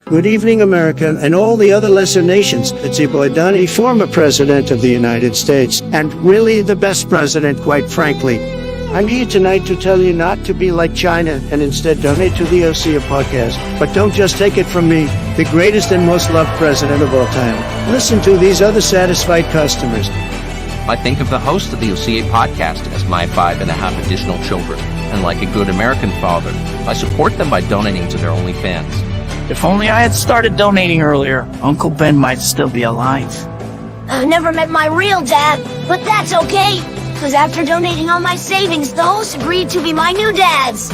Good evening, America, and all the other lesser nations. It's your boy Donnie, former president of the United States, and really the best president, quite frankly. I'm here tonight to tell you not to be like China and instead donate to the OCA podcast. But don't just take it from me, the greatest and most loved president of all time. Listen to these other satisfied customers. I think of the host of the OCA podcast as my 5.5 additional children, and like a good American father, I support them by donating to their OnlyFans. If only I had started donating earlier, Uncle Ben might still be alive. I never met my real dad, but that's okay. Because after donating all my savings, the host agreed to be my new dads.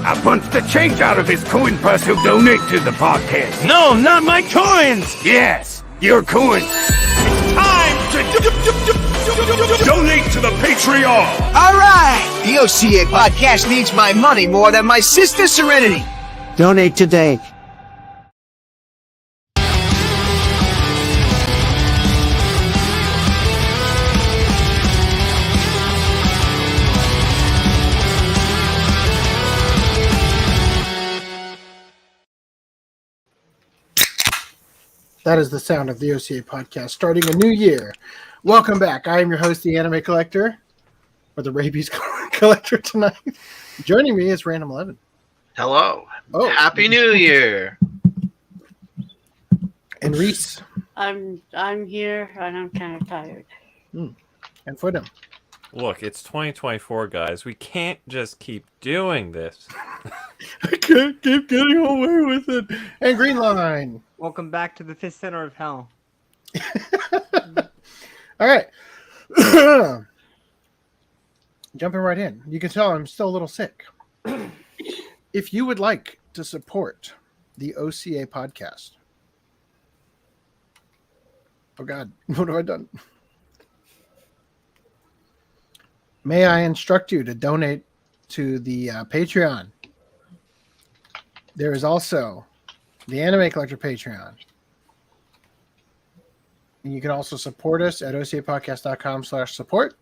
I punched the change out of his coin purse who'll donate to the podcast. No, not my coins! Yes, your coins. It's time to donate to the Patreon! All right! The OCA podcast needs my money more than my sister Serenity. Donate today. That is the sound of the OCA podcast starting a new year. Welcome back. I am your host, the Anime Collector, or the Rabies Collector tonight. Joining me is Random 11. Hello. Oh, Happy New Year. And Reese. I'm here and I'm kind of tired. And Footum. Look, it's 2024, guys. We can't just keep doing this. I can't keep getting away with it. And Green Line. Welcome back to the fifth center of hell. All right. Jumping right in. You can tell I'm still a little sick. If you would like to support the OCA podcast. Oh, God. What have I done? May I instruct you to donate to the Patreon? There is also the Anime Collector Patreon. And you can also support us at ocapodcast.com/support.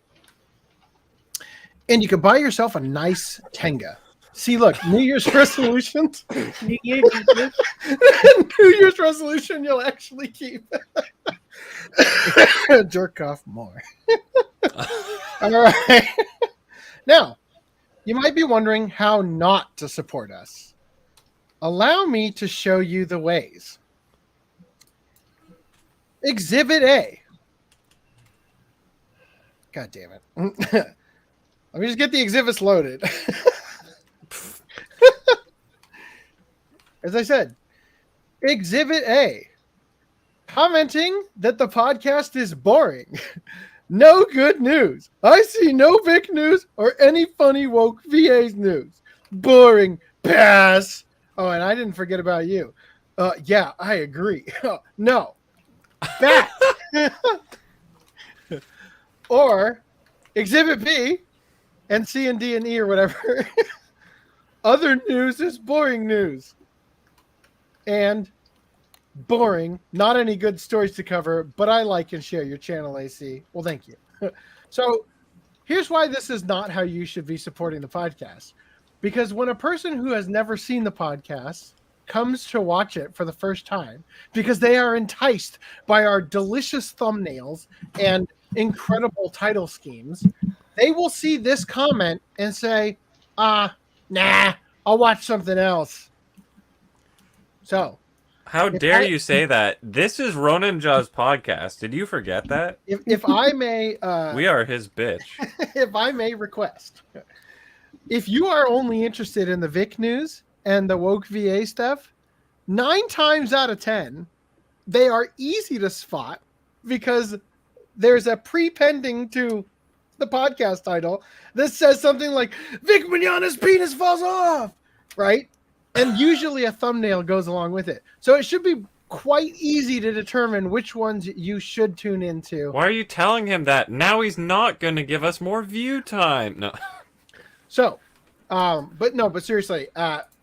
And you can buy yourself a nice Tenga. See, look, New Year's resolutions. New Year's resolution you'll actually keep. Jerk off more. All right. Now, you might be wondering how not to support us. Allow me to show you the ways. Exhibit A. God damn it. Let me just get the exhibits loaded. As I said, Exhibit A. Commenting that the podcast is boring. No good news. I see no big news or any funny woke VA's news. Boring. Pass. Oh, and I didn't forget about you. Yeah, I agree. No. That. Or Exhibit B and C and D and E or whatever. Other news is boring news. And boring. Not any good stories to cover, but I like and share your channel, AC. Well, thank you. So here's why this is not how you should be supporting the podcast. Because when a person who has never seen the podcast comes to watch it for the first time, because they are enticed by our delicious thumbnails and incredible title schemes, they will see this comment and say, nah, I'll watch something else. So, how dare you say that? This is Ronin Jaw's podcast. Did you forget that? If I may... we are his bitch. If I may request, if you are only interested in the Vic news and the woke VA stuff, 9 times out of 10, they are easy to spot because there's a pre-pending to the podcast title that says something like, Vic Mignogna's penis falls off, right? And usually a thumbnail goes along with it. So it should be quite easy to determine which ones you should tune into. Why are you telling him that? Now he's not going to give us more view time. No. So, but seriously,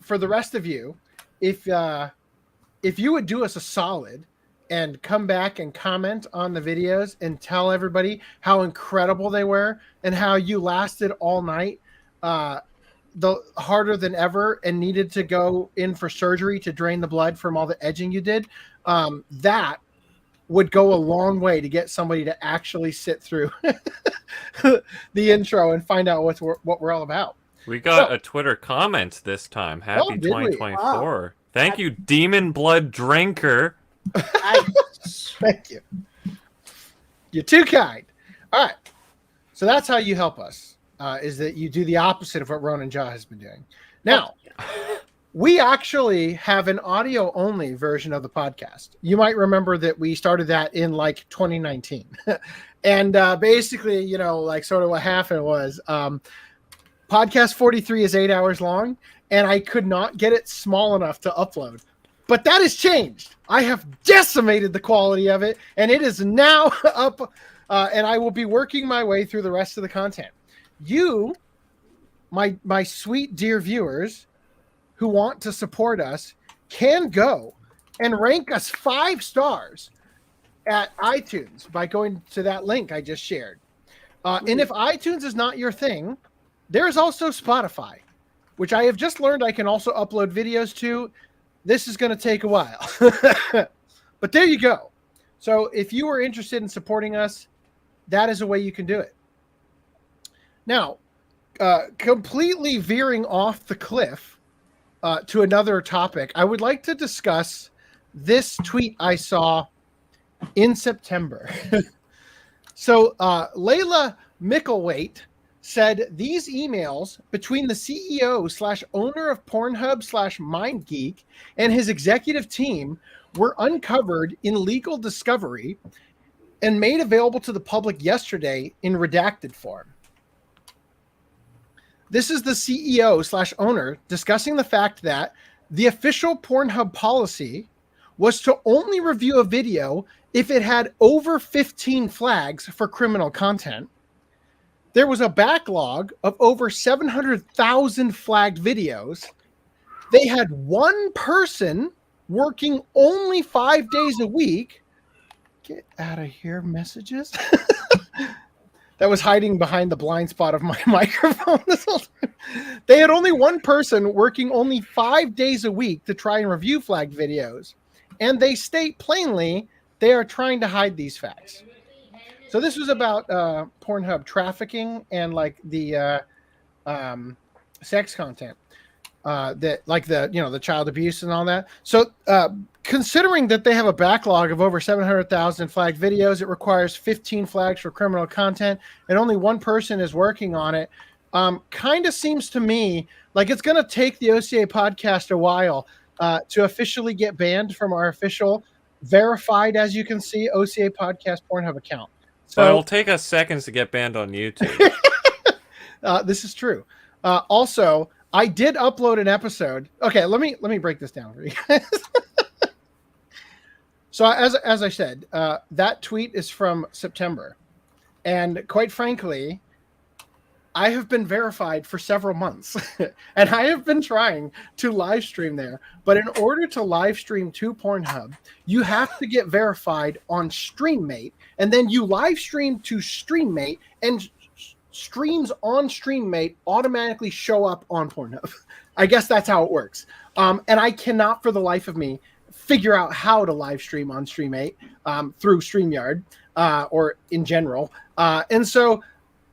for the rest of you, if you would do us a solid and come back and comment on the videos and tell everybody how incredible they were and how you lasted all night, harder than ever and needed to go in for surgery to drain the blood from all the edging you did, that would go a long way to get somebody to actually sit through the intro and find out what we're all about. We got a Twitter comment this time. Happy 2024. Wow. Thank you, Demon Blood Drinker. Thank you. You're too kind. All right. So that's how you help us, is that you do the opposite of what Ronan Jaw has been doing. Now, we actually have an audio-only version of the podcast. You might remember that we started that in like 2019. And basically, you know, like sort of what happened was podcast 43 is 8 hours long, and I could not get it small enough to upload. But that has changed. I have decimated the quality of it, and it is now up, and I will be working my way through the rest of the content. You, my sweet dear viewers who want to support us, can go and rank us 5 stars at iTunes by going to that link I just shared. And if iTunes is not your thing, there is also Spotify, which I have just learned I can also upload videos to. This is going to take a while. But there you go. So if you are interested in supporting us, that is a way you can do it. Now, completely veering off the cliff to another topic, I would like to discuss this tweet I saw in September. So Layla Mickelwaite said these emails between the CEO/owner of PornHub/MindGeek and his executive team were uncovered in legal discovery and made available to the public yesterday in redacted form. This is the CEO/owner discussing the fact that the official Pornhub policy was to only review a video if it had over 15 flags for criminal content. There was a backlog of over 700,000 flagged videos. They had one person working only 5 days a week. Get out of here, messages. That was hiding behind the blind spot of my microphone this whole time. They had only one person working only 5 days a week to try and review flagged videos. And they state plainly they are trying to hide these facts. So this was about Pornhub trafficking and like the sex content that like the child abuse and all that. So considering that they have a backlog of over 700,000 flagged videos, it requires 15 flags for criminal content, and only one person is working on it. Kind of seems to me like it's going to take the OCA podcast a while to officially get banned from our official verified, as you can see, OCA podcast Pornhub account. So it'll take us seconds to get banned on YouTube. This is true. Also, I did upload an episode. Okay, let me break this down for you guys. So as I said, that tweet is from September, and quite frankly, I have been verified for several months, and I have been trying to live stream there. But in order to live stream to Pornhub, you have to get verified on StreamMate, and then you live stream to StreamMate, and streams on StreamMate automatically show up on Pornhub. I guess that's how it works. And I cannot for the life of me figure out how to live stream on StreamMate through StreamYard or in general. And so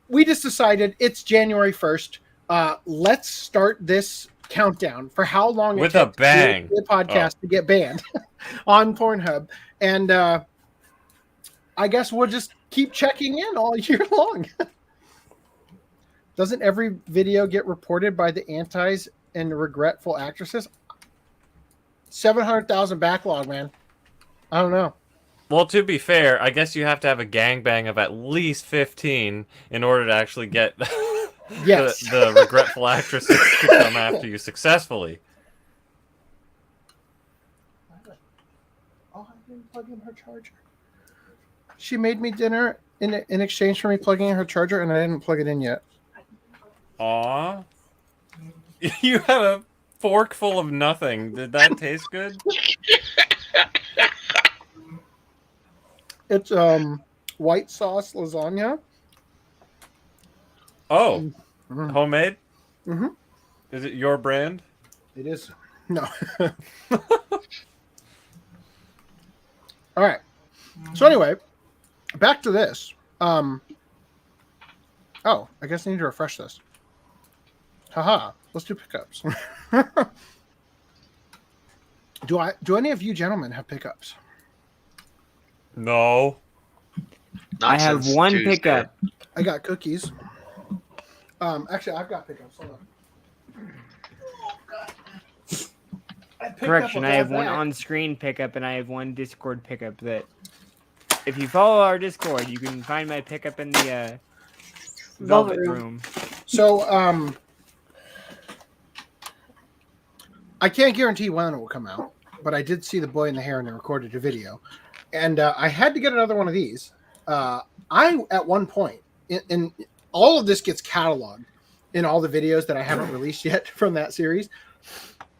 we just decided it's January 1st. Let's start this countdown for how long with a bang the podcast to get banned on Pornhub. And I guess we'll just keep checking in all year long. Doesn't every video get reported by the antis and regretful actresses? 700,000 backlog, man. I don't know. Well, to be fair, I guess you have to have a gangbang of at least 15 in order to actually get yes. the regretful actresses to come after you successfully. Oh, I didn't plug in her charger. She made me dinner in exchange for me plugging in her charger, and I didn't plug it in yet. Aw. You have a fork full of nothing. Did that taste good? It's white sauce lasagna. Oh, homemade? Mm-hmm. Is it your brand? It is. No. All right. So anyway, back to this. Oh, I guess I need to refresh this. Haha. Let's do pickups. Do any of you gentlemen have pickups? No. I have one pickup. I got cookies. Actually, I've got pickups. Hold on. Correction, I have one on-screen pickup and I have one Discord pickup that if you follow our Discord, you can find my pickup in the Velvet Room. So, I can't guarantee when it will come out, but I did see The Boy in the Hair and I recorded a video. And I had to get another one of these. At one point, in all of this gets cataloged in all the videos that I haven't released yet from that series.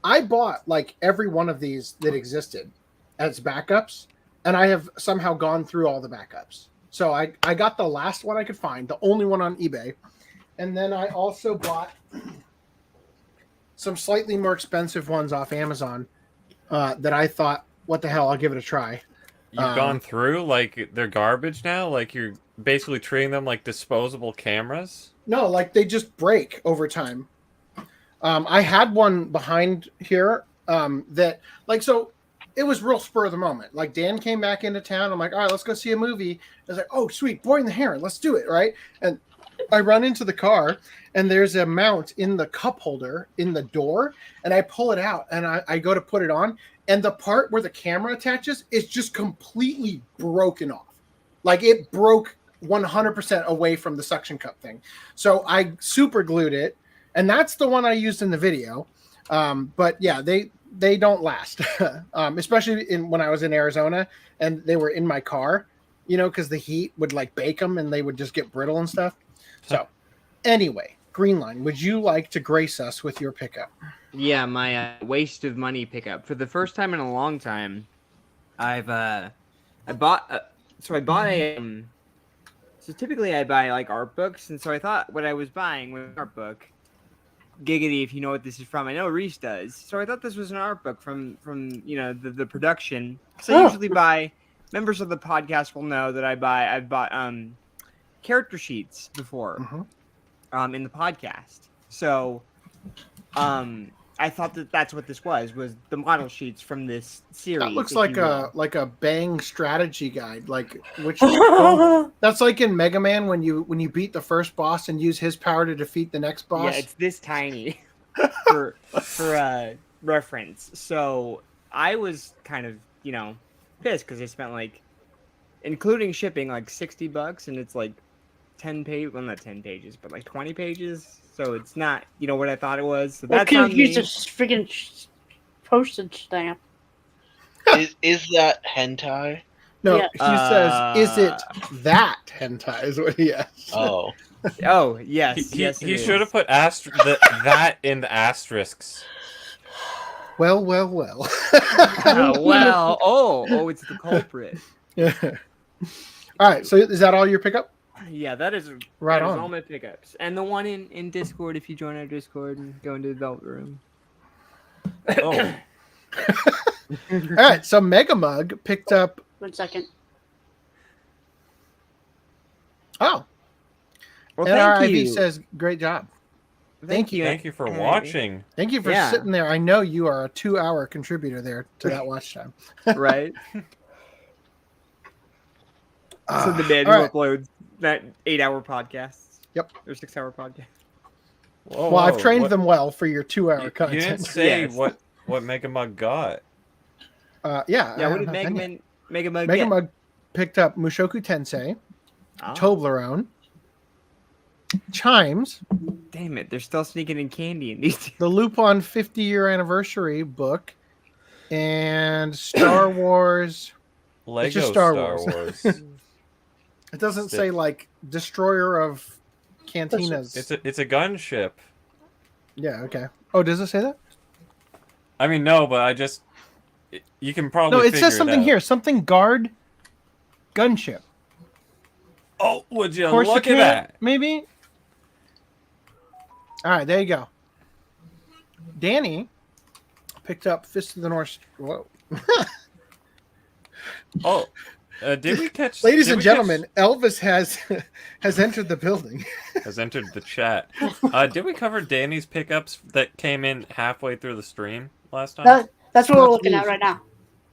I bought like every one of these that existed as backups, and I have somehow gone through all the backups. So I got the last one I could find, the only one on eBay. And then I also bought some slightly more expensive ones off Amazon that I thought, what the hell, I'll give it a try. You've gone through, like, they're garbage now? Like, you're basically treating them like disposable cameras? No, like, they just break over time. I had one behind here that, like, so it was real spur of the moment. Like, Dan came back into town. I'm like, all right, let's go see a movie. I was like, oh, sweet, Boy in the Hair. Let's do it, right? And I run into the car, and there's a mount in the cup holder in the door, and I pull it out, and I go to put it on, and the part where the camera attaches is just completely broken off. Like, it broke 100% away from the suction cup thing. So I super glued it, and that's the one I used in the video. But yeah, they don't last, especially when I was in Arizona, and they were in my car, you know, because the heat would like bake them, and they would just get brittle and stuff. So anyway, Greenline, would you like to grace us with your pickup? Yeah, my waste of money pickup. For the first time in a long time, I bought a so typically I buy like art books, and so I thought what I was buying was an art book. Giggity, if you know what this is from. I know Reese does. So I thought this was an art book from you know the production. So I usually buy, members of the podcast will know that I've bought character sheets before in the podcast. So I thought that's what this was the model sheets from this series. That looks like a Bang strategy guide. Like which that's like in Mega Man when you beat the first boss and use his power to defeat the next boss. Yeah, it's this tiny for reference. So I was kind of, you know, pissed because I spent like, including shipping, like $60, and it's like 10 pages. Well, not 10 pages, but like 20 pages. So it's not, you know, what I thought it was. So that's on me. Use a freaking postage stamp. Is that hentai? No, Yeah. he says, "Is it that hentai?" Is what he asked. Oh. Oh yes, yes. He should have put that in the asterisks. Well. Well, it's the culprit. Yeah. All right. So is that all your pickup? Yeah, that is right that on. is all my pickups, and the one in Discord. If you join our Discord and go into the Velvet Room. Oh. All right. So Mega Mug picked up. 1 second. Oh. Well, NRIV says, "Great job." Thank you. Thank you for watching. Thank you for sitting there. I know you are a 2-hour contributor there to that watch time. Right. So the man who uploads that 8-hour podcasts. Yep. Or 6-hour podcast. Whoa, well, I've trained them well for your 2-hour content. You didn't say what Mega Mug got. Yeah. What did Mega Mug Mega get? Mug picked up Mushoku Tensei, Toblerone, Chimes. Damn it, they're still sneaking in candy in these. The Lupin 50-year anniversary book, and Star Wars. Lego it's just Star Wars. It doesn't say like Destroyer of Cantinas. It's a gunship. Yeah. Okay. Oh, does it say that? I mean, no, but you can probably. No, it says something here. Something guard gunship. Oh, would you look at that? Maybe. All right, there you go. Danny picked up Fist of the North. Whoa. Oh, did we catch? Ladies and gentlemen, Elvis has entered the building. Has entered the chat. Did we cover Danny's pickups that came in halfway through the stream last time? That's what we're looking at right now.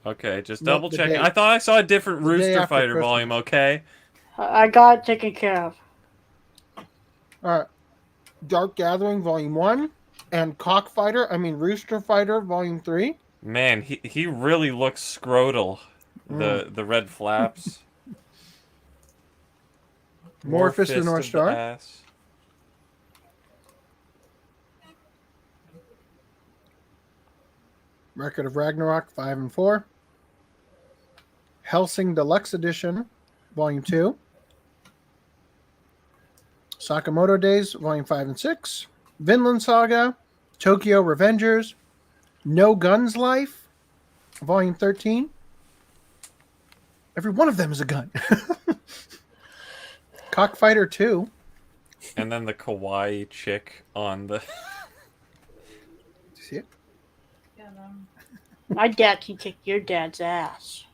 Okay, just No, double the checking. day- I thought I saw a different the day Rooster after Fighter Christmas. volume. Okay. I got it taken care of. All right. Dark Gathering Volume 1 and Rooster Fighter Volume 3. Man, he really looks scrotal. The red flaps. More Fist of the North Star. Ass. Record of Ragnarok 5 and 4. Helsing Deluxe Edition Volume 2. Sakamoto Days Volume 5 and 6. Vinland Saga. Tokyo Revengers. No Guns Life Volume 13. Every one of them is a gun. Cockfighter 2. And then the kawaii chick on the... See it? My dad can kick your dad's ass.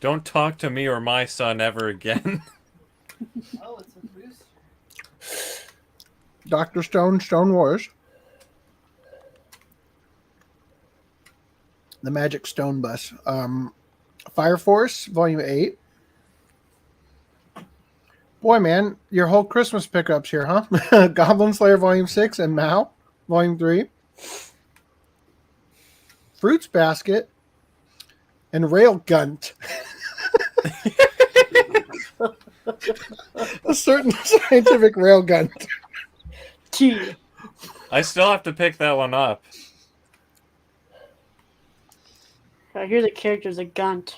Don't talk to me or my son ever again. Oh, it's a boost. Dr. Stone, Stone Wars. The Magic Stone Bus. Fire Force, Volume 8. Boy, man, your whole Christmas pickups here, huh? Goblin Slayer, Volume 6, and Mao, Volume 3. Fruits Basket, and Railgunt. A certain scientific railgun. T. I still have to pick that one up. Here's a character's a gunt.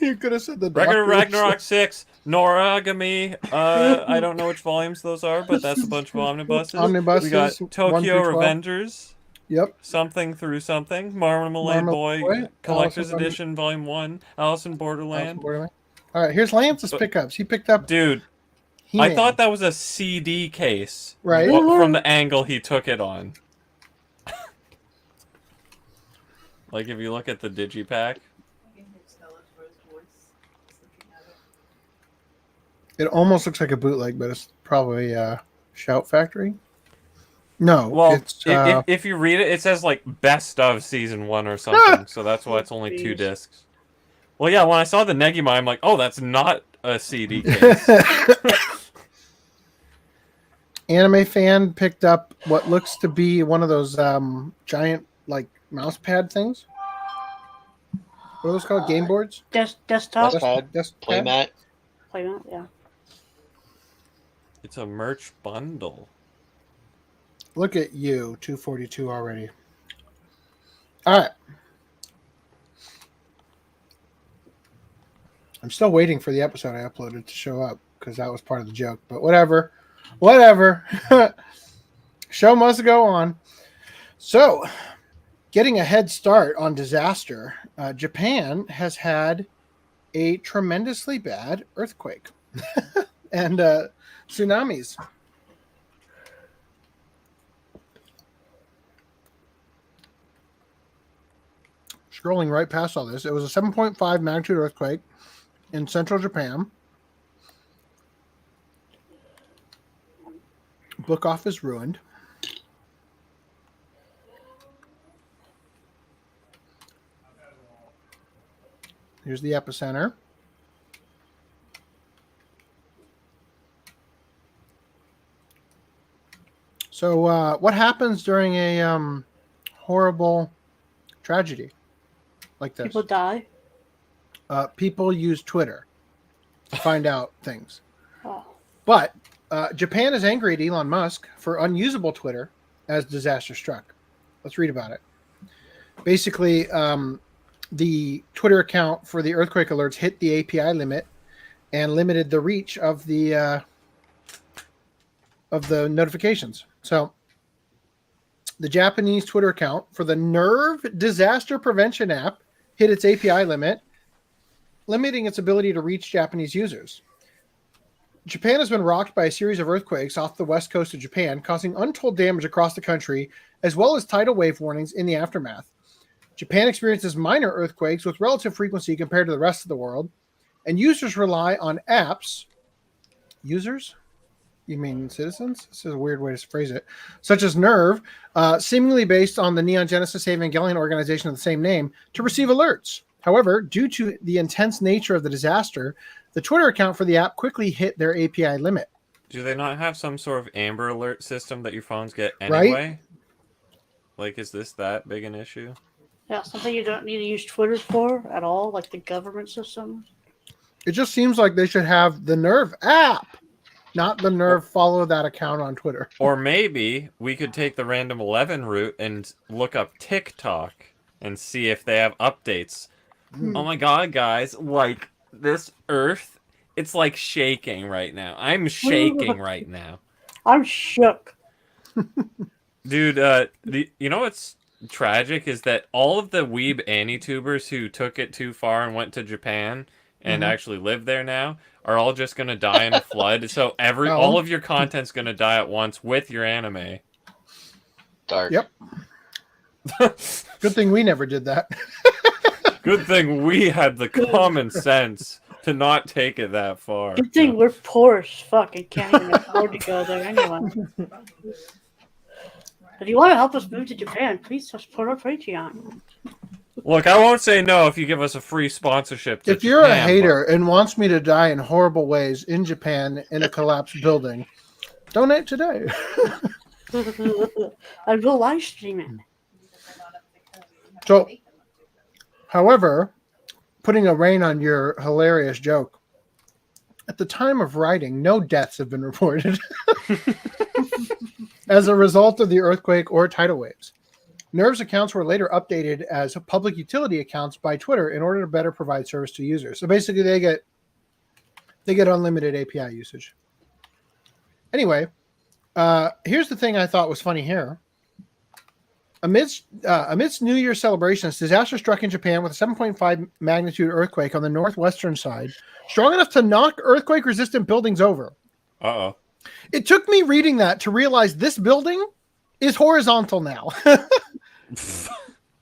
You could have said the Record of doctor. Ragnarok 6, Noragami. I don't know which volumes those are, but that's a bunch of omnibuses. Omnibuses, We got 1 Tokyo through 12. Revengers. Yep. Something Through Something. Marmalade Marmalade Boy. Boy, Collector's Alice in Edition, Volume 1. Alice in Borderland. All right, here's Lance's pickups. He picked up... Dude, He-Man. I thought that was a CD case. Right. From the angle he took it on. Like, if you look at the digipack. It almost looks like a bootleg, but it's probably Shout Factory. No, Well, it's if you read it, it says, like, Best of Season 1 or something, so that's why it's only 2 discs. Well, yeah, when I saw the Negima, I'm like, oh, that's not a CD case. Anime Fan picked up what looks to be one of those giant, like, mouse pad things. What are those called? Game boards? Desktop? Playmat. Playmat, yeah. It's a merch bundle. Look at you, 242 already. All right. I'm still waiting for the episode I uploaded to show up because that was part of the joke. But whatever. Whatever. Show must go on. So, getting a head start on disaster, Japan has had a tremendously bad earthquake and tsunamis. Scrolling right past all this, it was a 7.5 magnitude earthquake in central Japan. Book off is ruined. Here's the epicenter. So what happens during a horrible tragedy like this? People die. People use Twitter to find out things. Oh. But Japan is angry at Elon Musk for unusable Twitter as disaster struck. Let's read about it. Basically, the Twitter account for the earthquake alerts hit the API limit and limited the reach of the notifications. So the Japanese Twitter account for the Nerve Disaster Prevention app hit its API limit, limiting its ability to reach Japanese users. Japan has been rocked by a series of earthquakes off the west coast of Japan, causing untold damage across the country, as well as tidal wave warnings in the aftermath. Japan experiences minor earthquakes with relative frequency compared to the rest of the world, and users rely on apps. Users? You mean citizens? This is a weird way to phrase it. Such as Nerve, seemingly based on the Neon Genesis Evangelion organization of the same name, to receive alerts. However, due to the intense nature of the disaster, the Twitter account for the app quickly hit their API limit. Do they not have some sort of Amber Alert system that your phones get anyway? Right? Like, is this that big an issue? Yeah, something you don't need to use Twitter for at all, like the government system. It just seems like they should have the Nerve app, not the Nerve follow that account on Twitter. Or maybe we could take the random 11 route and look up TikTok and see if they have updates. Oh my god, guys, like, this Earth, it's like shaking right now. I'm shaking right now. I'm shook. Dude, you know what's tragic is that all of the weeb anti-tubers who took it too far and went to Japan and actually live there now are all just gonna die in a flood. So all of your content's gonna die at once with your anime. Dark. Yep. Good thing we never did that. Good thing we had the common sense to not take it that far. Good thing we're poor as fuck and can't even afford to go there anyway. If you want to help us move to Japan, please support our Patreon. Look, I won't say no if you give us a free sponsorship. If you're a hater and wants me to die in horrible ways in Japan in a collapsed building, donate today. I will live stream it. So, however, putting a rein on your hilarious joke, at the time of writing, no deaths have been reported as a result of the earthquake or tidal waves. Nerve's accounts were later updated as public utility accounts by Twitter in order to better provide service to users. So basically, they get unlimited API usage. Anyway, here's the thing I thought was funny here. Amidst New Year's celebrations, disaster struck in Japan with a 7.5 magnitude earthquake on the northwestern side, strong enough to knock earthquake-resistant buildings over. Uh-oh. It took me reading that to realize this building is horizontal now.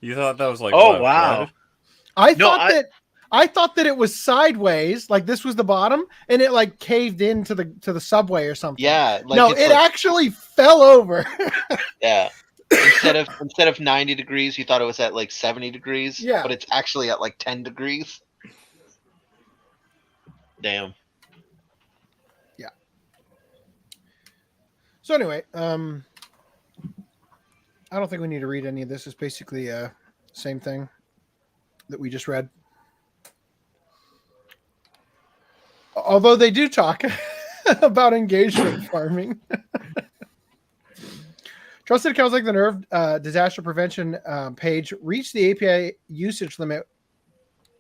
You thought that was like, oh, what, wow. flood? I thought that it was sideways, like this was the bottom, and it like caved into the subway or something. Yeah. Like no, it actually fell over. Yeah. Instead of 90 degrees, you thought it was at like 70 degrees. Yeah. But it's actually at like 10 degrees. Damn. Yeah. So anyway, I don't think we need to read any of this. It's basically same thing that we just read. Although they do talk about engagement farming. Trusted accounts like the Nerve disaster prevention page reached the API usage limit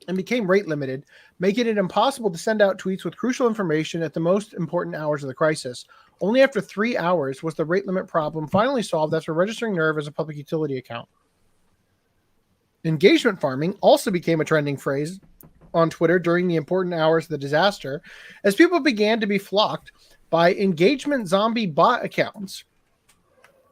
and became rate limited, making it impossible to send out tweets with crucial information at the most important hours of the crisis. Only after 3 hours was the rate limit problem finally solved after registering Nerve as a public utility account. Engagement farming also became a trending phrase on Twitter during the important hours of the disaster, as people began to be flocked by engagement zombie bot accounts.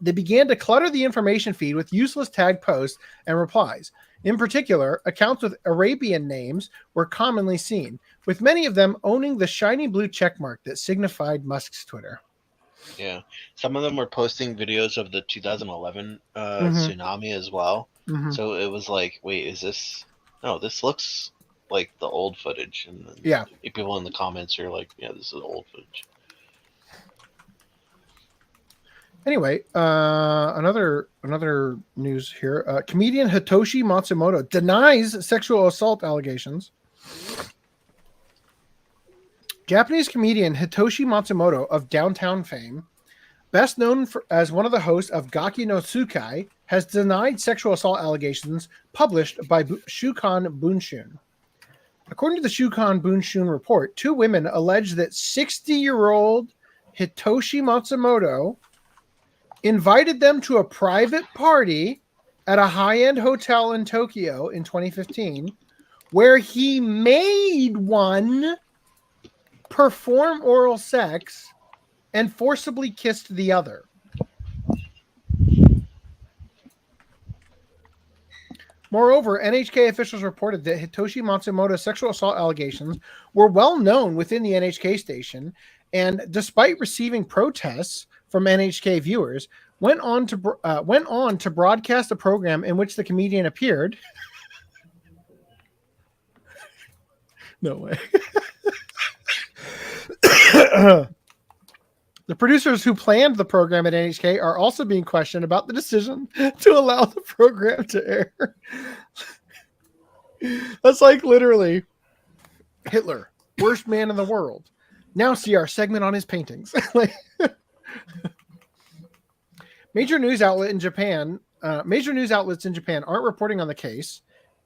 They began to clutter the information feed with useless tag posts and replies. In particular, accounts with Arabian names were commonly seen, with many of them owning the shiny blue checkmark that signified Musk's Twitter. Yeah. Some of them were posting videos of the 2011 tsunami as well. Mm-hmm. So it was like, wait, is this... No, this looks like the old footage. And then yeah, people in the comments are like, yeah, this is old footage. Anyway, another news here. Comedian Hitoshi Matsumoto denies sexual assault allegations. Japanese comedian Hitoshi Matsumoto of Downtown fame, best known as one of the hosts of Gaki no Tsukai, has denied sexual assault allegations published by Shukan Bunshun. According to the Shukan Bunshun report, 2 women allege that 60-year-old Hitoshi Matsumoto invited them to a private party at a high-end hotel in Tokyo in 2015, where he made one perform oral sex and forcibly kissed the other. Moreover, NHK officials reported that Hitoshi Matsumoto's sexual assault allegations were well known within the NHK station, and despite receiving protests from NHK viewers, went on to broadcast a program in which the comedian appeared. No way. The producers who planned the program at NHK are also being questioned about the decision to allow the program to air. That's like literally Hitler, worst man in the world. Now see our segment on his paintings. Major news outlets in Japan aren't reporting on the case,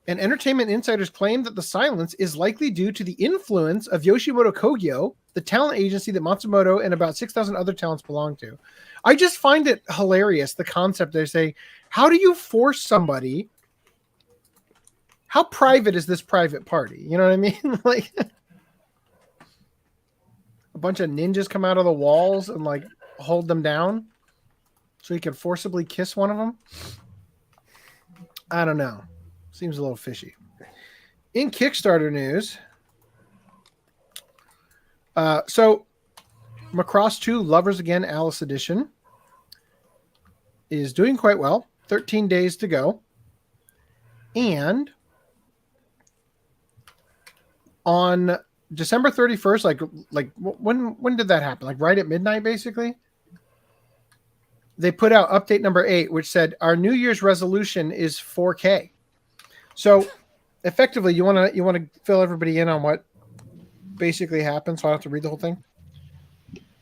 and entertainment insiders claim that the silence is likely due to the influence of Yoshimoto Kogyo, the talent agency that Matsumoto and about 6,000 other talents belong to. I just find it hilarious, the concept. They say, how do you force somebody? How private is this private party? You know what I mean? Like a bunch of ninjas come out of the walls and like hold them down so you can forcibly kiss one of them. I don't know. Seems a little fishy. In Kickstarter news, so Macross 2 Lovers Again Alus Edition is doing quite well. 13 days to go. And on December 31st, like when did that happen? Like right at midnight, basically? They put out update number 8, which said our New Year's resolution is 4K. So effectively, you want to fill everybody in on what basically happened, so I don't have to read the whole thing.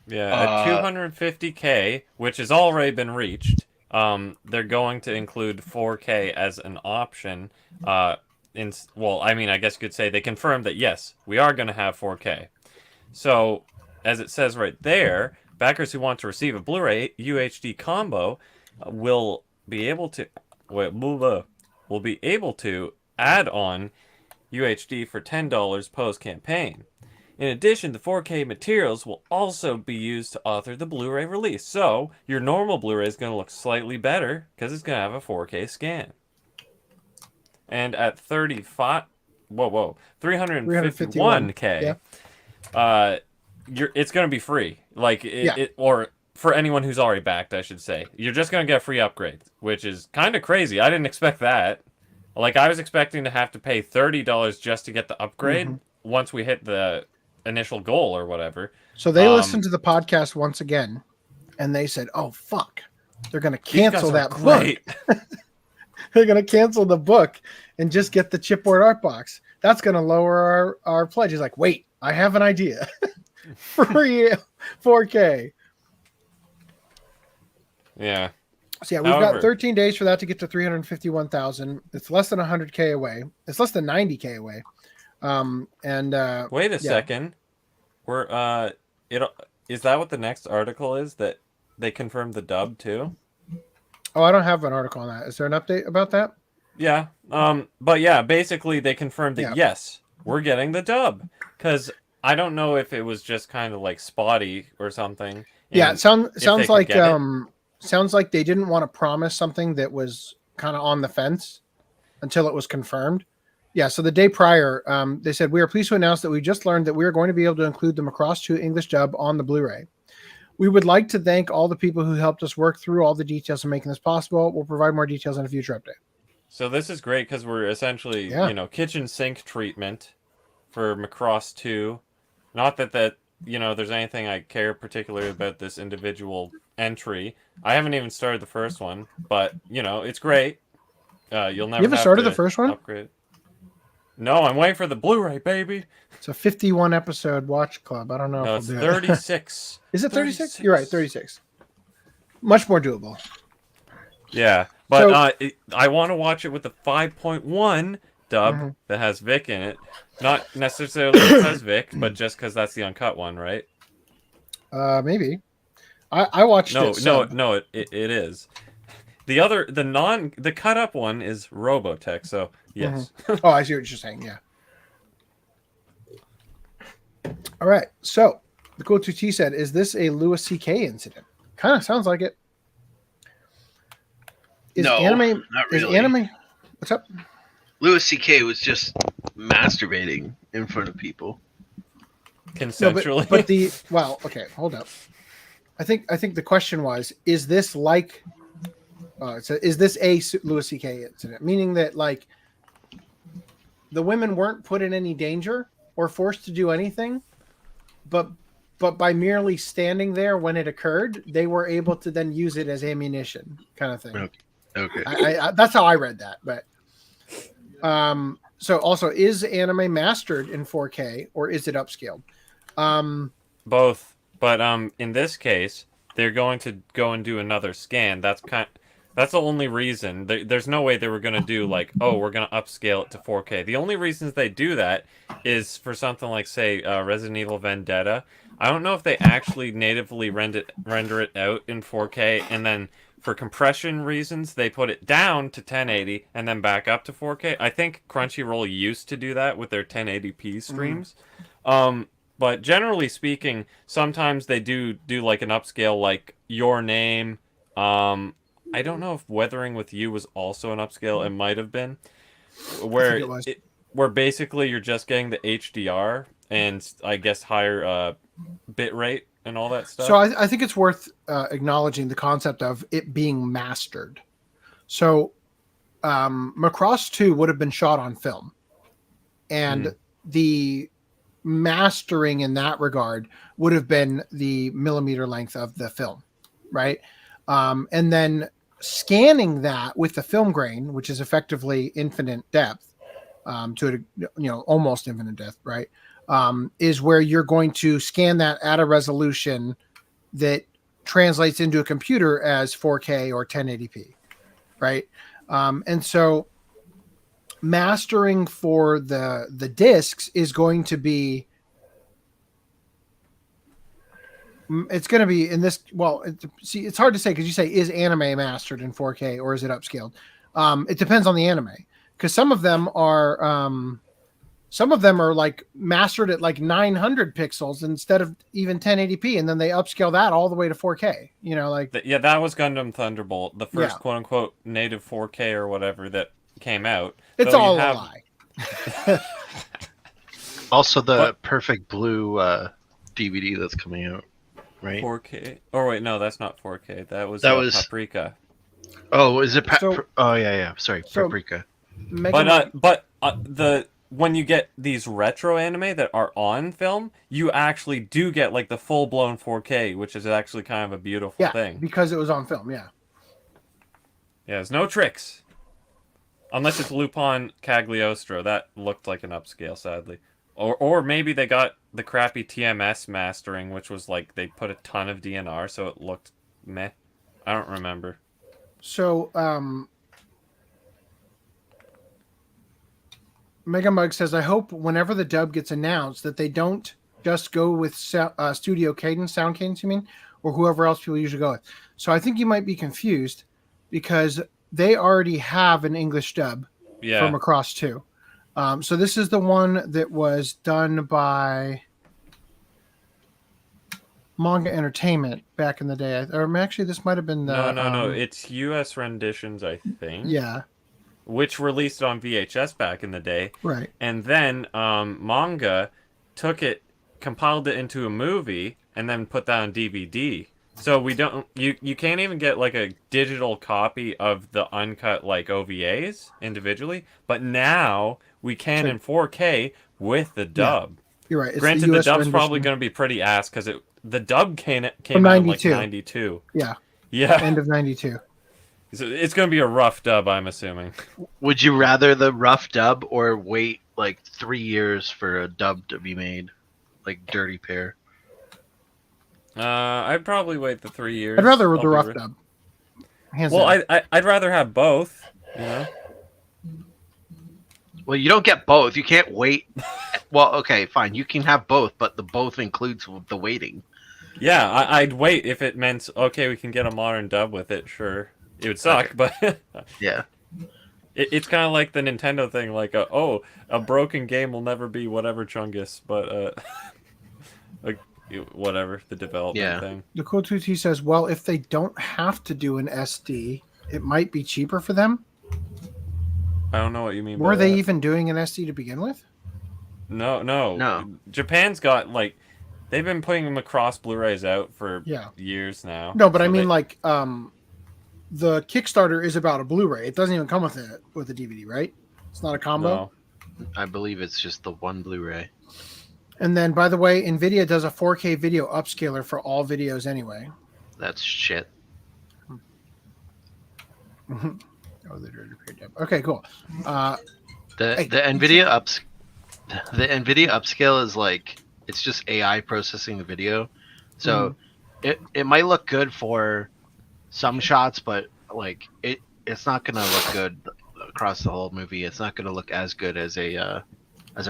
Yeah, at 250K, which has already been reached, they're going to include 4K as an option. I guess you could say they confirmed that yes, we are going to have 4K. So, as it says right there, backers who want to receive a Blu-ray UHD combo will be able to add on UHD for $10 post-campaign. In addition, the 4K materials will also be used to author the Blu-ray release. So, your normal Blu-ray is going to look slightly better because it's going to have a 4K scan. And at 351K, it's going to be free. Or for anyone who's already backed, I should say. You're just going to get free upgrades, which is kind of crazy. I didn't expect that. Like, I was expecting to have to pay $30 just to get the upgrade once we hit the initial goal or whatever. So they listened to the podcast once again, and they said, oh, fuck. They're going to cancel that book. They're going to cancel the book and just get the chipboard art box. That's going to lower our pledge. He's like, wait, I have an idea. Free 4K. Yeah. So yeah, we've got 13 days for that to get to 351,000. It's less than 100K away. It's less than 90K away. Wait a second. Is that what the next article is? That they confirmed the dub too? Oh, I don't have an article on that. Is there an update about that? Yeah. But yeah, basically they confirmed that yes, we're getting the dub. Because I don't know if it was just kind of like spotty or something. Yeah, it sounds like sounds like they didn't want to promise something that was kind of on the fence until it was confirmed. Yeah, so the day prior, they said, we are pleased to announce that we just learned that we are going to be able to include the Macross 2 English dub on the Blu-ray. We would like to thank all the people who helped us work through all the details of making this possible. We'll provide more details in a future update. So this is great because we're essentially, kitchen sink treatment for Macross 2. Not that there's anything I care particularly about this individual entry. I haven't even started the first one, but it's great. You'll never. You haven't started the first one? Upgrade. No, I'm waiting for the Blu-ray, baby. It's a 51 episode watch club. I don't know. No, it's 36. Is it 36? You're right, 36. Much more doable. Yeah, but I want to watch it with the 5.1 dub that has Vic in it. Not necessarily because Vic, but just because that's the uncut one, right? Maybe. I watched it. No, it is. The cut up one is Robotech, so yes. Oh, I see what you're saying, yeah. All right. So the Cool 2T said, "Is this a Louis C.K. incident?" Kind of sounds like it. No, not really. Is anime? What's up? Louis C.K. was just masturbating in front of people. Consensually. No, okay, hold up. I think the question was, is this like is this a Louis C.K. incident? Meaning that like the women weren't put in any danger or forced to do anything, but by merely standing there when it occurred, they were able to then use it as ammunition, kind of thing. Okay. I that's how I read that. But so also, is anime mastered in 4K or is it upscaled? Both, but in this case, they're going to go and do another scan. That's the only reason. There's no way they were going to do like, oh, we're going to upscale it to 4K. The only reasons they do that is for something like, say, Resident Evil Vendetta. I don't know if they actually natively render it out in 4K, and then for compression reasons, they put it down to 1080 and then back up to 4K. I think Crunchyroll used to do that with their 1080p streams. But generally speaking, sometimes they do like an upscale, like Your Name. I don't know if Weathering with You was also an upscale. It might have been. Where basically you're just getting the HDR and I guess higher bit rate and all that stuff. So I think it's worth acknowledging the concept of it being mastered. So Macross 2 would have been shot on film. And the mastering in that regard would have been the millimeter length of the film, right? And then scanning that with the film grain, which is effectively infinite depth, to almost infinite depth, right? Is where you're going to scan that at a resolution that translates into a computer as 4K or 1080p, right? And so mastering for the discs is going to be, it's going to be in this. Well, it's hard to say because you say, is anime mastered in 4K or is it upscaled? It depends on the anime, because some of them are like mastered at like 900 pixels instead of even 1080p, and then they upscale that all the way to 4K. Yeah, that was Gundam Thunderbolt, the first quote unquote native 4K or whatever that came out. It's all a lie. Also, the Perfect Blue DVD that's coming out, right? 4K. Oh wait, no, that's not 4K. That was Paprika. Oh, is it? Oh yeah. Sorry, Paprika. But when you get these retro anime that are on film, you actually do get like the full blown 4K, which is actually kind of a beautiful thing. Because it was on film. Yeah. Yeah, there's no tricks. Unless it's Lupin Cagliostro. That looked like an upscale, sadly. Or maybe they got the crappy TMS mastering, which was like they put a ton of DNR, so it looked meh. I don't remember. So, Mega Mug says, I hope whenever the dub gets announced that they don't just go with Studio Cadence, Sound Cadence, you mean? Or whoever else people usually go with. So I think you might be confused because they already have an English dub from Macross 2. So this is the one that was done by Manga Entertainment back in the day. Or actually, this might have been the... No. It's U.S. renditions, I think. Yeah. Which released on VHS back in the day. Right. And then Manga took it, compiled it into a movie, and then put that on DVD. So we don't, you can't even get like a digital copy of the uncut like OVAs individually, but now we can in 4K with the dub. Yeah, you're right. It's Granted, the dub's probably going to be pretty ass because the dub came out in like 92. Yeah. Yeah. End of 92. So it's going to be a rough dub, I'm assuming. Would you rather the rough dub or wait like 3 years for a dub to be made, like Dirty Pair? I'd probably wait the 3 years. I'd rather the rough dub. Hands down. I'd rather have both. You know. Well, you don't get both. You can't wait. Well, okay, fine. You can have both, but the both includes the waiting. Yeah, I'd wait if it meant okay. We can get a modern dub with it. Sure, it would suck, but yeah. It's kind of like the Nintendo thing. Like, a broken game will never be whatever Chungus, but like whatever the development thing. The Cool 2T says, well, if they don't have to do an SD, it might be cheaper for them. I don't know what you mean. Were by they that. even doing an SD to begin with? No. Japan's got they've been putting Macross Blu-rays out for years now. No, but I mean the Kickstarter is about a Blu-ray. It doesn't even come with a DVD, right? It's not a combo. No. I believe it's just the one Blu-ray. And then, by the way, NVIDIA does a 4K video upscaler for all videos anyway. That's shit. Okay, cool. The NVIDIA upscale is it's just AI processing the video, so it might look good for some shots, but it's not gonna look good across the whole movie. It's not gonna look as good as a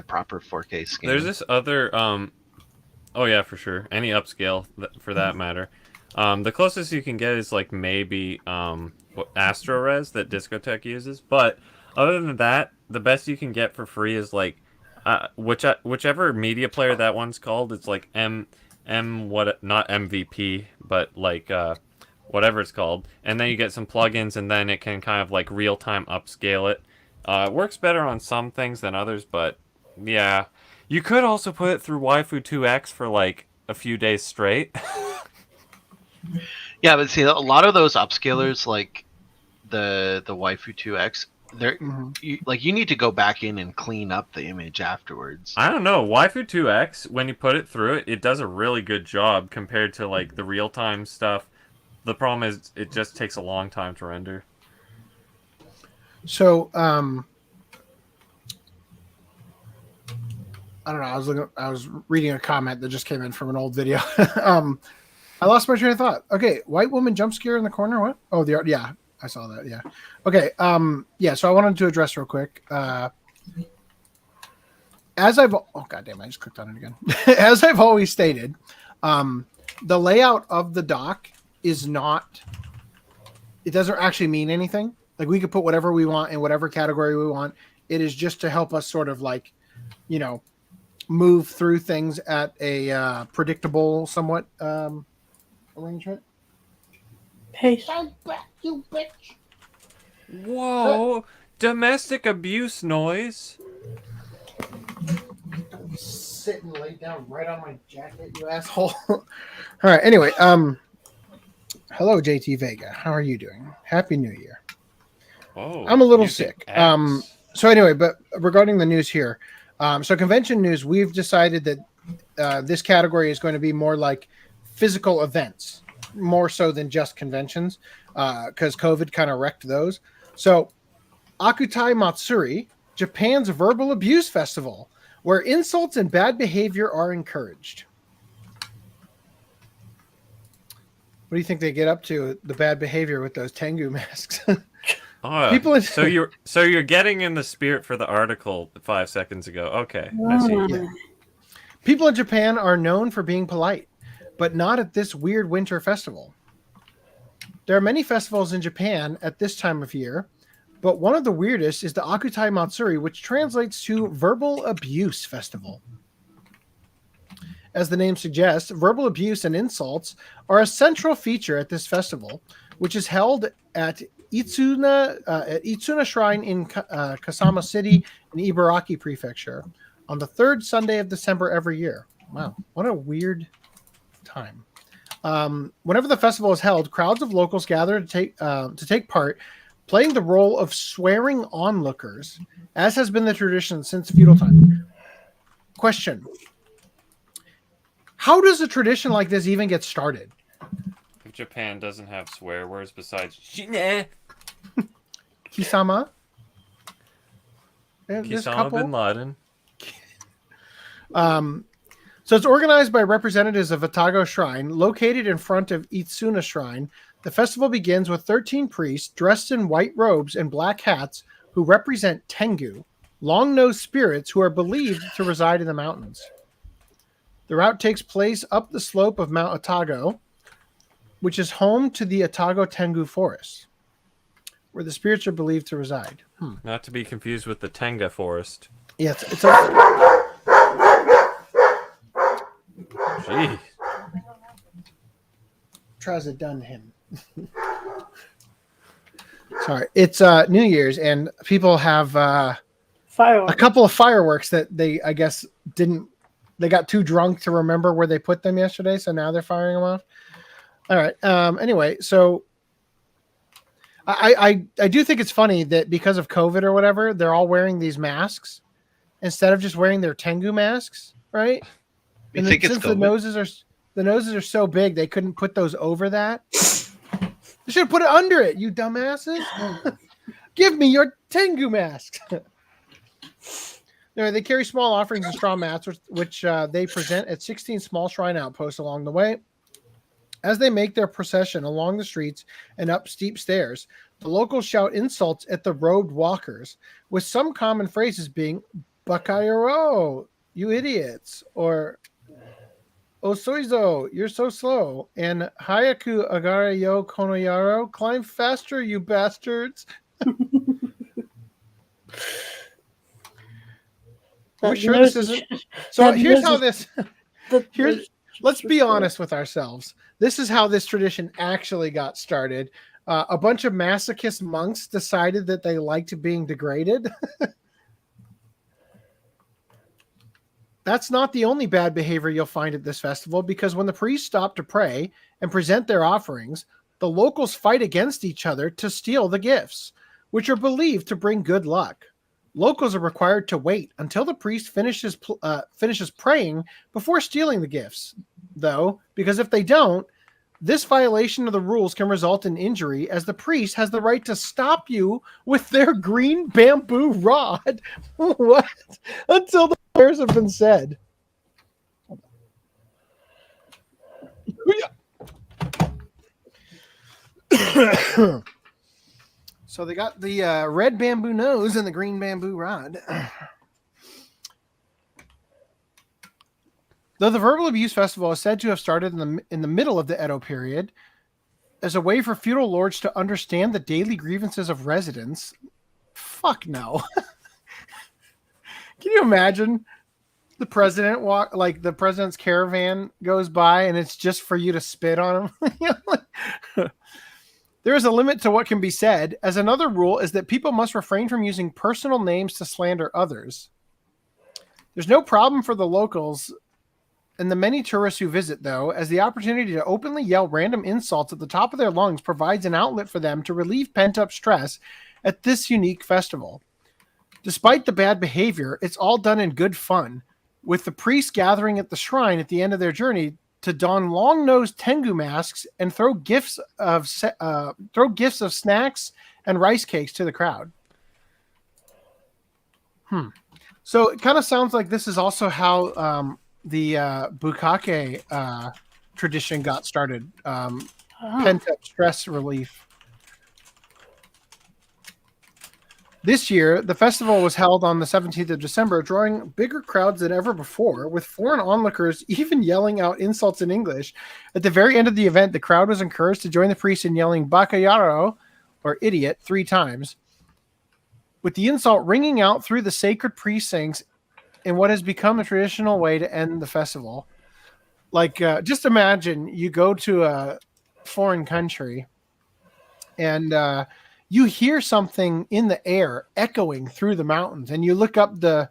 proper 4K scan. There's this other oh yeah, for sure, any upscale for that matter. The closest you can get is maybe AstroRes that Discotech uses, but other than that, the best you can get for free is whichever media player that one's called. It's not MVP, but whatever it's called, and then you get some plugins, and then it can kind of real-time upscale it. It works better on some things than others, but yeah, you could also put it through Waifu 2X for a few days straight. Yeah, but see, a lot of those upscalers, the Waifu 2X, they're you need to go back in and clean up the image afterwards. I don't know. Waifu 2X, when you put it through it, it does a really good job compared to the real-time stuff. The problem is it just takes a long time to render. So, I don't know. I was reading a comment that just came in from an old video. I lost my train of thought. Okay, white woman jump scare in the corner. What? Oh, yeah, I saw that. Yeah. Okay. Yeah. So I wanted to address real quick. Oh goddamn! I just clicked on it again. As I've always stated, the layout of the dock is not. It doesn't actually mean anything. We could put whatever we want in whatever category we want. It is just to help us sort of move through things at a predictable, somewhat arrangement. Pace. You bitch. Whoa! Domestic abuse noise. Sit and lay down right on my jacket, you asshole. All right. Anyway, hello, JT Vega. How are you doing? Happy New Year. Oh, I'm a little sick. So anyway, but regarding the news here, so convention news, we've decided that this category is going to be more like physical events, more so than just conventions, because COVID kind of wrecked those. So Akutai Matsuri, Japan's verbal abuse festival, where insults and bad behavior are encouraged. What do you think they get up to, the bad behavior with those Tengu masks? So you're getting in the spirit for the article 5 seconds ago. Okay, I see. Yeah. People in Japan are known for being polite, but not at this weird winter festival. There are many festivals in Japan at this time of year, but one of the weirdest is the Akutai Matsuri, which translates to Verbal Abuse Festival. As the name suggests, verbal abuse and insults are a central feature at this festival, which is held at Itsuna Shrine in Kasama City in Ibaraki Prefecture on the third Sunday of December every year. Wow, what a weird time. Whenever the festival is held, crowds of locals gather to take part, playing the role of swearing onlookers, as has been the tradition since feudal time. Question: how does a tradition like this even get started? If Japan doesn't have swear words besides Shine, Kisama, Kisama bin Laden. So it's organized by representatives of Atago Shrine, located in front of Itsuna Shrine. The festival begins with 13 priests dressed in white robes and black hats who represent Tengu, long-nosed spirits who are believed to reside in the mountains. The route takes place up the slope of Mount Atago, which is home to the Atago Tengu Forest, where the spirits are believed to reside. Not to be confused with the Tenga Forest. Yeah, it's a... Gee. Tries to done him. Sorry, it's New Year's, and people have a couple of fireworks that they, I guess, didn't. They got too drunk to remember where they put them yesterday, so now they're firing them off. All right. Anyway, so I do think it's funny that because of COVID or whatever, they're all wearing these masks instead of just wearing their Tengu masks, right? You think it's since COVID? the noses are so big, they couldn't put those over that. They should have put it under it, you dumbasses. Give me your Tengu mask. They carry small offerings and straw mats, which they present at 16 small shrine outposts along the way. As they make their procession along the streets and up steep stairs, the locals shout insults at the road walkers, with some common phrases being "Bakayaro, you idiots," or "Osoizo, you're so slow," and "Hayaku agare yo konoyaro, climb faster, you bastards." Are we sure this isn't? So here's how this. Let's be honest with ourselves. This is how this tradition actually got started. A bunch of masochist monks decided that they liked being degraded. That's not the only bad behavior you'll find at this festival, because when the priests stop to pray and present their offerings, the locals fight against each other to steal the gifts, which are believed to bring good luck. Locals are required to wait until the priest finishes praying before stealing the gifts, though, because if they don't, this violation of the rules can result in injury, as the priest has the right to stop you with their green bamboo rod. What? Until the prayers have been said. So they got the red bamboo nose and the green bamboo rod. Though the Verbal Abuse Festival is said to have started in the middle of the Edo period as a way for feudal lords to understand the daily grievances of residents, fuck no. Can you imagine the president the president's caravan goes by and it's just for you to spit on him? There is a limit to what can be said, as another rule is that people must refrain from using personal names to slander others. There's no problem for the locals and the many tourists who visit, though, as the opportunity to openly yell random insults at the top of their lungs provides an outlet for them to relieve pent-up stress at this unique festival. Despite the bad behavior, it's all done in good fun, with the priests gathering at the shrine at the end of their journey to don long-nosed Tengu masks and throw gifts of snacks and rice cakes to the crowd. So it kind of sounds like this is also how the Bukake tradition got started. Pent-up stress relief. This year, the festival was held on the 17th of December, drawing bigger crowds than ever before, with foreign onlookers even yelling out insults in English. At the very end of the event, the crowd was encouraged to join the priest in yelling "Bakayaro," or idiot, 3 times, with the insult ringing out through the sacred precincts in what has become a traditional way to end the festival. Just imagine you go to a foreign country and you hear something in the air echoing through the mountains, and you look up the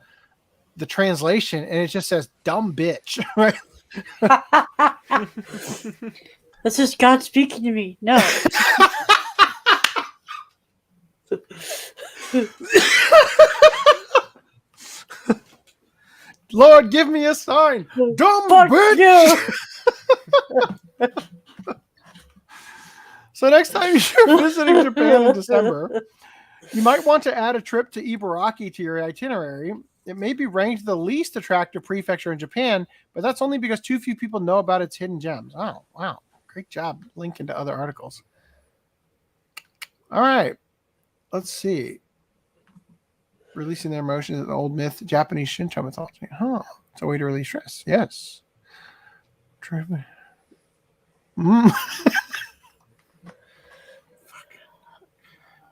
translation, and it just says "dumb bitch." Right? That's just God speaking to me. No. Lord, give me a sign. Dumb Fuck bitch. So next time you're visiting Japan in December, you might want to add a trip to Ibaraki to your itinerary. It may be ranked the least attractive prefecture in Japan, but that's only because too few people know about its hidden gems. Oh, wow. Great job linking to other articles. All right. Let's see. Releasing their emotions is an old myth, Japanese Shinto mythology. Huh. It's a way to release stress. Yes.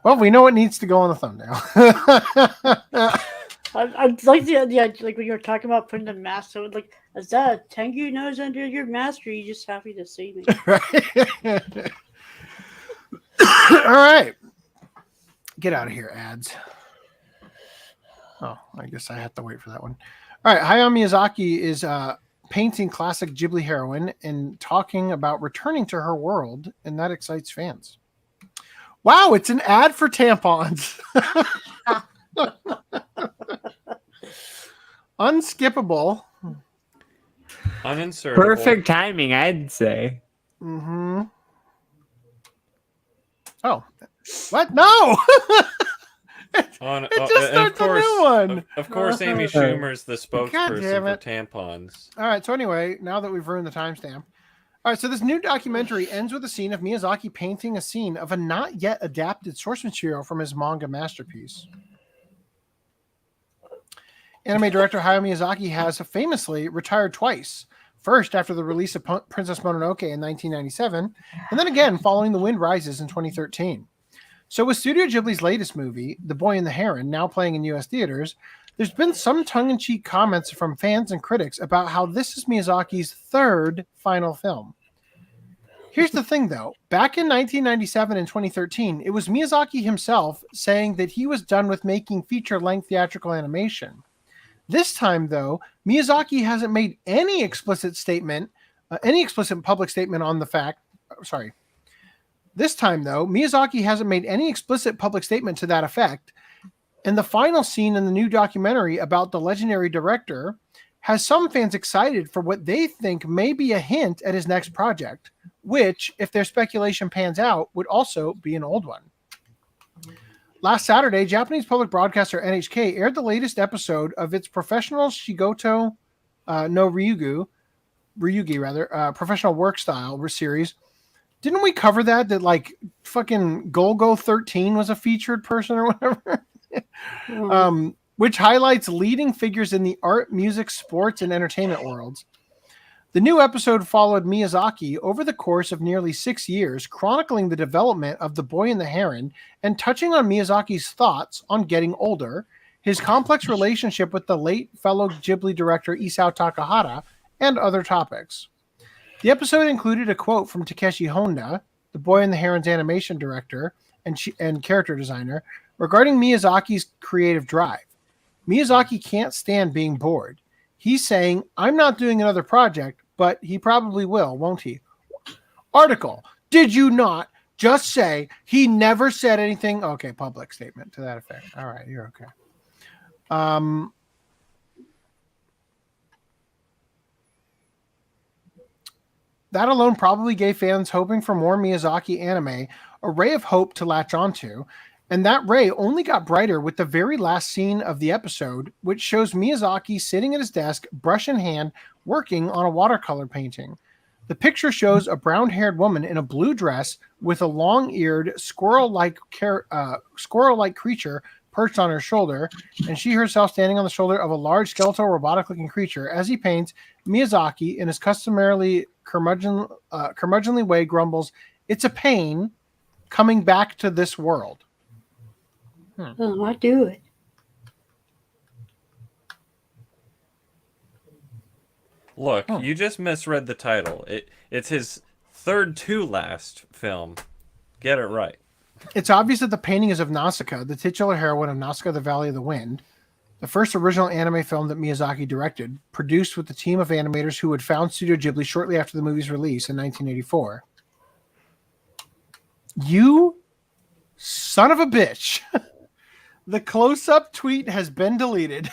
Well, we know what needs to go on the thumbnail. I'd like the idea, like when you were talking about putting the mask. So, like, is that a Tengu nose under your mask, or are you just happy to see me? All right. Get out of here, ads. Oh, I guess I have to wait for that one. All right. Hayao Miyazaki is painting classic Ghibli heroine and talking about returning to her world, and that excites fans. Wow, it's an ad for tampons. Unskippable. Uninsertable. Perfect timing, I'd say. Mm-hmm. Oh, what? No! It just starts a new one. Of course, Amy Schumer's the God spokesperson damn for it. tampons. All right, so anyway, now that we've ruined the timestamp. All right, so this new documentary ends with a scene of Miyazaki painting a scene of a not yet adapted source material from his manga masterpiece. Anime director Hayao Miyazaki has famously retired twice. First, after the release of Princess Mononoke in 1997, and then again following The Wind Rises in 2013. So with Studio Ghibli's latest movie, The Boy and the Heron, now playing in U.S. theaters, there's been some tongue-in-cheek comments from fans and critics about how this is Miyazaki's third final film. Here's the thing, though. Back in 1997 and 2013, it was Miyazaki himself saying that he was done with making feature-length theatrical animation. This time, though, Miyazaki hasn't made any explicit public statement on the fact. This time, though, Miyazaki hasn't made any explicit public statement to that effect. And the final scene in the new documentary about the legendary director has some fans excited for what they think may be a hint at his next project, which, if their speculation pans out, would also be an old one. Last Saturday, Japanese public broadcaster NHK aired the latest episode of its professional Shigoto no Ryugi professional work style series. Didn't we cover that like fucking Golgo 13 was a featured person or whatever? Which highlights leading figures in the art, music, sports, and entertainment worlds. The new episode followed Miyazaki over the course of nearly 6 years, chronicling the development of The Boy and the Heron and touching on Miyazaki's thoughts on getting older, his complex relationship with the late fellow Ghibli director Isao Takahata, and other topics. The episode included a quote from Takeshi Honda, The Boy and the Heron's animation director and character designer, regarding Miyazaki's creative drive. Miyazaki can't stand being bored. He's saying, I'm not doing another project, but he probably will, won't he? Article. Did you not just say he never said anything? Okay, public statement to that effect. All right, you're okay. That alone probably gave fans hoping for more Miyazaki anime a ray of hope to latch onto, and that ray only got brighter with the very last scene of the episode, which shows Miyazaki sitting at his desk, brush in hand, working on a watercolor painting. The picture shows a brown-haired woman in a blue dress with a long-eared, squirrel-like creature perched on her shoulder, and she herself standing on the shoulder of a large skeletal robotic-looking creature. As he paints, Miyazaki, in his customarily curmudgeonly way, grumbles, "It's a pain coming back to this world." I do it. Look, you just misread the title. It's his third to last film. Get it right. It's obvious that the painting is of Nausicaa, the titular heroine of Nausicaa, the Valley of the Wind, the first original anime film that Miyazaki directed, produced with the team of animators who had found Studio Ghibli shortly after the movie's release in 1984. You son of a bitch. The close-up tweet has been deleted.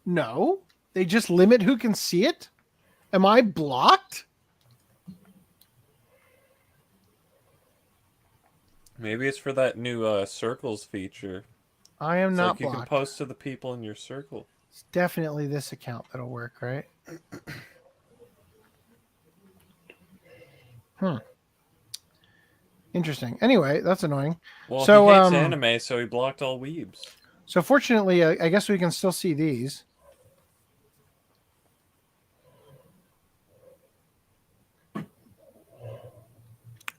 No, they just limit who can see it? Am I blocked? Maybe it's for that new circles feature. I am not like you blocked. can post to the people in your circle. It's definitely this account that'll work, right? Interesting. Anyway, that's annoying. Well, so, he hates anime, so he blocked all weebs. So fortunately, I guess we can still see these.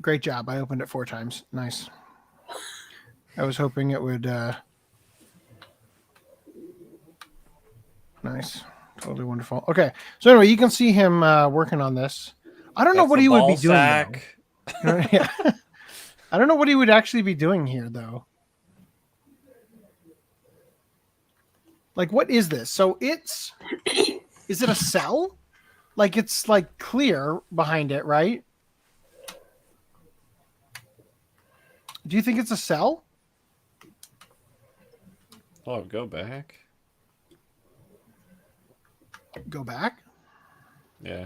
Great job. I opened it 4 times. Nice. I was hoping it would. Nice. Totally wonderful. Okay. So anyway, you can see him working on this. I don't know what he would be doing. Yeah. I don't know what he would actually be doing here, though. Like, what is this? So it's... Is it a cell? Like, it's, like, clear behind it, right? Do you think it's a cell? Oh, go back. Go back? Yeah.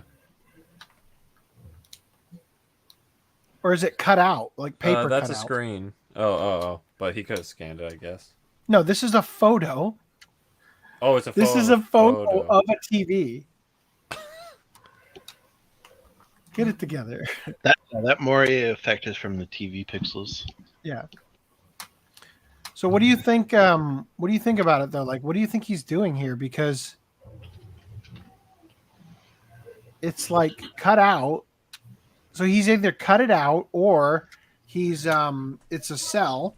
Or is it cut out? Like paper that's cut a out? screen. Oh. But he could have scanned it, I guess. No, this is a photo. Oh, it's a photo. This is a photo of a TV. Get it together. That Moria effect is from the TV pixels. Yeah. So what do you think? What do you think about it though? Like, what do you think he's doing here? Because it's like cut out. So he's either cut it out or he's it's a cell.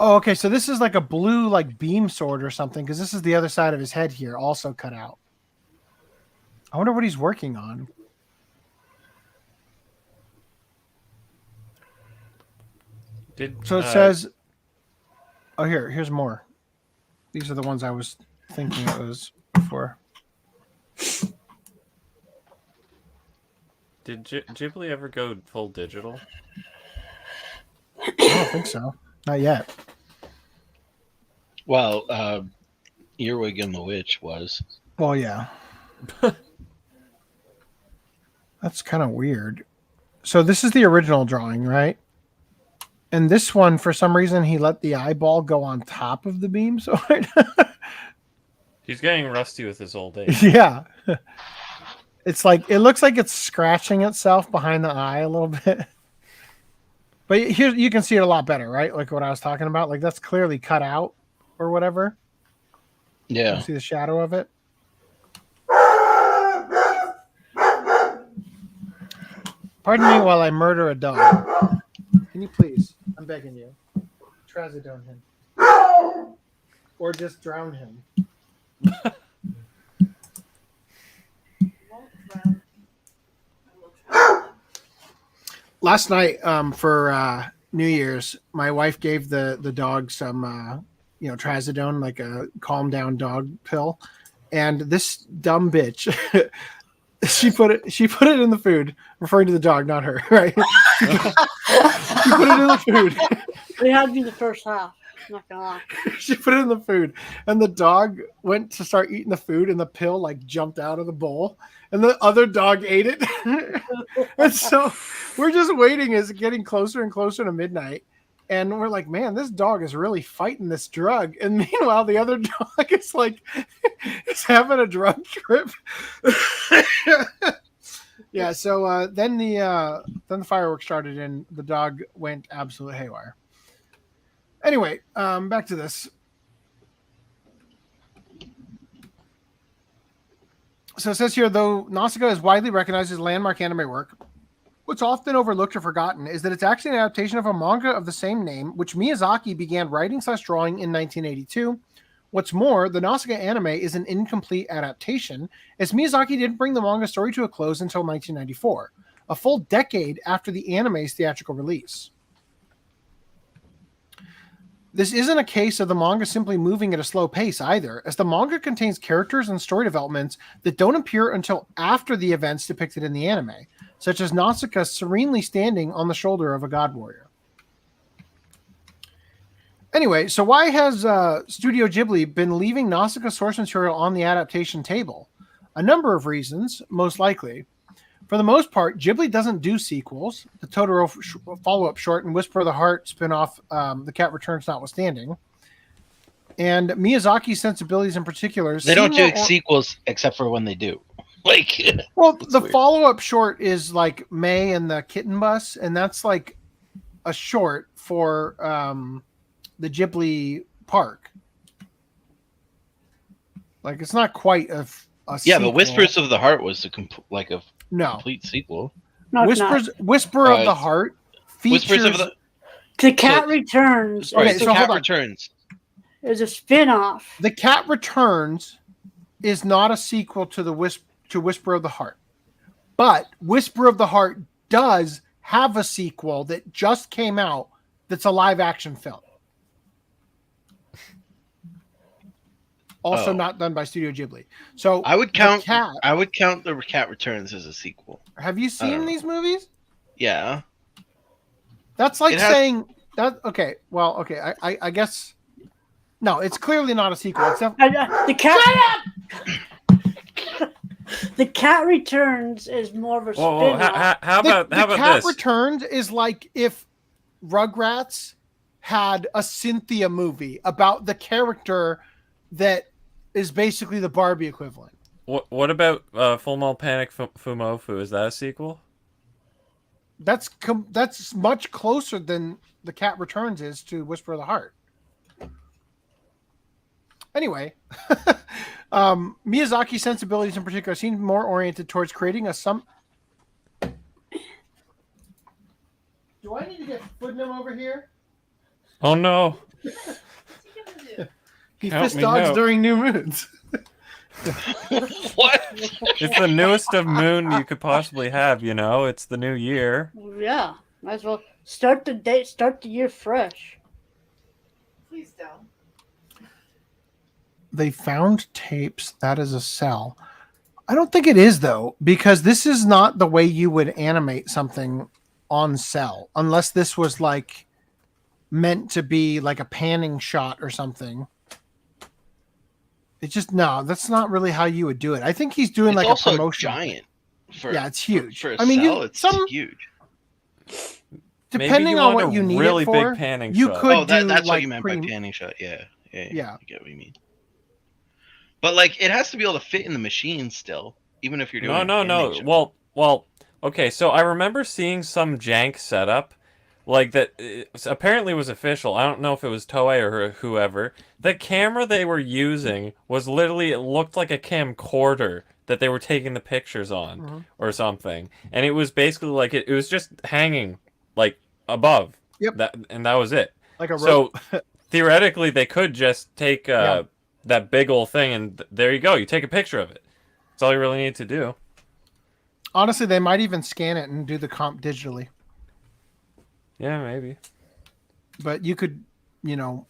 Oh, okay. So this is like a blue like beam sword or something because this is the other side of his head here, also cut out. I wonder what he's working on. So it says, oh, here's more. These are the ones I was thinking it was before. Did Ghibli ever go full digital? I don't think so. Not yet. Well, Earwig and the Witch was. Well, yeah. That's kind of weird. So this is the original drawing, right? And this one, for some reason, he let the eyeball go on top of the beam sword. He's getting rusty with his old age. Yeah. It's like, it looks like it's scratching itself behind the eye a little bit. But here you can see it a lot better, right? Like what I was talking about. Like that's clearly cut out or whatever. Yeah. You see the shadow of it? Pardon me while I murder a dog. Can you please? I'm begging you. Trazodone him. Or just drown him. Last night, for New Year's, my wife gave the dog some, trazodone, like a calm down dog pill, and this dumb bitch, she put it in the food, referring to the dog, not her, right? She put it in the food. We had to do the first half. Not gonna lie. She put it in the food, and the dog went to start eating the food, and the pill like jumped out of the bowl, and the other dog ate it. And so we're just waiting as it's getting closer and closer to midnight, and we're like, man, this dog is really fighting this drug. And meanwhile, the other dog is like, is having a drug trip. Yeah. So then the fireworks started, and the dog went absolute haywire. Anyway, back to this. So it says here, though Nausicaa is widely recognized as landmark anime work, what's often overlooked or forgotten is that it's actually an adaptation of a manga of the same name, which Miyazaki began writing/drawing in 1982. What's more, the Nausicaa anime is an incomplete adaptation, as Miyazaki didn't bring the manga story to a close until 1994, a full decade after the anime's theatrical release. This isn't a case of the manga simply moving at a slow pace either, as the manga contains characters and story developments that don't appear until after the events depicted in the anime, such as Nausicaa serenely standing on the shoulder of a god warrior. Anyway, so why has Studio Ghibli been leaving Nausicaa source material on the adaptation table? A number of reasons, most likely. For the most part, Ghibli doesn't do sequels, the Totoro follow-up short and Whisper of the Heart spin-off, The Cat Returns notwithstanding. And Miyazaki's sensibilities in particular... They don't do sequels except for when they do. Like, well, the follow-up short is like May and the Kitten Bus, and that's like a short for the Ghibli park. Like, it's not quite a yeah, sequel. but Whispers of the Heart was a complete sequel. No, it's not. Whisper of the Heart features Whispers of The Cat Returns. Right, Okay, The so Cat hold on. Returns. Is a spin-off. The Cat Returns is not a sequel to Whisper of the Heart. But Whisper of the Heart does have a sequel that just came out that's a live action film. Also not done by Studio Ghibli. So I would count The Cat Returns as a sequel. Have you seen these movies? Yeah. That's like saying that. Okay, well, okay. I guess no. It's clearly not a sequel. It's The Cat. The Cat Returns is more of a spin-off. How about The Cat this? Returns is like if Rugrats had a Cynthia movie about the character that is basically the Barbie equivalent. What about Full Metal Panic Fumofu? Is that a sequel? That's much closer than The Cat Returns is to Whisper of the Heart. Anyway, Miyazaki's sensibilities in particular seem more oriented towards creating a Do I need to get Footnum over here? Oh no! He Help fist me dogs out. during new moons. What? It's the newest of moon you could possibly have. You know, it's the new year. Yeah, might as well start the year fresh. Please don't. They found tapes. That is a cell. I don't think it is, though, because this is not the way you would animate something on cell, unless this was like meant to be like a panning shot or something. It's just that's not really how you would do it. I think he's doing It's like also a promotion. giant. It's huge. For a I mean, cell, it's huge. Depending on what you need really it for, big panning you shot. could that's do what like you meant by panning shot. Yeah. I get what you mean. But like, it has to be able to fit in the machine still, even if you're doing. No. Well. Okay, so I remember seeing some jank setup, like that. Apparently was official. I don't know if it was Toei or whoever. The camera they were using was literally, it looked like a camcorder that they were taking the pictures on or something, and it was basically like it was just hanging like above. Yep. That was it. Like a so rope. theoretically they could just take that big old thing and there you go. You take a picture of it. That's all you really need to do. Honestly, they might even scan it and do the comp digitally. Yeah, maybe. But you could, no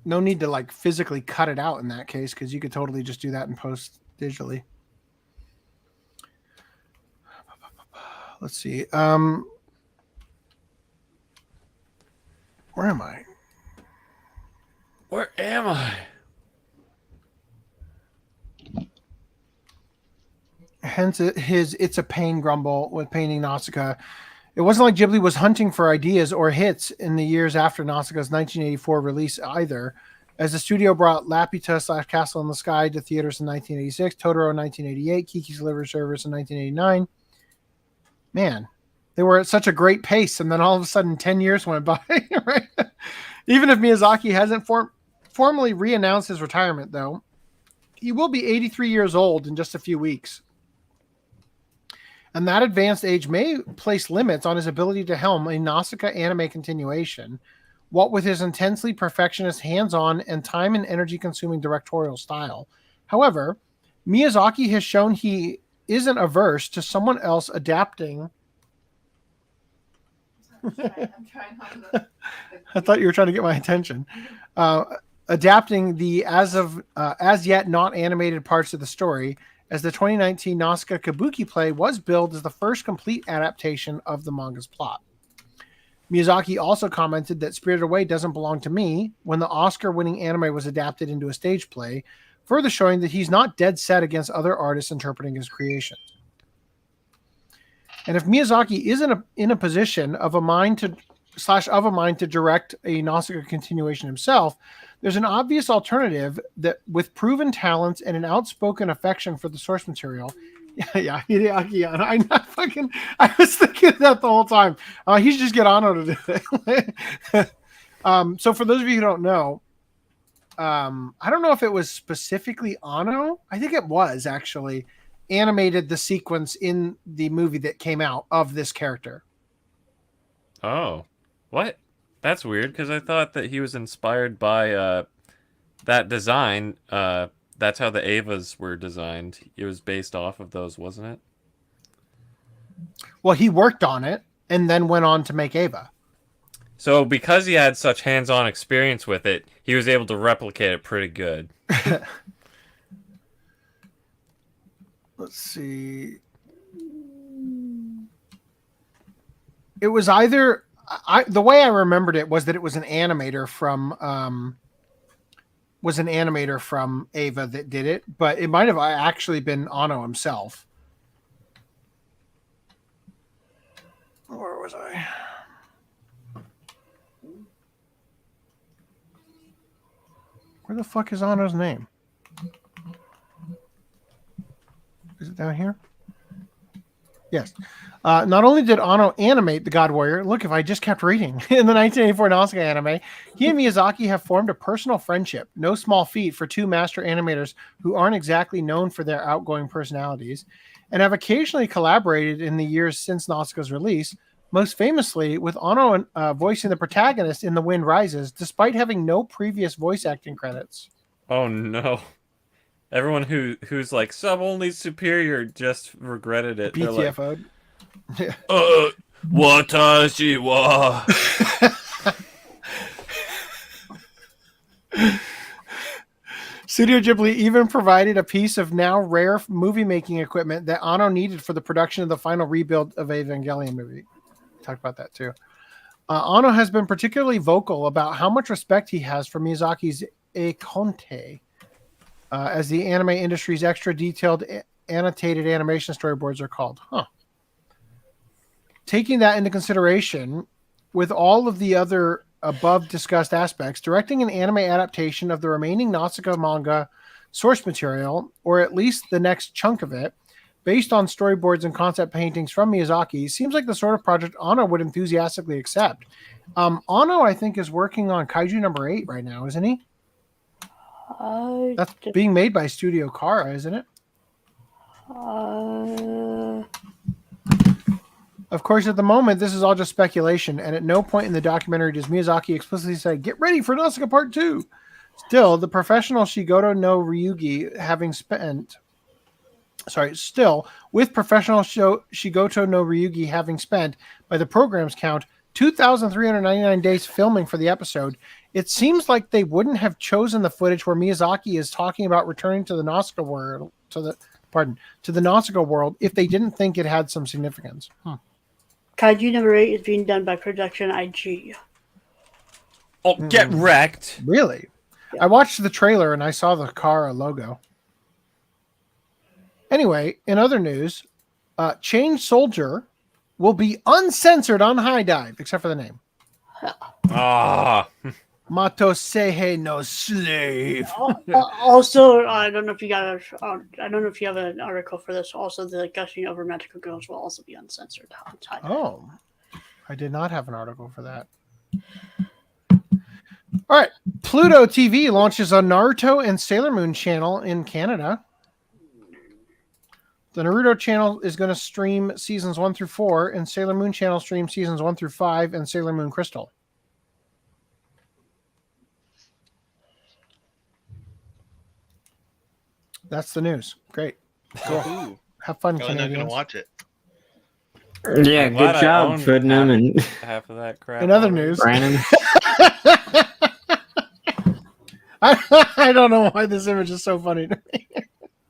need to like physically cut it out in that case, because you could totally just do that in post digitally. Let's see. Where am I? Where am I? Hence his It's a Pain grumble with painting Nausicaa. It wasn't like Ghibli was hunting for ideas or hits in the years after Nausicaa's 1984 release either, as the studio brought Laputa / Castle in the Sky to theaters in 1986, Totoro in 1988, Kiki's Delivery Service in 1989. Man, they were at such a great pace, and then all of a sudden 10 years went by. Right? Even if Miyazaki hasn't formally re-announced his retirement, though, he will be 83 years old in just a few weeks. And that advanced age may place limits on his ability to helm a Nausicaa anime continuation, what with his intensely perfectionist, hands-on, and time and energy-consuming directorial style. However, Miyazaki has shown he isn't averse to someone else adapting. I'm trying hard to... I thought you were trying to get my attention. Adapting the as yet not animated parts of the story, as the 2019 Nausicaa Kabuki play was billed as the first complete adaptation of the manga's plot. Miyazaki also commented that Spirited Away doesn't belong to me when the Oscar-winning anime was adapted into a stage play, further showing that he's not dead set against other artists interpreting his creations. And if Miyazaki is in a position of a mind to direct a Nausicaa continuation himself, there's an obvious alternative that with proven talents and an outspoken affection for the source material. Yeah, Hideaki. I was thinking that the whole time. He should just get Anno to do it. So for those of you who don't know, I don't know if it was specifically Anno. I think it was actually. animated the sequence in the movie that came out of this character. Oh, what? That's weird because I thought that he was inspired by that design. That's how the Evas were designed. It was based off of those, wasn't it? Well, he worked on it and then went on to make Eva. So because he had such hands-on experience with it, he was able to replicate it pretty good. Let's see. It was either the way I remembered it was that it was an animator from Eva that did it, but it might have actually been Anno himself. Where was I? Where the fuck is Anno's name? Is it down here? Yes. Not only did Anno animate the God Warrior, look, if I just kept reading, in the 1984 Nausicaa anime, he and Miyazaki have formed a personal friendship. No small feat for two master animators who aren't exactly known for their outgoing personalities, and have occasionally collaborated in the years since Nausicaa's release, most famously with Anno voicing the protagonist in The Wind Rises, despite having no previous voice acting credits. Oh no. Everyone who's like sub-only superior just regretted it. BTFO'd. Watashi wa. Studio Ghibli even provided a piece of now rare movie-making equipment that Anno needed for the production of the final rebuild of Evangelion movie. Talk about that too. Anno has been particularly vocal about how much respect he has for Miyazaki's Eikonte, as the anime industry's extra detailed annotated animation storyboards are called. Taking that into consideration, with all of the other above discussed aspects, directing an anime adaptation of the remaining Nausicaa manga source material, or at least the next chunk of it, based on storyboards and concept paintings from Miyazaki, seems like the sort of project Anno would enthusiastically accept. Anno, I think, is working on Kaiju number 8 right now, isn't he? That's being made by Studio Kara, isn't it? Of course, at the moment, this is all just speculation, and at no point in the documentary does Miyazaki explicitly say, "Get ready for Nausicaa Part 2." Still, with professional Shigoto no Ryugi having spent by the program's count 2,399 days filming for the episode, it seems like they wouldn't have chosen the footage where Miyazaki is talking about returning to the Nausicaa world to the Nausicaa world if they didn't think it had some significance. Kaiju number 8 is being done by Production IG. Oh, get wrecked. Really? Yeah. I watched the trailer and I saw the Kara logo. Anyway, in other news, Change Soldier will be uncensored on HIDIVE, except for the name. Matoseihe no slave. Also, I don't know if you have an article for this. Also, the gushing over magical girls will also be uncensored on HIDIVE. Oh, I did not have an article for that. All right, Pluto TV launches a Naruto and Sailor Moon channel in Canada. The Naruto channel is going to stream seasons 1 through 4, and Sailor Moon channel streams seasons 1 through 5 and Sailor Moon Crystal. That's the news. Great. Cool. Have fun, I'm not Canadians. going to watch it. Yeah, good job putting them in. Half of that crap. In other news, Brandon. I don't know why this image is so funny to me.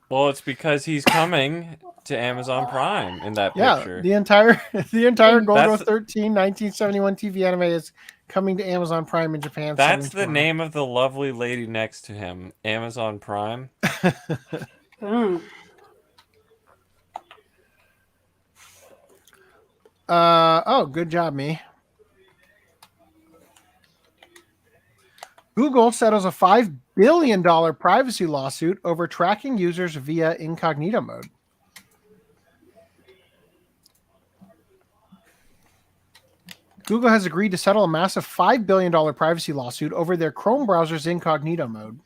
Well, it's because he's coming to Amazon Prime in that picture. Yeah, the entire Golgo 13 1971 TV anime is coming to Amazon Prime in Japan. That's the name of the lovely lady next to him, Amazon Prime. Good job, me. Google settles a $5 billion privacy lawsuit over tracking users via incognito mode. Google has agreed to settle a massive $5 billion privacy lawsuit over their Chrome browser's incognito mode.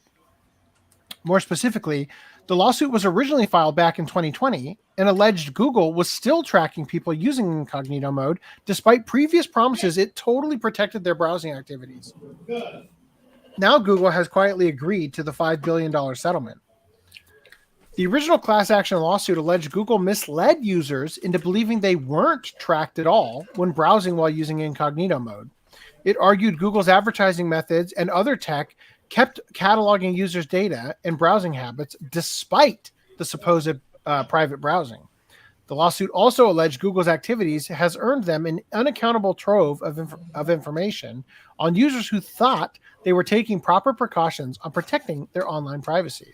More specifically, The lawsuit was originally filed back in 2020 and alleged Google was still tracking people using incognito mode despite previous promises it totally protected their browsing activities. Now Google has quietly agreed to the $5 billion settlement. The original class action lawsuit alleged Google misled users into believing they weren't tracked at all when browsing while using incognito mode. It argued Google's advertising methods and other tech kept cataloging users' data and browsing habits despite the supposed private browsing. The lawsuit also alleged Google's activities has earned them an unaccountable trove of information on users who thought they were taking proper precautions on protecting their online privacy.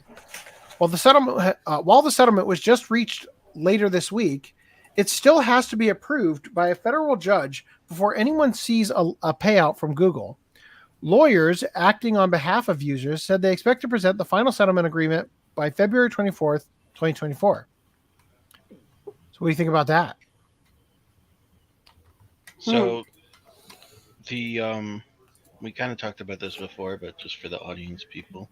While the settlement was just reached later this week, it still has to be approved by a federal judge before anyone sees a payout from Google. Lawyers acting on behalf of users said they expect to present the final settlement agreement by February 24th, 2024. So what do you think about that? So the we kind of talked about this before, but just for the audience people.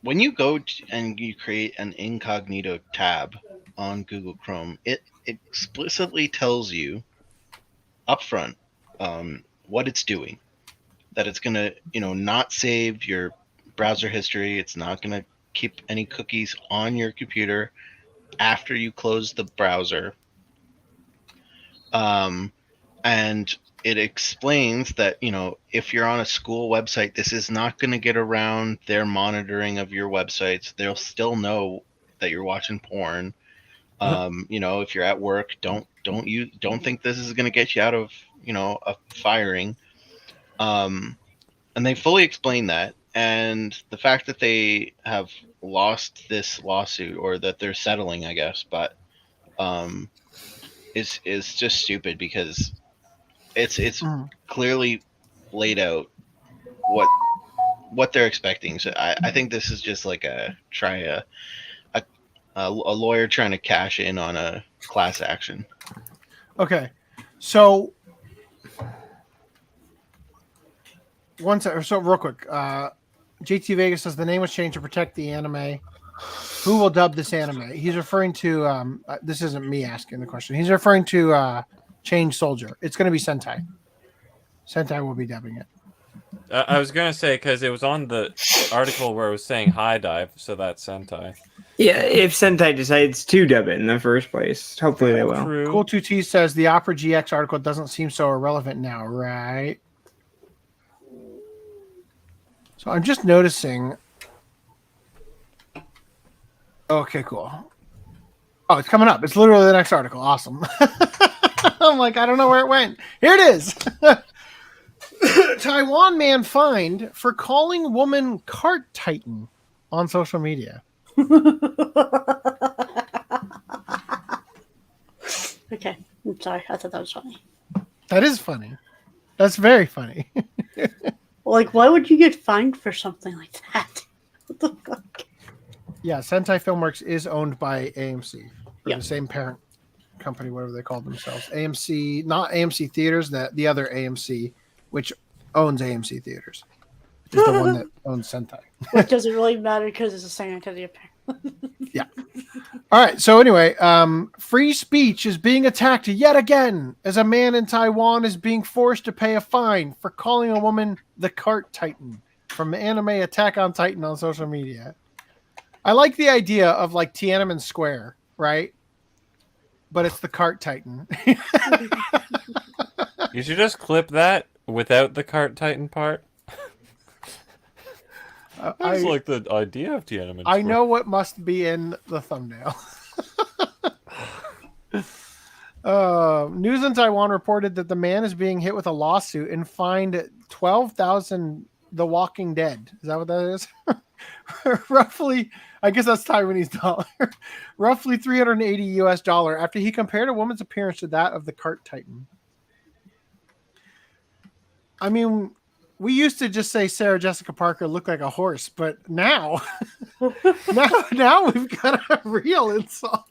When you go and you create an incognito tab on Google Chrome, it explicitly tells you upfront what it's doing. That it's going to, not save your browser history. It's not going to keep any cookies on your computer after you close the browser. And it explains that, if you're on a school website, this is not going to get around their monitoring of your websites. They'll still know that you're watching porn. If you're at work, don't think this is going to get you out of, a firing. And they fully explain that. And the fact that they have lost this lawsuit, or that they're settling, I guess, but is just stupid, because it's clearly laid out what they're expecting. So I think this is just like a lawyer trying to cash in on a class action. Okay, so real quick, JT Vegas says the name was changed to protect the anime. Who will dub this anime? He's referring to this isn't me asking the question. He's referring to Change Soldier. It's going to be Sentai. Sentai will be dubbing it. I was going to say, because it was on the article where it was saying HIDIVE, so that's Sentai. Yeah, if Sentai decides to dub it in the first place, hopefully they will. Cool 2T says the Opera GX article doesn't seem so irrelevant now, right? So I'm just noticing. Okay, cool. Oh, it's coming up. It's literally the next article. Awesome. I'm like, I don't know where it went. Here it is. Taiwan man fined for calling woman cart titan on social media. Okay, I'm sorry. I thought that was funny. That is funny. That's very funny. Like, why would you get fined for something like that? What the fuck? Yeah, Sentai Filmworks is owned by AMC. The same parent company, whatever they call themselves. AMC, not AMC Theaters, the other AMC, which owns AMC Theaters. Which is the one that owns Sentai. Which doesn't really matter because it's the same entity, apparently. Yeah. All right. So anyway, free speech is being attacked yet again as a man in Taiwan is being forced to pay a fine for calling a woman the cart titan from anime Attack on Titan on social media. I like the idea of like Tiananmen Square, right? But it's the cart titan. You should just clip that without the cart titan part. I just like the idea of Tiananmen Square. I know what must be in the thumbnail. News in Taiwan reported that the man is being hit with a lawsuit and fined 12,000 The Walking Dead. Is that what that is? Roughly, I guess that's Taiwanese dollar. Roughly $380 US after he compared a woman's appearance to that of the cart titan. I mean, we used to just say Sarah Jessica Parker looked like a horse, but now now we've got a real insult.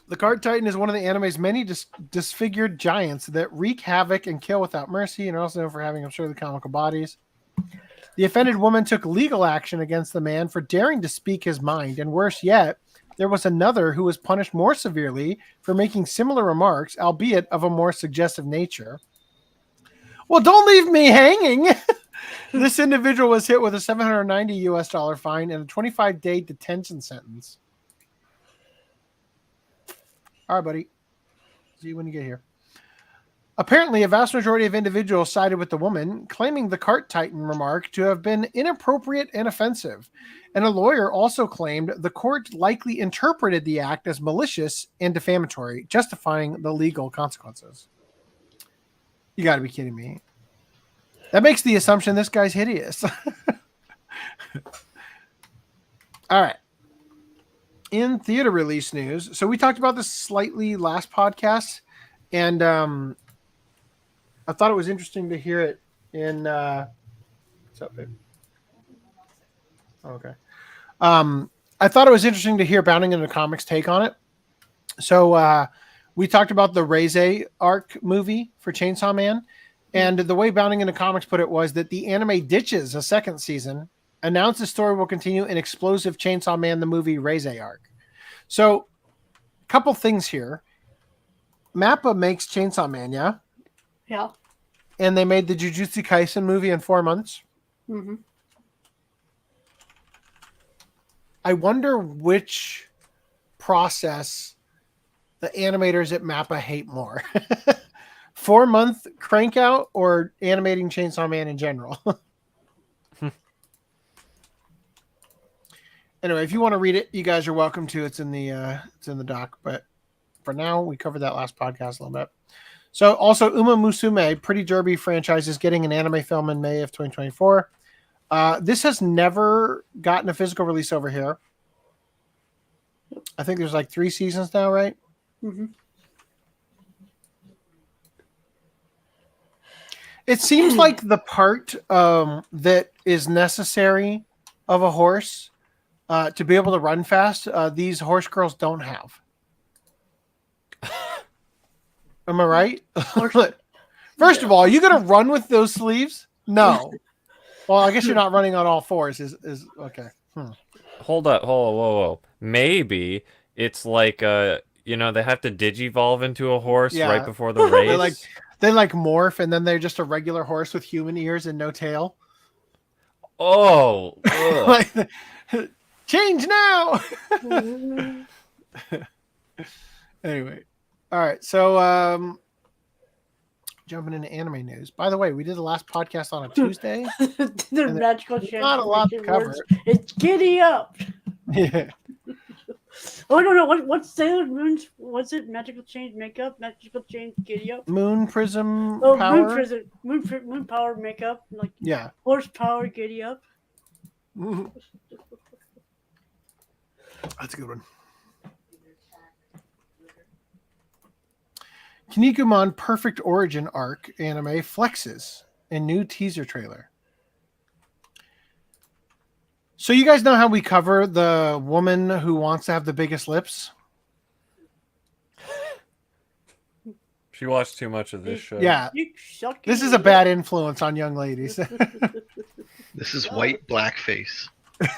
The Card Titan is one of the anime's many disfigured giants that wreak havoc and kill without mercy, and are also known for having absurdly comical bodies. The offended woman took legal action against the man for daring to speak his mind, and worse yet, there was another who was punished more severely for making similar remarks, albeit of a more suggestive nature. Well, don't leave me hanging! This individual was hit with a $790 fine and a 25-day detention sentence. All right, buddy. See you when you get here. Apparently, a vast majority of individuals sided with the woman, claiming the Cart Titan remark to have been inappropriate and offensive. And a lawyer also claimed the court likely interpreted the act as malicious and defamatory, justifying the legal consequences. You got to be kidding me. That makes the assumption this guy's hideous. All right. In theater release news, so we talked about this slightly last podcast, and I thought it was interesting to hear it in. What's up, babe? Oh, okay. I thought it was interesting to hear Bounding into Comics' take on it. So we talked about the Reze arc movie for Chainsaw Man, and the way Bounding into Comics put it was that the anime ditches a second season, announced the story will continue in Explosive Chainsaw Man, the movie Reze arc. So, a couple things here. MAPPA makes Chainsaw Man, yeah? Yeah. And they made the Jujutsu Kaisen movie in 4 months. Mm-hmm. I wonder which process the animators at MAPPA hate more. 4-month crank out or animating Chainsaw Man in general? Anyway, if you want to read it, you guys are welcome to. It's in the doc. But for now, we covered that last podcast a little bit. So also Uma Musume, Pretty Derby franchise, is getting an anime film in May of 2024. This has never gotten a physical release over here. I think there's like 3 seasons now, right? Mm-hmm. It seems like the part that is necessary of a horse to be able to run fast, these horse girls don't have. Am I right? First of all, are you going to run with those sleeves? No. Well, I guess you're not running on all fours. Is okay. Hold up. Whoa. Maybe it's like, they have to digivolve into a horse right before the race. They morph, and then they're just a regular horse with human ears and no tail. Oh. Change now. Anyway. All right. So jumping into anime news. By the way, we did the last podcast on a Tuesday. The magical change. Not a lot to cover. It's giddy up. Yeah. Oh no! What's Sailor Moon's? What's it? Magical change makeup. Magical change giddy up. Moon prism power. Moon prism. Moon power makeup. Like horsepower giddy up. That's a good one. Kinnikuman Perfect Origin arc anime flexes in new teaser trailer. So you guys know how we cover the woman who wants to have the biggest lips? She watched too much of this show. Yeah. This is a bad influence on young ladies. This is white blackface. You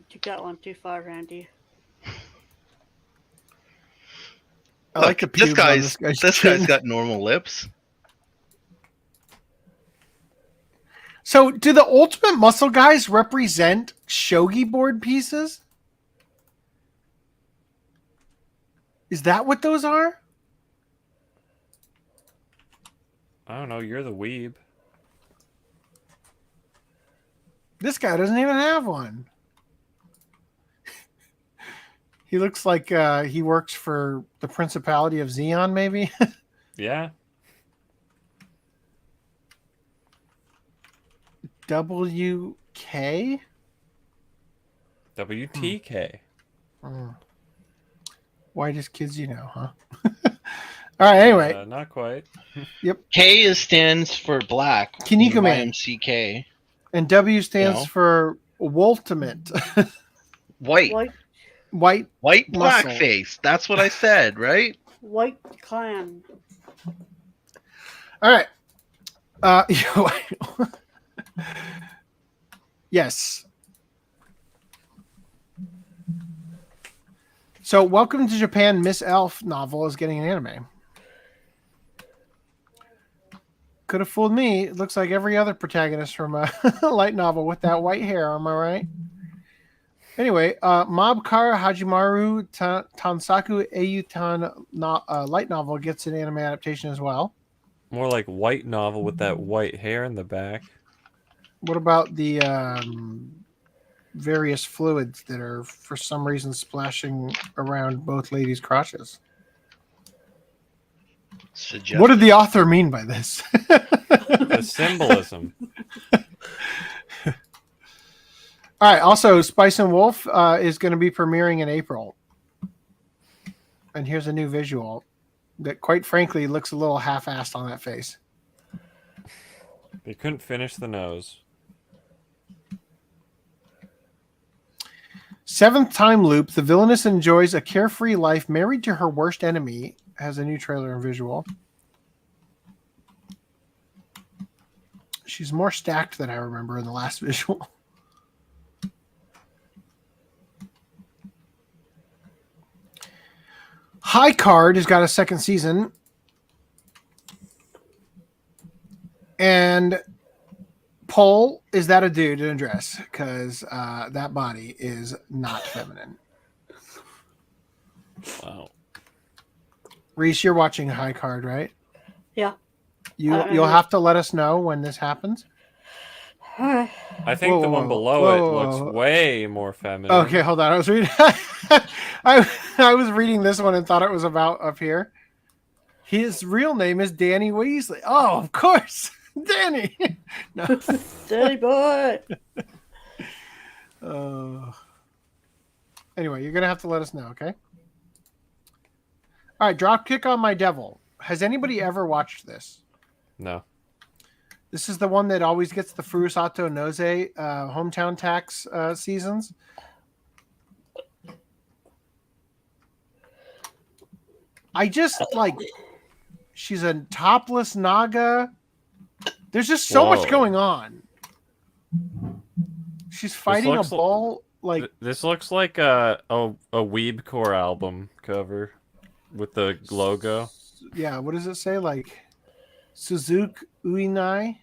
took that one too far, Randy. I like the this pubes guy's on this guy's got normal lips. So, do the Ultimate Muscle guys represent shogi board pieces? Is that what those are? I don't know. You're the weeb. This guy doesn't even have one. He looks like he works for the Principality of Zeon, maybe? Yeah. WK? WTK. Whitest kids you know, huh? All right, anyway. Not quite. Yep. K stands for black. Kinnikuman. YMCK. And W stands for Woltimate. White. White muscle. blackface. That's what I said, right? White clan. All right. Yes. So, Welcome to Japan, Miss Elf novel is getting an anime. Could have fooled me. It looks like every other protagonist from a light novel with that white hair. Am I right? Anyway, Mob Car Hajimaru Tansaku Eiyutan light novel gets an anime adaptation as well. More like white novel with that white hair in the back. What about the various fluids that are for some reason splashing around both ladies' crotches? What did the author mean by this? The symbolism. All right. Also, Spice and Wolf is going to be premiering in April. And here's a new visual that, quite frankly, looks a little half-assed on that face. They couldn't finish the nose. Seventh Time Loop. The villainess enjoys a carefree life married to her worst enemy. Has a new trailer and visual. She's more stacked than I remember in the last visual. High Card has got a second season. And Paul, is that a dude in a dress? Because that body is not feminine. Wow. Reese, you're watching High Card, right? Yeah. You'll have to let us know when this happens. Alright. I think the one below it looks way more feminine. Okay, hold on. I was reading. I was reading this one and thought it was about up here. His real name is Danny Weasley. Oh, of course, Danny. No. Danny boy. Anyway, you're gonna have to let us know, okay? All right, Dropkick on My Devil. Has anybody ever watched this? No. This is the one that always gets the Furusato Nose hometown tax seasons. I just like, she's a topless Naga. There's just so much going on. She's fighting a bull. This looks like a Weebcore album cover with the logo. Yeah, what does it say? Like Suzuki Uinai?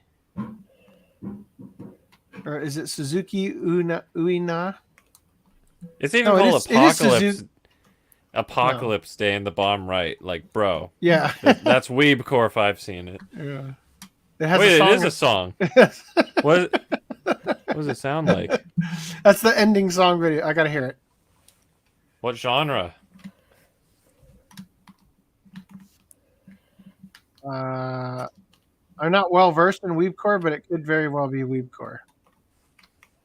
Or is it Suzuki Uina? It's even called Apocalypse Day in the bottom right. Like, bro. Yeah. That's Weebcore if I've seen it. Yeah. It is a song. What does it sound like? That's the ending song video. I gotta hear it. What genre? I'm not well versed in Weebcore, but it could very well be Weebcore.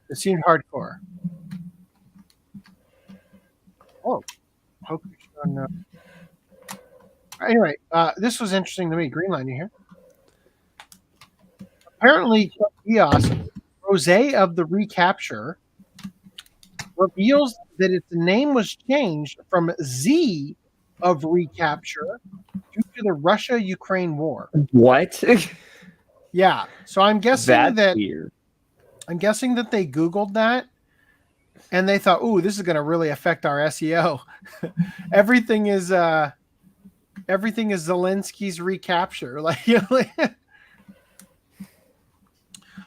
It seemed hardcore. Oh, hope you're showing. Anyway, this was interesting to me. Greenline, you here? Apparently, Geass, Rozé of the Recapture, reveals that its name was changed from Z of Recapture due to the Russia-Ukraine war. What? Yeah. So I'm guessing That's weird. I'm guessing that they Googled that and they thought, "Ooh, this is going to really affect our SEO." everything is Zelensky's recapture.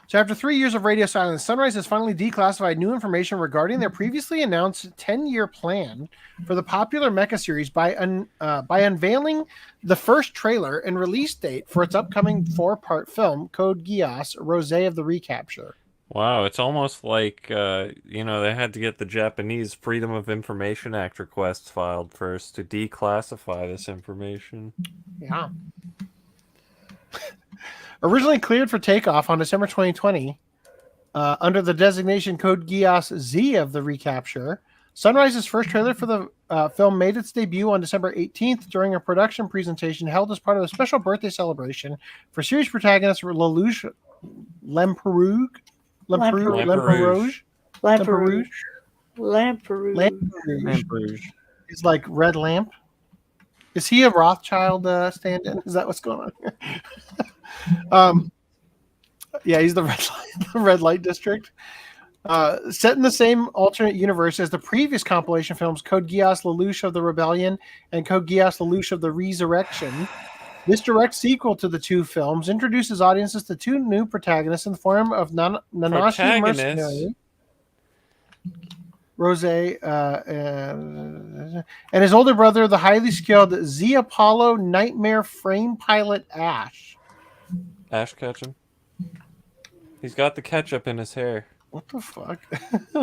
So after 3 years of radio silence, Sunrise has finally declassified new information regarding their previously announced 10-year plan for the popular mecha series by unveiling the first trailer and release date for its upcoming 4-part film, Code Geass, Rozé of the Recapture. Wow, it's almost like, they had to get the Japanese Freedom of Information Act requests filed first to declassify this information. Yeah. Originally cleared for takeoff on December 2020, under the designation Code Geass Z of the Recapture, Sunrise's first trailer for the film made its debut on December 18th during a production presentation held as part of a special birthday celebration for series protagonist Lelouch Lemperouge. Lamperouge. Lamperouge. He's like Red Lamp. Is he a Rothschild stand-in? Is that what's going on here? Yeah, he's the red light district. Set in the same alternate universe as the previous compilation films, Code Geass: Lelouch of the Rebellion and Code Geass: Lelouch of the Resurrection. This direct sequel to the two films introduces audiences to two new protagonists in the form of Nanashi Mercenary, Rozé, and his older brother, the highly skilled Z Apollo Nightmare Frame Pilot Ash. Ash Ketchum. He's got the ketchup in his hair. What the fuck?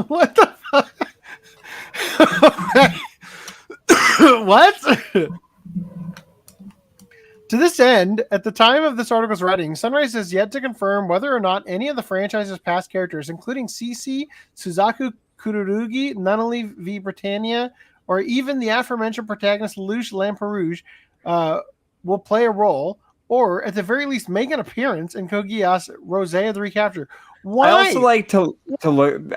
What the fuck? What? To this end, at the time of this article's writing, Sunrise has yet to confirm whether or not any of the franchise's past characters, including Cece, Suzaku Kururugi, Nunnally v. Britannia, or even the aforementioned protagonist Lelouch Lamperouge, will play a role, or at the very least make an appearance in Code Geass: Rozé of the Recapture. Why? I also like to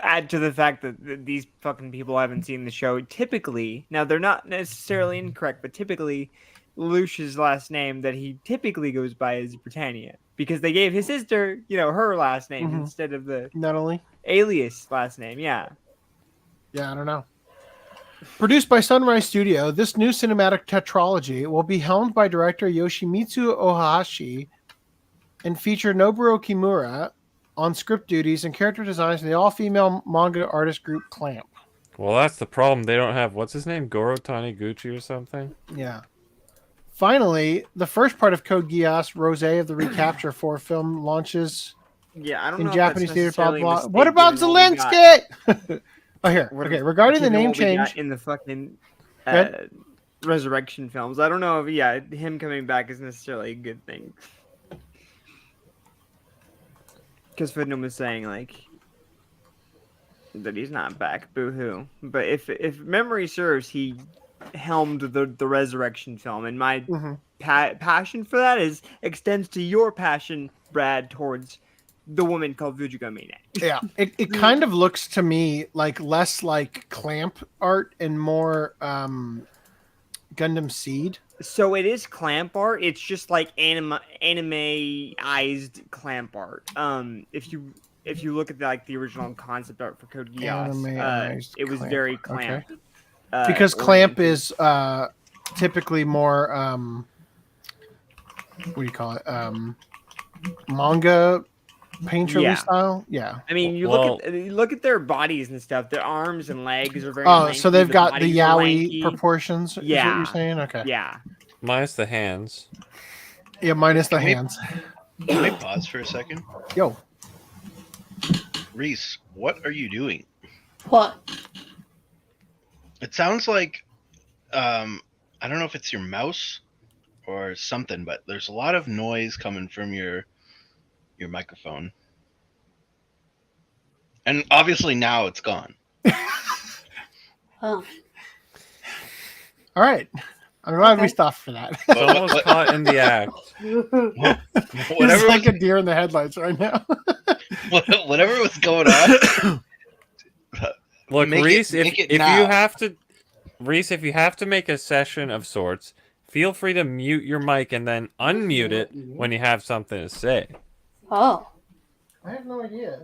add to the fact that these fucking people haven't seen the show. Typically, now they're not necessarily incorrect, but typically, Lelouch's last name that he typically goes by is Britannia because they gave his sister, her last name instead of the not only alias last name. Yeah, I don't know. Produced by Sunrise Studio, this new cinematic tetralogy will be helmed by director Yoshimitsu Ohashi and feature Nobuo Kimura on script duties and character designs in the all-female manga artist group Clamp. Well, that's the problem. They don't have, what's his name? Goro Taniguchi or something? Yeah. Finally, the first part of Code Geass: Rozé of the Recapture 4 film launches I don't in know Japanese theater. Blah, blah. What What about Zelensky? Oh, here. Okay, regarding the name change in the fucking Resurrection films, I don't know if him coming back is necessarily a good thing. Because Footnote was saying that he's not back, boo-hoo. But if memory serves, he helmed the Resurrection film, and my passion for that extends to your passion, Brad, towards the woman called Fujigami. Yeah, it kind of looks to me like less like Clamp art and more Gundam Seed. So it is Clamp art. It's just like anime-ized Clamp art. If you look at the original concept art for Code Geass, it was very Clamp. Okay. Because Clamp is typically more what do you call it? Manga painterly style. Yeah. I mean, you look at their bodies and stuff. Their arms and legs are very. Oh, so they've got the yaoi proportions. Yeah. Is what you're saying? Okay. Yeah. Minus the hands. Yeah, minus the hands. Can I pause for a second? Yo. Reese, what are you doing? What? It sounds like, I don't know if it's your mouse or something, but there's a lot of noise coming from your microphone. And obviously now it's gone. Oh. All right. I'm glad we stopped for that. Someone was caught in the act. It's like a deer in the headlights right now. Whatever was going on. Look, Reese, if you have to make a session of sorts, feel free to mute your mic and then unmute it when you have something to say. Oh. I have no idea.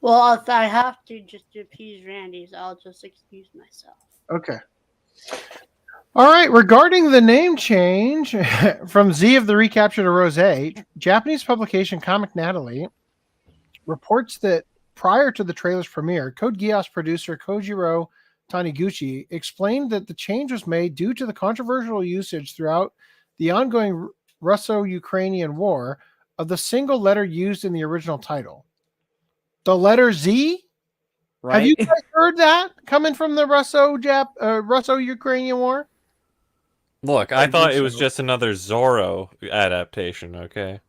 Well, if I have to just appease Randy's, I'll just excuse myself. Okay. All right. Regarding the name change from Z of the Recapture to Rozé, Japanese publication Comic Natalie reports that prior to the trailer's premiere, Code Geass producer Kojiro Taniguchi explained that the change was made due to the controversial usage throughout the ongoing Russo-Ukrainian war of the single letter used in the original title. The letter Z? Right. Have you guys heard that coming from the Russo-Ukrainian war? Look, I thought it was just another Zorro adaptation, okay?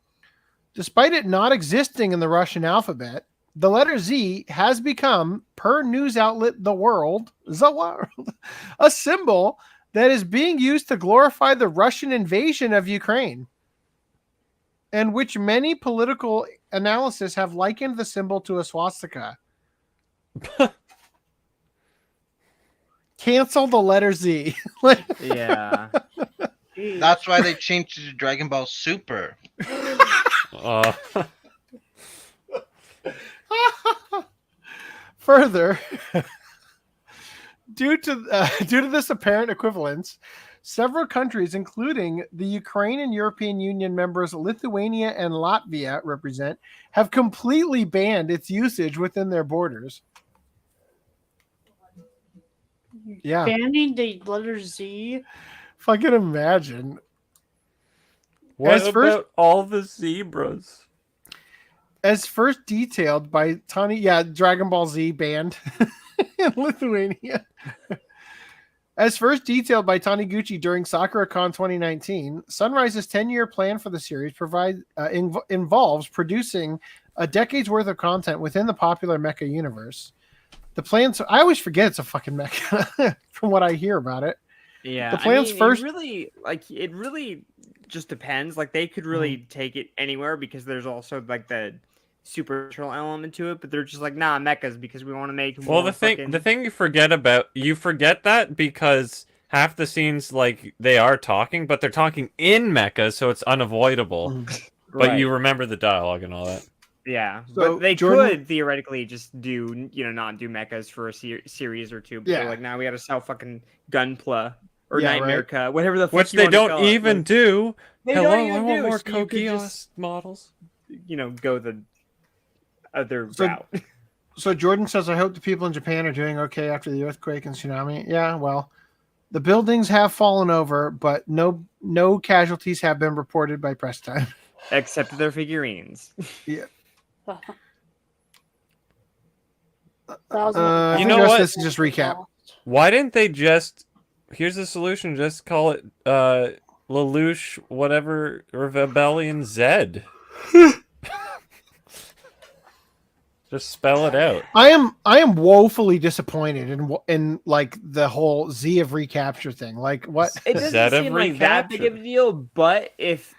Despite it not existing in the Russian alphabet, the letter Z has become, per news outlet The World, a symbol that is being used to glorify the Russian invasion of Ukraine, and which many political analysts have likened the symbol to a swastika. Cancel the letter Z. Yeah. That's why they changed it to Dragon Ball Super. Further, due to this apparent equivalence, several countries, including the Ukraine and European Union members Lithuania and Latvia represent, have completely banned its usage within their borders. Yeah. Banning the letter Z. Fucking imagine. What about all the zebras? As first detailed by Tani, Dragon Ball Z banned in Lithuania. As first detailed by Taniguchi during SakuraCon 2019, Sunrise's 10-year plan for the series involves producing a decade's worth of content within the popular mecha universe. The plans, I always forget it's a fucking mecha from what I hear about it. Yeah, the plans first. It really just depends. Like they could really take it anywhere because there's also like the supernatural element to it, but they're just like, nah, mechas because we want to make. Well, the thing you forget that because half the scenes like they are talking, but they're talking in mechas, so it's unavoidable. But you remember the dialogue and all that. Yeah, so but they Jordan, could theoretically just do, not do mechas for a series or two. But they're like, now we got to sell fucking Gunpla or Nightmare, whatever the fuck. Which they don't even do. Hello, I want more Geass models. Go the other route. So Jordan says, I hope the people in Japan are doing okay after the earthquake and tsunami. Yeah, well, the buildings have fallen over, but no casualties have been reported by press time. Except their figurines. Yeah. You know what? This is just recap. Why didn't they just... Here's the solution. Just call it Lelouch whatever Rebellion Z. Just spell it out. I am woefully disappointed in like the whole Z of recapture thing. Like what? It doesn't seem like that big of a deal, but if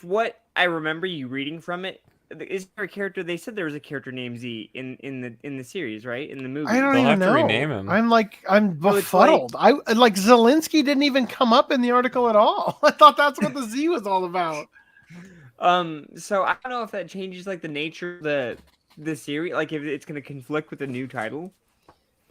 what I remember you reading from it, is there a character? They said there was a character named Z in the series, right? In the movie, I don't even know. Rename him. I'm befuddled. I like Zelensky didn't even come up in the article at all. I thought that's what the Z was all about. So I don't know if that changes like the nature of the series, like if it's going to conflict with the new title.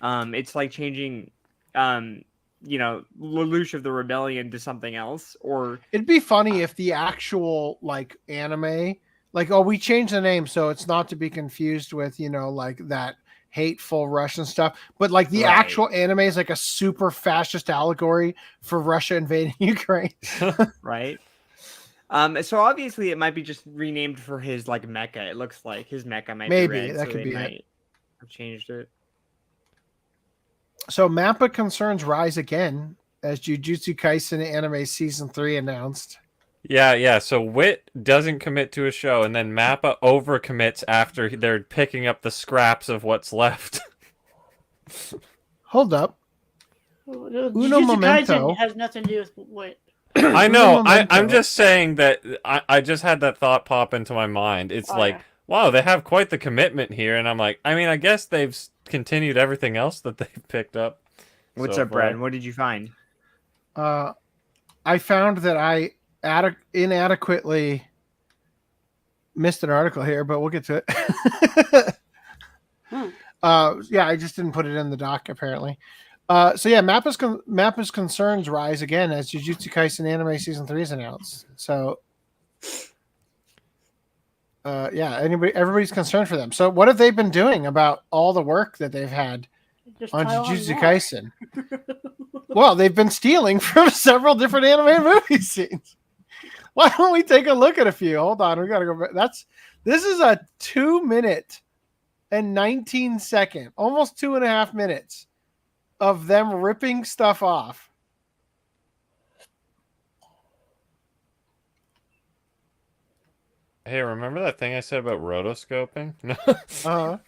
It's like changing, Lelouch of the Rebellion to something else, or it'd be funny if the actual like anime, like, oh, we changed the name so it's not to be confused with, like that hateful Russian stuff, but like the actual anime is like a super fascist allegory for Russia invading Ukraine. Right. So obviously it might be just renamed for his like mecha. It looks like his mecha might be red, that so could be it. Have changed it. So MAPPA concerns rise again as Jujutsu Kaisen Anime Season 3 announced. Yeah. So Wit doesn't commit to a show, and then MAPPA overcommits after they're picking up the scraps of what's left. Hold up. Uno Momento has nothing to do with Wit. I know. I'm just saying that I just had that thought pop into my mind. It's wow, they have quite the commitment here, and I'm like, I guess they've continued everything else that they've picked up. What's up, Brad? What did you find? I found that I inadequately missed an article here, but we'll get to it. I just didn't put it in the doc apparently. MAPPA's concerns rise again as Jujutsu Kaisen Anime Season 3 is announced. So, everybody's concerned for them. So, what have they been doing about all the work that they've had on Jujutsu Kaisen? Well, they've been stealing from several different anime movie scenes. Why don't we take a look at a few? Hold on, we gotta go back. This is a 2 minute and 19 second, almost 2.5 minutes of them ripping stuff off. Hey, remember that thing I said about rotoscoping? Uh-huh.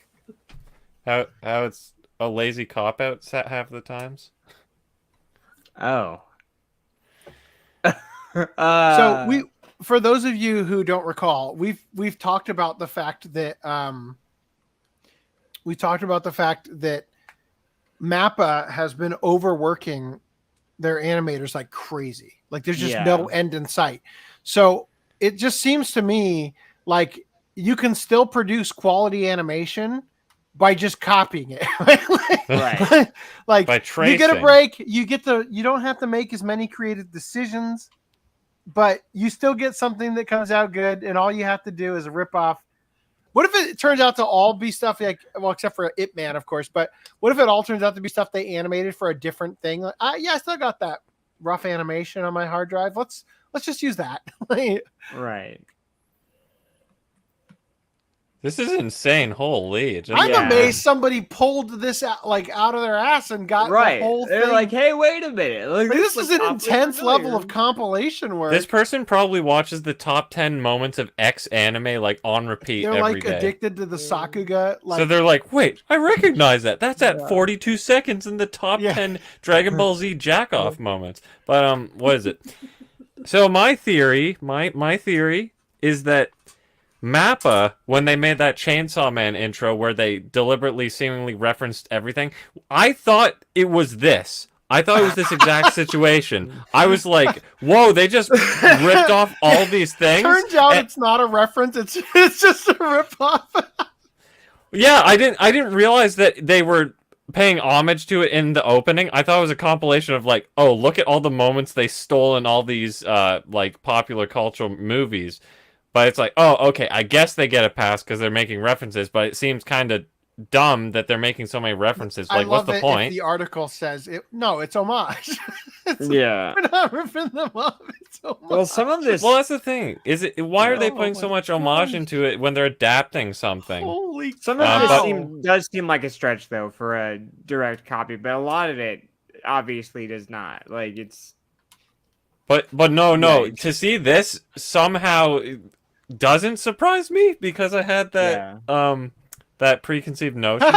How it's a lazy cop-out half the times? Oh. So for those of you who don't recall, we've talked about the fact that we talked about the fact that MAPPA has been overworking their animators like crazy. Like there's just no end in sight. So it just seems to me like you can still produce quality animation by just copying it. Right. Like by tracing. You get a break, you don't have to make as many creative decisions, but you still get something that comes out good, and all you have to do is rip off. What if it turns out to all be stuff like, well, except for Ip Man, of course, but what if it all turns out to be stuff they animated for a different thing? Like, I still got that rough animation on my hard drive. Let's just use that. Right. This is insane. Holy. I'm amazed somebody pulled this out, out of their ass and got the whole thing. They're like, hey, wait a minute. Look, this is an intense level of compilation work. This person probably watches the top 10 moments of X anime on repeat every day. They're addicted to the Sakuga. So they're like, wait, I recognize that. That's at 42 seconds in the top 10 Dragon Ball Z jack-off moments. But what is it? So my theory is that MAPPA, when they made that Chainsaw Man intro where they deliberately seemingly referenced everything, I thought it was this. I thought it was this exact situation. I was like, whoa, they just ripped off all these things. Turns out it's not a reference, it's just a rip-off. Yeah, I didn't realize that they were paying homage to it in the opening. I thought it was a compilation of oh, look at all the moments they stole in all these popular cultural movies. But it's like, oh, okay, I guess they get a pass because they're making references, but it seems kind of dumb that they're making so many references. What's the point? If the article says, it's homage. Yeah. We're not ripping them off. It's homage. Well, some of this... Well, that's the thing. Why are they putting so much homage into it when they're adapting something? Holy Some of this does seem like a stretch, though, for a direct copy, but a lot of it obviously does not. It's... But no. To see this somehow doesn't surprise me because I had that that preconceived notion.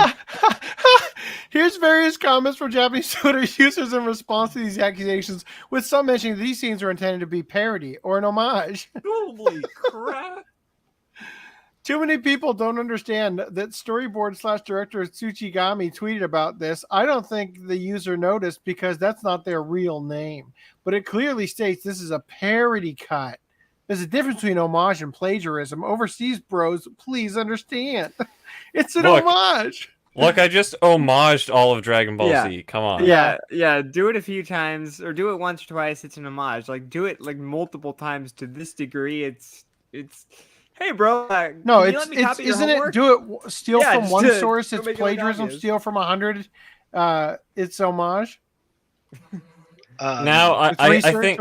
Here's various comments from Japanese Twitter users in response to these accusations, with some mentioning these scenes are intended to be parody or an homage. Holy crap! Too many people don't understand that storyboard/director Tsuchigami tweeted about this. I don't think the user noticed because that's not their real name. But it clearly states this is a parody cut. There's a difference between homage and plagiarism. Overseas bros, please understand. It's an homage. Look, I just homaged all of Dragon Ball Z. Come on. Yeah. Do it a few times, or do it once or twice. It's an homage. Do it multiple times to this degree. It's. Hey, bro. No, isn't it? Do it. Steal from one source. It's plagiarism. Steal from 100. It's homage. Now I think.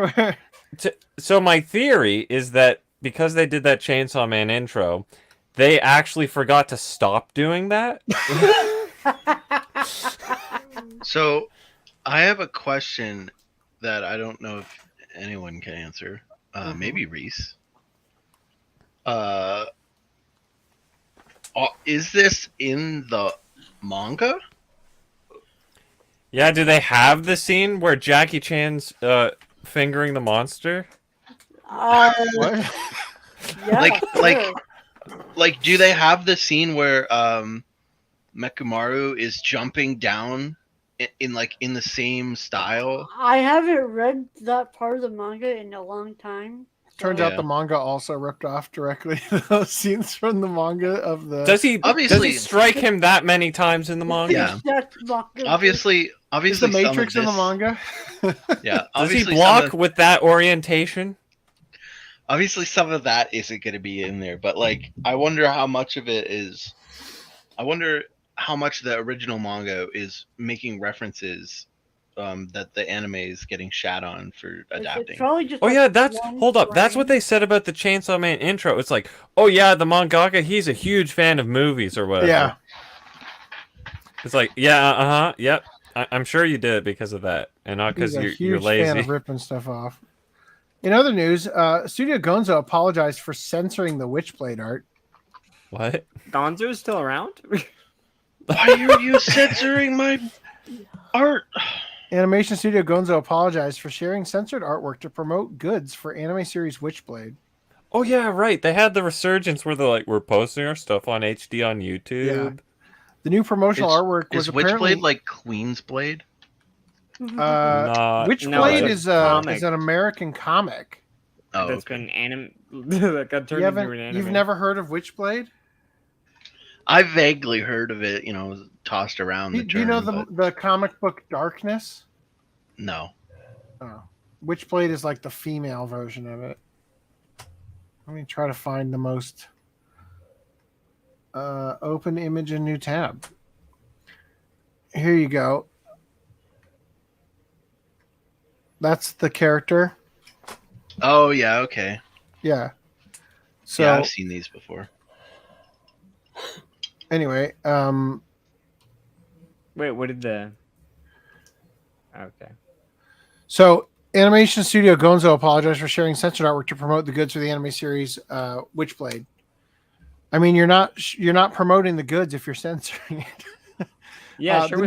So my theory is that because they did that Chainsaw Man intro, they actually forgot to stop doing that. So I have a question that I don't know if anyone can answer. Maybe Reese. Is this in the manga? Yeah, do they have the scene where Jackie Chan's fingering the monster? Yeah, like, do they have the scene where Mechamaru is jumping down in the same style? I haven't read that part of the manga in a long time. Turns out the manga also ripped off directly those scenes from the manga of the. Does he strike him that many times in the manga? Yeah. Obviously, is the Matrix in the manga? Yeah. Does he block with that orientation? Obviously, some of that isn't going to be in there, but I wonder how much of it is. I wonder how much the original manga is making references that the anime is getting shat on for adapting. Hold up. That's what they said about the Chainsaw Man intro. It's like, oh yeah, the mangaka, he's a huge fan of movies or whatever. Yeah. It's like, yep. I'm sure you did it because of that, and not because you're lazy. Fan of ripping stuff off. In other news, Studio Gonzo apologized for censoring the Witchblade art. What? Gonzo is still around? Why are you censoring my art? Animation Studio Gonzo apologized for sharing censored artwork to promote goods for anime series Witchblade. Oh yeah, right. They had the resurgence where they're like, we're posting our stuff on HD on YouTube. The new promotional artwork was Is apparently Witchblade like Queen's Blade? Witchblade is an American comic. Oh, that's been that got turned into an anime. You've never heard of Witchblade? I vaguely heard of it, tossed around the term. Do you know the comic book Darkness? No. Oh. Witchblade is like the female version of it. Let me try to find the most open image in new tab. Here you go. That's the character. Oh, yeah, okay. Yeah. So yeah, I've seen these before. Anyway, wait, what did the... Okay. So, animation studio Gonzo apologized for sharing censored artwork to promote the goods for the anime series Witchblade. I mean, you're not promoting the goods if you're censoring it. Yeah, sure. The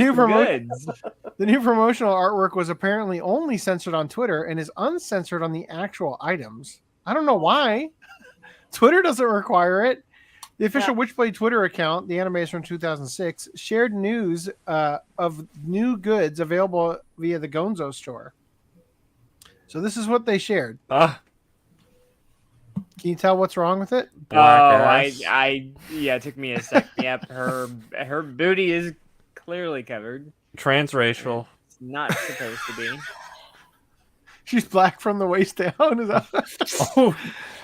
new promotional artwork was apparently only censored on Twitter and is uncensored on the actual items. I don't know why. Twitter doesn't require it. The official Witchblade Twitter account, the anime is from 2006, shared news of new goods available via the Gonzo store. So this is what they shared. Can you tell what's wrong with it? It took me a sec. Yep, her booty is clearly covered. Transracial. It's not supposed to be. She's black from the waist down. Is that?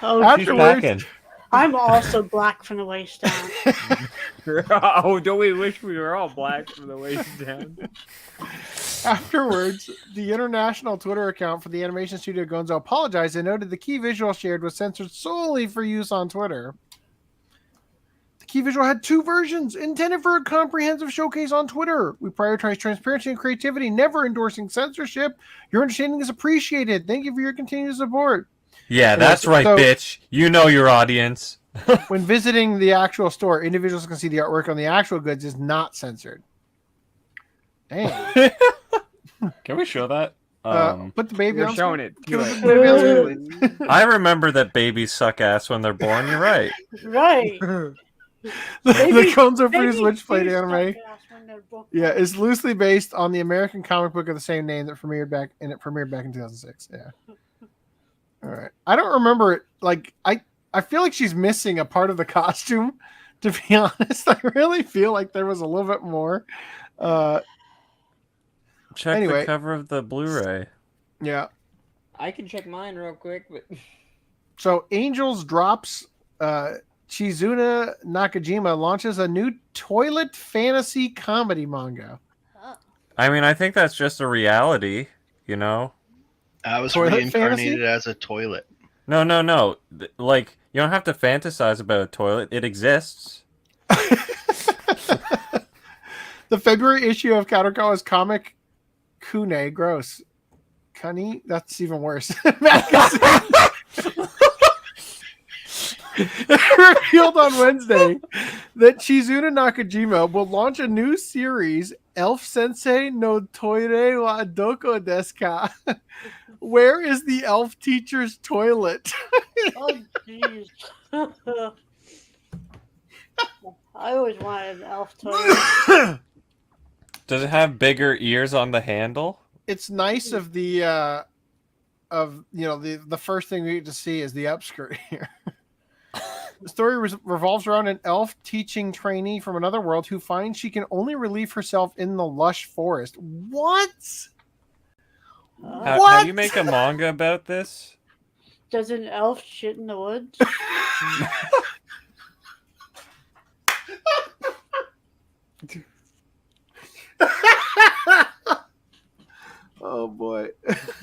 Afterwards, I'm also black from the waist down. Oh, don't we wish we were all black from the waist down? Afterwards, the international Twitter account for the animation studio Gonzo apologized and noted the key visual shared was censored solely for use on Twitter. The key visual had two versions, intended for a comprehensive showcase on Twitter. We prioritize transparency and creativity, never endorsing censorship. Your understanding is appreciated. Thank you for your continued support. Yeah, that's right, bitch. You know your audience. When visiting the actual store, individuals can see the artwork on the actual goods is not censored. Damn. Can we show that? Put the baby on. Showing it. I remember that babies suck ass when they're born. You're right. Right. The Gonzo produced Witchblade anime. Yeah, is loosely based on the American comic book of the same name that premiered back in 2006. Yeah. All right. I don't remember it. Like I feel like she's missing a part of the costume. To be honest, I really feel like there was a little bit more. Check the cover of the Blu-ray. Yeah. I can check mine real quick, but so Angels drops. Chizuna Nakajima launches a new toilet fantasy comedy manga. I mean, I think that's just a reality, I was Toilet reincarnated fantasy? as a toilet. No. Like, you don't have to fantasize about a toilet. It exists. The February issue of Kadokawa's comic Kune, gross. Kuni? That's even worse. Revealed on Wednesday that Chizuna Nakajima will launch a new series, Elf Sensei no Toire wa Doko desu ka? Where is the elf teacher's toilet? Oh, jeez. I always wanted an elf toilet. Does it have bigger ears on the handle? It's nice of the the first thing we get to see is the upskirt here. The story revolves around an elf teaching trainee from another world who finds she can only relieve herself in the lush forest. What? How you make a manga about this? Does an elf shit in the woods? Oh boy.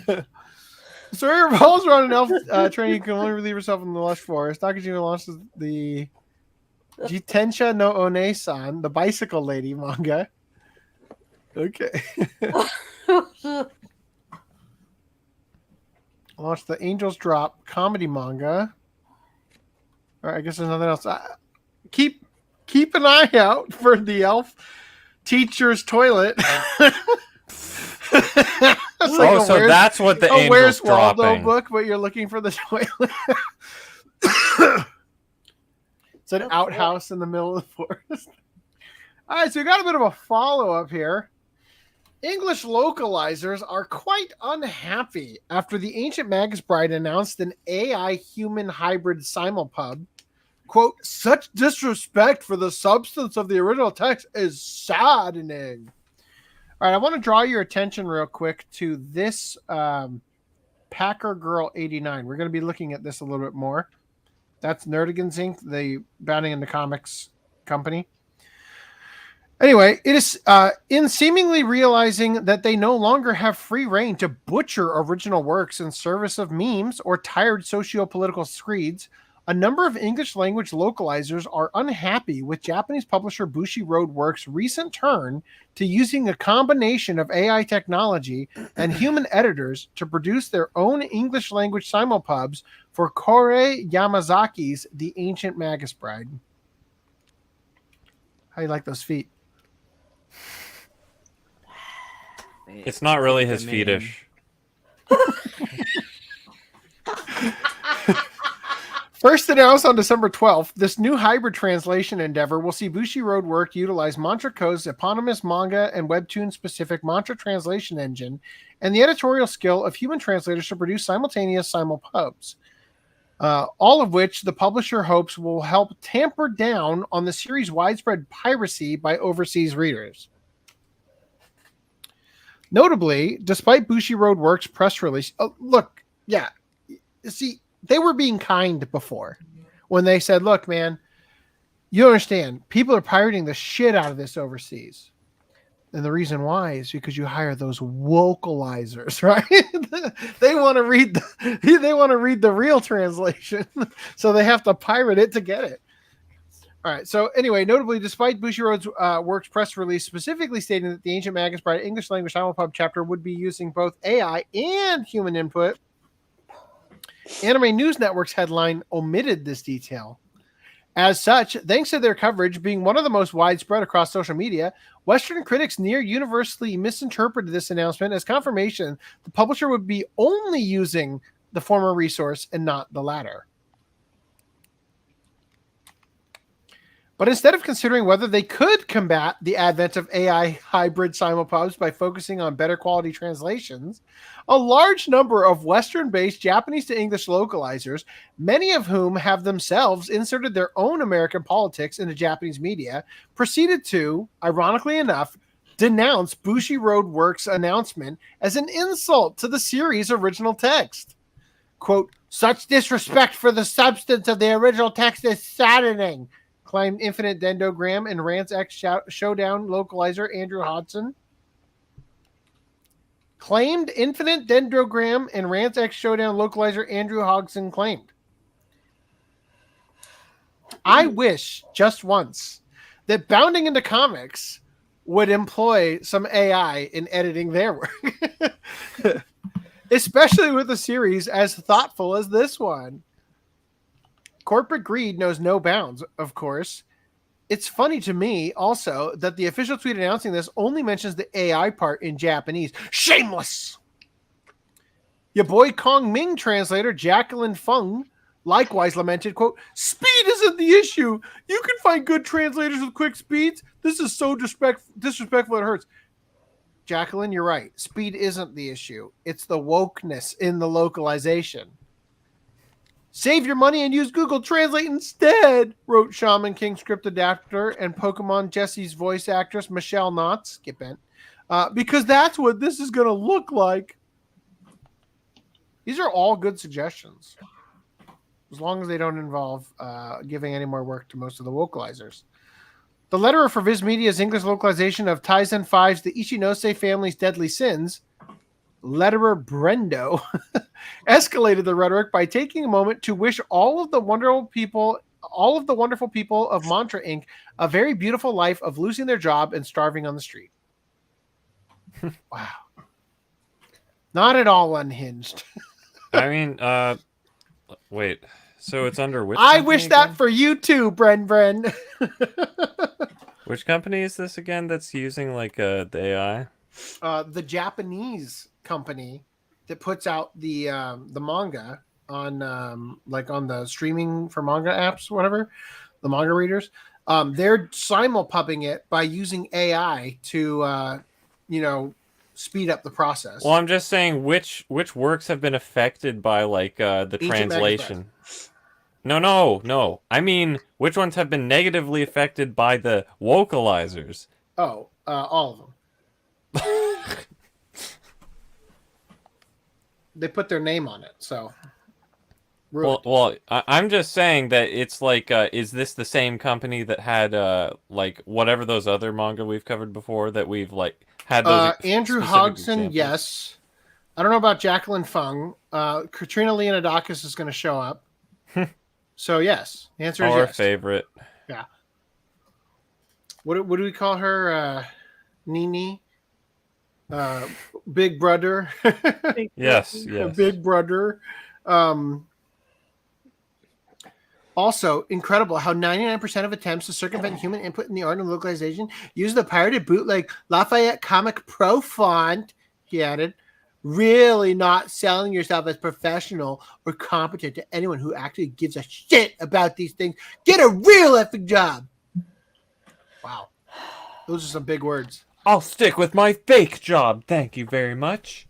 The story revolves around an elf trainee who can only relieve herself in the lush forest. Nakajima launches the Jitensha no One-san, the bicycle lady manga. Okay. Launched the Angels Drop comedy manga. All right, I guess there's nothing else. Keep an eye out for the elf teacher's toilet. So that's what the Angels Where's Waldo dropping. book, but you're looking for the toilet. It's an outhouse in the middle of the forest. All right, so we got a bit of a follow-up here. English localizers are quite unhappy after the Ancient Magus Bride announced an AI-human hybrid simulpub. Quote, such disrespect for the substance of the original text is saddening. All right, I want to draw your attention real quick to this Packer Girl 89. We're going to be looking at this a little bit more. That's Nerdigans Inc., the Bounding into Comics company. Anyway, it is in seemingly realizing that they no longer have free reign to butcher original works in service of memes or tired socio-political screeds, a number of English language localizers are unhappy with Japanese publisher Bushiroad Works' recent turn to using a combination of AI technology and human editors to produce their own English language simulpubs for Kore Yamazaki's The Ancient Magus Bride. How you like those feet? It's not really his fetish. First announced on December 12th, this new hybrid translation endeavor will see Bushiroad Work utilize Mantra Co's eponymous manga and webtoon-specific mantra translation engine and the editorial skill of human translators to produce simultaneous simulpubs, all of which the publisher hopes will help tamper down on the series' widespread piracy by overseas readers. Notably, despite Bushiroad Works' press release, see, they were being kind before when they said, look, man, you understand, people are pirating the shit out of this overseas. And the reason why is because you hire those vocalizers, right? They want to read the real translation. So they have to pirate it to get it. All right. So anyway, notably, despite Bushiroad's Works press release specifically stating that the Ancient Magus Bride English language simulpub chapter would be using both AI and human input, Anime News Network's headline omitted this detail. As such, thanks to their coverage being one of the most widespread across social media, Western critics near universally misinterpreted this announcement as confirmation the publisher would be only using the former resource and not the latter. But instead of considering whether they could combat the advent of AI hybrid simulpubs by focusing on better quality translations, a large number of Western-based Japanese to English localizers, many of whom have themselves inserted their own American politics into Japanese media, proceeded to, ironically enough, denounce Bushiroad Works' announcement as an insult to the series' original text. Quote, such disrespect for the substance of the original text is saddening, claimed Infinite Dendogram and Rance X Showdown localizer Andrew Hodson. Claimed Infinite Dendrogram and Rance X Showdown localizer Andrew Hodson claimed. I wish just once that Bounding into Comics would employ some AI in editing their work. Especially with a series as thoughtful as this one. Corporate greed knows no bounds, of course. It's funny to me also that the official tweet announcing this only mentions the AI part in Japanese. Shameless! Your boy Kong Ming translator Jacqueline Fung likewise lamented, quote, speed isn't the issue. You can find good translators with quick speeds. This is so disrespectful it hurts. Jacqueline, you're right. Speed isn't the issue. It's the wokeness in the localization. Save your money and use Google Translate instead, wrote Shaman King script adapter and Pokemon Jessie's voice actress Michelle Knotts, get bent, because that's what this is going to look like. These are all good suggestions, as long as they don't involve giving any more work to most of the vocalizers. The letterer for Viz Media's English localization of Taizen 5's The Ichinose Family's Deadly Sins, letterer Brendo, escalated the rhetoric by taking a moment to wish all of the wonderful people of Mantra Inc. a very beautiful life of losing their job and starving on the street. Wow. Not at all unhinged. I mean, wait. So it's under which I company wish again? that for you too, Bren. Which company is this again that's using like the AI? The Japanese company that puts out the manga on like on the streaming for manga apps, whatever, the manga readers. They're simulpubbing it by using AI to, speed up the process. Well, I'm just saying which works have been affected by like the translation. No. I mean, which ones have been negatively affected by the vocalizers? Oh, all of them. They put their name on it, so. Well, I'm just saying that it's like, is this the same company that had like whatever those other manga we've covered before that we've like had those? Andrew specific Hodgson, examples? yes. I don't know about Jacqueline Fung. Katrina Leonidakis is going to show up. So yes, the answer is Our yes. favorite. Yeah. What do we call her? Nini. Big Brother. Yes. Big Brother. Also, incredible how 99% of attempts to circumvent human input in the art of localization use the pirated bootleg Lafayette Comic Pro font, he added. Really not selling yourself as professional or competent to anyone who actually gives a shit about these things. Get a real effing job. Wow. Those are some big words. I'll stick with my fake job. Thank you very much.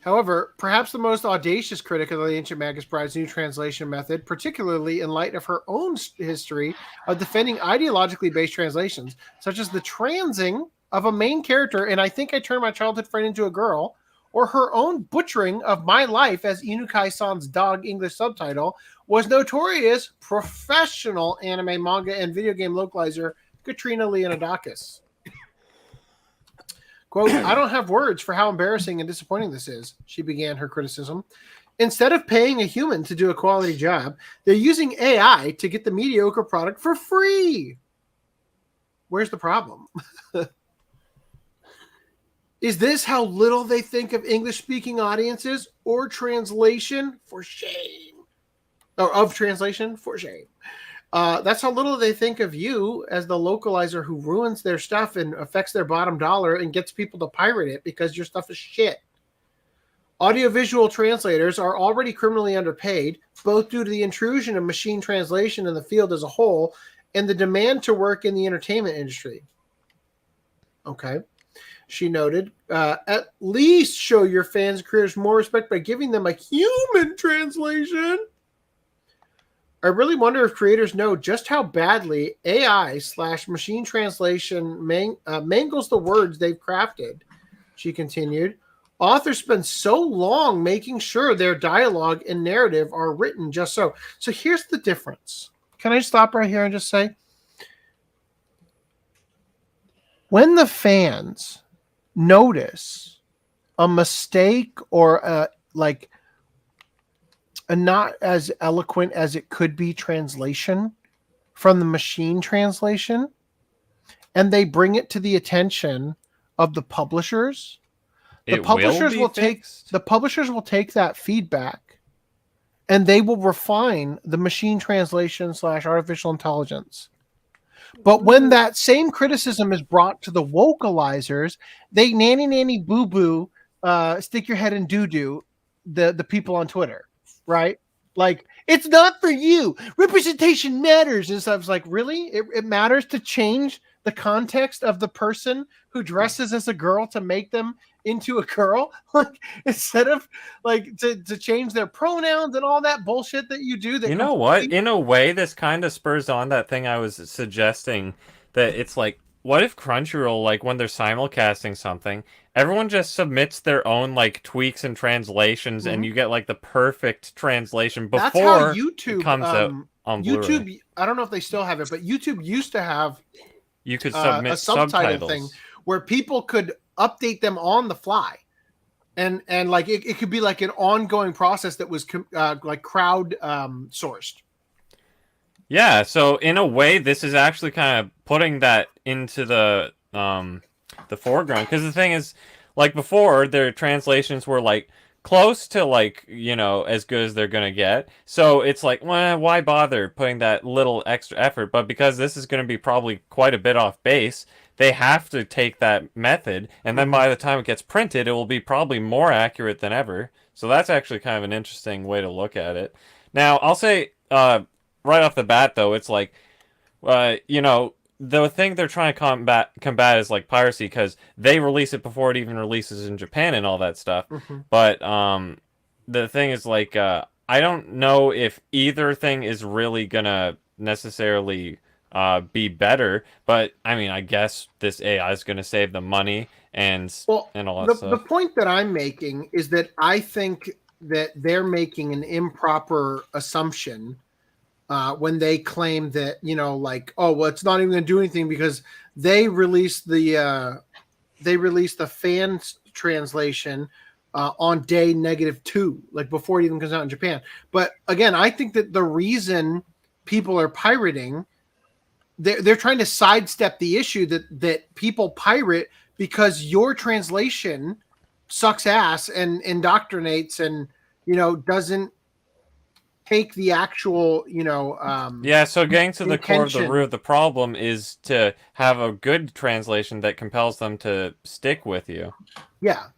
However, perhaps the most audacious critic of the Ancient Magus Bride's new translation method, particularly in light of her own history of defending ideologically based translations, such as the transing of a main character in I Think I Turned My Childhood Friend Into a Girl, or her own butchering of My Life as Inukai-san's dog English subtitle, was notorious professional anime, manga, and video game localizer Katrina Leonidakis. Quote, I don't have words for how embarrassing and disappointing this is, she began her criticism. Instead of paying a human to do a quality job, they're using AI to get the mediocre product for free. Where's the problem? Is this how little they think of English-speaking audiences or translation? For shame. Or of translation? For shame. That's how little they think of you as the localizer who ruins their stuff and affects their bottom dollar and gets people to pirate it because your stuff is shit. Audiovisual translators are already criminally underpaid, both due to the intrusion of machine translation in the field as a whole and the demand to work in the entertainment industry. Okay. She noted, at least show your fans and creators more respect by giving them a human translation. I really wonder if creators know just how badly AI/machine translation mangles the words they've crafted. She continued, authors spend so long making sure their dialogue and narrative are written just so. So here's the difference. Can I stop right here and just say, when the fans notice a mistake or a not as eloquent as it could be translation from the machine translation, and they bring it to the attention of the publishers, the publishers will take that feedback and they will refine the machine translation / artificial intelligence. But when that same criticism is brought to the vocalizers, they nanny boo boo, stick your head in doo doo, the people on Twitter. Right? Like, it's not for you. Representation matters. And stuff. It's like, really? It matters to change the context of the person who dresses as a girl to make them into a girl? Like, instead of like to change their pronouns and all that bullshit that you do. That you know what? In a way, this kind of spurs on that thing I was suggesting, that it's like, what if Crunchyroll, like when they're simulcasting something, everyone just submits their own like tweaks and translations, and you get like the perfect translation before That's how YouTube it comes out on Blu-ray. YouTube, I don't know if they still have it, but YouTube used to have you could submit a subtitle subtitles thing where people could update them on the fly, and like it could be like an ongoing process that was like crowd sourced. Yeah, so in a way, this is actually kind of putting that into the foreground, because the thing is, like before, their translations were like close to like, you know, as good as they're gonna get. So it's like, well, why bother putting that little extra effort? But because this is going to be probably quite a bit off base, they have to take that method, and then by the time it gets printed, it will be probably more accurate than ever. So that's actually kind of an interesting way to look at it. Now, I'll say right off the bat, though, it's like, you know, the thing they're trying to combat is like piracy because they release it before it even releases in Japan and all that stuff. Mhm. But the thing is like I don't know if either thing is really gonna necessarily be better. But I mean, I guess this AI is gonna save them money and all that The stuff. point that I'm making is that I think that they're making an improper assumption when they claim that, you know, like, oh, well, it's not even going to do anything because they released the fan translation on day -2, like before it even comes out in Japan. But again, I think that the reason people are pirating, they're trying to sidestep the issue that people pirate because your translation sucks ass and indoctrinates and, you know, doesn't take the actual, you know, yeah, so getting to the core of the intention. root of the problem is to have a good translation that compels them to stick with you. Yeah.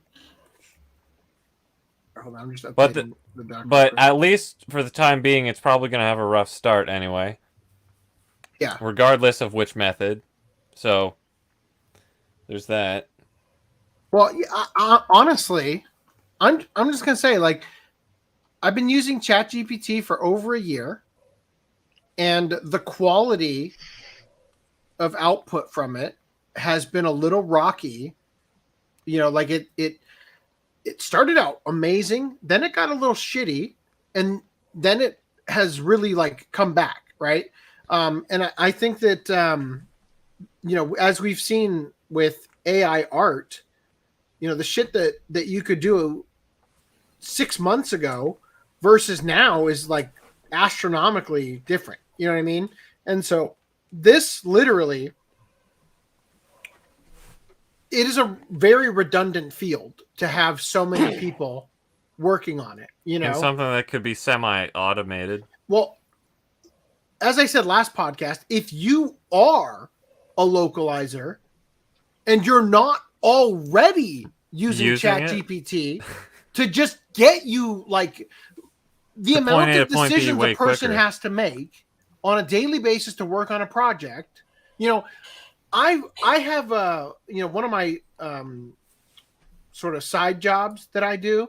Hold on, I'm just But updating the document. but at least for the time being, it's probably going to have a rough start anyway. Yeah. Regardless of which method. So there's that. Well, honestly, I'm just gonna say, like, I've been using ChatGPT for over a year, and the quality of output from it has been a little rocky. You know, like it started out amazing, then it got a little shitty, and then it has really like come back, right? And I think that you know, as we've seen with AI art, you know, the shit that you could do 6 months ago versus now is like astronomically different. You know what I mean? And so this literally, it is a very redundant field to have so many people working on it, you know? And something that could be semi-automated. Well, as I said last podcast, if you are a localizer and you're not already using ChatGPT to just get you like the To amount point A of to point B decisions way a person quicker. has to make on a daily basis to work on a project, you know, I have you know, one of my sort of side jobs that I do.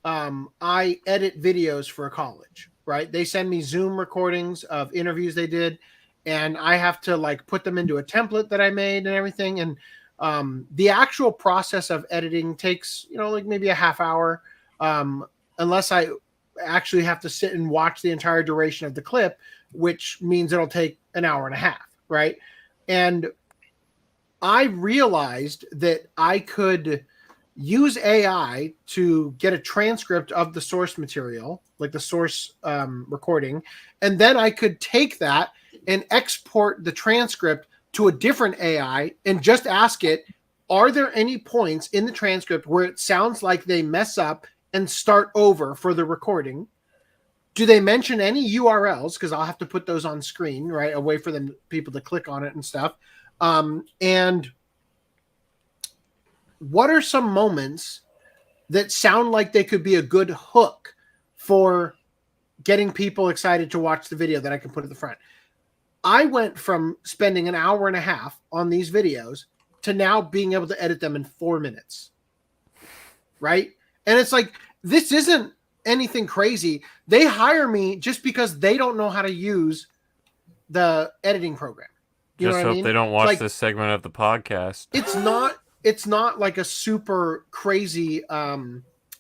I edit videos for a college, right? They send me Zoom recordings of interviews they did, and I have to like put them into a template that I made and everything. And the actual process of editing takes, you know, like maybe a half hour, unless I actually have to sit and watch the entire duration of the clip, which means it'll take an hour and a half, right? And I realized that I could use AI to get a transcript of the source material, like the source recording, and then I could take that and export the transcript to a different AI and just ask it, are there any points in the transcript where it sounds like they mess up and start over for the recording? Do they mention any URLs? Because I'll have to put those on screen, right? A way for them, people to click on it and stuff. And what are some moments that sound like they could be a good hook for getting people excited to watch the video that I can put at the front? I went from spending an hour and a half on these videos to now being able to edit them in 4 minutes. Right? And it's like, this isn't anything crazy. They hire me just because they don't know how to use the editing program. You Just know what hope I mean? they don't watch Like, this segment of the podcast. it's not like a super crazy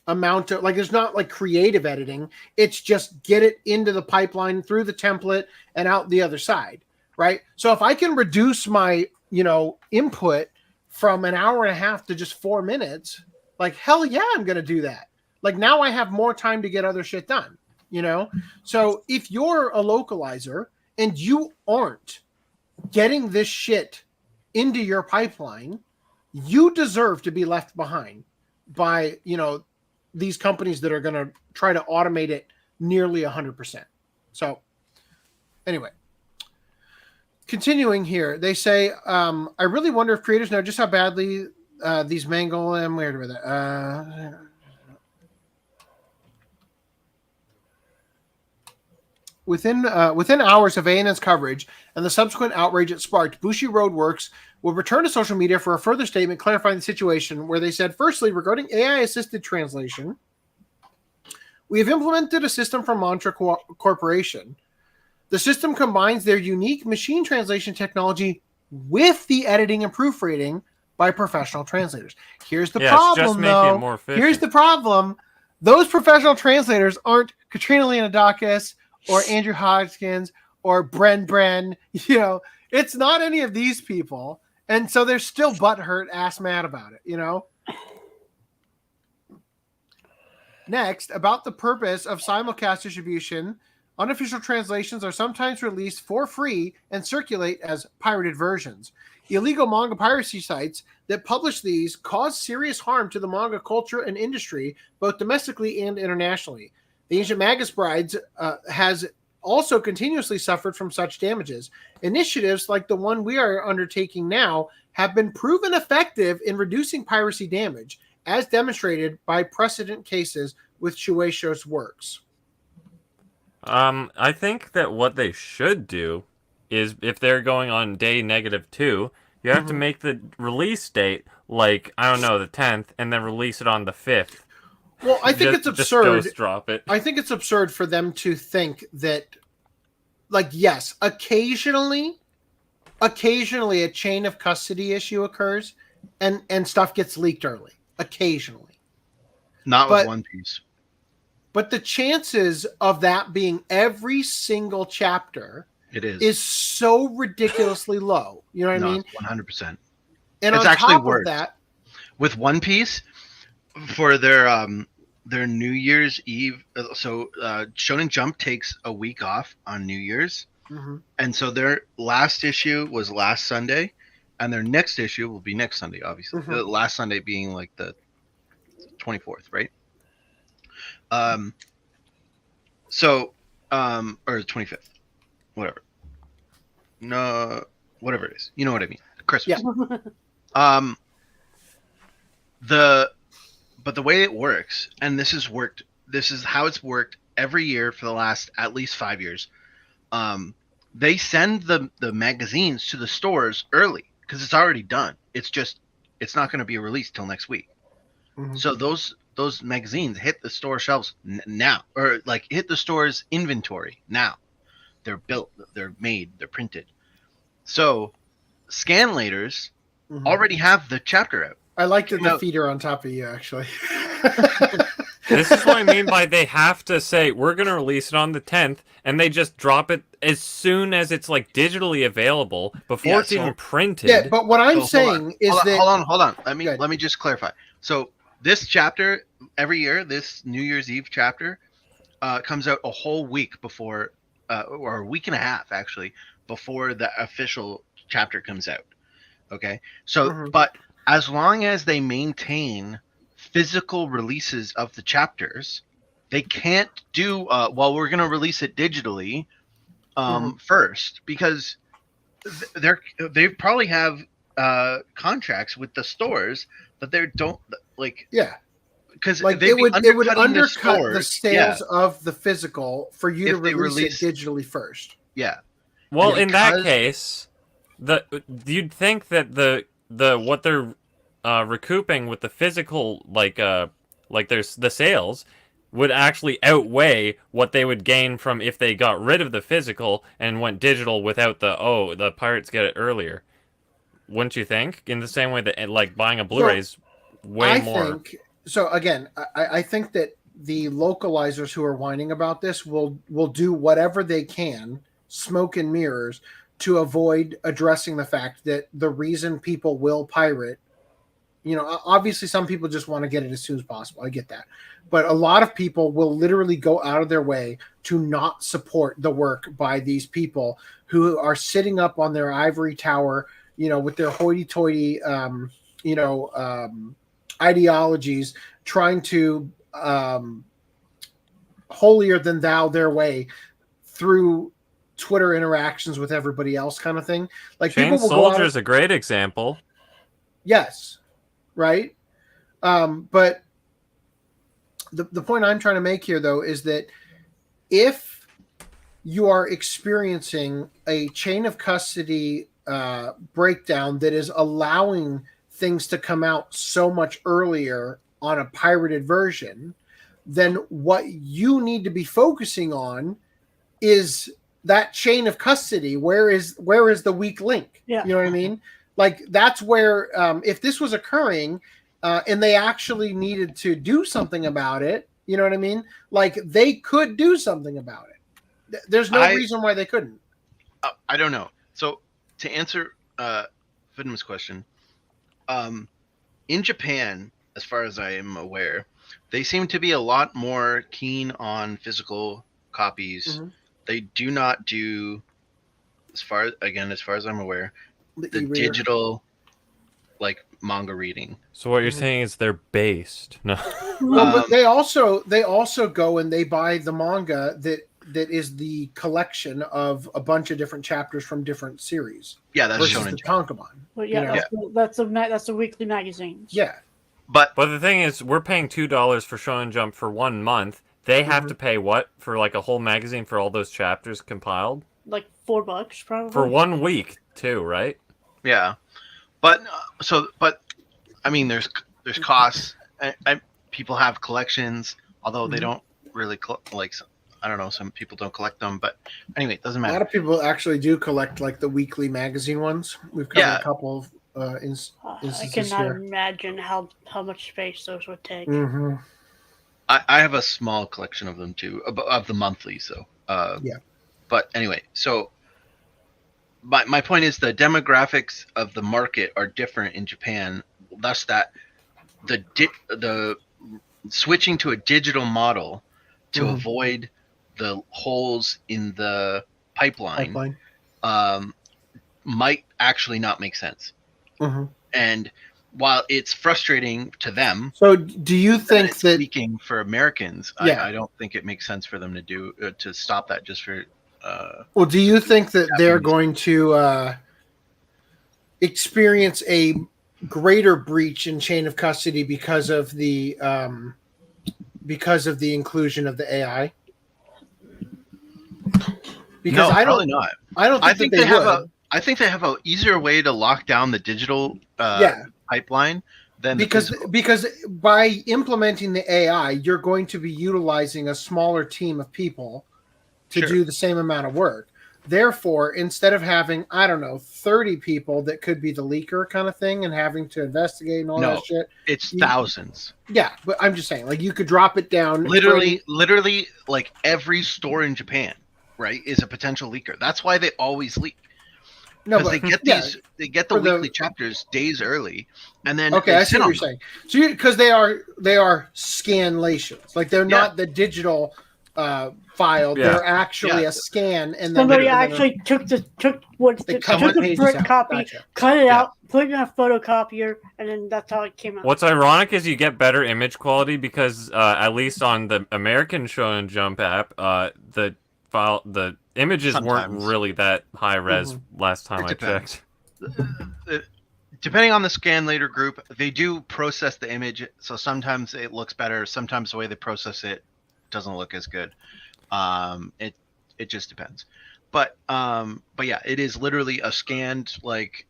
amount of, like, there's not like creative editing. It's just get it into the pipeline through the template and out the other side, right? So if I can reduce my, you know, input from an hour and a half to just 4 minutes, like, hell yeah, I'm going to do that. Like, now I have more time to get other shit done, you know? So if you're a localizer and you aren't getting this shit into your pipeline, you deserve to be left behind by, you know, these companies that are going to try to automate it nearly 100%. So anyway, continuing here, they say, I really wonder if creators know just how badly these mangle and where were they? within hours of ANN's coverage and the subsequent outrage it sparked, Bushi Road Works will return to social media for a further statement clarifying the situation, where they said, firstly, regarding AI-assisted translation, we have implemented a system from Mantra Corporation. The system combines their unique machine translation technology with the editing and proofreading by professional translators. Here's the problem, though. Here's the problem. Those professional translators aren't Katrina Leonidakis or Andrew Hodgkins or Bren. You know, it's not any of these people. And so they're still butthurt ass mad about it, you know? Next, about the purpose of simulcast distribution, unofficial translations are sometimes released for free and circulate as pirated versions. Illegal manga piracy sites that publish these cause serious harm to the manga culture and industry, both domestically and internationally. The Ancient Magus Brides has also continuously suffered from such damages. Initiatives like the one we are undertaking now have been proven effective in reducing piracy damage, as demonstrated by precedent cases with Shueisha's works. I think that what they should do is, if they're going on day -2, you have to make the release date, like, I don't know, the 10th, and then release it on the 5th. Well, I think it's absurd. Just ghost drop it. I think it's absurd for them to think that, like, yes, occasionally a chain of custody issue occurs and stuff gets leaked early. Occasionally. Not with One Piece. But the chances of that being every single chapter is so ridiculously low. You know what I mean? 100%. And it's on actually top worse. of that, with One Piece, for their New Year's Eve, so Shonen Jump takes a week off on New Year's, and so their last issue was last Sunday, and their next issue will be next Sunday, obviously. The last Sunday being like the 24th, right? Or the 25th, whatever. No, whatever it is, you know what I mean. Christmas. Yeah. But the way it works, and this is how it's worked every year for the last at least 5 years. They send the magazines to the stores early because it's already done. It's not going to be released till next week. So those magazines hit the store shelves now, or like hit the store's inventory now. They're built, they're made, they're printed. So scanlators already have the chapter out. I like the feeder on top of you, actually. This is what I mean by they have to say, we're going to release it on the 10th, and they just drop it as soon as it's like digitally available before it's even printed. Yeah, but what I'm saying is that... Hold on. Let me just clarify. So this chapter, every year, this New Year's Eve chapter comes out a whole week before, or a week and a half, actually, before the official chapter comes out. Okay? So, but as long as they maintain physical releases of the chapters, they can't do well, we're going to release it digitally first, because they probably have contracts with the stores that they don't like. Yeah, because like it would undercut the sales of the physical for you to release it digitally first. Yeah. Well, in that case, you'd think that the what they're recouping with the physical, like there's the sales, would actually outweigh what they would gain from if they got rid of the physical and went digital without the pirates get it earlier. Wouldn't you think? In the same way that like buying a Blu-ray is way more. I think that the localizers who are whining about this will do whatever they can, smoke and mirrors, to avoid addressing the fact that the reason people will pirate, you know, obviously some people just want to get it as soon as possible. I get that. But a lot of people will literally go out of their way to not support the work by these people who are sitting up on their ivory tower, you know, with their hoity-toity, ideologies, trying to holier than thou their way through Twitter interactions with everybody else, kind of thing. Like Chain Soldier is a great example. Yes, right. But the point I'm trying to make here, though, is that if you are experiencing a chain of custody breakdown that is allowing things to come out so much earlier on a pirated version, then what you need to be focusing on is that chain of custody. Where is the weak link? Yeah. You know what I mean? Like that's where if this was occurring and they actually needed to do something about it, you know what I mean? Like they could do something about it. There's no reason why they couldn't. I don't know. So to answer Fidm's question, in Japan, as far as I am aware, they seem to be a lot more keen on physical copies. Mm-hmm. They do not do, as far as I'm aware, the e-reader. digital like manga reading. So what you're saying is they're based. No. Well, but they also go and they buy the manga that is the collection of a bunch of different chapters from different series. Yeah, that's versus Shonen the Jump. Tankobon. But yeah, that's a weekly magazine. Yeah. But the thing is, we're paying $2 for Shonen Jump for 1 month. They have to pay what for like a whole magazine for all those chapters compiled? Like $4 probably. For 1 week too, right? Yeah, but I mean, there's costs. People have collections, although they don't really like. I don't know. Some people don't collect them, but anyway, it doesn't A matter. lot of people actually do collect like the weekly magazine ones. We've covered a couple of instances I cannot here. imagine how much space those would take. Mm-hmm. I have a small collection of them too, of the monthlies. So yeah. But anyway, so my point is the demographics of the market are different in Japan, thus that the switching to a digital model to avoid the holes in the pipeline. Might actually not make sense. Mm-hmm. And while it's frustrating to them, so do you think that speaking for Americans, Yeah. I don't think it makes sense for them to do to stop that just for. Well, do you think that they're going to experience a greater breach in chain of custody because of the inclusion of the AI? Because no, I probably don't. not. I don't think they would. I think they have a easier way to lock down the digital pipeline than because by implementing the AI, you're going to be utilizing a smaller team of people to do the same amount of work. Therefore, instead of having 30 people that could be the leaker kind of thing and having to investigate and all that shit, it's thousands. Yeah, but I'm just saying, like you could drop it down. Literally, like every store in Japan, right, is a potential leaker. That's why they always leak. No, because but they get the weekly chapters days early, and then I see what you're saying. So because they are scanlations, like they're not the digital file; they're actually a scan, and somebody actually took the print copy, cut it out, put it in a photocopier, and then that's how it came out. What's ironic is you get better image quality because at least on the American Shonen Jump app, the images weren't really that high res last time I checked. Depending on the scan later group, they do process the image, so sometimes it looks better. Sometimes the way they process it doesn't look as good. It just depends. But yeah, it is literally a scanned like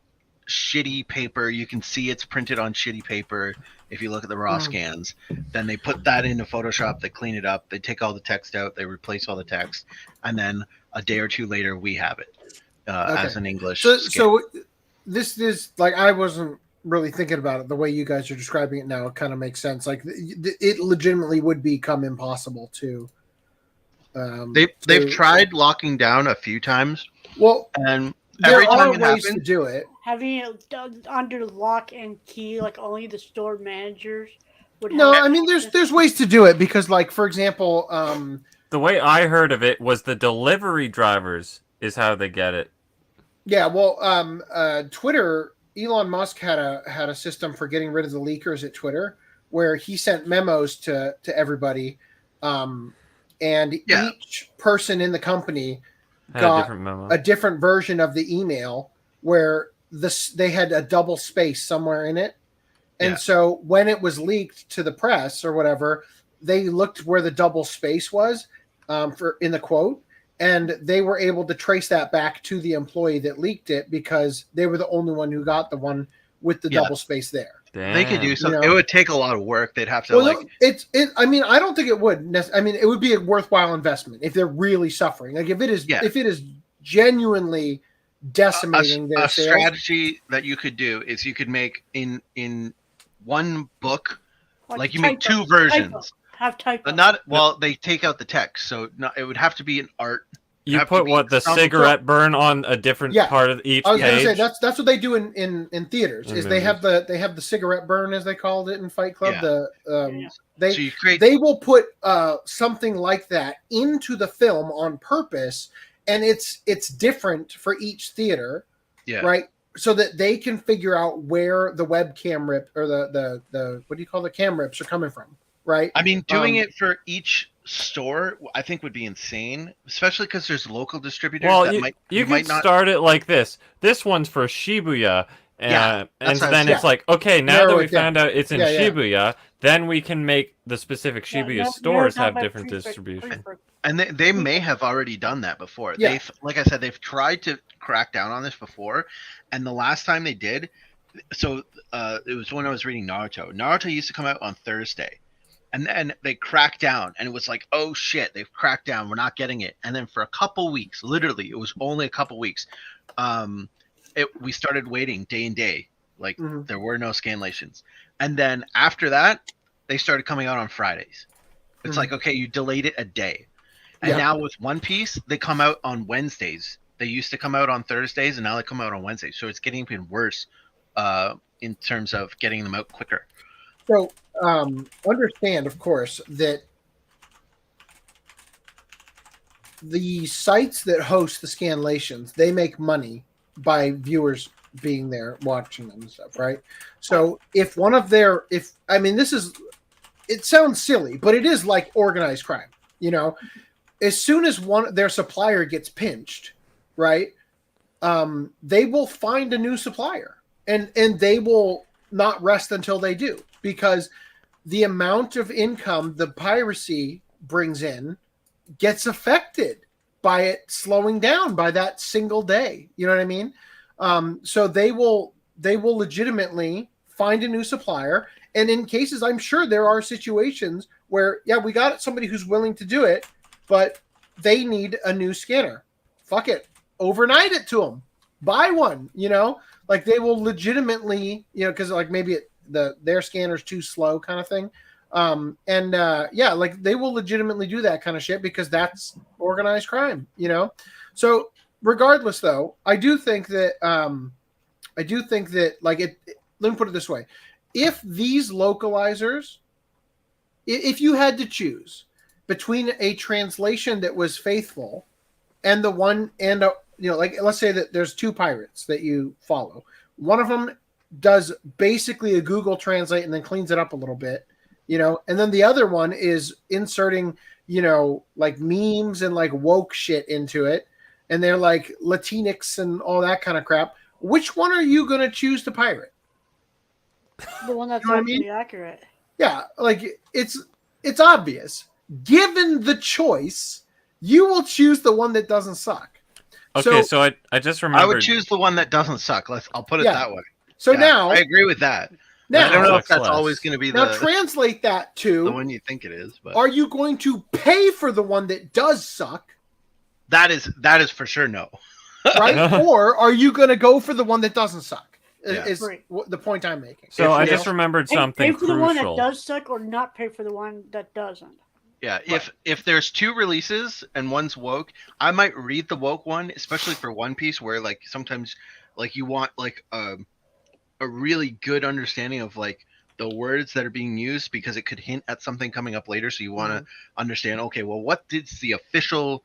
shitty paper. You can see it's printed on shitty paper if you look at the raw scans. Then they put that into Photoshop, they clean it up, they take all the text out, they replace all the text, and then a day or two later we have it as an English scan. So this is like, I wasn't really thinking about it the way you guys are describing it now. It kind of makes sense. Like it legitimately would become impossible to they've tried locking down a few times. Well, and there every time are it ways happens, to do it. Having it done under lock and key, like only the store managers would. No, have I mean there's ways to do it because, like, for example, the way I heard of it was the delivery drivers is how they get it. Yeah, well, Twitter, Elon Musk had a system for getting rid of the leakers at Twitter, where he sent memos to everybody, and each person in the company got a different version of the email where they had a double space somewhere in it. And so when it was leaked to the press or whatever, they looked where the double space was in the quote, and they were able to trace that back to the employee that leaked it because they were the only one who got the one with the double space there. They could do something. You know? It would take a lot of work. They'd have to I mean, I don't think it would. I mean, it would be a worthwhile investment if they're really suffering. Like if it is genuinely decimating their a sales. strategy that you could do is you could make in one book, like you make two versions. Have typos. But not they take out the text, so it would have to be an art. You put the cigarette burn on a different part of each I was page. gonna say that's what they do in theaters. Is they have the cigarette burn, as they called it in Fight Club. They will put something like that into the film on purpose, and it's different for each theater, right? So that they can figure out where the webcam rip or the what do you call the cam rips are coming from, right? I mean, doing it for each store, I think would be insane, especially because there's local distributors. Well, that you might could not start it like this. This one's for Shibuya, and then it's like, okay, now that we found out it's in Shibuya, then we can make the specific Shibuya stores have different distribution. And they may have already done that before. Like I said, they've tried to crack down on this before, and the last time they did, so it was when I was reading Naruto. Naruto used to come out on Thursday. And then they cracked down, and it was like, oh shit, they've cracked down. We're not getting it. And then for a couple weeks, literally, it was only a couple weeks. We started waiting day and day. Like there were no scanlations. And then after that, they started coming out on Fridays. It's like, okay, you delayed it a day. And now with One Piece, they come out on Wednesdays. They used to come out on Thursdays, and now they come out on Wednesdays. So it's getting even worse in terms of getting them out quicker. So understand, of course, that the sites that host the scanlations, they make money by viewers being there watching them and stuff, right? So if one of their, it sounds silly, but it is like organized crime, you know? As soon as their supplier gets pinched, right, they will find a new supplier, and they will not rest until they do. Because the amount of income the piracy brings in gets affected by it slowing down by that single day. You know what I mean? So they will legitimately find a new supplier. And in cases, I'm sure there are situations where, we got somebody who's willing to do it, but they need a new scanner. Fuck it. Overnight it to them. Buy one, you know? Like they will legitimately, because like maybe their scanner's too slow kind of thing. Like they will legitimately do that kind of shit because that's organized crime, you know? So regardless though, I do think that let me put it this way. If these localizers, if you had to choose between a translation that was faithful and the one, and like let's say that there's two pirates that you follow. One of them does basically a Google Translate and then cleans it up a little bit, and then the other one is inserting, like memes and like woke shit into it, and they're like Latinx and all that kind of crap. Which one are you going to choose to pirate? The one that's actually accurate. Yeah, like it's obvious. Given the choice, you will choose the one that doesn't suck. Okay, so I just remembered. I would choose the one that doesn't suck. I'll put it that way. So now I agree with that. Now, I don't know if that's always going to be now translate that to the one you think it is. But are you going to pay for the one that does suck? That is for sure no. Right? Or are you going to go for the one that doesn't suck? Is the point I'm making. So I just remembered something pay for the one that does suck, or not pay for the one that doesn't. Yeah, if there's two releases and one's woke, I might read the woke one, especially for One Piece, where like sometimes like you want like a really good understanding of like the words that are being used because it could hint at something coming up later. So you want to understand, okay, well, what did the official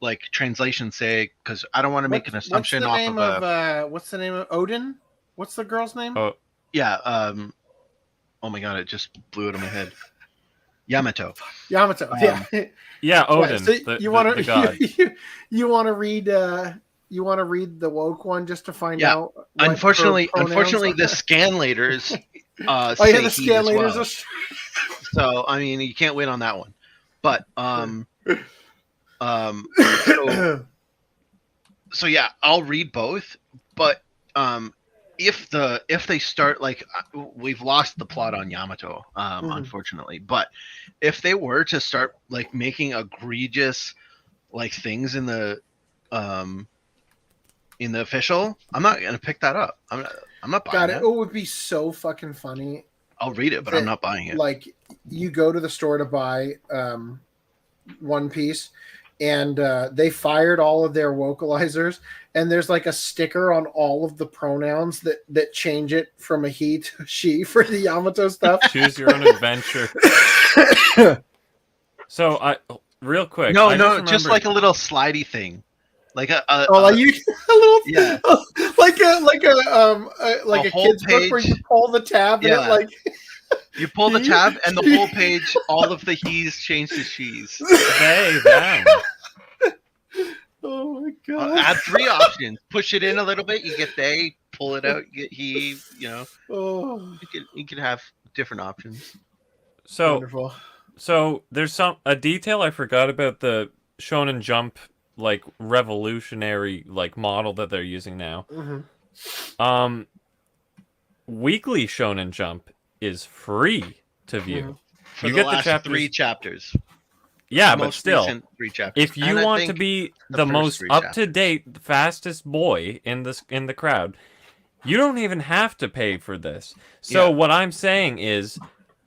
like translation say? Because I don't want to make an assumption what's the name of Odin? What's the girl's name? Oh yeah. Oh my god, it just blew it in my head. Yamato. Yeah. Odin. So you want to you want to read the woke one just to find out. Unfortunately, the scanlators. The scanlators. Well. So I mean, you can't win on that one. But So, so yeah, I'll read both, but if they start like we've lost the plot on Yamato, unfortunately, but if they were to start like making egregious like things in the official, I'm not gonna pick that up. I'm not buying God, it. it would be so fucking funny. I'll read it, but I'm not buying it. Like, you go to the store to buy One Piece, and they fired all of their vocalizers, and there's like a sticker on all of the pronouns that change it from a he to she for the Yamato stuff. Choose your own adventure. So, real quick. No, just like a little slidey thing. Like a little, yeah, like a kid's page book where you pull the tab and it like you pull the tab and the whole page, all of the he's changed to she's. They, them. Oh my god! Add 3 options. Push it in a little bit. You get they. Pull it out. You get he. You know. Oh. You could have different options. So wonderful. So there's a detail I forgot about the Shonen Jump like revolutionary like model that they're using now. Weekly Shonen Jump is free to view. For the last 3 chapters. Yeah, the but most still, recent 3 chapters. if you want to be the most up-to-date, fastest boy in the crowd, you don't even have to pay for this. So what I'm saying is,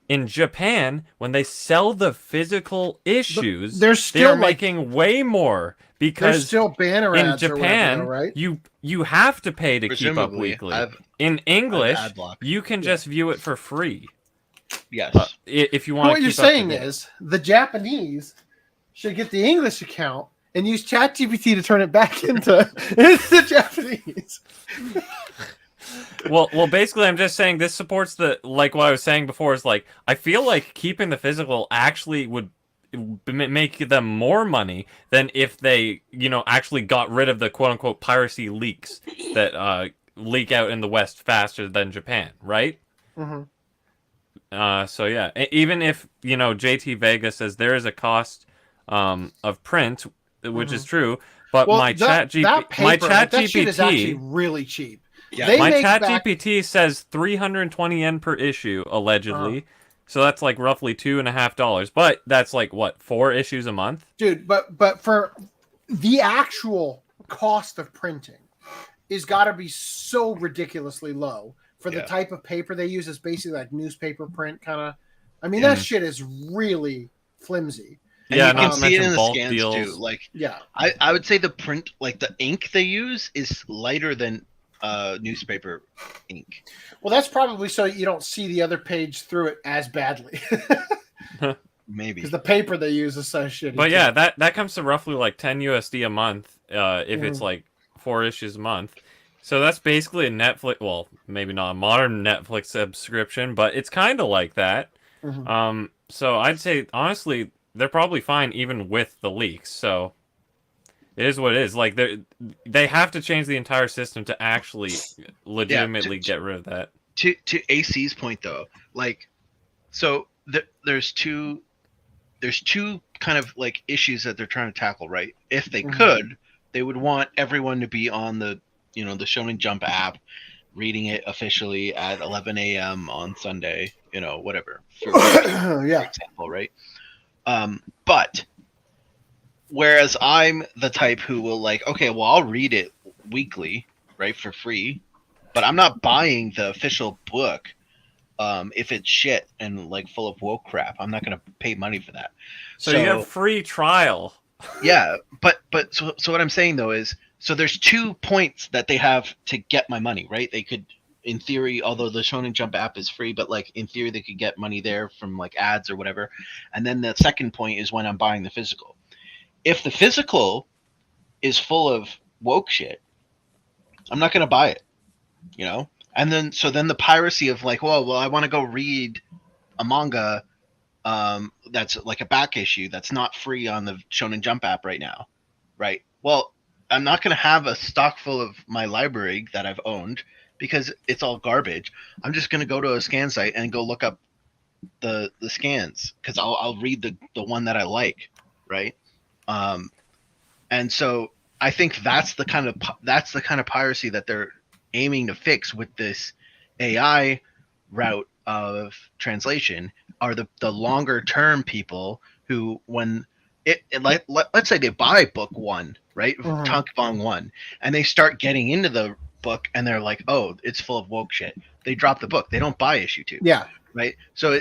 in Japan, when they sell the physical issues, they're making way more because there's still banner in ads Japan, or whatever, right? you have to pay to keep up Presumably, weekly. In English, ad block. you can just view it for free. Yes. If you want. What you're saying is the Japanese should get the English account and use ChatGPT to turn it back into the Japanese. Well, basically, I'm just saying this supports like what I was saying before is like I feel like keeping the physical actually would make them more money than if they actually got rid of the quote unquote piracy leaks that leak out in the West faster than Japan, right? So yeah, even if JT Vega says there is a cost of print, which is true, but my chat GPT is actually really cheap. Yeah. My chat GPT says 320 yen per issue allegedly, so that's like roughly $2.50. But that's like what 4 issues a month, dude. But for the actual cost of printing, is got to be so ridiculously low. For the type of paper they use, is basically like newspaper print kind of. I mean, that shit is really flimsy. And you can see it in the scans too. Like, I would say the print, like the ink they use, is lighter than newspaper ink. Well, that's probably so you don't see the other page through it as badly. Maybe because the paper they use is so shitty. But yeah, that comes to roughly like 10 USD a month if it's like 4 issues a month. So that's basically a Netflix, well, maybe not a modern Netflix subscription, but it's kind of like that. So I'd say, honestly, they're probably fine even with the leaks. So it is what it is. Like, they have to change the entire system to actually legitimately get rid of that. To AC's point, though, like, so there's two kind of, like, issues that they're trying to tackle, right? If they could, they would want everyone to be on the the Shonen Jump app, reading it officially at 11 a.m. on Sunday, whatever. For example, right? But whereas I'm the type who will like, okay, well, I'll read it weekly, right, for free, but I'm not buying the official book if it's shit and like full of woke crap. I'm not going to pay money for that. So you have free trial. Yeah, but so what I'm saying though is, so there's 2 points that they have to get my money, right? They could, in theory, although the Shonen Jump app is free, but like in theory they could get money there from like ads or whatever. And then the second point is when I'm buying the physical. If the physical is full of woke shit, I'm not going to buy it, And then the piracy of like, well, I want to go read a manga that's like a back issue that's not free on the Shonen Jump app right now, right? Well, I'm not going to have a stock full of my library that I've owned because it's all garbage. I'm just going to go to a scan site and go look up the scans because I'll read the one that I like, right? And so I think that's the kind of piracy that they're aiming to fix with this AI route of translation, are the longer term people who, when let's say they buy book one, right? Tankbong 1, and they start getting into the book and they're like, oh, it's full of woke shit. They drop the book. They don't buy issue 2. Yeah. Right. So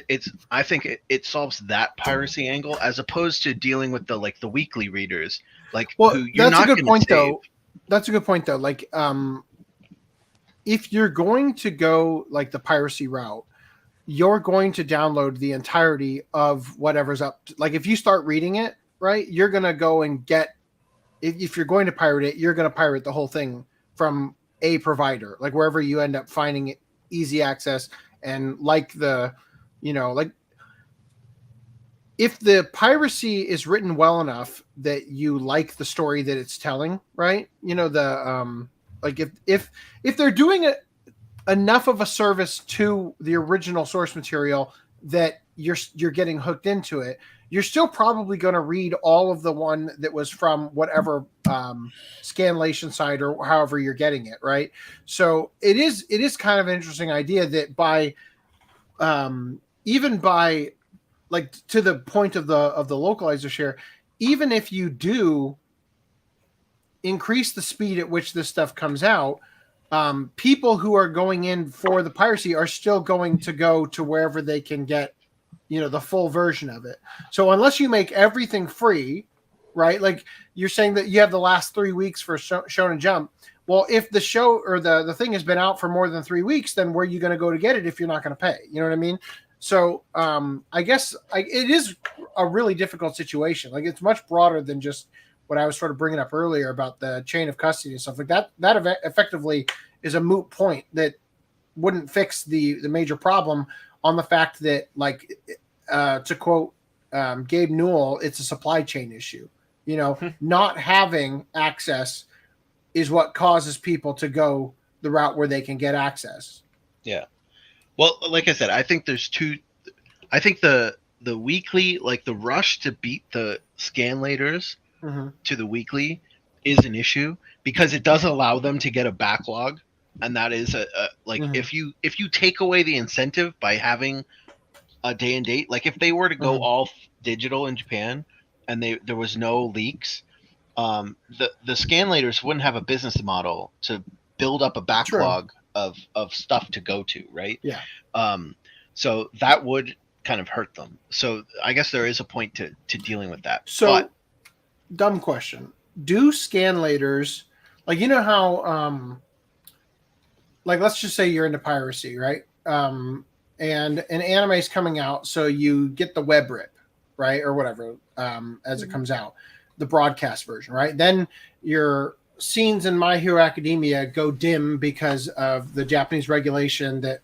I think it solves that piracy angle as opposed to dealing with the weekly readers, who you're not going to save. Though. That's a good point though. Like, if you're going to go like the piracy route, you're going to download the entirety of whatever's up. Like if you start reading it, right, you're going to go and get, if you're going to pirate it, you're going to pirate the whole thing from a provider, like wherever you end up finding it, easy access. And like if the piracy is written well enough that you like the story that it's telling, right? Like if they're doing enough of a service to the original source material that you're getting hooked into it, you're still probably going to read all of the one that was from whatever scanlation site or however you're getting it, right? So it is kind of an interesting idea that by even by like to the point of the localizer share, even if you do increase the speed at which this stuff comes out, people who are going in for the piracy are still going to go to wherever they can get, the full version of it. So unless you make everything free, right? Like you're saying that you have the last 3 weeks for Shonen Jump. Well, if the show or the thing has been out for more than 3 weeks, then where are you going to go to get it if you're not going to pay? You know what I mean? So I guess it is a really difficult situation. Like it's much broader than just what I was sort of bringing up earlier about the chain of custody and stuff like that. That effectively is a moot point that wouldn't fix the major problem on the fact that, like, to quote Gabe Newell, it's a supply chain issue. Not having access is what causes people to go the route where they can get access. Yeah. Well, like I said, I think there's two. I think the weekly, like the rush to beat the scanlators to the weekly is an issue because it does allow them to get a backlog, and that is if you take away the incentive by having a day and date, like if they were to go all digital in Japan and there was no leaks, the scanlators wouldn't have a business model to build up a backlog of stuff to go to, right? Yeah. So that would kind of hurt them. So I guess there is a point to dealing with that. So, dumb question: do scanlators, like, how, like, let's just say you're into piracy, right? And an anime is coming out, so you get the web rip, right, or whatever, as it comes out, the broadcast version, right? Then your scenes in My Hero Academia go dim because of the Japanese regulation that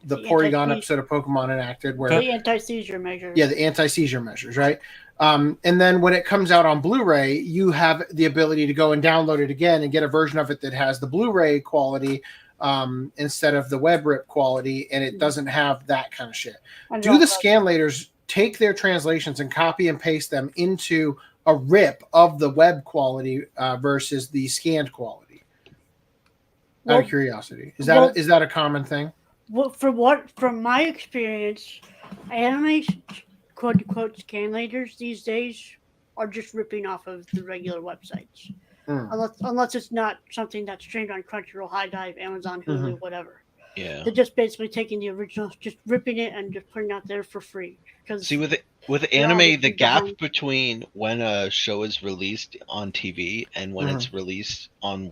the Porygon episode of Pokemon enacted, where the anti-seizure measures. Yeah, the anti-seizure measures, right? And then when it comes out on Blu-ray, you have the ability to go and download it again and get a version of it that has the Blu-ray quality instead of the web rip quality, and it doesn't have that kind of shit. Do the scanlators take their translations and copy and paste them into a rip of the web quality versus the scanned quality? Out of curiosity, is that a common thing? Well, from my experience, anime quote unquote scanlators these days are just ripping off of the regular websites, unless it's not something that's streamed on Crunchyroll, HIDIVE, Amazon, Hulu, whatever. Yeah, they're just basically taking the original, just ripping it and just putting it out there for free. Because see, with anime, the gap between when a show is released on TV and when it's released on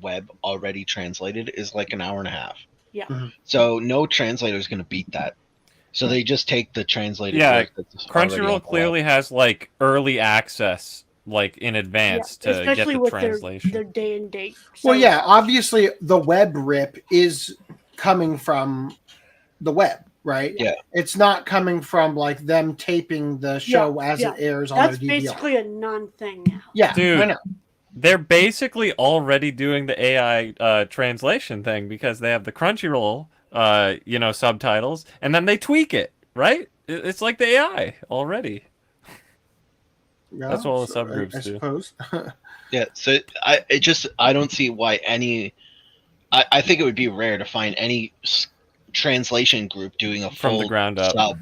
web already translated is like an hour and a half. Yeah. So no translator is going to beat that. So they just take the translated. Yeah, Crunchyroll clearly has like early access, like in advance to get the translation. Their day and date. Well, yeah, obviously the web rip is coming from the web, right? Yeah, it's not coming from like them taping the show as it airs on their DVR. That's basically a non-thing now. Yeah, dude, I know. They're basically already doing the AI translation thing because they have the Crunchyroll, subtitles, and then they tweak it, right? It's like the AI already. Yeah, That's what all the so subgroups I do. suppose. Yeah, so I don't see why any. I think it would be rare to find any translation group doing a From the full ground up.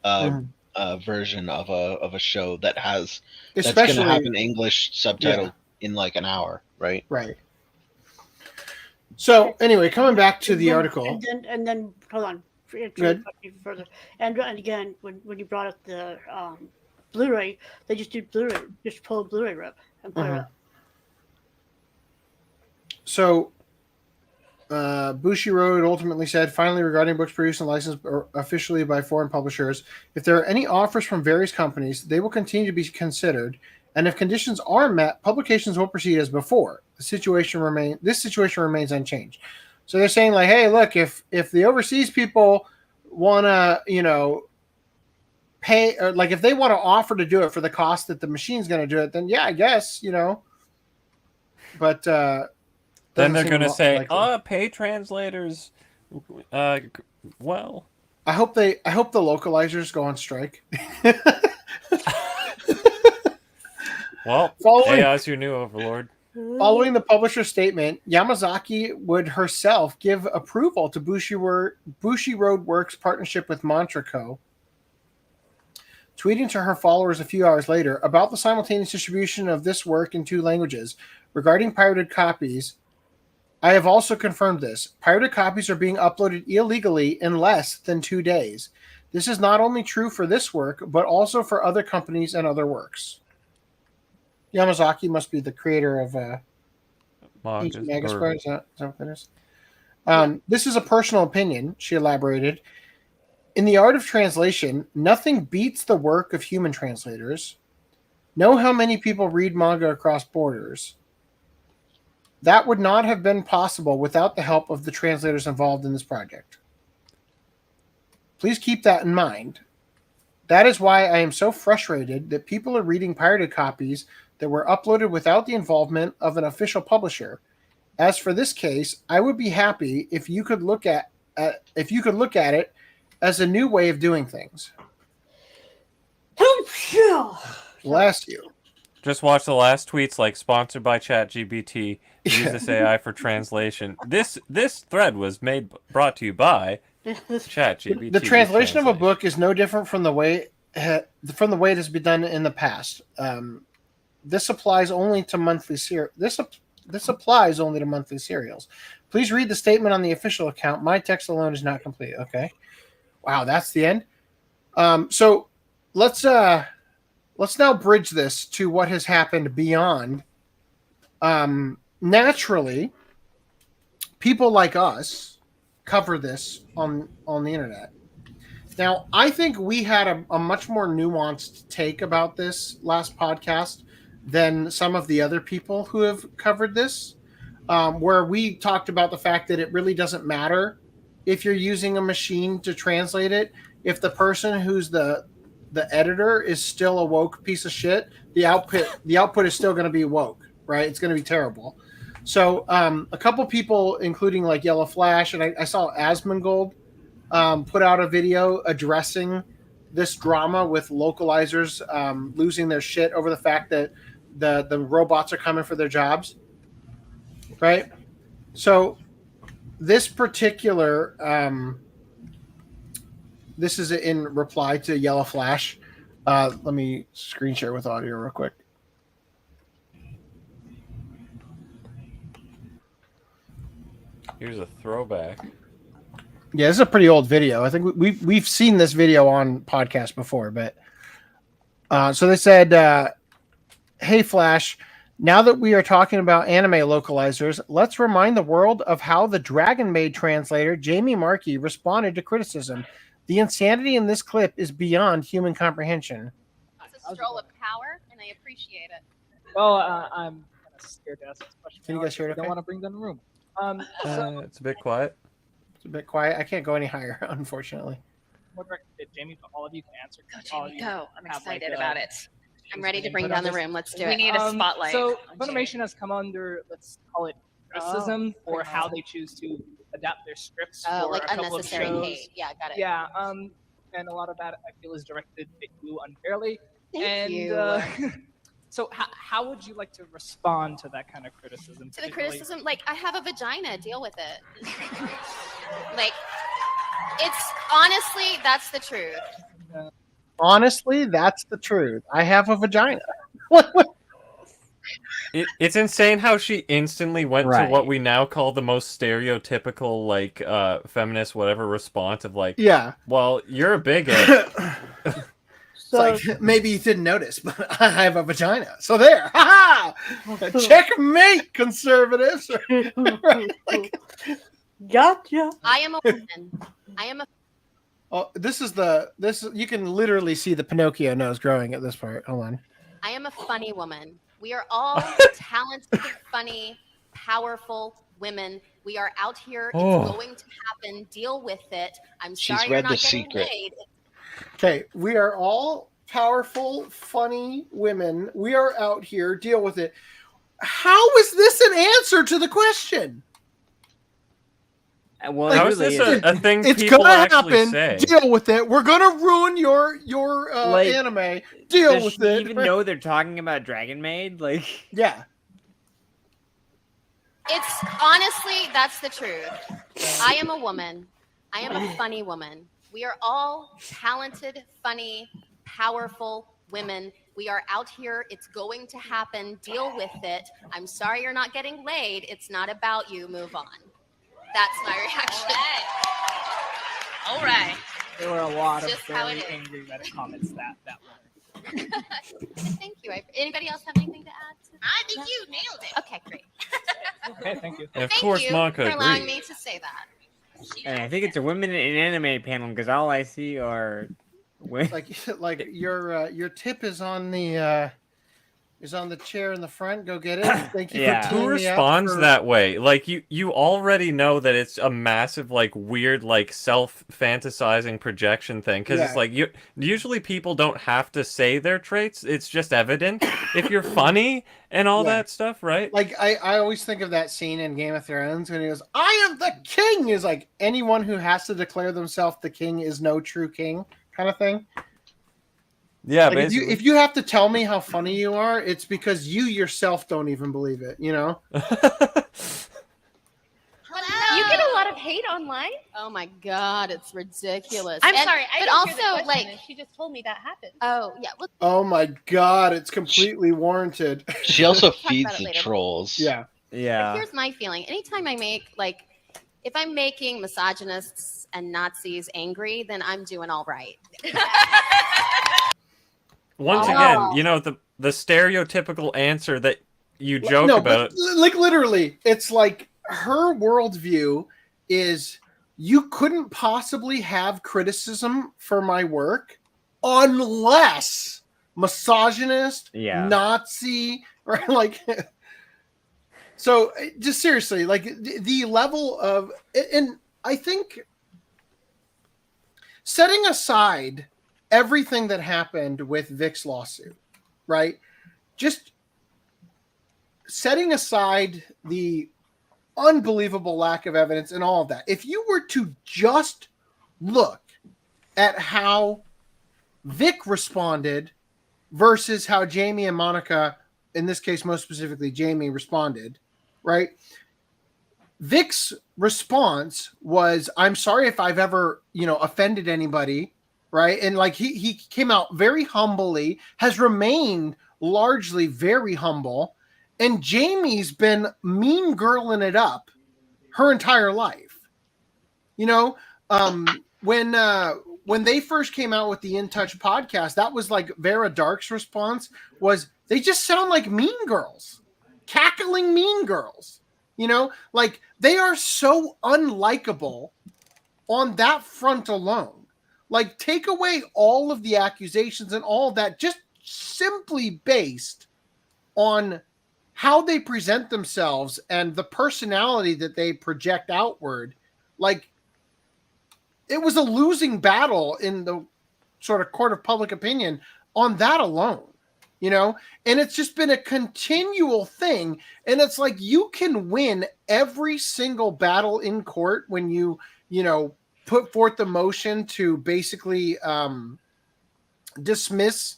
sub version of a show that's going to Especially- have an English subtitle in like an hour, right? Right. So anyway, coming back to the article. And then hold on. Good. Further. And again, when you brought up the Blu-ray, they just do Blu-ray, just pull a Blu-ray rip and put it up. So Bushiroad ultimately said, finally, regarding books produced and licensed officially by foreign publishers, if there are any offers from various companies, they will continue to be considered, and if conditions are met, publications will proceed as before. This situation remains unchanged. So they're saying, like, hey, look, if the overseas people want to, pay, or like if they want to offer to do it for the cost that the machine's going to do it, then yeah, I guess, But then they're going to say, likely. pay translators. Well, I hope the localizers go on strike. Well, Following- as your new overlord. Following the publisher's statement, Yamazaki would herself give approval to Bushiroad Works' partnership with Mantra Co. Tweeting to her followers a few hours later about the simultaneous distribution of this work in 2 languages. Regarding pirated copies, I have also confirmed this. Pirated copies are being uploaded illegally in less than 2 days. This is not only true for this work, but also for other companies and other works. Yamazaki must be the creator of Ancient Magus. Is that what that is? This is a personal opinion, she elaborated. In the art of translation, nothing beats the work of human translators. Know how many people read manga across borders. That would not have been possible without the help of the translators involved in this project. Please keep that in mind. That is why I am so frustrated that people are reading pirated copies that were uploaded without the involvement of an official publisher. As for this case, I would be happy if you could look at it as a new way of doing things. Bless you. Just watch the last tweets, like sponsored by ChatGPT. Use this AI for translation. This thread was brought to you by ChatGPT. The translation of a book is no different from the way it has been done in the past. This applies only to monthly This applies only to monthly serials. Please read the statement on the official account. My text alone is not complete. Okay. Wow, that's the end. So let's now bridge this to what has happened beyond. Naturally, people like us cover this on the internet. Now, I think we had a much more nuanced take about this last podcast than some of the other people who have covered this, where we talked about the fact that it really doesn't matter if you're using a machine to translate it. If the person who's the editor is still a woke piece of shit, the output is still going to be woke, right? It's going to be terrible. So a couple people, including like Yellow Flash, and I saw Asmongold put out a video addressing this drama with localizers losing their shit over the fact that the robots are coming for their jobs, right? So this particular this is in reply to Yellow Flash. Let me screen share with audio real quick. Here's a throwback. Yeah, this is a pretty old video. I think we've seen this video on podcast before, but so they said, "Hey Flash, now that we are talking about anime localizers, let's remind the world of how the Dragon Maid translator Jamie Markey responded to criticism. The insanity in this clip is beyond human comprehension." It's a stroll of power, and I appreciate it. Well, I'm kind of scared to ask this question. Can you guys hear it? I don't Okay? want to bring down the room. It's a bit quiet. It's a bit quiet. I can't go any higher, unfortunately. What directed Jamie? But all of you can answer. Go. I'm excited about it. I'm ready to bring down the room. Let's do it. We need need a spotlight. So Funimation has come under, let's call it, criticism for how they choose to adapt their scripts Oh, for like a couple of unnecessary shows. hate. Yeah, got it. Yeah, and a lot of that I feel is directed at you unfairly. Thank you. So how would you like to respond to that kind of criticism? To the criticism, like, I have a vagina, deal with it. Like, it's honestly, that's the truth. Honestly, that's the truth. I have a vagina. It's insane how she instantly went Right. to what we now call the most stereotypical, like, feminist whatever response of like, Yeah. well, you're a bigot. It's like, maybe you didn't notice, but I have a vagina. So there. Ha ha! Checkmate, conservatives. Gotcha. I am a woman. I am a Oh, this you can literally see the Pinocchio nose growing at this part. Hold on. I am a funny woman. We are all talented, funny, powerful women. We are out here. Oh. It's going to happen. Deal with it. I'm She's sorry read you're not The getting Secret. paid. Okay, we are all powerful, funny women. We are out here. Deal with it. How is this an answer to the question? Well, how is this a thing It's people gonna actually happen. say? Deal with it. We're gonna ruin your Like, anime. Deal Does with she it. even know they're talking about Dragon Maid? Like, yeah. It's honestly, that's the truth. I am a woman. I am a funny woman. We are all talented, funny, powerful women. We are out here. It's going to happen. Deal with it. I'm sorry you're not getting laid. It's not about you. Move on. That's my reaction. All right. There were a lot of Just how very it is. angry Reddit comments that way. Thank you. Anybody else have anything to add? I think you nailed it. Okay, great. Okay, thank you. And of Thank course, you Monica for allowing agrees. me to say that. and I think it's a women in anime panel because all I see are women. Like your tip is on the chair in the front. Go get it. Thank you. Yeah. For Who teeing me up responds for- that way? Like you already know that it's a massive, like, weird, like, self-fantasizing projection thing. Because it's Yeah. like usually people don't have to say their traits. It's just evident if you're funny and all Yeah. that stuff, right? Like I always think of that scene in Game of Thrones when he goes, "I am the king." Is like anyone who has to declare themselves the king is no true king, kind of thing. Yeah, Like basically. if you have to tell me how funny you are, it's because you yourself don't even believe it. You know. You get a lot of hate online. Oh my god, it's ridiculous. I'm And- sorry, I but didn't hear the also question, like and she just told me that happened. Oh yeah, well, Oh my god, it's completely warranted. She also Talk about feeds it the later. trolls. Yeah. Yeah. here's my feeling. Anytime I make like, if I'm making misogynists and Nazis angry, then I'm doing all right. Once Oh. again, you know, the stereotypical answer that you joke no, about. but, like literally, it's like her worldview is you couldn't possibly have criticism for my work unless misogynist, Yeah. Nazi, right? Like, so just seriously, like the level of, and I think setting aside everything that happened with Vic's lawsuit, right? Just setting aside the unbelievable lack of evidence and all of that. If you were to just look at how Vic responded versus how Jamie and Monica, in this case, most specifically, Jamie responded, right? Vic's response was, "I'm sorry if I've ever, offended anybody," right? And like he came out very humbly, has remained largely very humble, and Jamie's been mean girling it up her entire life. When they first came out with the In Touch podcast, that was like Vera Dark's response was, "They just sound like mean girls, cackling mean girls." Like they are so unlikable on that front alone. Like, take away all of the accusations and all of that, just simply based on how they present themselves and the personality that they project outward. Like, it was a losing battle in the sort of court of public opinion on that alone. And it's just been a continual thing. And it's like, you can win every single battle in court when you put forth the motion to basically dismiss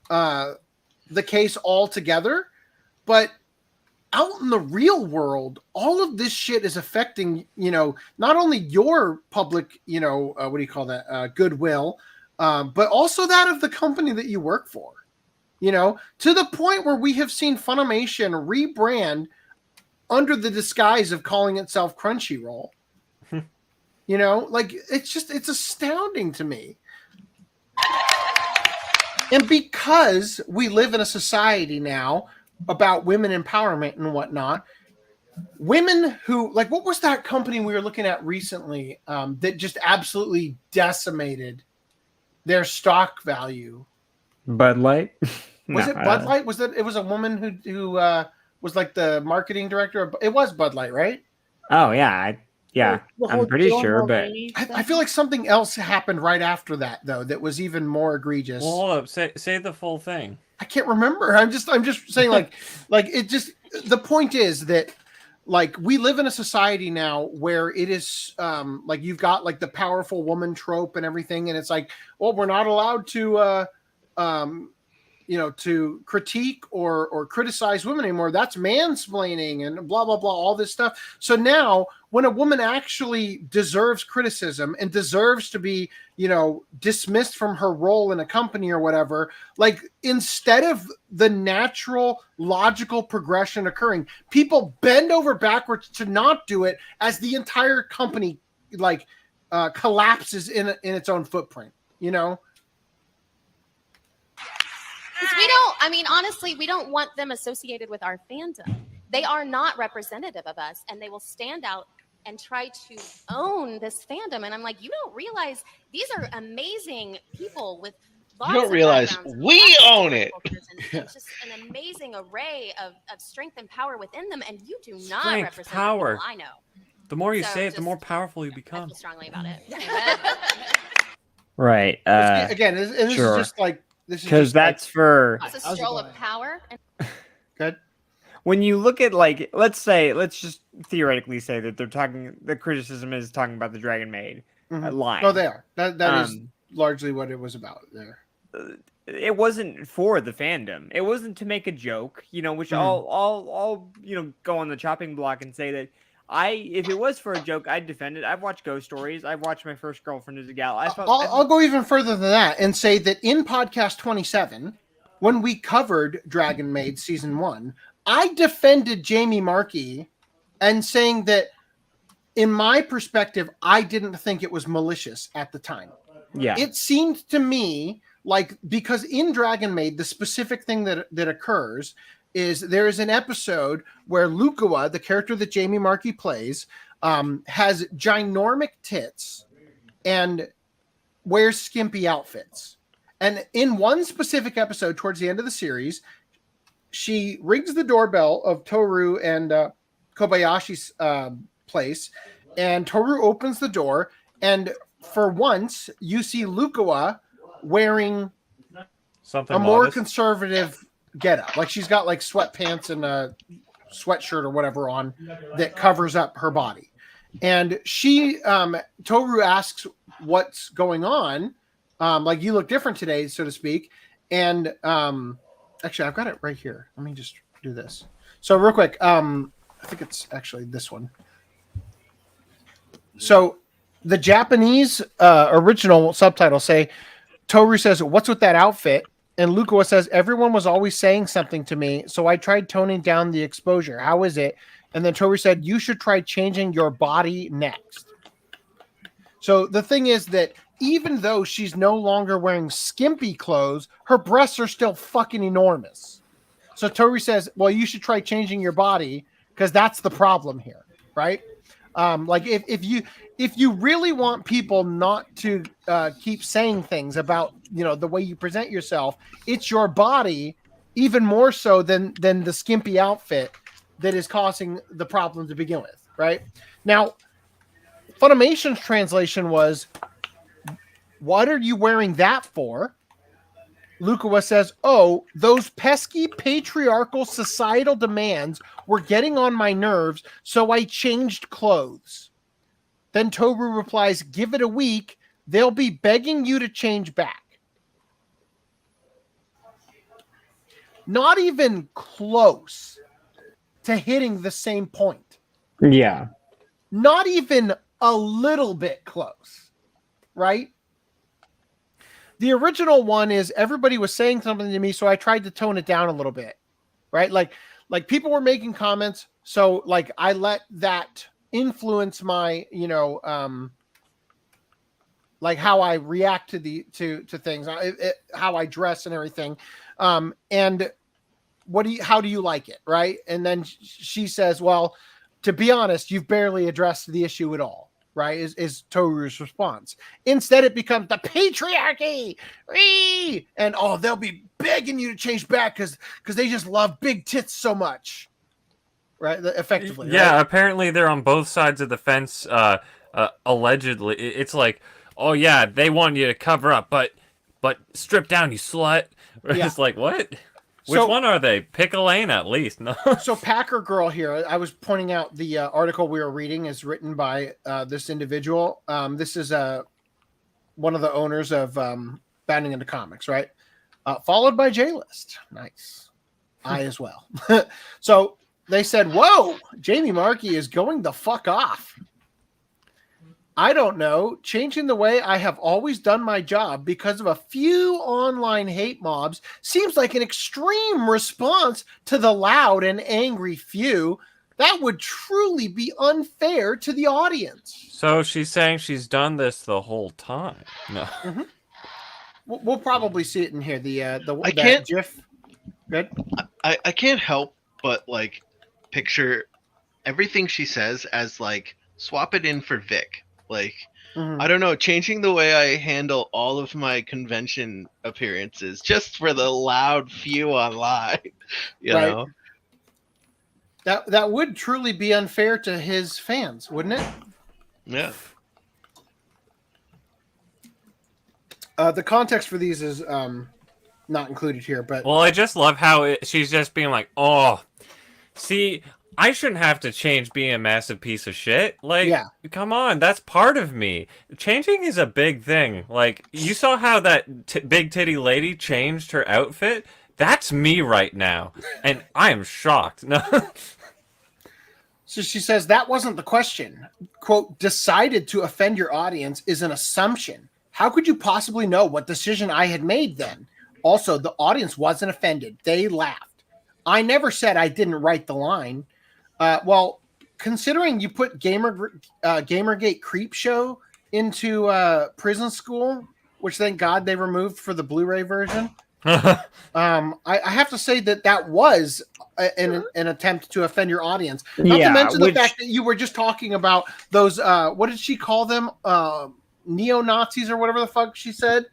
the case altogether, but out in the real world, all of this shit is affecting, not only your public, what do you call that, goodwill, but also that of the company that you work for, to the point where we have seen Funimation rebrand under the disguise of calling itself Crunchyroll. It's astounding to me. And because we live in a society now about women empowerment and whatnot, women who, like, what was that company we were looking at recently that just absolutely decimated their stock value? Bud Light? Was it Bud Light? It was a woman who was like the marketing director. It was Bud Light, right? Oh, yeah. I'm pretty sure, but I feel like something else happened right after that, though, that was even more egregious. Well, hold up. Say the full thing. I can't remember. I'm just saying, like it just. The point is that, like, we live in a society now where it is, like, you've got like the powerful woman trope and everything, and it's like, well, we're not allowed to, to critique or criticize women anymore. That's mansplaining and blah, blah, blah, all this stuff. So now when a woman actually deserves criticism and deserves to be, dismissed from her role in a company or whatever, like, instead of the natural logical progression occurring, people bend over backwards to not do it as the entire company, like, collapses in its own footprint, Honestly, we don't want them associated with our fandom. They are not representative of us, and they will stand out and try to own this fandom. And I'm like, you don't realize these are amazing people with lots You don't realize we own it. It's just an amazing array of strength and power within them, and you do not Strength, represent power. the people I know. The more you So say it, the just- more powerful you become. I feel strongly about it. right. Again, and this sure. is just like, this is because just that's like, for It's a stroll of power. Good. When you look at, like, let's just theoretically say that the criticism is talking about the Dragon Maid line. No, they are. That is largely what it was about there. It wasn't for the fandom. It wasn't to make a joke, which I'll go on the chopping block and say that if it was for a joke, I'd defend it. I've watched Ghost Stories. I've watched My First Girlfriend as a Gal. I'll go even further than that and say that in podcast 27, when we covered Dragon Maid season 1, I defended Jamie Markey and saying that, in my perspective, I didn't think it was malicious at the time. Yeah. It seemed to me like, because in Dragon Maid, the specific thing that occurs is there is an episode where Lukua, the character that Jamie Markey plays, has ginormic tits and wears skimpy outfits. And in one specific episode towards the end of the series, she rings the doorbell of Toru and Kobayashi's place, and Toru opens the door, and for once, you see Lukua wearing something a more modest. conservative getup. Like, she's got like sweatpants and a sweatshirt or whatever on that covers up her body. And Toru asks what's going on. Like, you look different today, so to speak. And actually, I've got it right here. Let me just do this. So real quick, I think it's actually this one. So the Japanese original subtitles say, Toru says, "What's with that outfit?" And Lukua says, "Everyone was always saying something to me, so I tried toning down the exposure. How is it?" And then Toru said, "You should try changing your body next." So the thing is that even though she's no longer wearing skimpy clothes, her breasts are still fucking enormous. So Toru says, well, you should try changing your body because that's the problem here, right? Like, if you really want people not to keep saying things about, the way you present yourself, it's your body even more so than the skimpy outfit that is causing the problem to begin with, right? Now, Funimation's translation was, "What are you wearing that for?" Lukua says, "Oh, those pesky patriarchal societal demands were getting on my nerves, so I changed clothes." Then Toru replies, "Give it a week. They'll be begging you to change back." not even close to hitting the same point. Yeah. Not even a little bit close, right? The original one is everybody was saying something to me, so I tried to tone it down a little bit, right? Like people were making comments, so like I let that influence my, like how I react to things, how I dress and everything, and how do you like it, right? And then she says, "Well, to be honest, you've barely addressed the issue at all." Right, is Toru's response. Instead, it becomes the patriarchy, and they'll be begging you to change back because they just love big tits so much, right? Effectively, yeah. Right? Apparently, they're on both sides of the fence. Allegedly, it's like, oh yeah, they want you to cover up, but strip down, you slut. Yeah. It's like, what? Which one are they? Pick a lane at least. No. So Packer Girl here, I was pointing out the article we were reading is written by this individual. This is one of the owners of Bounding into Comics, right? Followed by J-List. Nice. I as well. So they said, whoa, Jamie Markey is going the fuck off. I don't know, changing the way I have always done my job because of a few online hate mobs seems like an extreme response to the loud and angry few. That would truly be unfair to the audience. So she's saying she's done this the whole time. No. Mm-hmm. We'll probably see it in here. I can't. GIF. Good. I can't help but like picture everything she says as like swap it in for Vic. Like, I don't know, changing the way I handle all of my convention appearances just for the loud few online, you know? That would truly be unfair to his fans, wouldn't it? Yeah. The context for these is not included here, but... Well, I just love how she's just being like, oh, see... I shouldn't have to change being a massive piece of shit. Like, come on, that's part of me. Changing is a big thing. Like, you saw how that big titty lady changed her outfit? That's me right now. And I am shocked. No. So she says, that wasn't the question. Quote, decided to offend your audience is an assumption. How could you possibly know what decision I had made then? Also, the audience wasn't offended. They laughed. I never said I didn't write the line. Well, considering you put Gamergate Creep Show into Prison School, which thank God they removed for the Blu-ray version, I have to say that was an attempt to offend your audience. Not to mention the fact that you were just talking about those, what did she call them? Neo-Nazis or whatever the fuck she said?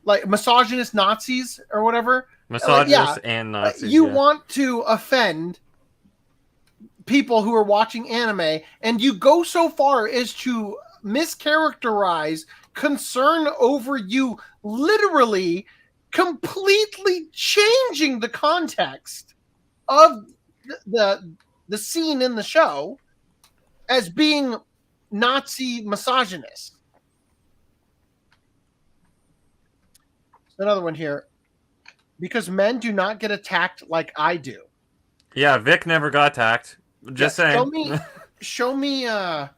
Like misogynist Nazis or whatever? Misogynist and Nazis. You want to offend people who are watching anime, and you go so far as to mischaracterize concern over you literally completely changing the context of the scene in the show as being Nazi misogynist. Another one here. Because men do not get attacked like I do. Yeah, Vic never got attacked. Just saying. Show me on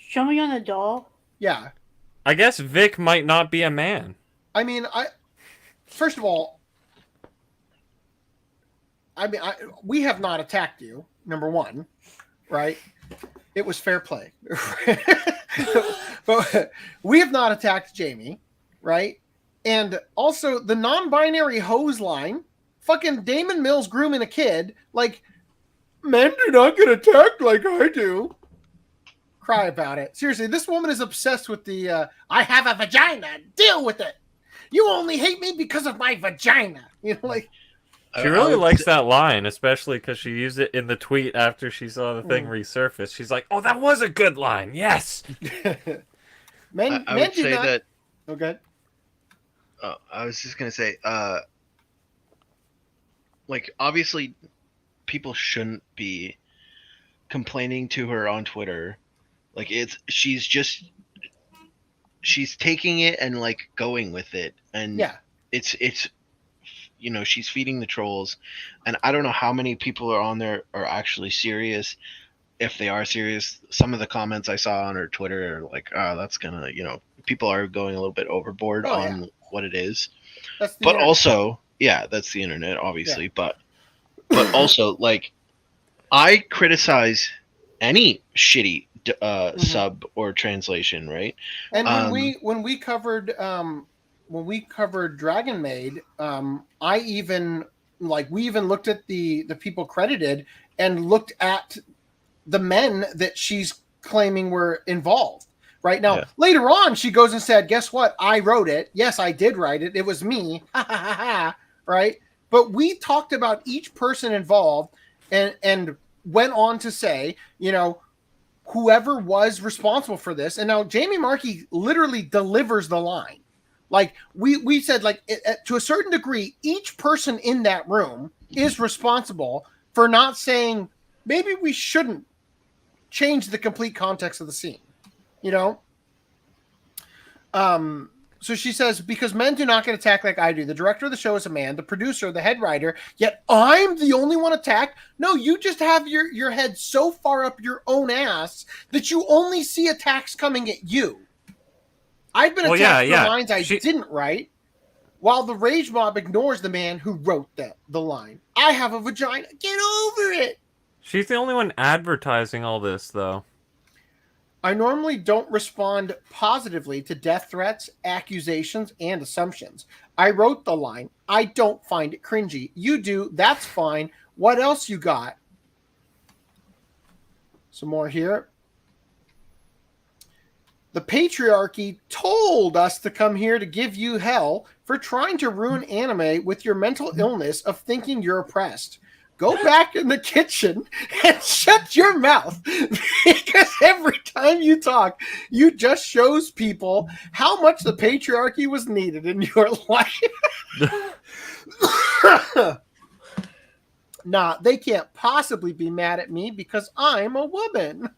the doll. Yeah. I guess Vic might not be a man. I mean, first of all, we have not attacked you, number one, right? It was fair play. But we have not attacked Jamie, right? And also the non-binary hose line, fucking Damon Mills grooming a kid, like, men do not get attacked like I do. Cry about it. Seriously, this woman is obsessed with the, I have a vagina, deal with it. You only hate me because of my vagina. You know, like... She really likes that line, especially because she used it in the tweet after she saw the thing resurface. She's like, oh, that was a good line. Yes. I would say that... Okay. Oh, I was just going to say, like, obviously, people shouldn't be complaining to her on Twitter. Like, she's taking it and, like, going with it. And it's she's feeding the trolls, and I don't know how many people are on there are actually serious. If they are serious, some of the comments I saw on her Twitter are like, oh, that's gonna, people are going a little bit overboard on what it is. That's the but internet. also, yeah, that's the internet, obviously. But also, like, I criticize any shitty sub or translation, right? And when we covered Dragon Maid, I even we even looked at the people credited and looked at the men that she's claiming were involved. Right now, later on, she goes and said, "Guess what? I wrote it. Yes, I did write it. It was me." Right? But we talked about each person involved, and went on to say, whoever was responsible for this. And now Jamie Markey literally delivers the line. Like we said, to a certain degree, each person in that room is responsible for not saying, maybe we shouldn't change the complete context of the scene. So she says, because men do not get attacked like I do. The director of the show is a man, the producer, the head writer, yet I'm the only one attacked. No, you just have your head so far up your own ass that you only see attacks coming at you. I've been attacked for lines I didn't write, while the rage mob ignores the man who wrote the line. I have a vagina. Get over it. She's the only one advertising all this, though. I normally don't respond positively to death threats, accusations, and assumptions. I wrote the line. I don't find it cringy. You do. That's fine. What else you got? Some more here. The patriarchy told us to come here to give you hell for trying to ruin anime with your mental illness of thinking you're oppressed. Go back in the kitchen and shut your mouth, because every time you talk, you just shows people how much the patriarchy was needed in your life. Nah, they can't possibly be mad at me because I'm a woman.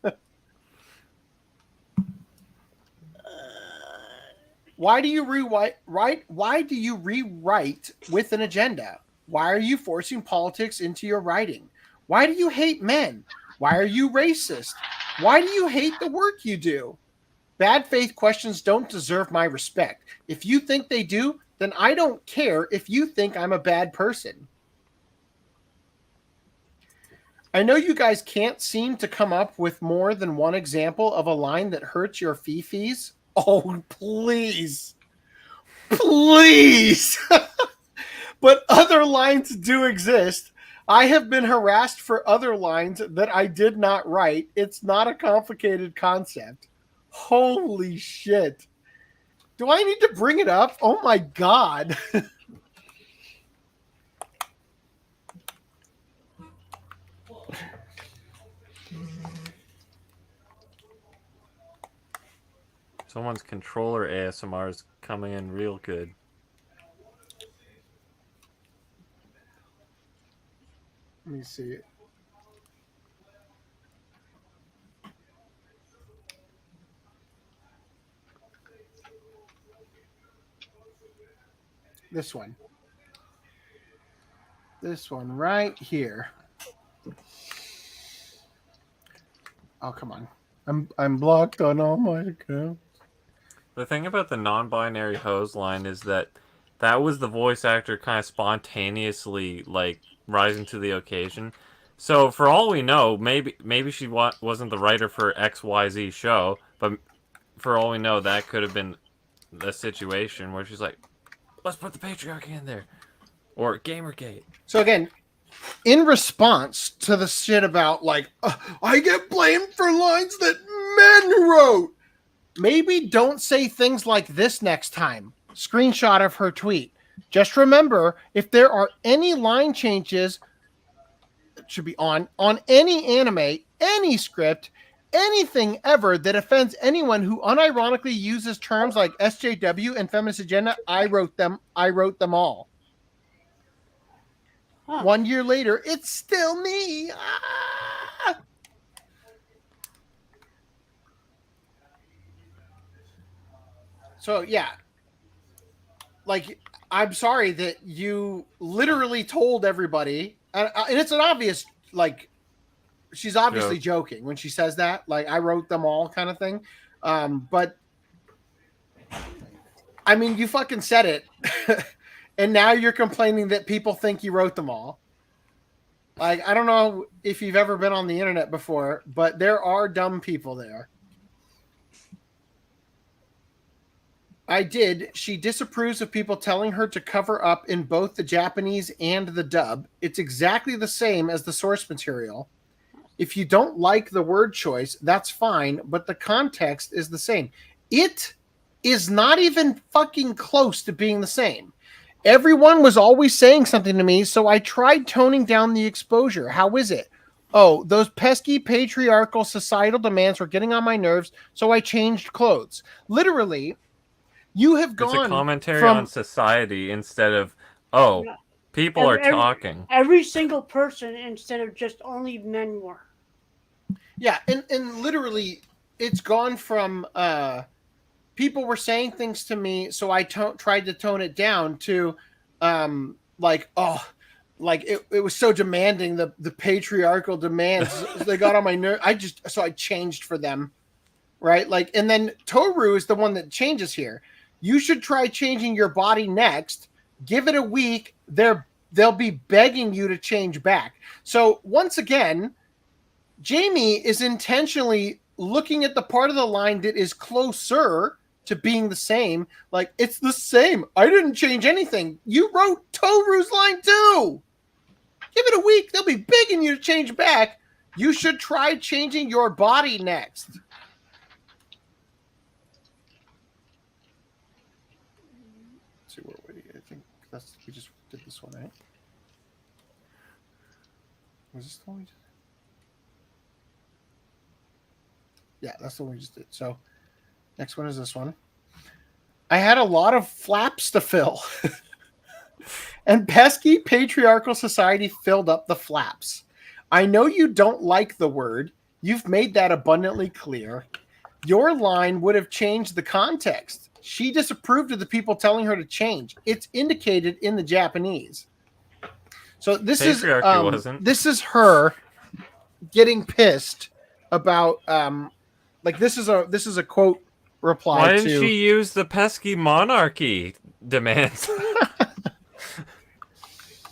Why do you rewrite? Why do you rewrite with an agenda? Why are you forcing politics into your writing? Why do you hate men? Why are you racist? Why do you hate the work you do? Bad faith questions don't deserve my respect. If you think they do, then I don't care if you think I'm a bad person. I know you guys can't seem to come up with more than one example of a line that hurts your fifis. Oh, please. Please. But other lines do exist. I have been harassed for other lines that I did not write. It's not a complicated concept. Holy shit. Do I need to bring it up? Oh my God. Someone's controller ASMR is coming in real good. Let me see. This one. This one right here. Oh, come on. I'm blocked on all my accounts. The thing about the non-binary hose line is that was the voice actor kind of spontaneously rising to the occasion. So for all we know, maybe she wasn't the writer for XYZ show, but for all we know, that could have been the situation where she's like, let's put the patriarchy in there. Or Gamergate. So again, in response to the shit about I get blamed for lines that men wrote, maybe don't say things like this next time. Screenshot of her tweet. Just remember, if there are any line changes, it should be on any anime, any script, anything ever that offends anyone who unironically uses terms like SJW and feminist agenda, I wrote them all. 1 year later, it's still me. Ah! So yeah, I'm sorry that you literally told everybody, and it's an obvious, like, she's obviously joking when she says that, like, I wrote them all kind of thing. But I mean, you fucking said it, and now you're complaining that people think you wrote them all. Like, I don't know if you've ever been on the internet before, but there are dumb people there. I did. She disapproves of people telling her to cover up in both the Japanese and the dub. It's exactly the same as the source material. If you don't like the word choice, that's fine, but the context is the same. It is not even fucking close to being the same. Everyone was always saying something to me, so I tried toning down the exposure. How is it? Oh, those pesky patriarchal societal demands were getting on my nerves, so I changed clothes. Literally, you have gone It's a commentary from on society instead of, people are talking. Every single person instead of just only men were. Yeah, and literally, it's gone from people were saying things to me, so I tried to tone it down to it was so demanding, the patriarchal demands. They got on my nerve. I changed for them, right? Like, and then Toru is the one that changes here. You should try changing your body next. Give it a week. They'll be begging you to change back. So once again, Jamie is intentionally looking at the part of the line that is closer to being the same. Like, it's the same. I didn't change anything. You wrote Toru's line too. Give it a week. They'll be begging you to change back. You should try changing your body next. Let's see what I think we just did this one, right? Was this the one we did? Yeah, that's the one we just did. So next one is this one. I had a lot of flaps to fill. And pesky patriarchal society filled up the flaps. I know you don't like the word. You've made that abundantly clear. Your line would have changed the context. She disapproved of the people telling her to change. It's indicated in the Japanese. So this is her getting pissed about this is a quote reply. Why didn't she use the pesky monarchy demands?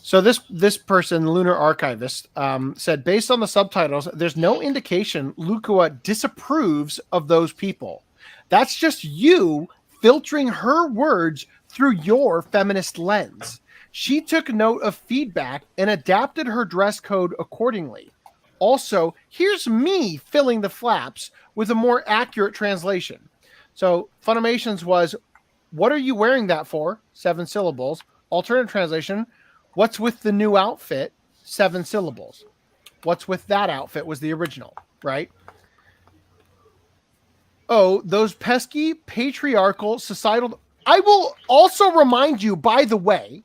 So this person, Lunar Archivist, said, based on the subtitles, there's no indication Lukua disapproves of those people. That's just you filtering her words through your feminist lens. She took note of feedback and adapted her dress code accordingly. Also, here's me filling the flaps with a more accurate translation. So Funimation's was, what are you wearing that for? 7 syllables. Alternative translation, what's with the new outfit? 7 syllables. What's with that outfit was the original, right? Oh, those pesky patriarchal societal. I will also remind you, by the way,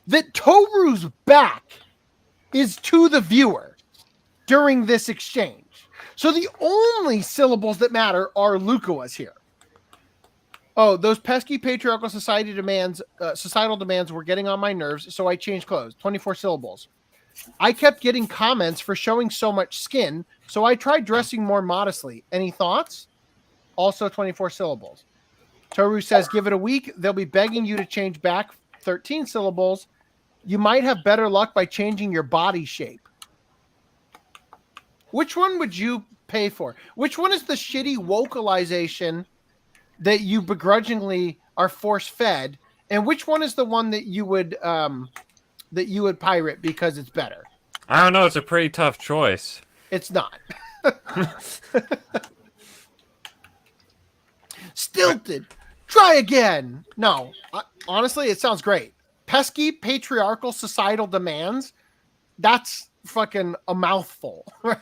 that Toru's back is to the viewer during this exchange. So the only syllables that matter are Lukua's here. Oh, those pesky patriarchal societal demands were getting on my nerves, so I changed clothes. 24 syllables. I kept getting comments for showing so much skin, so I tried dressing more modestly. Any thoughts? Also 24 syllables. Toru says, give it a week. They'll be begging you to change back. 13 syllables. You might have better luck by changing your body shape. Which one would you pay for? Which one is the shitty vocalization that you begrudgingly are force-fed, and which one is the one that you would pirate because it's better? I don't know. It's a pretty tough choice. It's not. Stilted. Try again. No, honestly, it sounds great. Pesky patriarchal societal demands. That's fucking a mouthful. So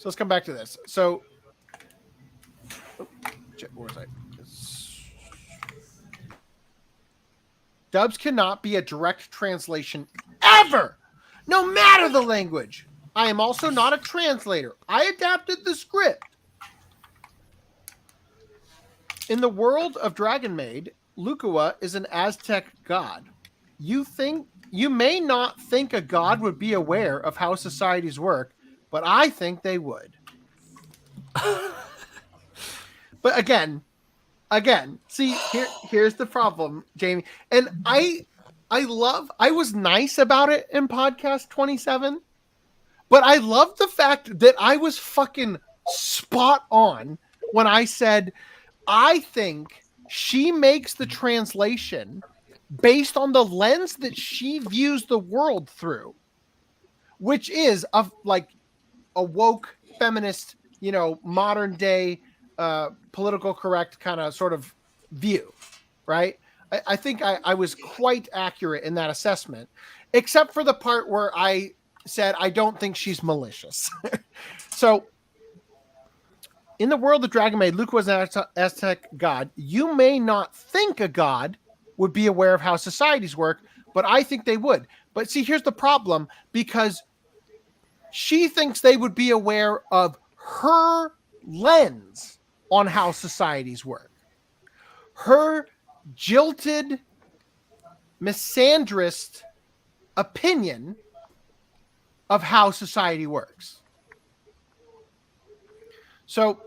let's come back to this. So, where was I? Dubs cannot be a direct translation ever, no matter the language. I am also not a translator. I adapted the script. In the world of Dragon Maid, Lukua is an Aztec god. You may not think a god would be aware of how societies work, but I think they would. But again, see, here's the problem, Jamie. And I was nice about it in podcast 27, but I love the fact that I was fucking spot on when I said, I think she makes the translation based on the lens that she views the world through, which is a woke feminist, modern day, political correct kind of sort of view, right? I think I was quite accurate in that assessment, except for the part where I said I don't think she's malicious. So, in the world of Dragon Maid, Luke was an Aztec god. You may not think a god would be aware of how societies work, but I think they would. But see, here's the problem, because she thinks they would be aware of her lens on how societies work. Her jilted, misandrist opinion of how society works. So,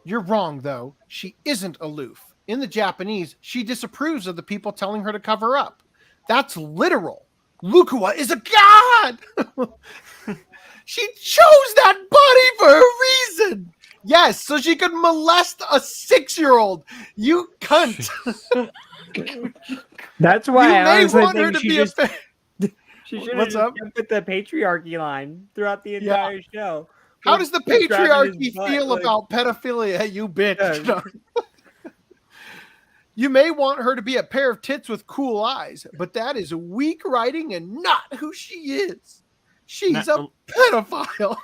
you're wrong, though. She isn't aloof. In the Japanese, she disapproves of the people telling her to cover up. That's literal. Lukua is a god! She chose that body for a reason! Yes, so she could molest a 6-year-old. You cunt! That's why you I may was want her thinking to be just, a... she should have What's just up? kept with the patriarchy line throughout the entire show. How does the Just grabbing patriarchy his butt, feel like- about pedophilia, you bitch? Yeah. You may want her to be a pair of tits with cool eyes, but that is weak writing and not who she is. She's a pedophile.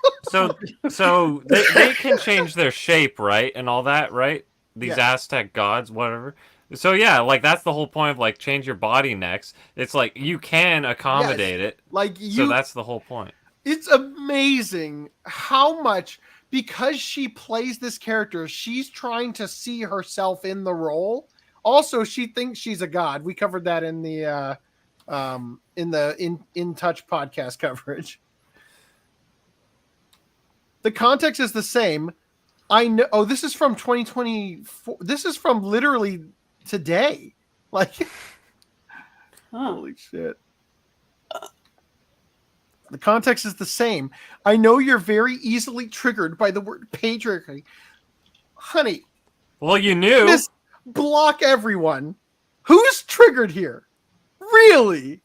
So they can change their shape, right? And all that, right? These Yeah. Aztec gods, whatever. So yeah, like that's the whole point of like change your body next. It's like you can accommodate it. Like So you, that's the whole point. it's amazing how much, because she plays this character, she's trying to see herself in the role. Also, she thinks she's a god. We covered that in the In Touch podcast coverage. The context is the same. I know. Oh, this is from 2024. This is from literally today. Like, holy shit. The context is the same. I know you're very easily triggered by the word patriarchy. Honey. Well, you knew. Just block everyone. Who's triggered here? Really?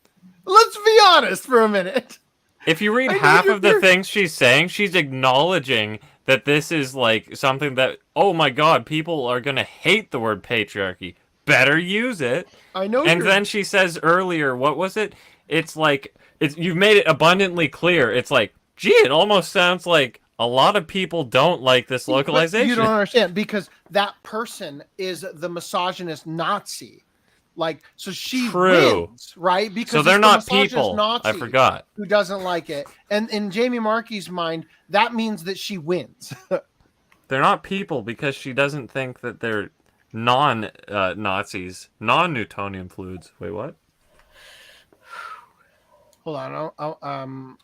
Let's be honest for a minute. If you read I know half you're of the very- things she's saying, she's acknowledging that this is like something that, oh my god, people are going to hate the word patriarchy. Better use it. I know. And you're- then she says earlier, what was it? It's like, you've made it abundantly clear. It's like, gee, it almost sounds like a lot of people don't like this But localization. you don't understand, because that person is the misogynist Nazi. Like, so she True. wins, right? Because So they're it's the not misogynist people. Nazi I forgot. who doesn't like it. And in Jamie Markey's mind, that means that she wins. They're not people because she doesn't think that they're non-Nazis, non-Newtonian fluids. Wait, what? Hold on.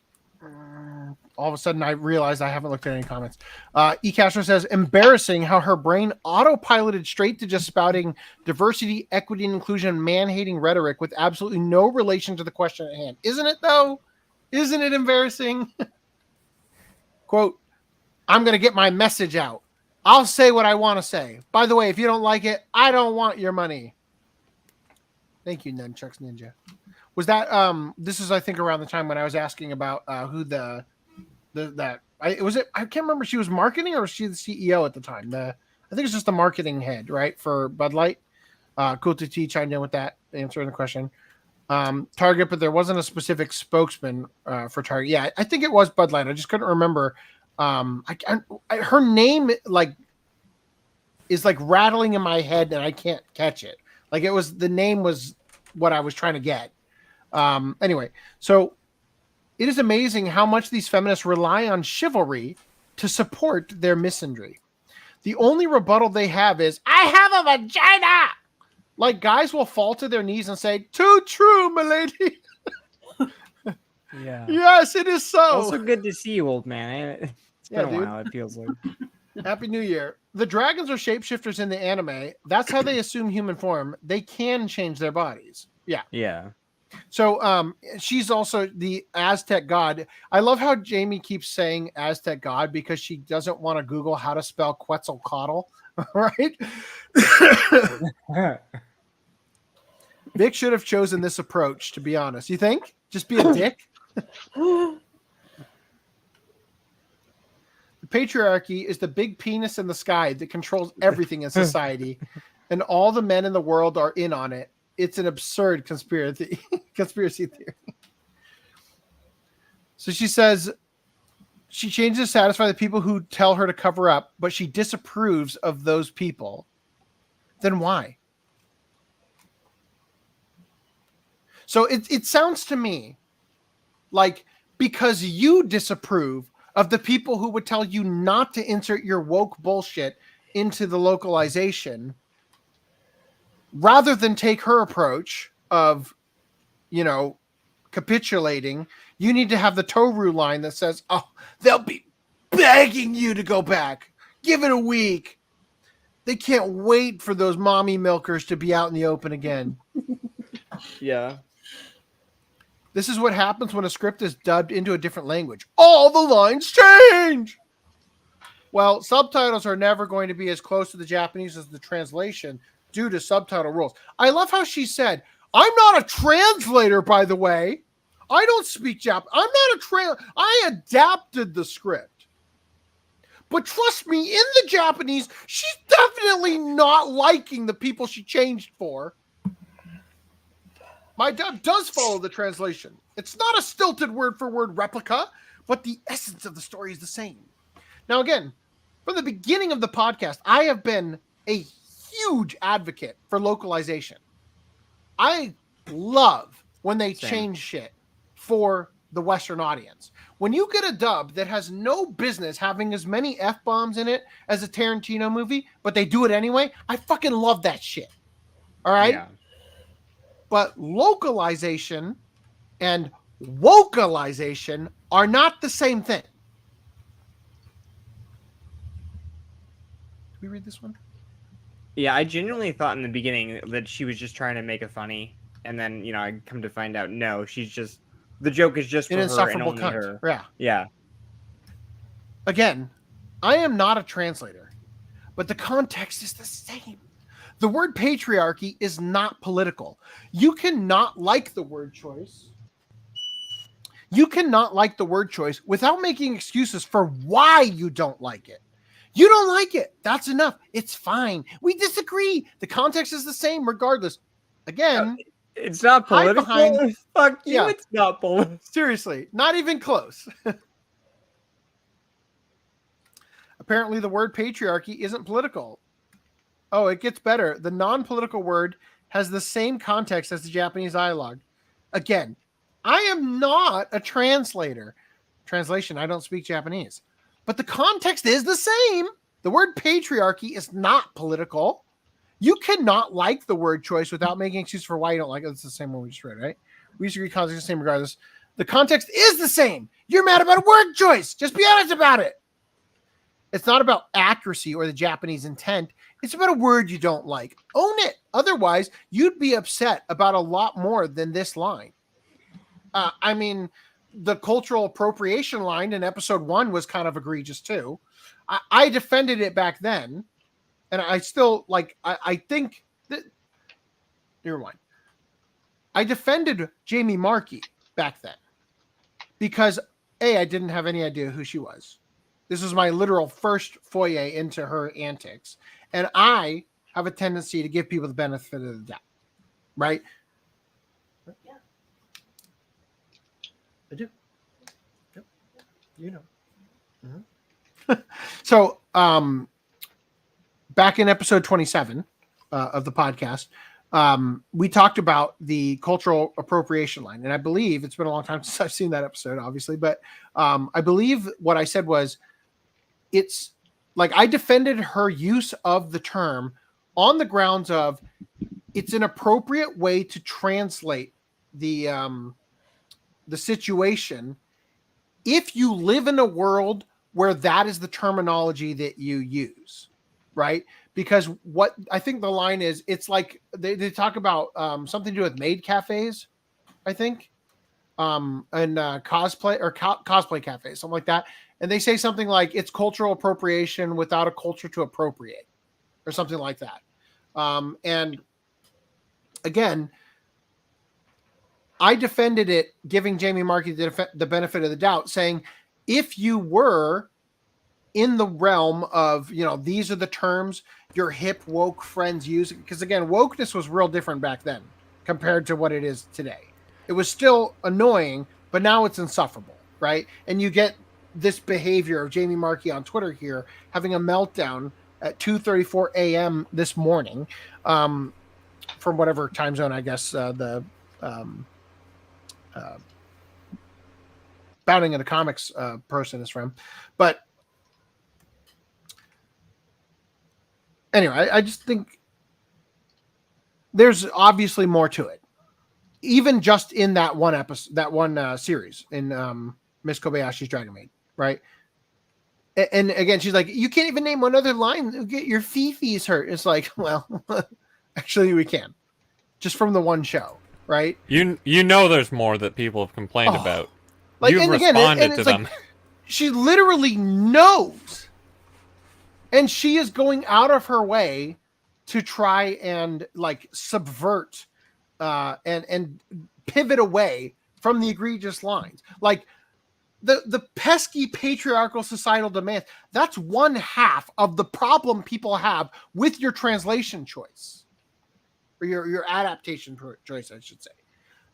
All of a sudden, I realized I haven't looked at any comments. E. Castro says, embarrassing how her brain autopiloted straight to just spouting diversity, equity, and inclusion, man-hating rhetoric with absolutely no relation to the question at hand. Isn't it, though? Isn't it embarrassing? Quote, I'm going to get my message out. I'll say what I want to say. By the way, if you don't like it, I don't want your money. Thank you, Nunchucks Ninja. Was that this is I think around the time when I was asking about who I can't remember, she was marketing or was she the CEO at the time? I think it's just the marketing head, right, for Bud Light. Cool to T chimed in with that, answering the question. Target, but there wasn't a specific spokesman for Target. Yeah, I think it was Bud Light. I just couldn't remember. Her name is like rattling in my head and I can't catch it. Like the name was what I was trying to get. Anyway, so it is amazing how much these feminists rely on chivalry to support their misandry. The only rebuttal they have is, I have a vagina! Like, guys will fall to their knees and say, too true, milady. Yeah. Yes, it is so. Also good to see you, old man. It's been a dude. while, it feels like. Happy New Year. The dragons are shapeshifters in the anime. That's how they assume human form. They can change their bodies. Yeah. Yeah. So she's also the Aztec god. I love how Jamie keeps saying Aztec god because she doesn't want to Google how to spell Quetzalcoatl, right? Vic should have chosen this approach, to be honest. You think? Just be a dick? The patriarchy is the big penis in the sky that controls everything in society, and all the men in the world are in on it. It's an absurd conspiracy theory. So she says she changes to satisfy the people who tell her to cover up, but she disapproves of those people. Then why? So it sounds to me like because you disapprove of the people who would tell you not to insert your woke bullshit into the localization, rather than take her approach of, capitulating, you need to have the Toru line that says, oh, they'll be begging you to go back. Give it a week. They can't wait for those mommy milkers to be out in the open again. Yeah. This is what happens when a script is dubbed into a different language. All the lines change. Well, subtitles are never going to be as close to the Japanese as the translation due to subtitle rules. I love how she said, I'm not a translator, by the way. I don't speak Japanese. I'm not a translator. I adapted the script. But trust me, in the Japanese, she's definitely not liking the people she changed for. My dub does follow the translation. It's not a stilted word-for-word replica, but the essence of the story is the same. Now, again, from the beginning of the podcast, I have been a huge advocate for localization. I love when they change shit for the Western audience. When you get a dub that has no business having as many F-bombs in it as a Tarantino movie, but they do it anyway, I fucking love that shit. All right? Yeah. But localization and vocalization are not the same thing. Did we read this one? Yeah, I genuinely thought in the beginning that she was just trying to make it funny. And then, I come to find out, no, she's just... The joke is just for her and only her. Yeah. Yeah. Again, I am not a translator, but the context is the same. The word patriarchy is not political. You cannot like the word choice. You cannot like the word choice without making excuses for why you don't like it. You don't like it. That's enough. It's fine. We disagree. The context is the same regardless. Again, it's not political. Fuck you. Yeah. It's not political. Seriously, not even close. Apparently, the word patriarchy isn't political. Oh, it gets better. The non-political word has the same context as the Japanese dialogue. Again, I am not a translator. Translation, I don't speak Japanese. But the context is the same. The word patriarchy is not political. You cannot like the word choice without making excuses for why you don't like it. It's the same one we just read, right? We disagree, context is the same regardless. The context is the same. You're mad about a word choice. Just be honest about it. It's not about accuracy or the Japanese intent. It's about a word you don't like. Own it. Otherwise, you'd be upset about a lot more than this line. I mean, the cultural appropriation line in episode 1 was kind of egregious too. I defended it back then. And I still, I think that... Never mind. I defended Jamie Markey back then. Because, A, I didn't have any idea who she was. This was my literal first foray into her antics. And I have a tendency to give people the benefit of the doubt. Right? Yeah. I do. Yep. You know. Mm-hmm. So, back in episode 27 of the podcast, we talked about the cultural appropriation line. And I believe it's been a long time since I've seen that episode, obviously. But I believe what I said was, it's like I defended her use of the term on the grounds of it's an appropriate way to translate the situation if you live in a world where that is the terminology that you use, right? Because what I think the line is, it's like they talk about something to do with maid cafes, I think, and cosplay or cosplay cafes, something like that. And they say something like it's cultural appropriation without a culture to appropriate, or something like that. And again, I defended it, giving Jamie Markey the benefit of the doubt, saying if you were in the realm of, you know, these are the terms your hip woke friends use, because again, wokeness was real different back then compared to what it is today. It was still annoying, but now it's insufferable, right? And you get this behavior of Jamie Markey on Twitter here having a meltdown at 2:34 a.m. this morning, from whatever time zone, I guess, Bounding into Comics person is from. But anyway, I just think there's obviously more to it. Even just in that one episode, that one series in Miss Kobayashi's Dragon Maid, right? And again, she's like, you can't even name one other line. Get your fifis hurt. It's like, well, actually, we can, just from the one show, right? You know, there's more that people have complained about. Like, You've and responded again, and to it's them. like, she literally knows, and she is going out of her way to try and like subvert and pivot away from the egregious lines. Like the pesky patriarchal societal demands, that's one half of the problem people have with your translation choice, or your adaptation choice, I should say.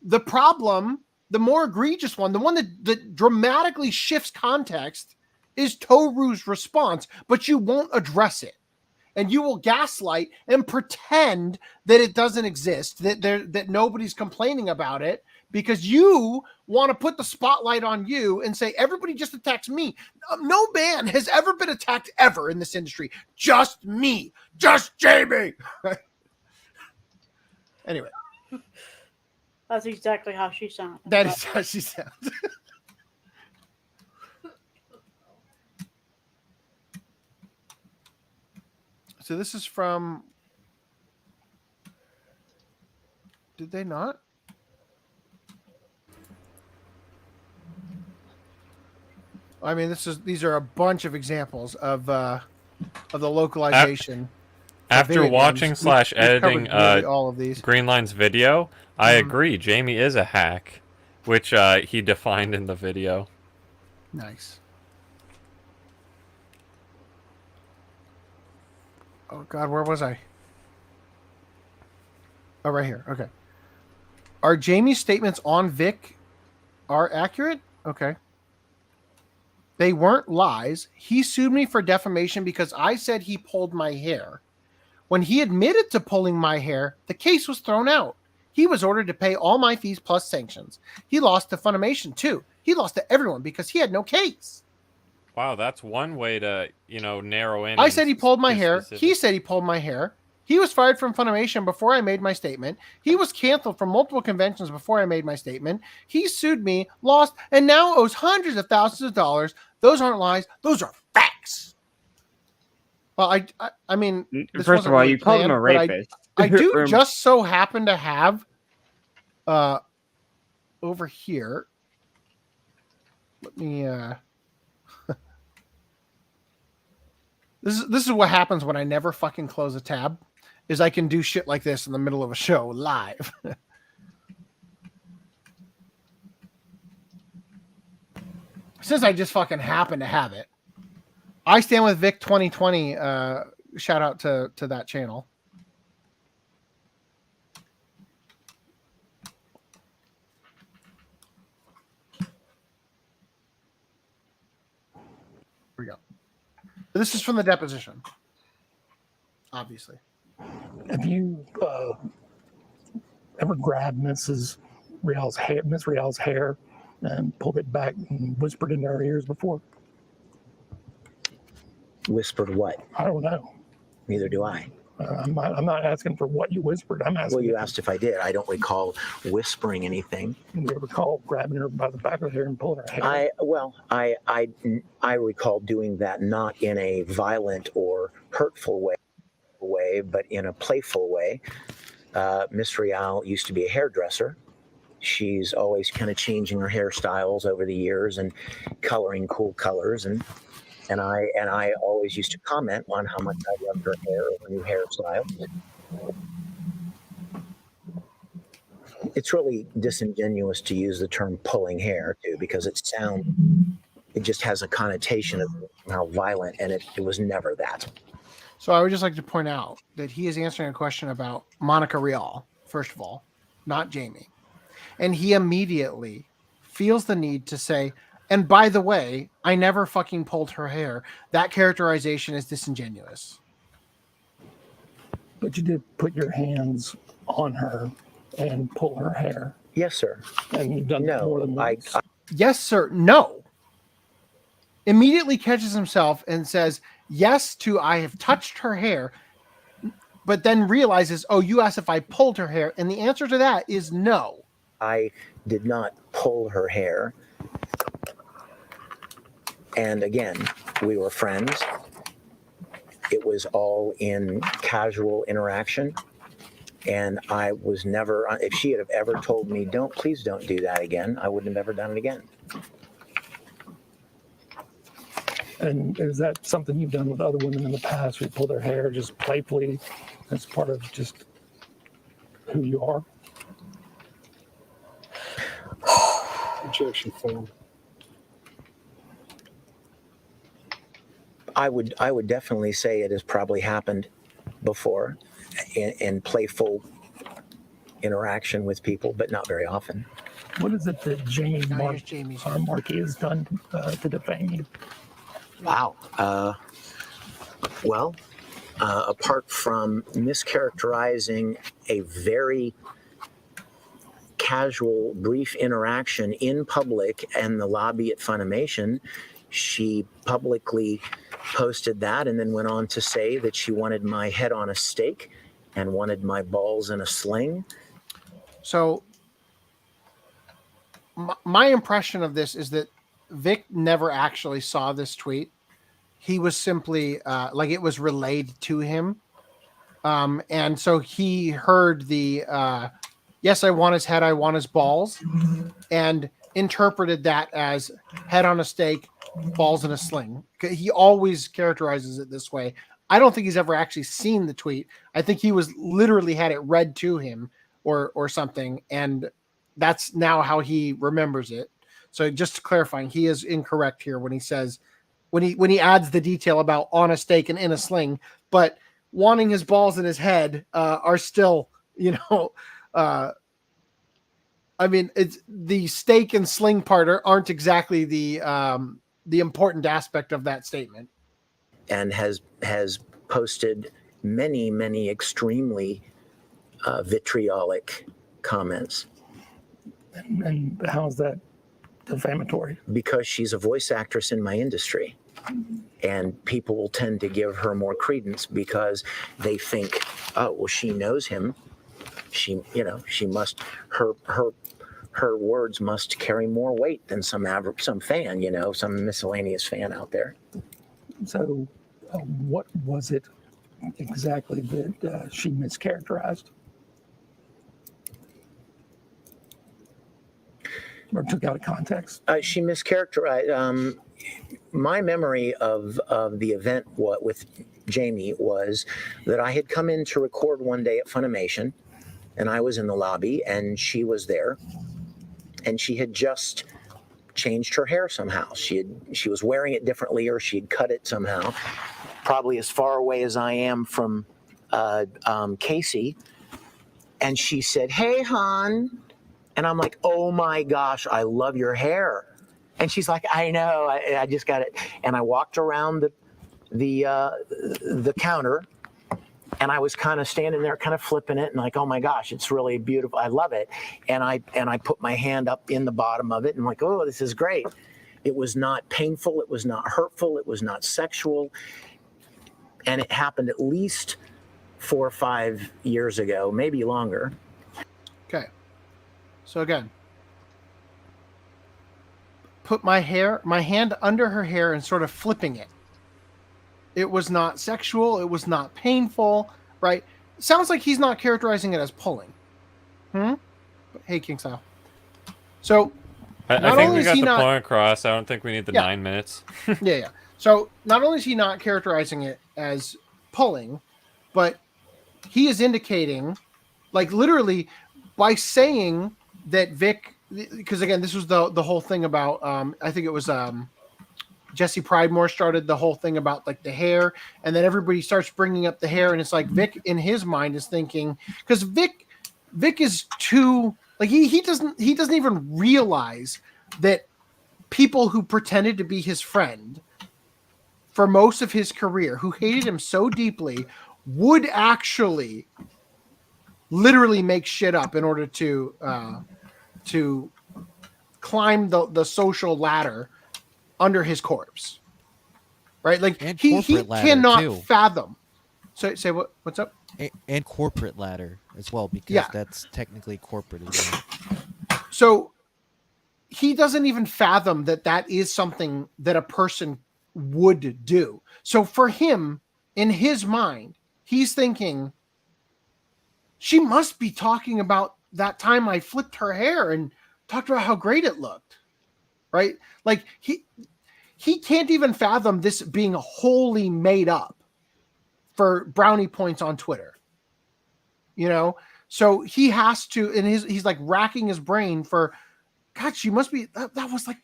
The problem, the more egregious one, the one that dramatically shifts context, is Toru's response, but you won't address it. And you will gaslight and pretend that it doesn't exist, that nobody's complaining about it, because you want to put the spotlight on you and say, everybody just attacks me. No man has ever been attacked ever in this industry. Just me. Just Jamie. Anyway. That's exactly how she sounds. That is how she sounds. So this is from... Did they not? I mean, these are a bunch of examples of the localization. After watching / editing all of these. Greenline's video, I agree. Jamie is a hack, which he defined in the video. Nice. Oh God, where was I? Oh, right here. Okay. Are Jamie's statements on Vic are accurate? Okay. They weren't lies. He sued me for defamation because I said he pulled my hair. When he admitted to pulling my hair, the case was thrown out. He was ordered to pay all my fees plus sanctions. He lost to Funimation too. He lost to everyone because he had no case. Wow, that's one way to, narrow in. I said he pulled my hair. He said he pulled my hair. He was fired from Funimation before I made my statement. He was canceled from multiple conventions before I made my statement. He sued me, lost, and now owes hundreds of thousands of dollars. Those aren't lies. Those are facts. Well, I mean, first of all, you called him a rapist. I do just so happen to have over here. Let me This is what happens when I never fucking close a tab, is I can do shit like this in the middle of a show live. Since I just fucking happen to have it. I Stand With Vic 2020, shout out to that channel. Here we go. This is from the deposition, obviously. Have you ever grabbed Miss Riel's hair and pulled it back and whispered in her ears before? Whispered what? I don't know. Neither do I. I'm not asking for what you whispered. I'm asking. Well, you asked if I did. I don't recall whispering anything. You recall grabbing her by the back of her hair and pulling her hair? I recall doing that not in a violent or hurtful way, but in a playful way. Miss Rial used to be a hairdresser. She's always kind of changing her hairstyles over the years and coloring cool colors, and I always used to comment on how much I loved her hair or her new hairstyle. It's really disingenuous to use the term pulling hair too, because it just has a connotation of how violent, and it was never that. So I would just like to point out that he is answering a question about Monica Rial, first of all, not Jamie. And he immediately feels the need to say, and by the way, I never fucking pulled her hair. That characterization is disingenuous. But you did put your hands on her and pull her hair. Yes, sir. And you've done that more than once. Yes, sir. No. Immediately catches himself and says, yes to I have touched her hair, but then realizes, oh, you asked if I pulled her hair. And the answer to that is no. I did not pull her hair. And again, we were friends. It was all in casual interaction. And I was never, if she had ever told me, please don't do that again, I wouldn't have ever done it again. And is that something you've done with other women in the past? We pull their hair just playfully as part of just who you are? Rejection form. I would definitely say it has probably happened before in playful interaction with people, but not very often. What is it that Jamie Markey has done to defame you? Wow. Apart from mischaracterizing a very casual, brief interaction in public and the lobby at Funimation, she publicly posted that and then went on to say that she wanted my head on a stake and wanted my balls in a sling. So my impression of this is that Vic never actually saw this tweet. He was simply it was relayed to him. And so he heard the, yes, I want his head, I want his balls, and interpreted that as head on a stake, balls in a sling. He always characterizes it this way. I don't think he's ever actually seen the tweet. I think he was literally had it read to him or something. And that's now how he remembers it. So just clarifying, he is incorrect here when he says, when he adds the detail about on a stake and in a sling, but wanting his balls in his head are still, I mean, it's the stake and sling part aren't exactly the important aspect of that statement. And has posted many extremely vitriolic comments. And how is that defamatory? Because she's a voice actress in my industry. And people will tend to give her more credence because they think, oh, well, she knows him. She must, her words must carry more weight than some fan, some miscellaneous fan out there. So what was it exactly that she mischaracterized? Or took out of context? She mischaracterized. My memory of the event with Jamie was that I had come in to record one day at Funimation, and I was in the lobby, and she was there, and she had just changed her hair somehow. She was wearing it differently, or she had cut it somehow, probably as far away as I am from Casey. And she said, "Hey, hon." And I'm like, "Oh my gosh, I love your hair." And she's like, "I know, I just got it." And I walked around the counter, and I was kind of standing there, kind of flipping it, and like, "Oh my gosh, it's really beautiful. I love it." And I put my hand up in the bottom of it, and I'm like, "Oh, this is great." It was not painful. It was not hurtful. It was not sexual. and it happened at least 4 or 5 years ago, maybe longer. Okay. So again, put my hand under her hair and sort of flipping it. It was not sexual. It was not painful, right? Sounds like he's not characterizing it as pulling. Hey, King Style. So, I not think only we is got he the not- point across. I don't think we need the 9 minutes. yeah. So not only is he not characterizing it as pulling, but he is indicating, like literally, by saying that Vic, because again, this was the whole thing about, I think it was Jesse Pridemore started the whole thing about like the hair, and then everybody starts bringing up the hair, and it's like Vic in his mind is thinking, because Vic is too, like he doesn't even realize that people who pretended to be his friend for most of his career, who hated him so deeply, would actually literally make shit up in order to climb the social ladder under his corpse, right? Like he cannot fathom. So say what's up? And corporate ladder as well, because that's technically corporate as well. So he doesn't even fathom that is something that a person would do. So for him, in his mind, he's thinking, she must be talking about that time I flipped her hair and talked about how great it looked, right? Like he can't even fathom this being wholly made up for brownie points on Twitter, you know? So he has to, and he's like racking his brain for, God, she must be, that was like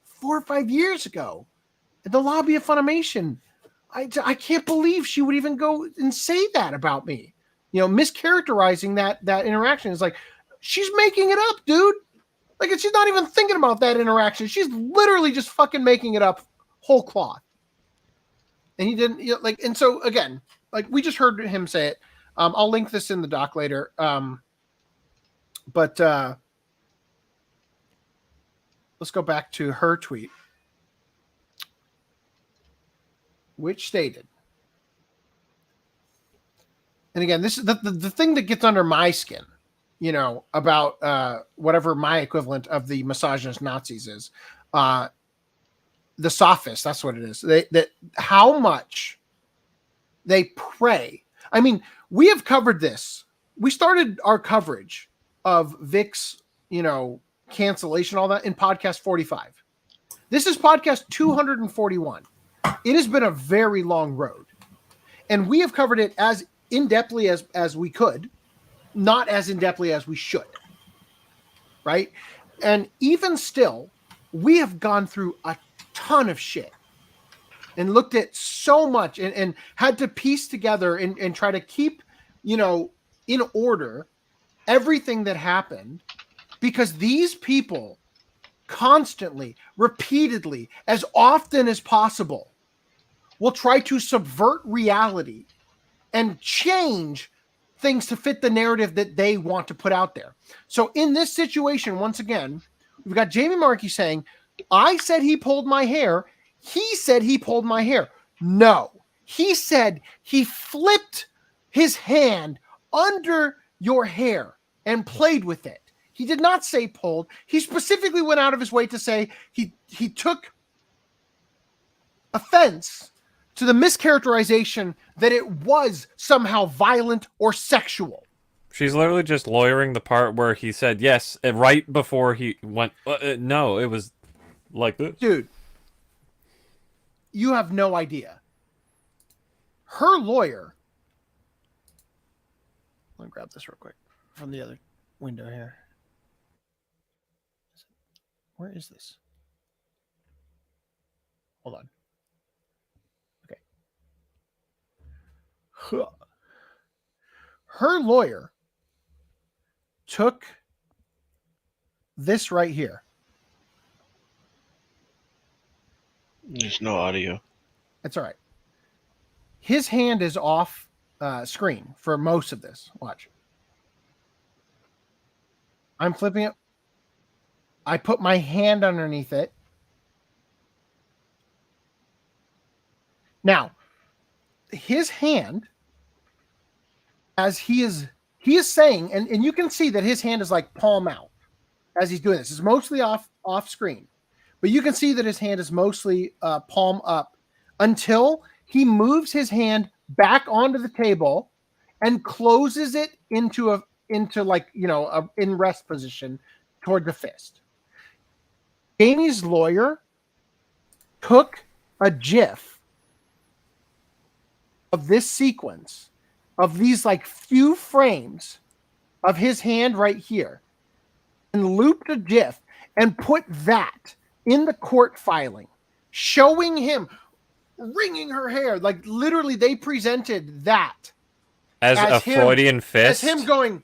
4 or 5 years ago in the lobby of Funimation. I can't believe she would even go and say that about me. You know, mischaracterizing that interaction is like, she's making it up, dude. Like, she's not even thinking about that interaction. She's literally just fucking making it up whole cloth. And he didn't, you know, like, and so again, like we just heard him say it. I'll link this in the doc later. But let's go back to her tweet, which stated, and again, this is the thing that gets under my skin, you know, about whatever my equivalent of the misogynist Nazis is, the sophists. That's what it is. That how much they prey. I mean, we have covered this. We started our coverage of Vic's, you know, cancellation, all that in podcast 45. This is podcast 241. It has been a very long road, and we have covered it as in-depthly as we could, not as in-depthly as we should, right? And even still, we have gone through a ton of shit and looked at so much and had to piece together and try to keep, you know, in order everything that happened, because these people constantly, repeatedly, as often as possible, will try to subvert reality and change things to fit the narrative that they want to put out there. So in this situation, once again, we've got Jamie Markey saying, I said he pulled my hair. He said he pulled my hair. No, he said he flipped his hand under your hair and played with it. He did not say pulled. He specifically went out of his way to say he took offense to the mischaracterization that it was somehow violent or sexual. She's literally just lawyering the part where he said yes, right before he went, no, it was like this. Dude, you have no idea. Her lawyer, let me grab this real quick from the other window here. Where is this? Hold on. Okay. Her lawyer took this right here. There's no audio. That's all right. His hand is off screen for most of this. Watch. I'm flipping it. I put my hand underneath it. Now, his hand, as he is saying, and you can see that his hand is like palm out as he's doing this. It's mostly off screen, but you can see that his hand is mostly palm up until he moves his hand back onto the table and closes it into like, you know, a in rest position toward the fist. Jamie's lawyer took a GIF of this sequence of these like few frames of his hand right here and looped a GIF and put that in the court filing, showing him wringing her hair. Like literally they presented that as a Freudian fist. As him going,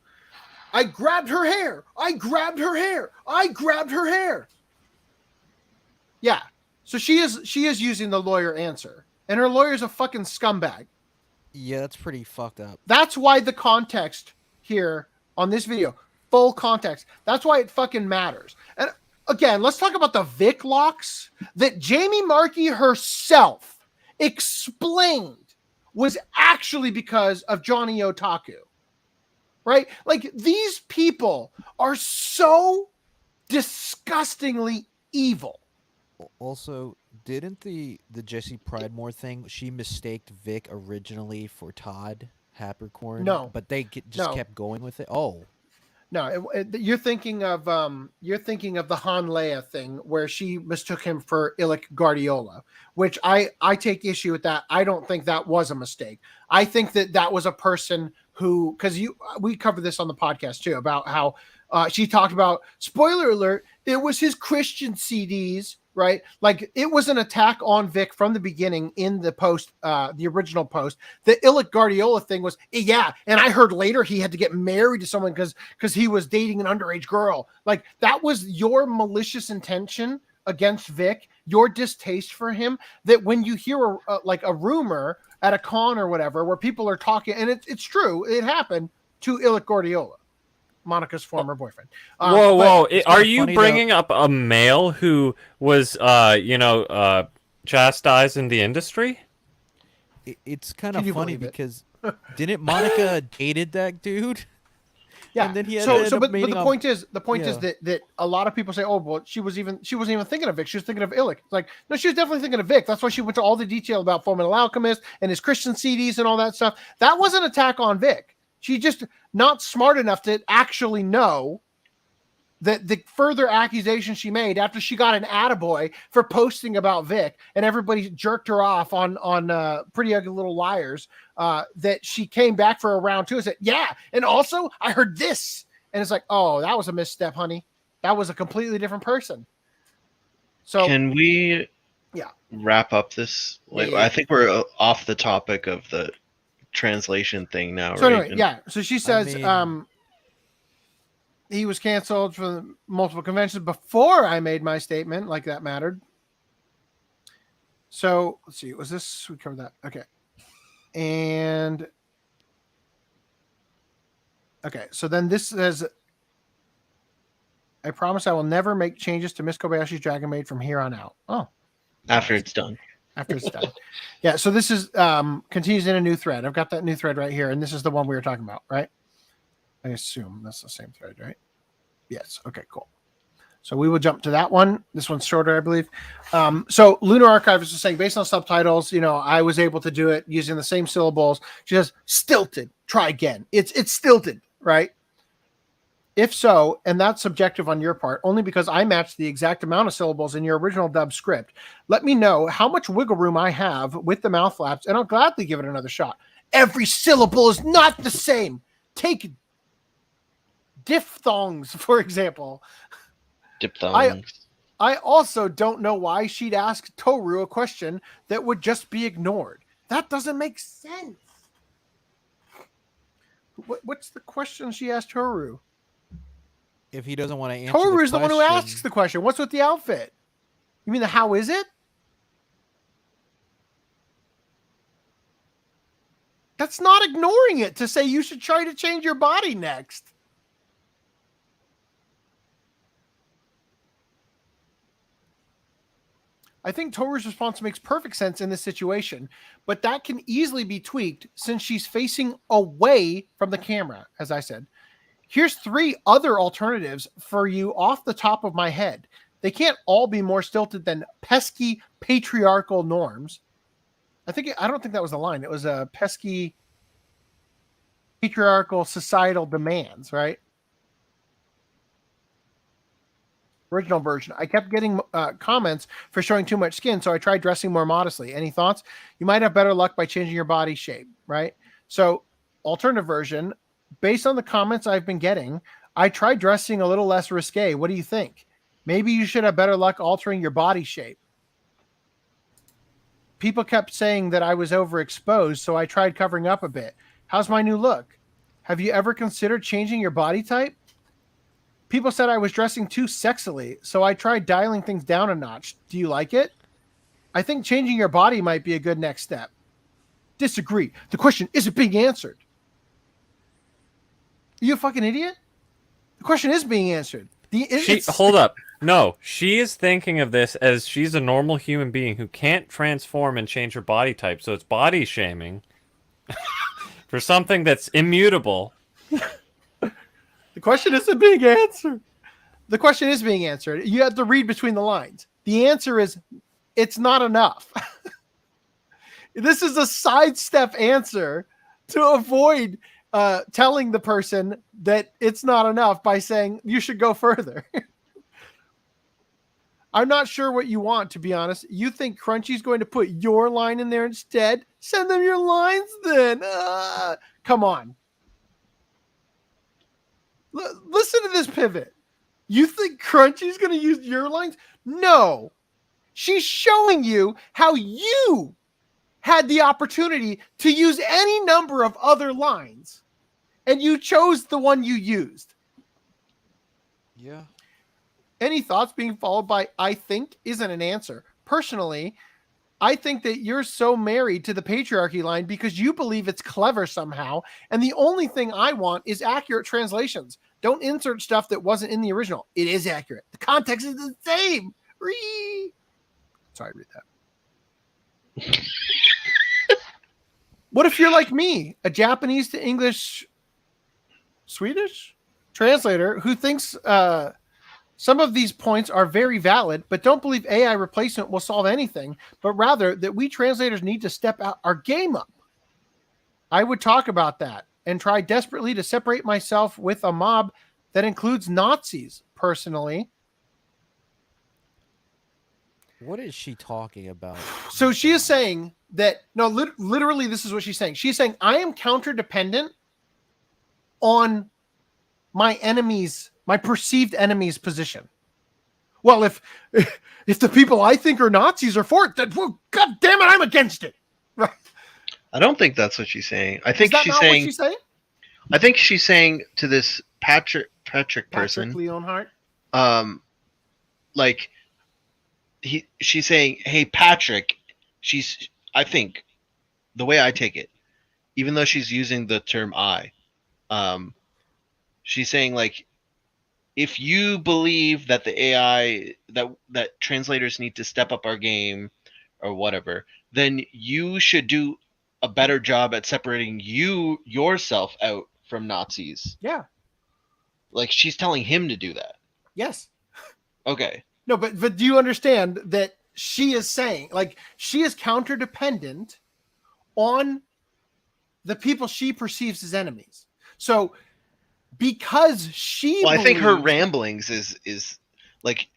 I grabbed her hair. I grabbed her hair. I grabbed her hair. Yeah. So she is using the lawyer answer. And her lawyer's a fucking scumbag. Yeah, that's pretty fucked up. That's why the context here on this video, full context, that's why it fucking matters. And again, let's talk about the Vic locks that Jamie Markey herself explained was actually because of Johnny Otaku. Right? Like, these people are so disgustingly evil. Also, didn't the Jesse Pridemore thing, she mistaked Vic originally for Todd Habercorn? No. But they just kept going with it? Oh. No, you're thinking of the Han Leia thing where she mistook him for Illic Guardiola, which I take issue with that. I don't think that was a mistake. I think that was a person who, because we covered this on the podcast too, about how she talked about, spoiler alert, it was his Christian CDs, right? Like, it was an attack on Vic from the beginning in the post, the original post. The Illic Guardiola thing was, yeah, and I heard later he had to get married to someone because he was dating an underage girl. Like, that was your malicious intention against Vic, your distaste for him, that when you hear a rumor at a con or whatever where people are talking, and it's true, it happened to Illic Guardiola, Monica's former boyfriend. Whoa! Are you bringing up a male who was, chastised in the industry? It's kind of funny because didn't Monica dated that dude? Yeah. And then he but the point is that a lot of people say, oh, well, she wasn't even thinking of Vic. She was thinking of Illic. It's like, no, she was definitely thinking of Vic. That's why she went to all the detail about Fullmetal Alchemist and his Christian CDs and all that stuff. That was an attack on Vic. She just not smart enough to actually know that the further accusation she made after she got an attaboy for posting about Vic and everybody jerked her off on Pretty Ugly Little Liars, that she came back for a round two and said, yeah, and also I heard this. And it's like, oh, that was a misstep, honey. That was a completely different person. So can we wrap up this? I think we're off the topic of the translation thing now, so right? Anyway, so she says he was canceled for multiple conventions before I made my statement, like that mattered. So let's see, was this, we covered that? Okay. And okay, so then this says, I promise I will never make changes to Miss Kobayashi's Dragon Maid from here on out. Oh. After it's done. After it's done. Yeah, so this is continues in a new thread. I've got that new thread right here, and this is the one we were talking about, right? I assume that's the same thread, right? Yes. Okay, cool. So we will jump to that one. This one's shorter, I believe. So Lunar Archivist is saying, based on subtitles, I was able to do it using the same syllables. She says, stilted. Try again. It's stilted, right? If so, and that's subjective on your part, only because I matched the exact amount of syllables in your original dub script, let me know how much wiggle room I have with the mouth flaps, and I'll gladly give it another shot. Every syllable is not the same. Take diphthongs, for example. Diphthongs. I also don't know why she'd ask Toru a question that would just be ignored. That doesn't make sense. What's the question she asked Toru? If he doesn't want to answer Toru's the one who asks the question. What's with the outfit? You mean the how is it? That's not ignoring it to say you should try to change your body next. I think Toru's response makes perfect sense in this situation, but that can easily be tweaked since she's facing away from the camera, as I said. Here's 3 other alternatives for you off the top of my head. They can't all be more stilted than pesky patriarchal norms. I don't think that was the line. It was a pesky patriarchal societal demands, right? Original version. I kept getting comments for showing too much skin, so I tried dressing more modestly. Any thoughts? You might have better luck by changing your body shape, right? So, alternative version, based on the comments I've been getting, I tried dressing a little less risque. What do you think? Maybe you should have better luck altering your body shape. People kept saying that I was overexposed, so I tried covering up a bit. How's my new look? Have you ever considered changing your body type? People said I was dressing too sexily, so I tried dialing things down a notch. Do you like it? I think changing your body might be a good next step. Disagree. The question isn't being answered. Are you a fucking idiot? The question is being answered. Hold up. No, she is thinking of this as she's a normal human being who can't transform and change her body type, so it's body shaming for something that's immutable. The question isn't being answered. The question is being answered. You have to read between the lines. The answer is, it's not enough. This is a sidestep answer to avoid telling the person that it's not enough by saying you should go further. I'm not sure what you want, to be honest. You think Crunchy's going to put your line in there instead? Send them your lines then. Come on. Listen to this pivot. You think Crunchy's going to use your lines? No. She's showing you how you had the opportunity to use any number of other lines, and you chose the one you used. Yeah. Any thoughts being followed by I think isn't an answer. Personally, I think that you're so married to the patriarchy line because you believe it's clever somehow, and the only thing I want is accurate translations. Don't insert stuff that wasn't in the original. It is accurate. The context is the same. Sorry, read that. What if you're like me, a Japanese to English, Swedish translator who thinks some of these points are very valid, but don't believe AI replacement will solve anything, but rather that we translators need to step out our game up? I would talk about that and try desperately to separate myself with a mob that includes Nazis, personally. What is she talking about? So she is saying that, no, literally this is what she's saying. She's saying, I am counter dependent on my enemies, my perceived enemies' position. Well, if the people I think are Nazis are for it, then, well, God damn it, I'm against it. Right. I don't think that's what she's saying. I think she's saying, what she's saying? I think she's saying to this Patrick person, Leonhardt, like she's saying, hey Patrick, I think the way I take it, even though she's using the term I, she's saying like, if you believe that the AI that translators need to step up our game or whatever, then you should do a better job at separating yourself out from Nazis. Yeah. Like she's telling him to do that. Yes. Okay. No, but do you understand that she is saying, like, she is counter dependent on the people she perceives as enemies. So because she I think her ramblings is like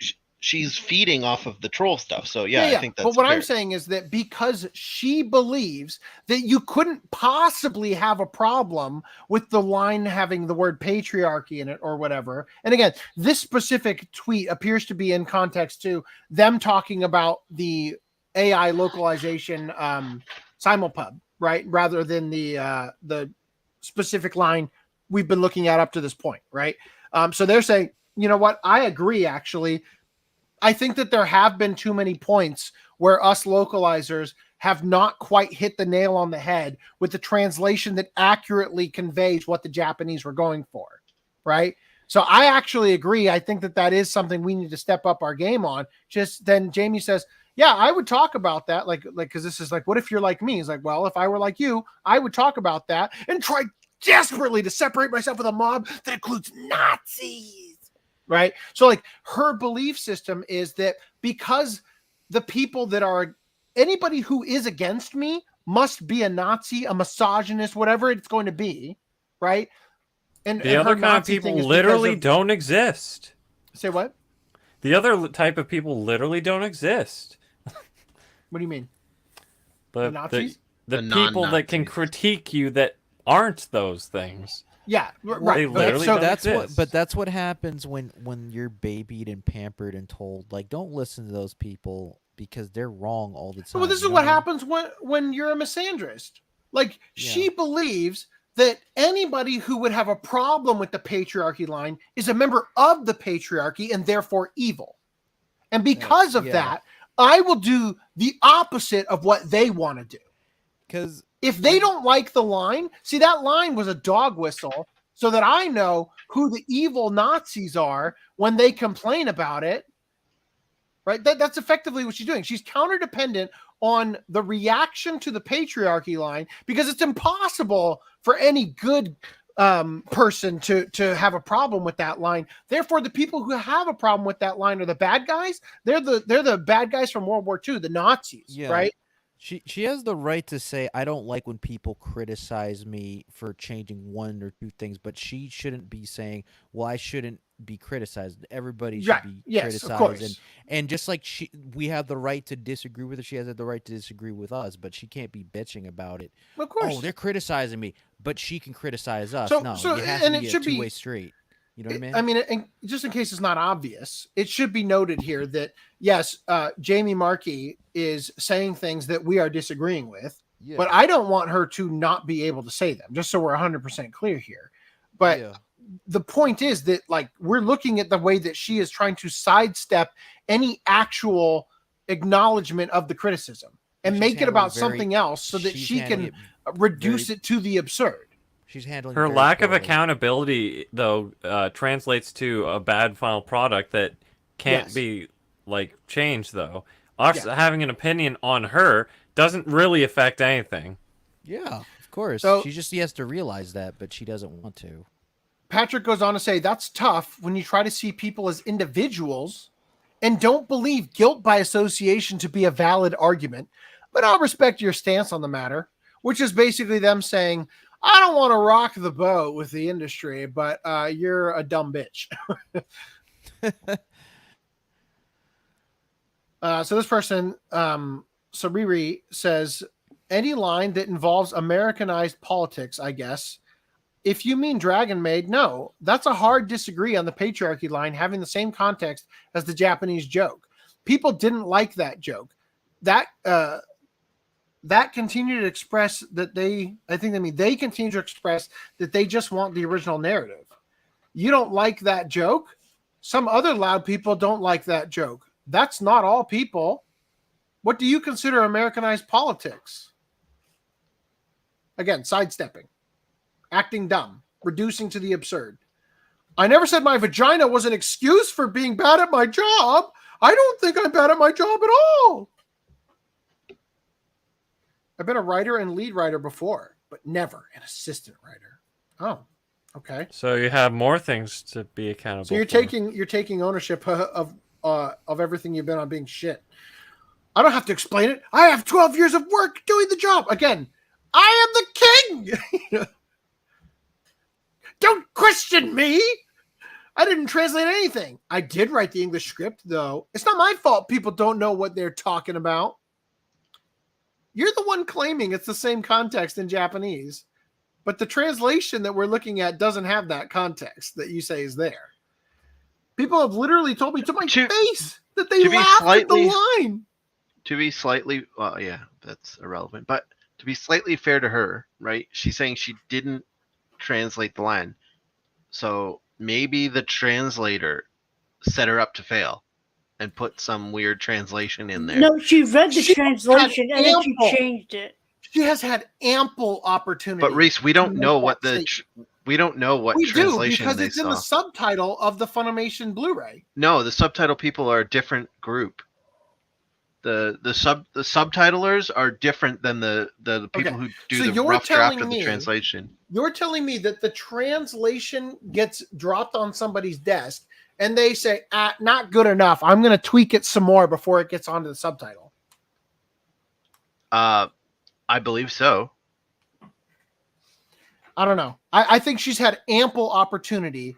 she's feeding off of the troll stuff. So yeah. I think that's but what fair. I'm saying is that because she believes that you couldn't possibly have a problem with the line having the word patriarchy in it or whatever. And again, this specific tweet appears to be in context to them talking about the AI localization simulpub, right? Rather than the specific line we've been looking at up to this point, right? So they're saying, you know what? I agree, actually. I think that there have been too many points where us localizers have not quite hit the nail on the head with the translation that accurately conveys what the Japanese were going for, right? So I actually agree. I think that is something we need to step up our game on. Just then Jamie says, Yeah, I would talk about that, like, because this is like, what if you're like me? It's like, well, if I were like you, I would talk about that and try desperately to separate myself with a mob that includes Nazis, right? So, like, her belief system is that because the people that are anybody who is against me must be a Nazi, a misogynist, whatever it's going to be, right? And The other kind of people literally don't exist. Say what? The other type of people literally don't exist. What do you mean? The Nazis? The The people that non-Nazis. can critique you that aren't those things. Yeah, They right. literally So don't That's what, exist. but that's what happens when you're babied and pampered and told like, don't listen to those people because they're wrong all the time. Well, this is you know what I mean? happens when you're a misandrist. Like, she believes that anybody who would have a problem with the patriarchy line is a member of the patriarchy and therefore evil. And because of that, I will do the opposite of what they want to do. Because if they don't like the line, see, that line was a dog whistle so that I know who the evil Nazis are when they complain about it. Right? That's effectively what she's doing. She's counter-dependent on the reaction to the patriarchy line because it's impossible for any good person to have a problem with that line. Therefore, the people who have a problem with that line are the bad guys. They're the bad guys from World War II, the Nazis, right? She has the right to say, I don't like when people criticize me for changing one or two things, but she shouldn't be saying, well, I shouldn't be criticized. Everybody should be criticized. And just like we have the right to disagree with her, she has the right to disagree with us, but she can't be bitching about it. Of course. Oh, they're criticizing me, but she can criticize us. So it has to be a two-way street. You know what I mean? I mean, and just in case it's not obvious, it should be noted here that, yes, Jamie Markey is saying things that we are disagreeing with, but I don't want her to not be able to say them, just so we're 100% clear here. But the point is that, like, we're looking at the way that she is trying to sidestep any actual acknowledgement of the criticism and make it about something else so that she can reduce it to the absurd. She's handling her lack of accountability, though, translates to a bad final product that can't be like changed. Though us having an opinion on her doesn't really affect anything. Yeah, of course. So- She has to realize that, but she doesn't want to. Patrick goes on to say, that's tough when you try to see people as individuals and don't believe guilt by association to be a valid argument, but I'll respect your stance on the matter, which is basically them saying, I don't want to rock the boat with the industry, but you're a dumb bitch. So this person, Sariri, says, any line that involves Americanized politics, I guess. If you mean Dragon Maid, no. That's a hard disagree on the patriarchy line having the same context as the Japanese joke. People didn't like that joke. That continued to express that they continue to express that they just want the original narrative. You don't like that joke? Some other loud people don't like that joke. That's not all people. What do you consider Americanized politics? Again, sidestepping, acting dumb, reducing to the absurd. I never said my vagina was an excuse for being bad at my job. I don't think I'm bad at my job at all. I've been a writer and lead writer before, but never an assistant writer. Oh, okay. So you have more things to be accountable. So you're for. taking ownership of everything you've been on being shit. I don't have to explain it. I have 12 years of work doing the job. Again, I am the king. Don't question me. I didn't translate anything. I did write the English script, though. It's not my fault people don't know what they're talking about. You're the one claiming it's the same context in Japanese, but the translation that we're looking at doesn't have that context that you say is there. People have literally told me to my face that they laughed at the line. To be slightly, well, yeah, that's irrelevant. But to be slightly fair to her, right? She's saying she didn't translate the line. So maybe the translator set her up to fail and put some weird translation in there. No, she read the translation and then she changed it. She has had ample opportunity. But Reese, we don't know what we don't know what we translation do because they it's saw. in the subtitle of the Funimation Blu-ray. No, the subtitle people are a different group. The subtitlers are different than the people who do the rough draft of the translation. You're telling me that the translation gets dropped on somebody's desk and they say, not good enough. I'm going to tweak it some more before it gets onto the subtitle. I believe so. I don't know. I think she's had ample opportunity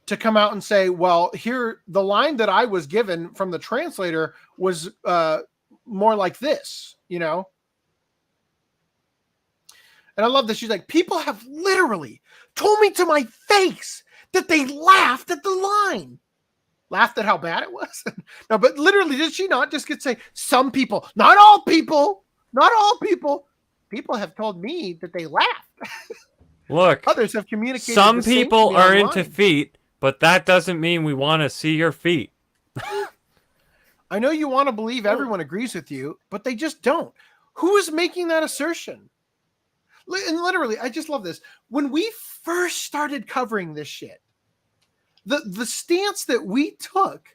to come out and say, well, here, the line that I was given from the translator was more like this, you know? And I love this. She's like, people have literally told me to my face that they laughed at the line. Laughed at how bad it was? No, but literally, did she not just get say, some people, not all people, people have told me that they laughed. Look, others have communicated. Some people are into feet, but that doesn't mean we want to see your feet. I know you want to believe everyone agrees with you, but they just don't. Who is making that assertion? And literally, I just love this. When we first started covering this shit, the stance that we took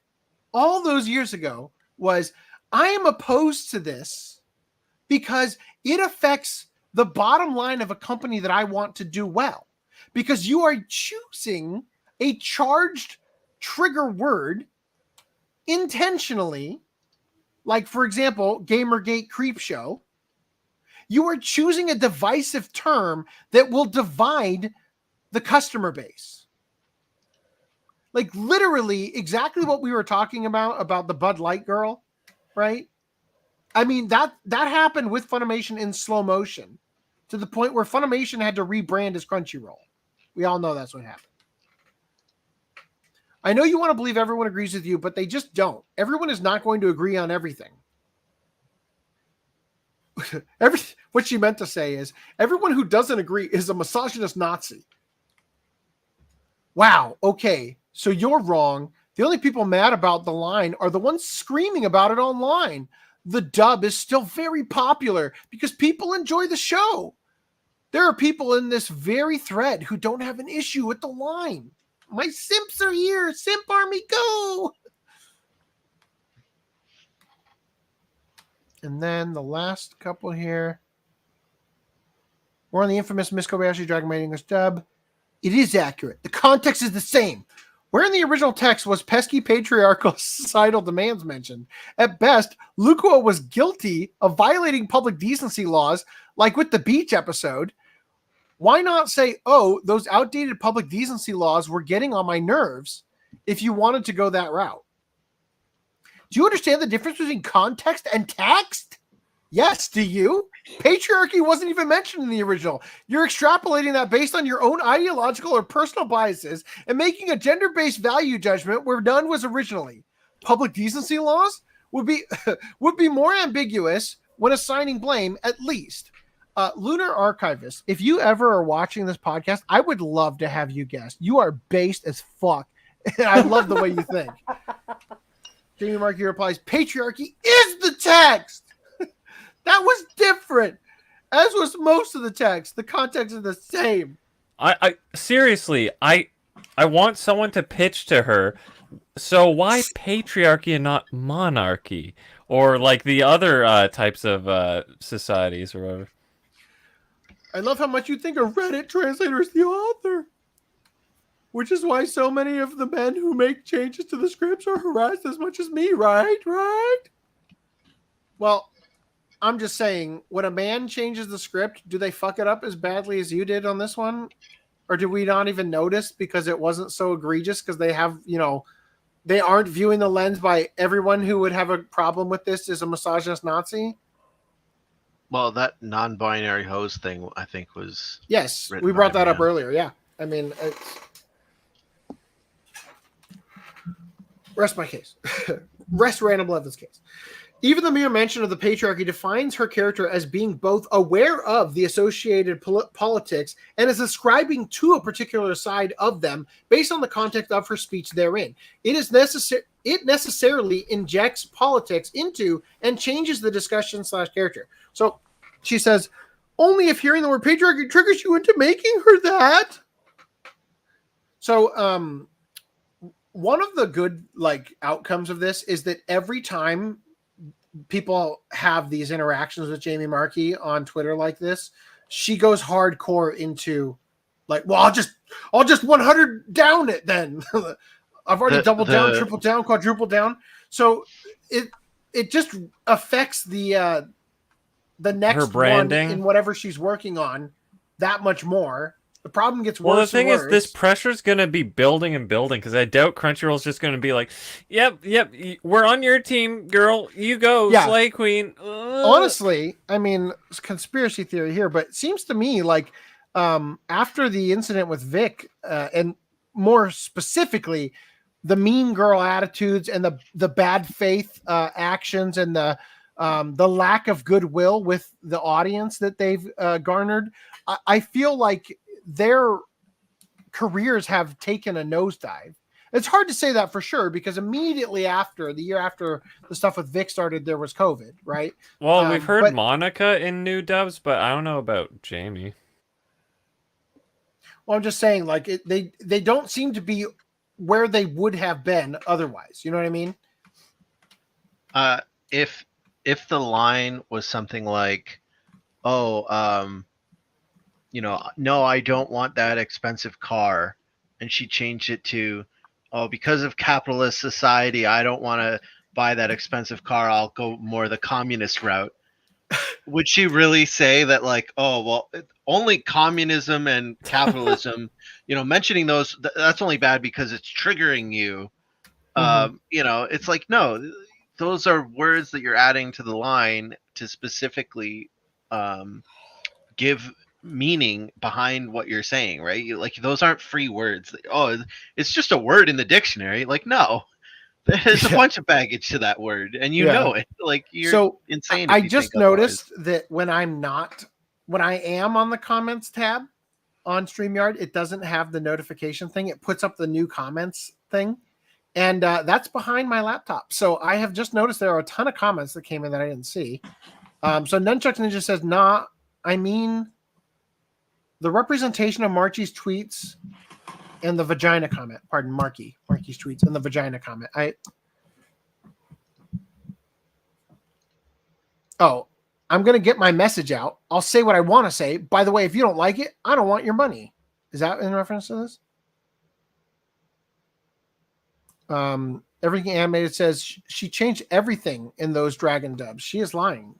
all those years ago was, I am opposed to this because it affects the bottom line of a company that I want to do well. Because you are choosing a charged trigger word intentionally, like, for example, Gamergate Creepshow. You are choosing a divisive term that will divide the customer base. Like, literally exactly what we were talking about the Bud Light girl, right? I mean, that happened with Funimation in slow motion to the point where Funimation had to rebrand as Crunchyroll. We all know that's what happened. I know you want to believe everyone agrees with you, but they just don't. Everyone is not going to agree on everything. What she meant to say is, everyone who doesn't agree is a misogynist Nazi. Wow, okay, so you're wrong. The only people mad about the line are the ones screaming about it online. The dub is still very popular because people enjoy the show. There are people in this very thread who don't have an issue with the line. My simps are here. Simp army, go. And then the last couple here. We're on the infamous Miss Kobayashi Dragon Maid English dub. It is accurate. The context is the same. Where in the original text was pesky patriarchal societal demands mentioned? At best, Lukuo was guilty of violating public decency laws, like with the beach episode. Why not say, oh, those outdated public decency laws were getting on my nerves if you wanted to go that route? Do you understand the difference between context and text? Yes, do you? Patriarchy wasn't even mentioned in the original. You're extrapolating that based on your own ideological or personal biases and making a gender-based value judgment where none was originally. Public decency laws would be more ambiguous when assigning blame, at least. Lunar Archivist, if you ever are watching this podcast, I would love to have you guest. You are based as fuck. And I love the way you think. Jamie Markey replies, patriarchy is the text. That was different. As was most of the text. The context is the same. I seriously, I want someone to pitch to her. So why patriarchy and not monarchy? Or like the other types of societies or whatever. I love how much you think a Reddit translator is the author. Which is why so many of the men who make changes to the scripts are harassed as much as me, right? Right? Well, I'm just saying, when a man changes the script, do they fuck it up as badly as you did on this one? Or did we not even notice because it wasn't so egregious because they have, you know, they aren't viewing the lens by everyone who would have a problem with this is a misogynist Nazi? Well, that non-binary hose thing, I think, was... Yes, we brought that up earlier, yeah. I mean, it's... Rest my case. Rest Random Levin's case. Even the mere mention of the patriarchy defines her character as being both aware of the associated politics and is ascribing to a particular side of them based on the context of her speech therein. It necessarily injects politics into and changes the discussion / character. So she says, only if hearing the word patriarchy triggers you into making her that. So one of the good outcomes of this is that every time people have these interactions with Jamie Markey on Twitter like this, she goes hardcore into like, well, I'll just 100 down it then. I've already doubled down, triple down, quadruple down. So it just affects the next one in whatever she's working on that much more. The problem gets worse. Well, the thing and is, worse. this pressure's going to be building and building because I doubt Crunchyroll's just going to be like, yep, we're on your team, girl. You go, Slay Queen. Honestly, I mean, it's conspiracy theory here, but it seems to me like after the incident with Vic, and more specifically, the mean girl attitudes and the bad faith actions and the lack of goodwill with the audience that they've garnered, I feel like their careers have taken a nosedive. It's hard to say that for sure because immediately after the year after the stuff with Vic started, there was COVID, right? Well, we've heard Monica in new dubs, but I don't know about Jamie. Well, I'm just saying, like they don't seem to be where they would have been otherwise. You know what I mean? If the line was something like, "Oh, no, I don't want that expensive car," and she changed it to, "Oh, because of capitalist society, I don't want to buy that expensive car. I'll go more the communist route." Would she really say that, like, "Oh, well, only communism and capitalism," mentioning those, that's only bad because it's triggering you. It's like, no, those are words that you're adding to the line to specifically give meaning behind what you're saying, right? Like, those aren't free words. Oh, it's just a word in the dictionary. Like, no, there's a bunch of baggage to that word, and know it. Like, you're insane. I just noticed that when I am on the comments tab on StreamYard, it doesn't have the notification thing. It puts up the new comments thing, and that's behind my laptop. So I have just noticed there are a ton of comments that came in that I didn't see. So Nunchuck Ninja says, "Nah, I mean the representation of Marchie's tweets and the vagina comment." Pardon, Marky's tweets and the vagina comment. I'm going to get my message out. I'll say what I want to say. By the way, if you don't like it, I don't want your money. Is that in reference to this? Everything Animated says she changed everything in those Dragon dubs. She is lying.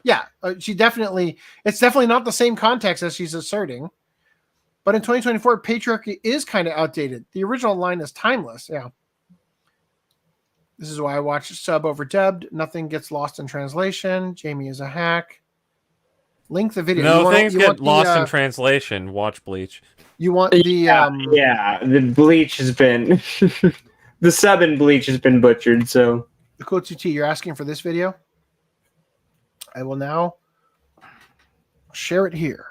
Yeah, it's definitely not the same context as she's asserting. But in 2024, patriarchy is kind of outdated. The original line is timeless. Yeah. This is why I watch sub over dubbed. Nothing gets lost in translation. Jamie is a hack. Link the video. No, things get lost in translation. Watch Bleach. You want the... the Bleach has been... the sub in Bleach has been butchered, so... The Cool TT, you're asking for this video? I will now share it here.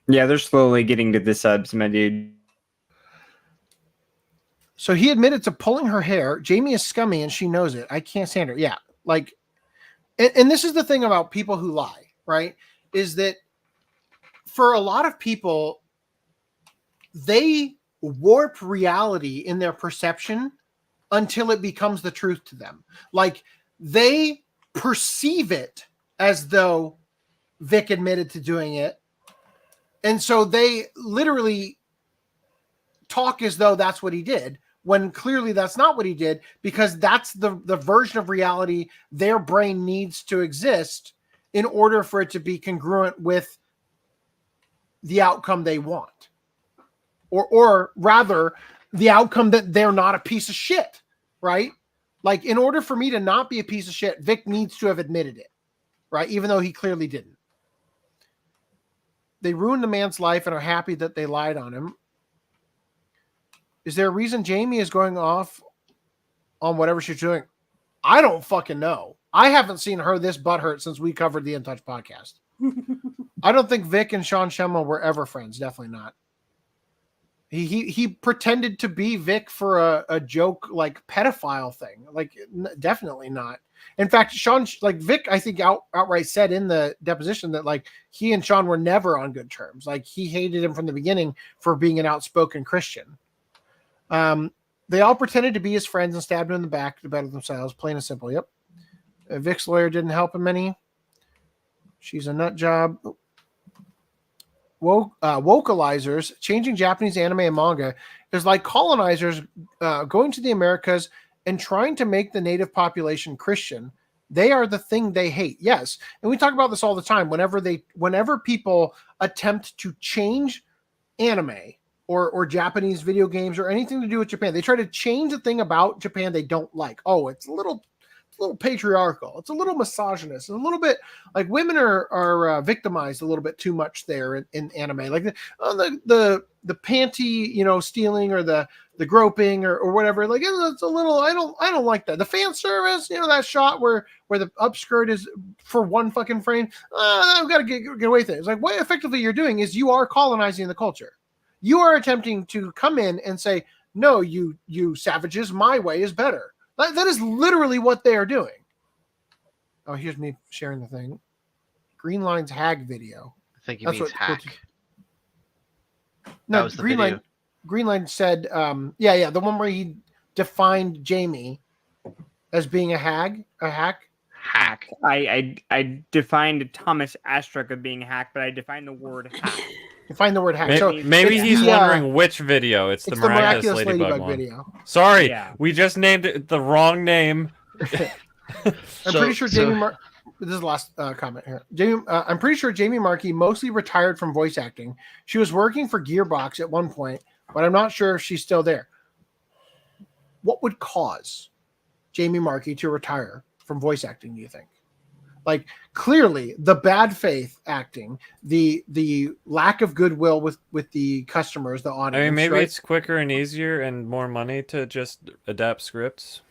Yeah, they're slowly getting to the subs, my dude. So he admitted to pulling her hair. Jamie is scummy and she knows it. I can't stand her. Yeah. Like, and this is the thing about people who lie, right? Is that for a lot of people, they warp reality in their perception until it becomes the truth to them. Like, they perceive it as though Vic admitted to doing it. And so they literally talk as though that's what he did, when clearly that's not what he did, because that's the version of reality their brain needs to exist in order for it to be congruent with the outcome they want. Or rather, the outcome that they're not a piece of shit, right? Like, in order for me to not be a piece of shit, Vic needs to have admitted it, right? Even though he clearly didn't. They ruined the man's life and are happy that they lied on him. Is there a reason Jamie is going off on whatever she's doing? I don't fucking know. I haven't seen her this butthurt since we covered the In Touch podcast. I don't think Vic and Sean Schemmel were ever friends. Definitely not. He pretended to be Vic for a joke, like pedophile thing. Like, definitely not. In fact, Vic, I think outright said in the deposition that, like, he and Sean were never on good terms. Like, he hated him from the beginning for being an outspoken Christian. They all pretended to be his friends and stabbed him in the back to better themselves. Plain and simple. Yep. Vic's lawyer didn't help him any. She's a nut job. Vocalizers changing Japanese anime and manga is like colonizers going to the Americas and trying to make the native population Christian. They are the thing they hate. Yes, and we talk about this all the time. Whenever people attempt to change anime or Japanese video games or anything to do with Japan, they try to change the thing about Japan they don't like. Oh, it's a little patriarchal. It's a little misogynist. And a little bit like women are victimized a little bit too much there in anime. Like the panty, stealing or the groping or whatever. Like it's a little. I don't like that. The fan service, that shot where the upskirt is for one fucking frame. I've got to get away with it. It's like what effectively you're doing is you are colonizing the culture. You are attempting to come in and say, no, you savages, my way is better. That is literally what they are doing. Oh, here's me sharing the thing. Green Line's hag video. I think he means hack. No, that was the video. Green Line said, the one where he defined Jamie as being a hack. Hack. I defined Thomas Astruck of being hack, but I defined the word hack. Define the word hack. Maybe he's wondering which video. It's the Miraculous Ladybug one. Video. Sorry, we just named it the wrong name. I'm pretty sure Jamie. This is the last comment here. I'm pretty sure Jamie Markey mostly retired from voice acting. She was working for Gearbox at one point, but I'm not sure if she's still there. What would cause Jamie Markey to retire from voice acting? Do you think? Like clearly the bad faith acting, the lack of goodwill with the customers, the audience. I mean, maybe right? it's quicker and easier and more money to just adapt scripts.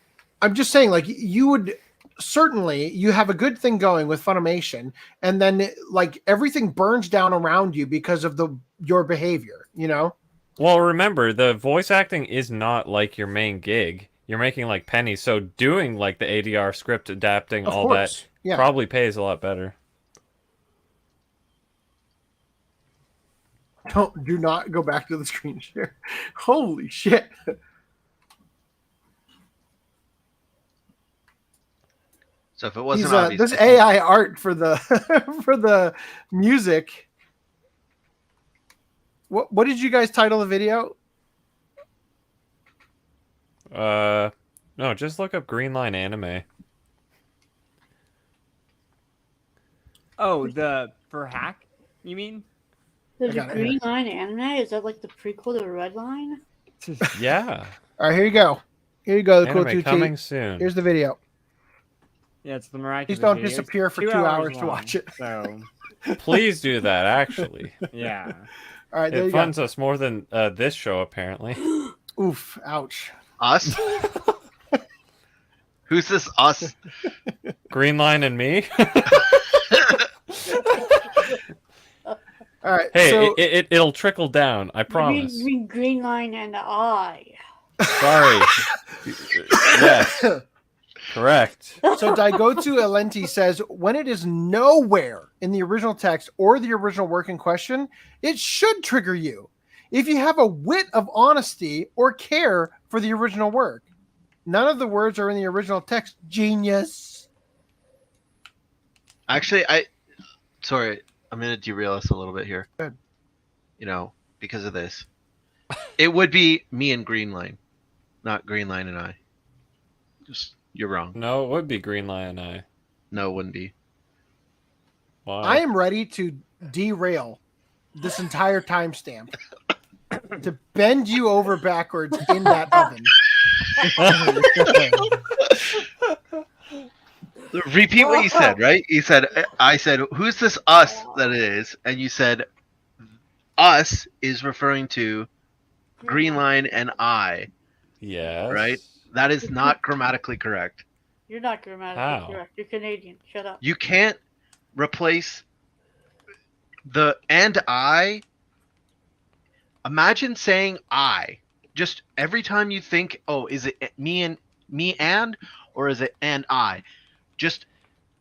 I'm just saying, like you have a good thing going with Funimation, and then like everything burns down around you because of your behavior. Well, remember the voice acting is not like your main gig. You're making like pennies, so doing like the ADR script adapting Of all course. that. Yeah. Probably pays a lot better. Do not go back to the screen share. Holy shit. So if it wasn't obvious, this AI art for the for the music. What did you guys title the video? No, just look up Green Line anime. Oh, for hack? You mean? The Green Line anime? Is that like the prequel to Red Line? Yeah. All right, here you go. Here you go. The Anime cool coming soon. Here's the video. Yeah, it's the Miraculous. Please don't video. disappear It's for 2 2 hours to long, watch it. So Please do that, actually. yeah. All right, there It you go. funds us more than this show, apparently. Oof! Ouch. Us? Who's this us? Green Line and me. All right. Hey, so, it'll trickle down. I promise. Green Line and I. Sorry. Yes. Correct. So Daigotu Elenti says, when it is nowhere in the original text or the original work in question, it should trigger you. If you have a whit of honesty or care for the original work. None of the words are in the original text. Genius. Actually, sorry, I'm going to derail us a little bit here. Good. Because of this. It would be me and Green Line, not Green Line and I. You're wrong. No, it would be Green Line and I. No, it wouldn't be. Why? I am ready to derail this entire timestamp to bend you over backwards in that oven. Repeat what you said, right? I said, who's this us that it is? And you said, us is referring to Green Line and I. Yes. Right? That is not grammatically correct. You're not grammatically correct. You're Canadian. Shut up. You can't replace the and I. Imagine saying I. Just every time you think, oh, is it me and, or is it and I? Just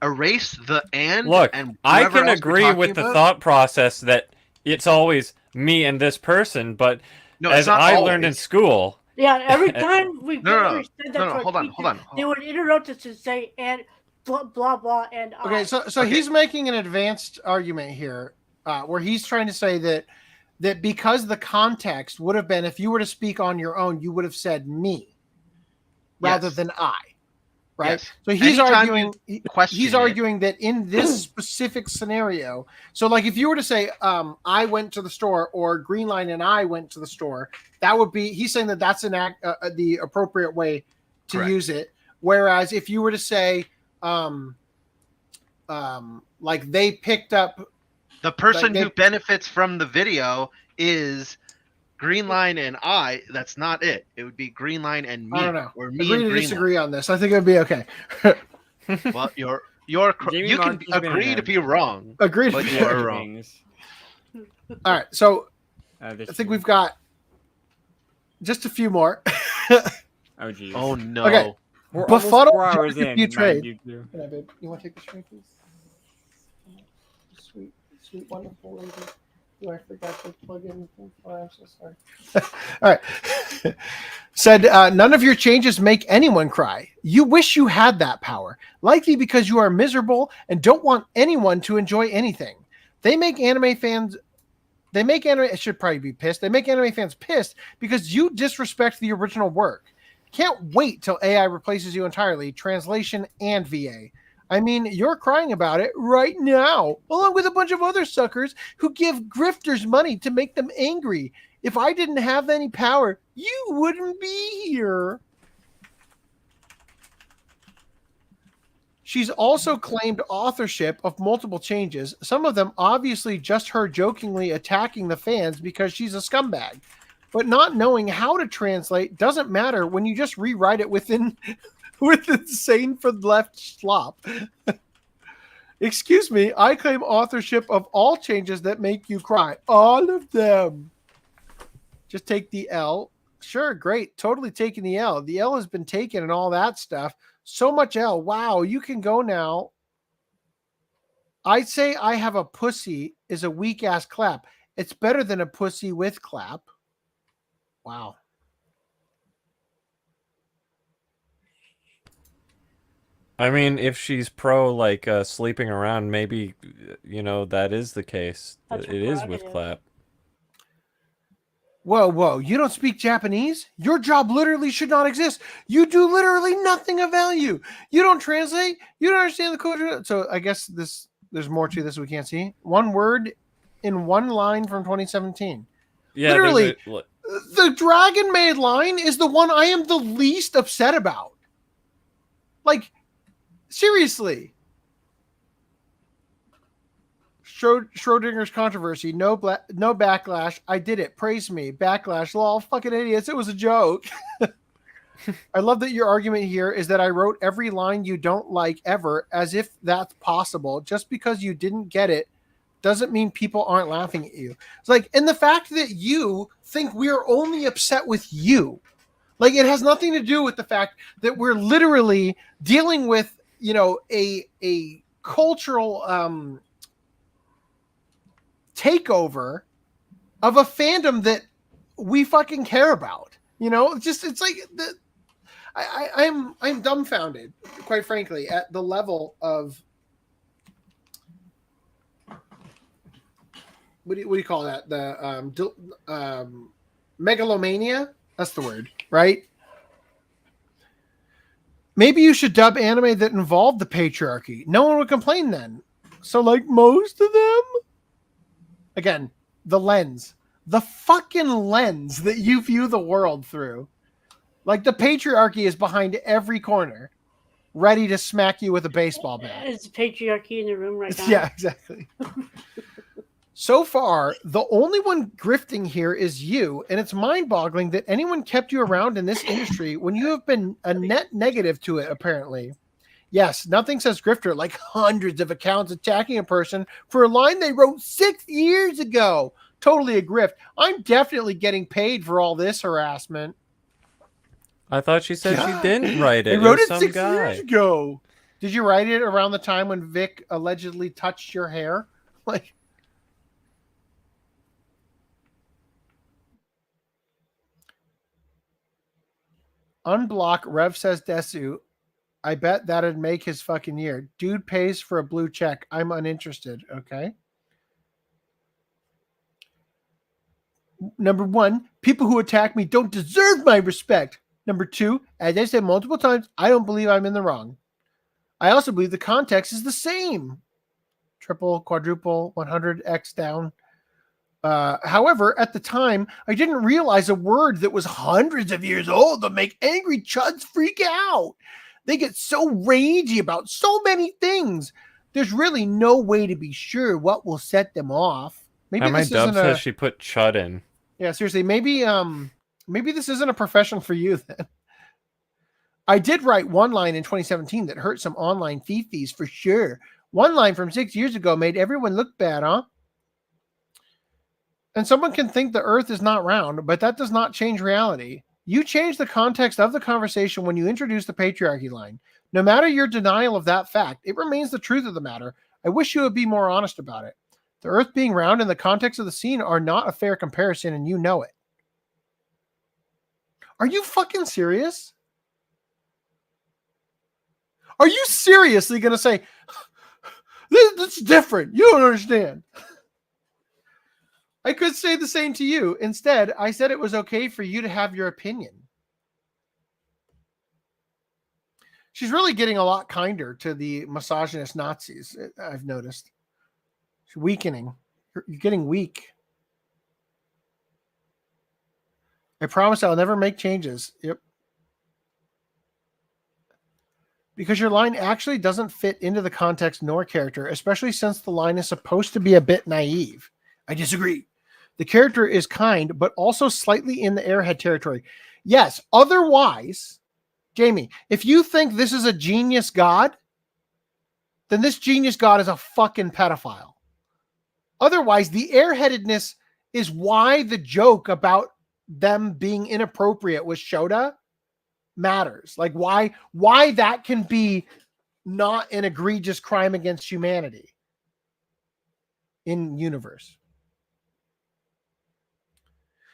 erase the and. Look, and I whatever can else we're agree talking with the about. thought process that it's always me and this person, but No, it's as not I learned in always. Yeah, every time we No. said that to our Hold on. teacher, they would interrupt us and say, and blah blah blah, and Okay, so he's making an advanced argument here, where he's trying to say that because the context would have been, if you were to speak on your own, you would have said me rather than I, right? Yes. So he's Anytime arguing that in this specific scenario, so like if you were to say, I went to the store, or Greenline and I went to the store, that would be, he's saying that that's the appropriate way to use it. Whereas if you were to say, like they picked up, the person who benefits from the video is Greenline and I. That's not it. It would be Greenline and me. I don't know. Or me Agree and to Greenline. disagree on this. I think it would be okay. Well, you can Martin's been agree to ahead. be wrong. Agree to but be you are wrong. wrong. All right, so I this think we've got just a few more. Oh geez. Oh no. Okay. We're Befuddled almost 4 hours Geography in. Trade. mind you. Can I, babe? You want to take the drink, please? Sweet, wonderful lady. Oh, I forgot to plug in. Oh, I'm so sorry. All right. Said, none of your changes make anyone cry. You wish you had that power, likely because you are miserable and don't want anyone to enjoy anything. They make anime fans. It should probably be pissed. They make anime fans pissed because you disrespect the original work. Can't wait till AI replaces you entirely, translation and VA. I mean, you're crying about it right now, along with a bunch of other suckers who give grifters money to make them angry. If I didn't have any power, you wouldn't be here. She's also claimed authorship of multiple changes, some of them obviously just her jokingly attacking the fans because she's a scumbag. But not knowing how to translate doesn't matter when you just rewrite it with insane for left slop. Excuse me, I claim authorship of all changes that make you cry. All of them. Just take the L. Sure, great. Totally taking the L. The L has been taken and all that stuff. So much L. Wow, you can go now. I'd say I have a pussy is a weak ass clap. It's better than a pussy with clap. Wow. I mean, if she's pro like sleeping around, maybe that is the case. It is with clap. Whoa, you don't speak Japanese? Your job literally should not exist. You do literally nothing of value. You don't translate. You don't understand the culture. So I guess there's more to this we can't see. One word in one line from 2017. Yeah, literally, the Dragon Maid line is the one I am the least upset about. Like, seriously. Schrodinger's controversy. No backlash. I did it. Praise me. Backlash. Lol. Fucking idiots. It was a joke. I love that your argument here is that I wrote every line you don't like ever, as if that's possible. Just because you didn't get it doesn't mean people aren't laughing at you. It's like, and the fact that you think we're only upset with you, like it has nothing to do with the fact that we're literally dealing with, a cultural takeover of a fandom that we fucking care about. It's like I'm dumbfounded, quite frankly, at the level of what do you call that? The megalomania. That's the word, right? Maybe you should dub anime that involved the patriarchy. No one would complain then. So, like most of them, again, the fucking lens that you view the world through. Like the patriarchy is behind every corner, ready to smack you with a baseball bat. Is patriarchy in the room right now? Yeah, exactly. So far, the only one grifting here is you, and it's mind-boggling that anyone kept you around in this industry when you have been a net negative to it, apparently. Yes, nothing says grifter like hundreds of accounts attacking a person for a line they wrote 6 years ago. Totally a grift. I'm definitely getting paid for all this harassment. I thought she said she didn't write it. They wrote was it some 6 guy. years ago. Did you write it around the time when Vic allegedly touched your hair? Like, unblock Rev says Desu. I bet that'd make his fucking year. Dude pays for a blue check. I'm uninterested. Okay. Number 1, people who attack me don't deserve my respect. Number 2, as I said multiple times, I don't believe I'm in the wrong. I also believe the context is the same. Triple, quadruple, 100x down. However, at the time, I didn't realize a word that was hundreds of years old would make angry chuds freak out. They get so ragey about so many things. There's really no way to be sure what will set them off. Maybe my this dub isn't says she put chud in. Yeah, seriously, maybe this isn't a profession for you then. I did write one line in 2017 that hurt some online fifis for sure. One line from 6 years ago made everyone look bad, huh? And someone can think the earth is not round, but that does not change reality. You change the context of the conversation when you introduce the patriarchy line. No matter your denial of that fact, it remains the truth of the matter. I wish you would be more honest about it. The earth being round and the context of the scene are not a fair comparison, and you know it. Are you fucking serious? Are you seriously going to say, this is different? You don't understand. I could say the same to you. Instead, I said it was okay for you to have your opinion. She's really getting a lot kinder to the misogynist Nazis, I've noticed. She's weakening. You're getting weak. I promise I'll never make changes. Yep. Because your line actually doesn't fit into the context nor character, especially since the line is supposed to be a bit naive. I disagree. The character is kind, but also slightly in the airhead territory. Yes, otherwise, Jamie, if you think this is a genius god, then this genius god is a fucking pedophile. Otherwise, the airheadedness is why the joke about them being inappropriate with Shota matters. Like why that can be not an egregious crime against humanity in universe.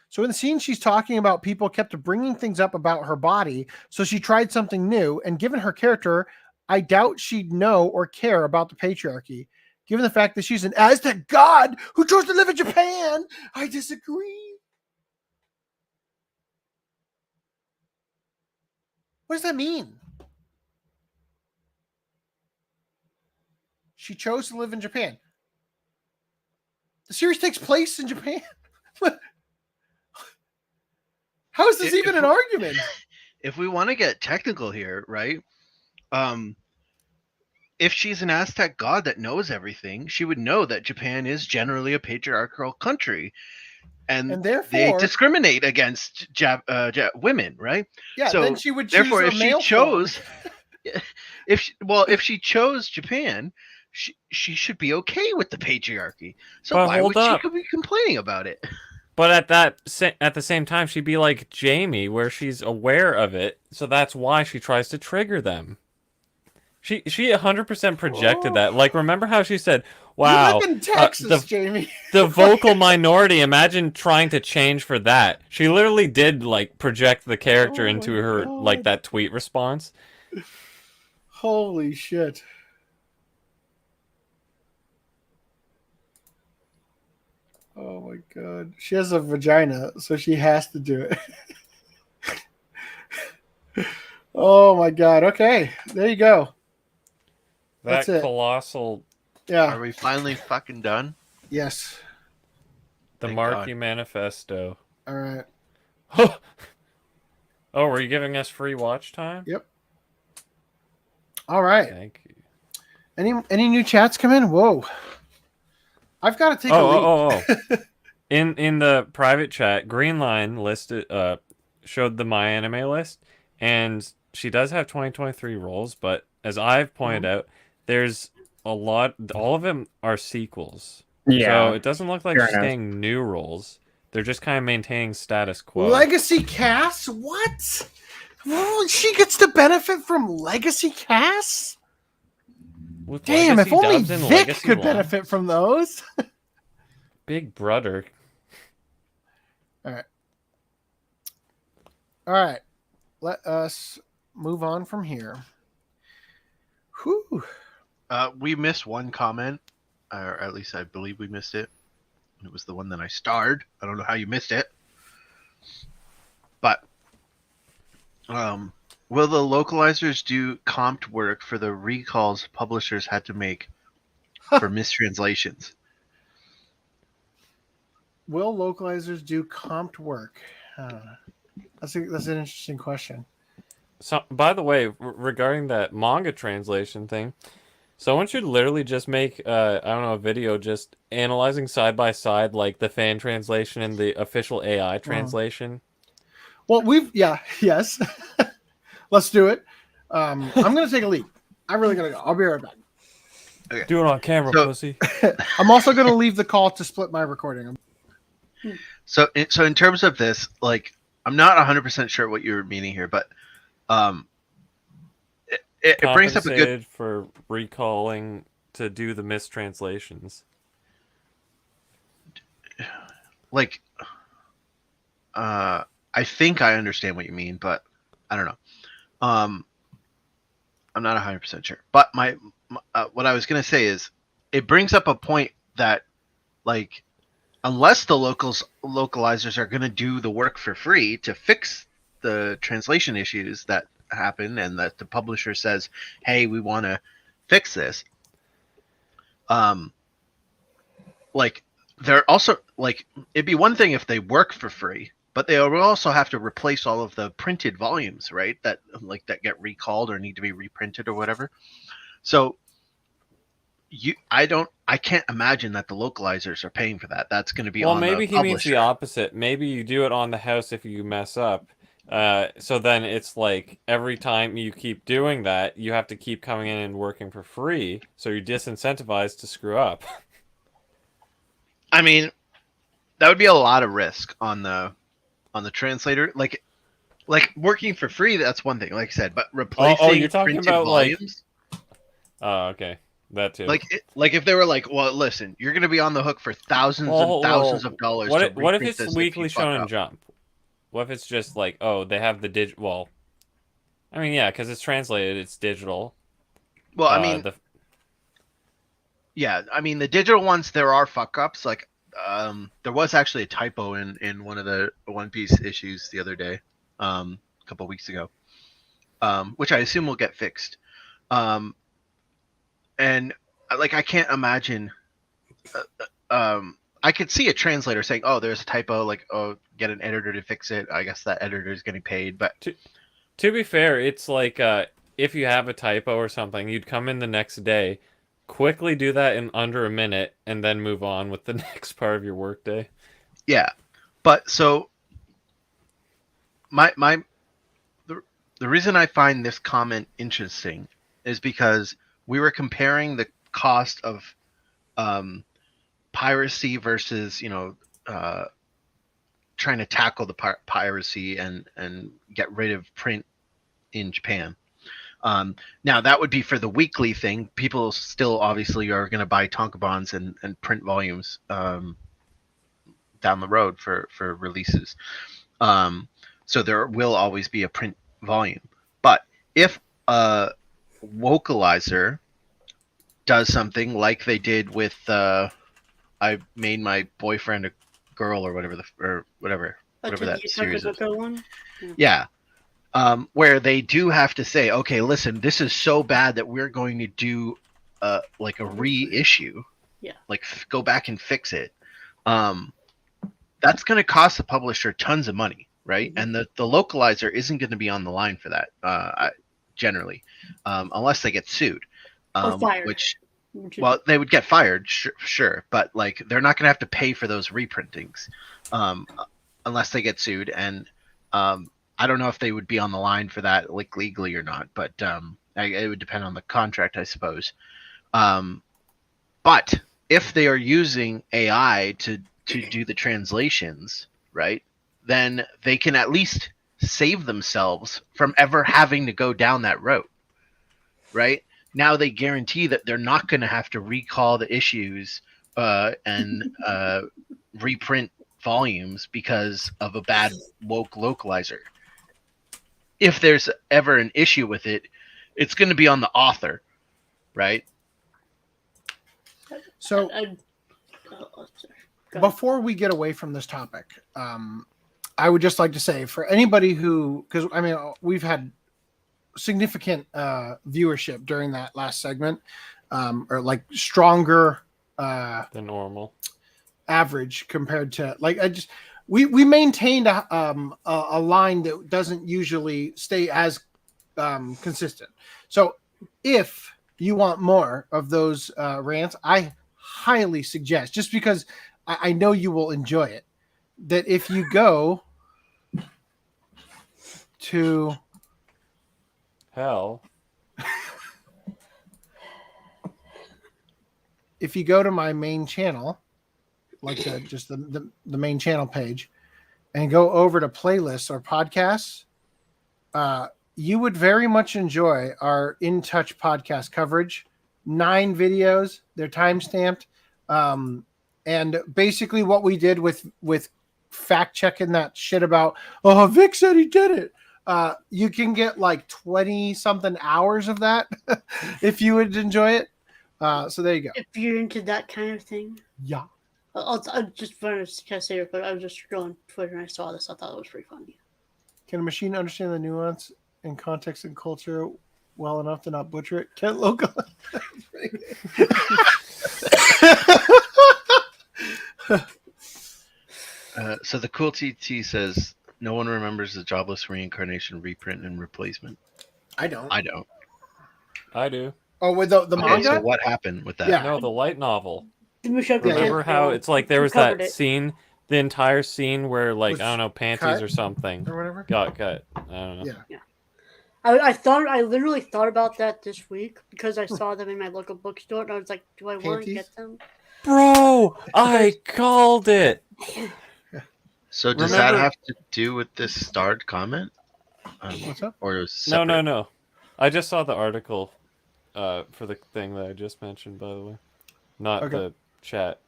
So in the scene, she's talking about people kept bringing things up about her body, so she tried something new, and given her character, I doubt she'd know or care about the patriarchy. Given the fact that she's an Aztec god who chose to live in Japan, I disagree. What does that mean? She chose to live in Japan. The series takes place in Japan. How is this even an argument? If we want to get technical here, right? If she's an Aztec god that knows everything, she would know that Japan is generally a patriarchal country, and therefore they discriminate against women, right? Yeah. So then she would choose therefore, a if she male chose, form. if she chose Japan, she should be okay with the patriarchy. So But why hold would up. she be complaining about it? But at the same time, she'd be like Jamie, where she's aware of it, so that's why she tries to trigger them. She 100% projected that. Like, remember how she said, "Wow, You live in Texas, Jamie." the vocal minority. Imagine trying to change for that." She literally did like project the character into her like that tweet response. Holy shit. Oh my god. She has a vagina, so she has to do it. Oh my god. Okay. There you go. That That's it. colossal. Yeah. Are we finally fucking done? Yes. The Thank Marky God. Manifesto. All right. Oh, were you giving us free watch time? Yep. All right. Thank you. Any new chats come in? Whoa. I've got to take a leak. In the private chat, Green Line listed showed the My Anime list, and she does have 2023 roles, but as I've pointed out, there's a lot. All of them are sequels. Yeah. So it doesn't look like Fair she's enough. getting new roles. They're just kind of maintaining status quo. Legacy casts? What? Oh, she gets to benefit from legacy casts? With Damn, if legacy only dubs and Vic legacy could lines. benefit from those. Big brother. All right. All right. Let us move on from here. Whew. We missed one comment, or at least I believe we missed it. It was the one that I starred. I don't know how you missed it. But will the localizers do comped work for the recalls publishers had to make for mistranslations? Will localizers do comped work? That's an interesting question. So, by the way, regarding that manga translation thing, someone should literally just make, I don't know, a video just analyzing side by side, like the fan translation and the official AI translation. Well, yes. Let's do it. I'm going to take a leap. I'm really going to go. I'll be right back. Okay. Do it on camera, pussy. I'm also going to leave the call to split my recording. So in terms of this, like, I'm not 100% sure what you're meaning here, but it brings up a good for recalling to do the mistranslations. Like, I think I understand what you mean, but I don't know. I'm not 100% sure. But my what I was gonna say is, it brings up a point that, like, unless the localizers are gonna do the work for free to fix the translation issues that happen, and that the publisher says, hey, we want to fix this, like, they're also, like, it'd be one thing if they work for free, but they will also have to replace all of the printed volumes, right, that get recalled or need to be reprinted or whatever. So I can't imagine that the localizers are paying for that. That's going to be on the publisher. Well, maybe he means the opposite. Maybe you do it on the house if you mess up. So then it's like every time you keep doing that, you have to keep coming in and working for free. So you're disincentivized to screw up. I mean, that would be a lot of risk on the translator. Like working for free, that's one thing, like I said, but replacing you're talking printed about volumes. Oh, okay. That too. Like if they were like, well, listen, you're going to be on the hook for thousands and thousands of dollars. What if reprint it's this weekly if you fuck Shonen up. Jump? What if it's just like, oh, they have the digital? Well, I mean, yeah, because it's translated, it's digital. Well, I mean, yeah, I mean, the digital ones, there are fuck ups. Like, there was actually a typo in one of the One Piece issues the other day, a couple weeks ago, which I assume will get fixed. And like, I can't imagine. I could see a translator saying, "Oh, there's a typo." Like, "Oh, get an editor to fix it." I guess that editor is getting paid. But to be fair, it's like if you have a typo or something, you'd come in the next day, quickly do that in under a minute, and then move on with the next part of your workday. Yeah, but so the reason I find this comment interesting is because we were comparing the cost of piracy versus, trying to tackle the piracy and get rid of print in Japan. Now that would be for the weekly thing. People still obviously are going to buy tankobons and print volumes down the road for releases. So there will always be a print volume. But if a vocalizer does something like they did with I made my boyfriend a girl or whatever that series is. Yeah. Where they do have to say, okay, listen, this is so bad that we're going to do like a reissue. Yeah. Like go back and fix it. That's going to cost the publisher tons of money, right? And the localizer isn't going to be on the line for that generally, unless they get sued. Or fired. Well, they would get fired, sure, but like they're not going to have to pay for those reprintings unless they get sued. And I don't know if they would be on the line for that, like legally or not, but it would depend on the contract, I suppose. But if they are using AI to do the translations, right, then they can at least save themselves from ever having to go down that road, right? Now they guarantee that they're not going to have to recall the issues and reprint volumes because of a bad woke localizer. If there's ever an issue with it, it's going to be on the author, right? So before we get away from this topic, I would just like to say for anybody who, because I mean, we've had significant viewership during that last segment, or like stronger than normal average compared to like we maintained a line that doesn't usually stay as consistent. So if you want more of those rants, I highly suggest, just because I know you will enjoy it, that if you go to hell, if you go to my main channel, like the main channel page, and go over to playlists or podcasts, you would very much enjoy our In Touch podcast coverage. 9 videos, they're time stamped, and basically what we did with fact checking that shit about, oh, Vic said he did it. You can get like 20 something hours of that if you would enjoy it. So there you go. If you're into that kind of thing. Yeah. I just wanted to say it, but I was just scrolling Twitter and I saw this. I thought it was pretty funny. Can a machine understand the nuance and context and culture well enough to not butcher it? Kent Local. So the cool TT says no one remembers the jobless reincarnation, reprint, and replacement. I don't. I don't. I do. Oh, with the Okay, manga? so what happened with that? Yeah. No, the light novel. Mushoku Remember Tensei how it's like there was covered that it. scene, the entire scene where like Was I don't know, panties cut or something or whatever? got cut. I don't know. Yeah. I literally thought about that this week because I saw them in my local bookstore and I was like, do I want to Panties? get them? Bro, I called it. So does Remember- that have to do with this starred comment? What's up? Or is No. I just saw the article for the thing that I just mentioned, by the way. Not Okay. the chat.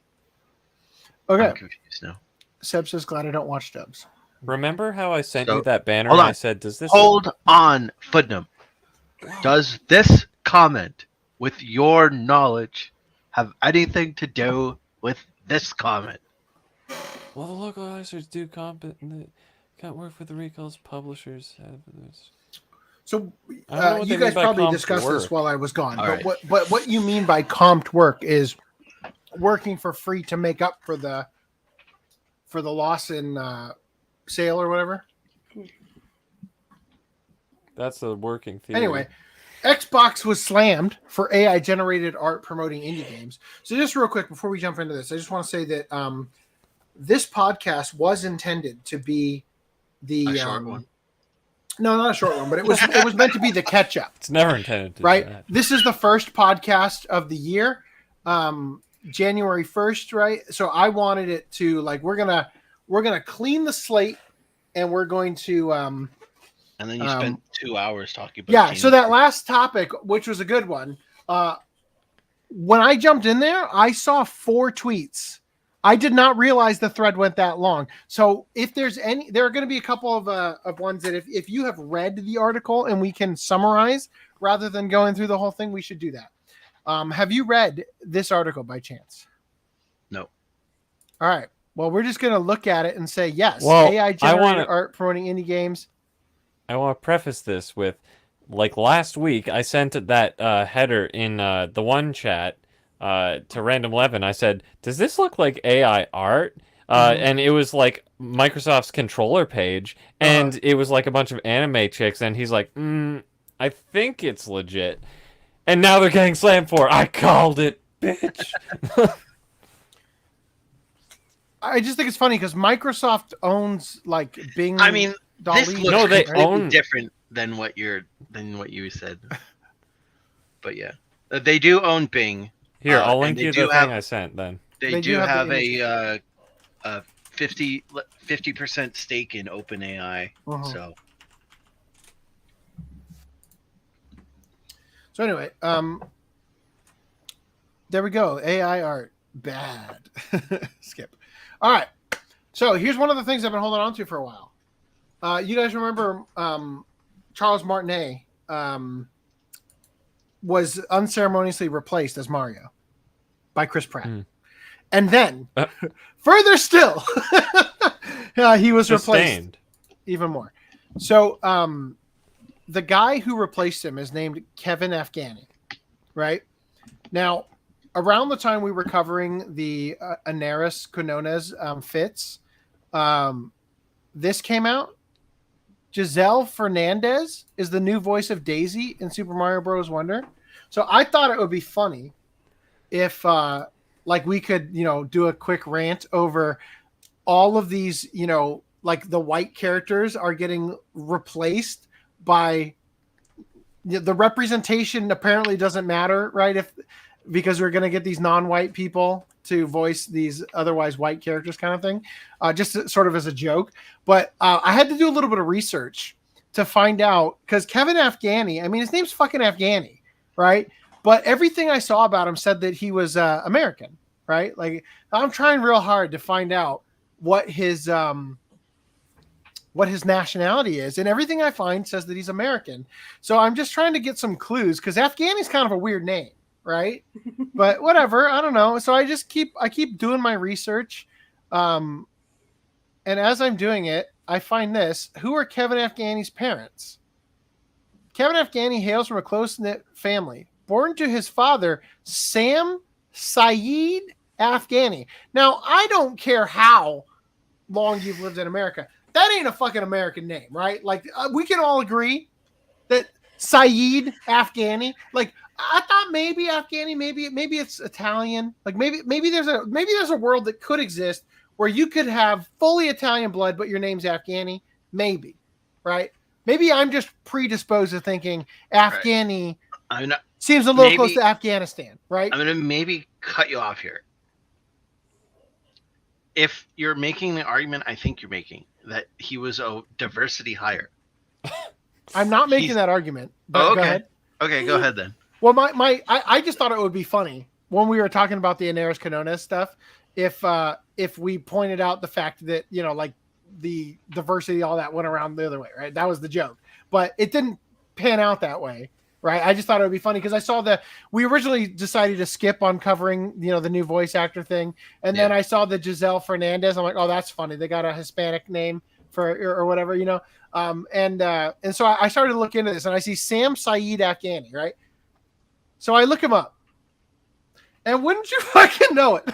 Okay. I'm confused now. Seb says, glad I don't watch dubs. Remember how I sent So- you that banner hold and on. I said, does this Hold on, Footnote. Does this comment, with your knowledge, have anything to do with this comment? Well, the localizers do can't work for the recalls publishers. So I don't know what you they mean guys by probably comped discussed this work. while I was gone. All But right. what you mean by comped work is working for free to make up for the loss in sale or whatever. That's the working theory. Anyway, Xbox was slammed for AI generated art promoting indie games. So just real quick before we jump into this, I just want to say that this podcast was intended to be the A short one. No, not a short one, but it was meant to be the catch up. It's never intended to Right? do that. This is the first podcast of the year. January 1st, right? So I wanted it to like we're gonna clean the slate and we're going to And then you spent 2 hours talking about yeah, games. so that last topic, which was a good one, when I jumped in there, I saw 4 tweets. I did not realize the thread went that long. So if there's any, there are going to be a couple of ones that if you have read the article and we can summarize rather than going through the whole thing, we should do that. Have you read this article by chance? No. All right. Well, we're just going to look at it and say yes. Well, AI I generated wanna- art promoting indie games. I want to preface this with, like last week, I sent that header in the one chat to Random 11. I said, "Does this look like AI art?" And it was like Microsoft's controller page, and it was like a bunch of anime chicks, and he's like, "I think it's legit." And now they're getting slammed for. I called it, bitch. I just think it's funny because Microsoft owns like Bing. I mean, this Dolly. looks completely different than what you said. But yeah, they do own Bing. Here, I'll and link they you do the have- thing I sent. Then They do have a 50% stake in OpenAI. Uh-huh. So anyway, there we go. AI art, bad. Skip. All right. So here's one of the things I've been holding on to for a while. You guys remember Charles Martinet was unceremoniously replaced as Mario by Chris Pratt. And then, further still, he was replaced even more. So, the guy who replaced him is named Kevin Afghani, right? Now, around the time we were covering the Anaris Quinones fits, this came out. Giselle Fernandez is the new voice of Daisy in Super Mario Bros. Wonder. So I thought it would be funny if, like, we could, do a quick rant over all of these, like the white characters are getting replaced by the representation. Apparently doesn't matter, right? Because we're going to get these non-white people to voice these otherwise white characters kind of thing, just sort of as a joke. But I had to do a little bit of research to find out, because Kevin Afghani, I mean, his name's fucking Afghani, right? But everything I saw about him said that he was American, right? Like, I'm trying real hard to find out what his nationality is, and everything I find says that he's American. So I'm just trying to get some clues, because Afghani's kind of a weird name, right? But whatever, I don't know. So I keep doing my research, and as I'm doing it, I find this. Who are Kevin Afghani's parents? Kevin Afghani hails from a close-knit family. Born to his father, Sam Saeed Afghani. Now, I don't care how long you've lived in America. That ain't a fucking American name, right? Like, we can all agree that Saeed Afghani, like, I thought maybe Afghani, maybe it's Italian. Like, maybe there's a world that could exist where you could have fully Italian blood, but your name's Afghani. Maybe, right? Maybe I'm just predisposed to thinking Afghani seems a little close to Afghanistan, right? I'm going to maybe cut you off here. If you're making the argument I think you're making, that he was a diversity hire. I'm not making that argument. But okay. Go ahead. Okay, go ahead then. Well, I just thought it would be funny when we were talking about the Anaris Quinones stuff, if we pointed out the fact that, like, the diversity, all that went around the other way, right? That was the joke. But it didn't pan out that way, right? I just thought it would be funny because I saw we originally decided to skip on covering, the new voice actor thing. And then I saw the Giselle Fernandez. I'm like, oh, that's funny. They got a Hispanic name or whatever, and so I started to look into this, and I see Sam Saeed Afghani, right? So I look him up, and wouldn't you fucking know it?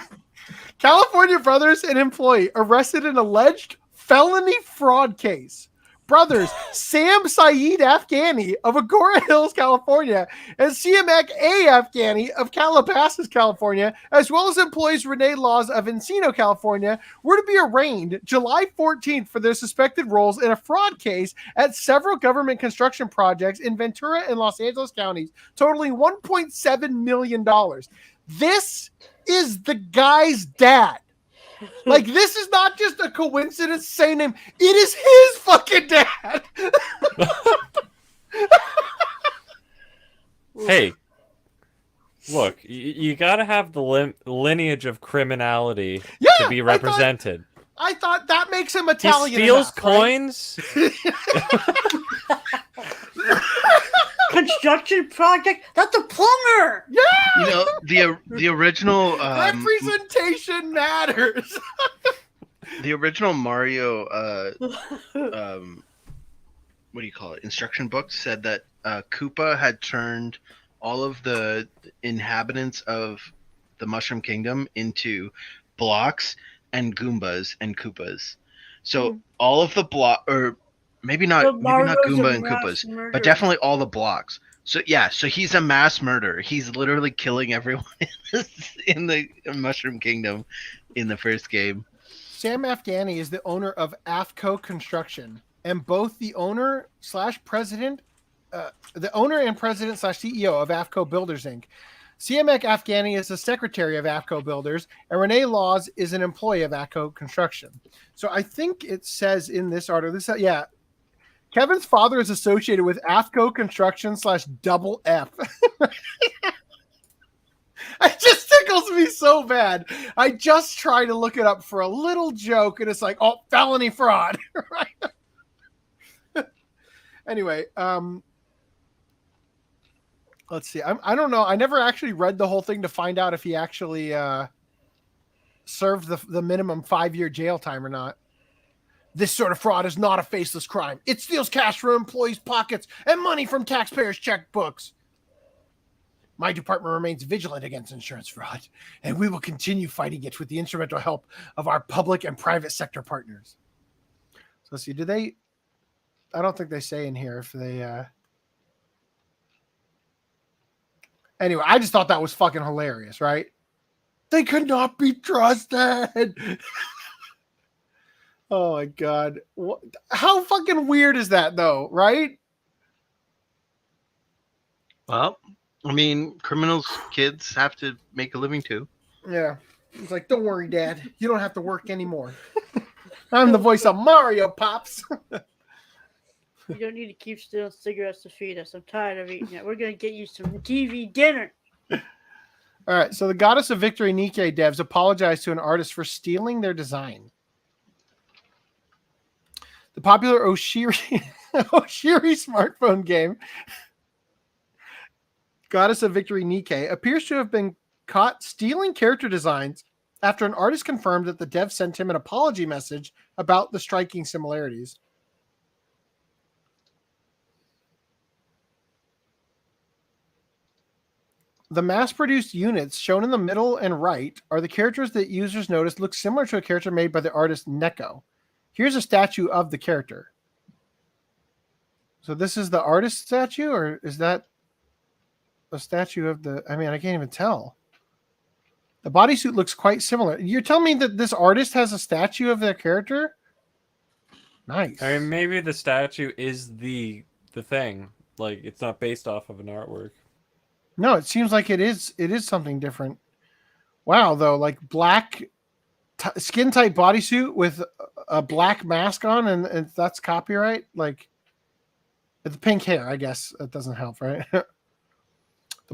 California brothers and employee arrested in alleged felony fraud case. Brothers Sam Saeed Afghani of Agora Hills, California, and Siamak A. Afghani of Calabasas, California, as well as employees Renee Laws of Encino, California, were to be arraigned July 14th for their suspected roles in a fraud case at several government construction projects in Ventura and Los Angeles counties, totaling $1.7 million. This is the guy's dad. Like, this is not just a coincidence saying him. It is his fucking dad. Hey, look, you got to have the lineage of criminality to be represented. I thought that makes him Italian. He steals enough, coins. Right? Construction project. That's a plumber. Yeah. The original representation matters. The original Mario what do you call it? Instruction book said that Koopa had turned all of the inhabitants of the Mushroom Kingdom into blocks and Goombas and Koopas. So all of the or maybe not Goomba and Koopas, but definitely all the blocks. So so he's a mass murderer. He's literally killing everyone in the Mushroom Kingdom in the first game. Sam Afghani is the owner of AFCO Construction, and both the owner / president, the owner and president / CEO of AFCO Builders Inc. Siamak Afghani is the secretary of AFCO Builders, and Renee Laws is an employee of AFCO Construction. So I think it says in this article, Kevin's father is associated with AFCO Construction / Double F. It just tickles me so bad. I just try to look it up for a little joke, and it's like, oh, felony fraud. Right? Anyway, Let's see. I don't know. I never actually read the whole thing to find out if he actually served the minimum 5-year jail time or not. This sort of fraud is not a faceless crime. It steals cash from employees' pockets and money from taxpayers' checkbooks. My department remains vigilant against insurance fraud, and we will continue fighting it with the instrumental help of our public and private sector partners. So let's see. Do they... I don't think they say in here if they... Anyway, I just thought that was fucking hilarious, right? They could not be trusted. Oh my god. How fucking weird is that though, right? Well, I mean, criminals' kids have to make a living too. Yeah. He's like, don't worry, Dad. You don't have to work anymore. I'm the voice of Mario, Pops. You don't need to keep stealing cigarettes to feed us. I'm tired of eating it. We're going to get you some TV dinner. All right. So the Goddess of Victory Nikkei devs apologized to an artist for stealing their design. The popular Oshiri smartphone game, Goddess of Victory Nikkei, appears to have been caught stealing character designs after an artist confirmed that the dev sent him an apology message about the striking similarities. The mass-produced units shown in the middle and right are the characters that users noticed look similar to a character made by the artist Neko. Here's a statue of the character. So this is the artist statue, or is that a statue of the... I mean, I can't even tell. The bodysuit looks quite similar. You're telling me that this artist has a statue of their character? Nice. I mean, maybe the statue is the thing. Like, it's not based off of an artwork. No, it seems like it is something different. Wow, though, like black skin tight bodysuit with a black mask on, and that's copyright. Like, it's pink hair, I guess that doesn't help, right? The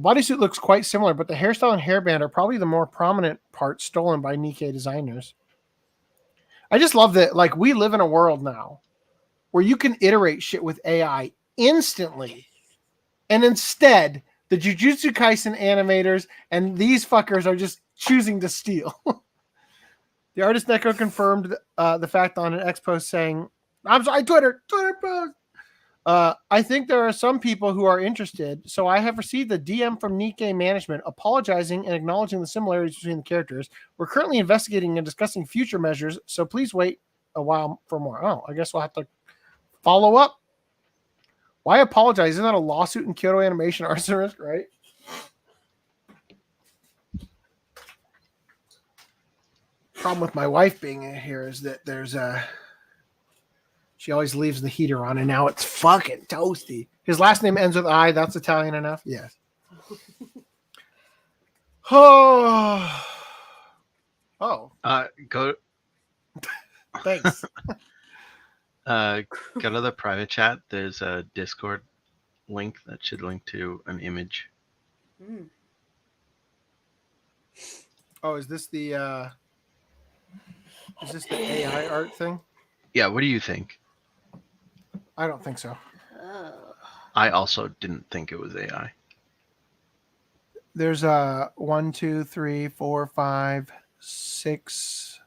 bodysuit looks quite similar, but the hairstyle and hairband are probably the more prominent parts stolen by Nikkei designers. I just love that, like, we live in a world now where you can iterate shit with AI instantly, and instead the Jujutsu Kaisen animators and these fuckers are just choosing to steal. The artist Neko confirmed the fact on an X post saying, I'm sorry, Twitter post. I think there are some people who are interested, so I have received a DM from Nikkei management apologizing and acknowledging the similarities between the characters. We're currently investigating and discussing future measures, so please wait a while for more. Oh, I guess we'll have to follow up. Why apologize? Isn't that a lawsuit in Kyoto Animation Arts and Risk, right? Problem with my wife being in here is that there's she always leaves the heater on, and now it's fucking toasty. His last name ends with I. That's Italian enough? Yes. Oh. Go. Thanks. Go to the private chat. There's a Discord link that should link to an image. Oh, is this the AI art thing? Yeah, what do you think? I don't think so. I also didn't think it was AI. There's 1, 2, 3, 4, 5, 6,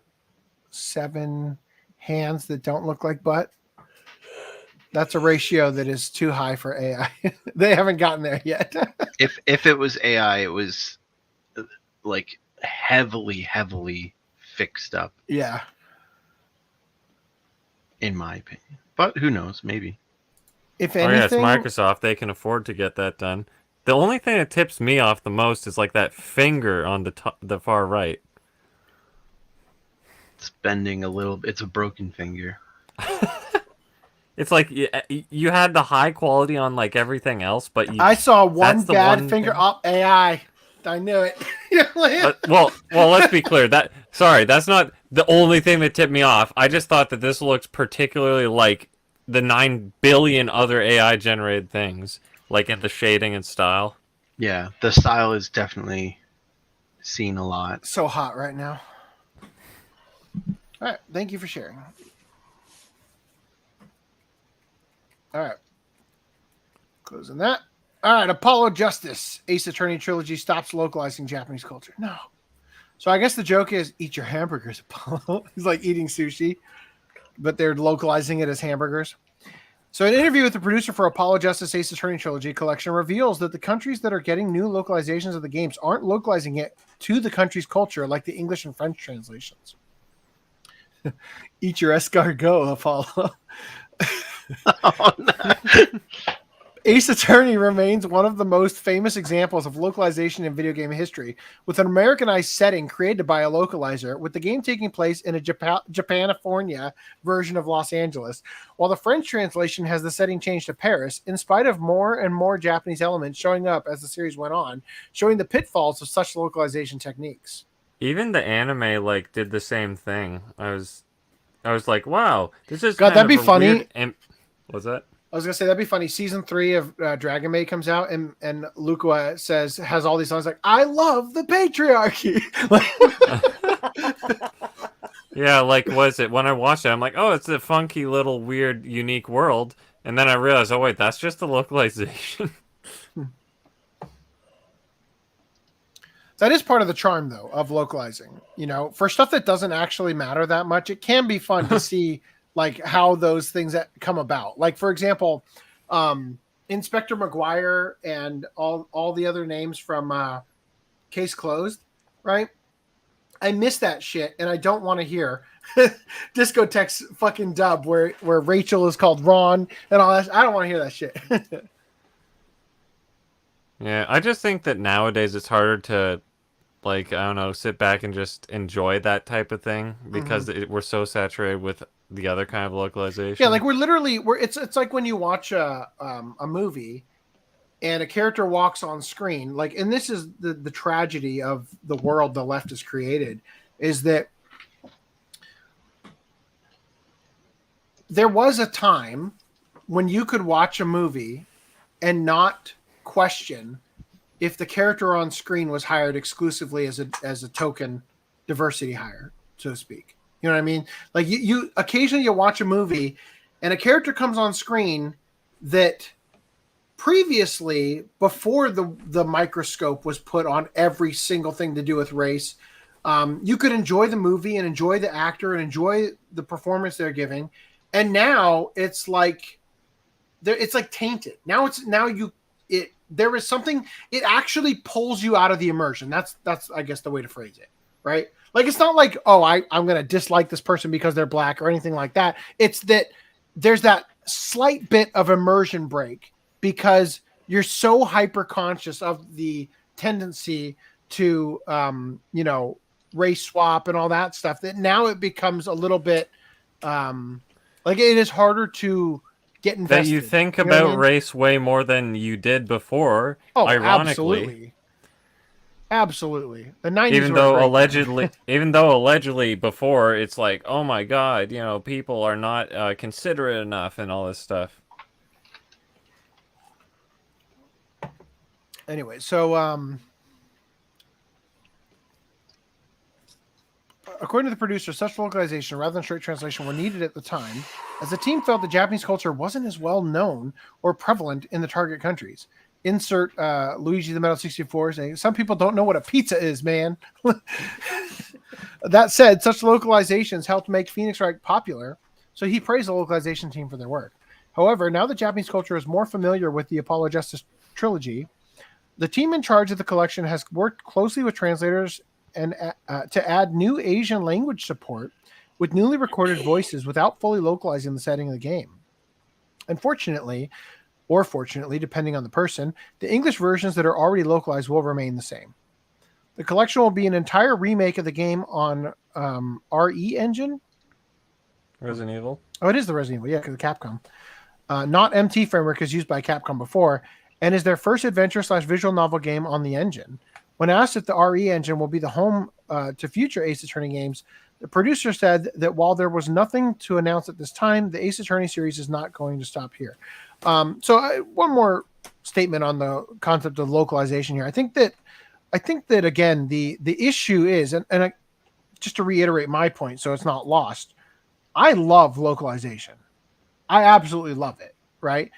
7 hands that don't look like butt. That's a ratio that is too high for AI. They haven't gotten there yet. If it was AI, it was like heavily fixed up. Yeah. In my opinion. But who knows? Maybe. If anything, anything, it's Microsoft. They can afford to get that done. The only thing that tips me off the most is like that finger on the far right. It's bending a little. It's a broken finger. It's like you had the high quality on like everything else, but I saw one bad finger up AI. I knew it. well, let's be clear. That's not the only thing that tipped me off. I just thought that this looks particularly like the 9 billion other AI generated things, like in the shading and style. Yeah, the style is definitely seen a lot. So hot right now. All right, thank you for sharing. All right, closing that. All right, Apollo Justice Ace Attorney trilogy stops localizing Japanese culture. No. So I guess the joke is eat your hamburgers, Apollo. He's like eating sushi, but they're localizing it as hamburgers. So an interview with the producer for Apollo Justice Ace Attorney trilogy collection reveals that the countries that are getting new localizations of the games aren't localizing it to the country's culture like the English and French translations. Eat your escargot, Apollo. Oh, no. Ace Attorney remains one of the most famous examples of localization in video game history, with an Americanized setting created by a localizer, with the game taking place in a Japanifornia version of Los Angeles, while the French translation has the setting changed to Paris, in spite of more and more Japanese elements showing up as the series went on, showing the pitfalls of such localization techniques. Even the anime like did the same thing. I was like, wow, this is God, kind that'd be of a funny. weird what's that? I was gonna say that'd be funny. Season 3 of Dragon Maid comes out, and Luca has all these songs like "I love the patriarchy." Yeah, like was it when I watched it? I'm like, oh, it's a funky little weird, unique world, and then I realized, oh wait, that's just the localization. That is part of the charm, though, of localizing. You know, for stuff that doesn't actually matter that much, it can be fun to see like how those things that come about. Like, for example, Inspector McGuire and all the other names from Case Closed, right? I miss that shit, and I don't want to hear Discotheque's fucking dub where Rachel is called Ron and all that. I don't want to hear that shit. Yeah, I just think that nowadays it's harder to, like, I don't know, sit back and just enjoy that type of thing because we're so saturated with the other kind of localization. Yeah, like it's like when you watch a movie and a character walks on screen, like, and this is the tragedy of the world the left has created, is that there was a time when you could watch a movie and not question if the character on screen was hired exclusively as a token diversity hire, so to speak. You know what I mean? Like you occasionally you'll watch a movie and a character comes on screen that previously, before the microscope was put on every single thing to do with race, you could enjoy the movie and enjoy the actor and enjoy the performance they're giving. And now it's like tainted. There is something, it actually pulls you out of the immersion. That's I guess the way to phrase it, right? Like, it's not like, oh, I'm going to dislike this person because they're black or anything like that. It's that there's that slight bit of immersion break because you're so hyper conscious of the tendency to, race swap and all that stuff that now it becomes a little bit like it is harder to get invested. That you think about race way more than you did before. Oh, ironically. Absolutely. The 90s even though allegedly before it's like, oh my god, people are not considerate enough and all this stuff. Anyway, so according to the producer, such localization rather than straight translation were needed at the time, as the team felt the Japanese culture wasn't as well known or prevalent in the target countries. Insert Luigi the Metal 64 saying, some people don't know what a pizza is, man. That said, such localizations helped make Phoenix Wright popular, so he praised the localization team for their work. However, now that Japanese culture is more familiar with the Apollo Justice trilogy, the team in charge of the collection has worked closely with translators and to add new Asian language support with newly recorded voices without fully localizing the setting of the game. Unfortunately, or fortunately, depending on the person, the English versions that are already localized will remain the same. The collection will be an entire remake of the game on RE Engine. Resident Evil. Oh, it is the Resident Evil, yeah, because of Capcom. Not MT framework as used by Capcom before, and is their first adventure/visual novel game on the engine. When asked if the RE Engine will be the home to future Ace Attorney games, the producer said that while there was nothing to announce at this time, the Ace Attorney series is not going to stop here. One more statement on the concept of localization here. I think that again, the issue is, and just to reiterate my point so it's not lost, I love localization. I absolutely love it, right?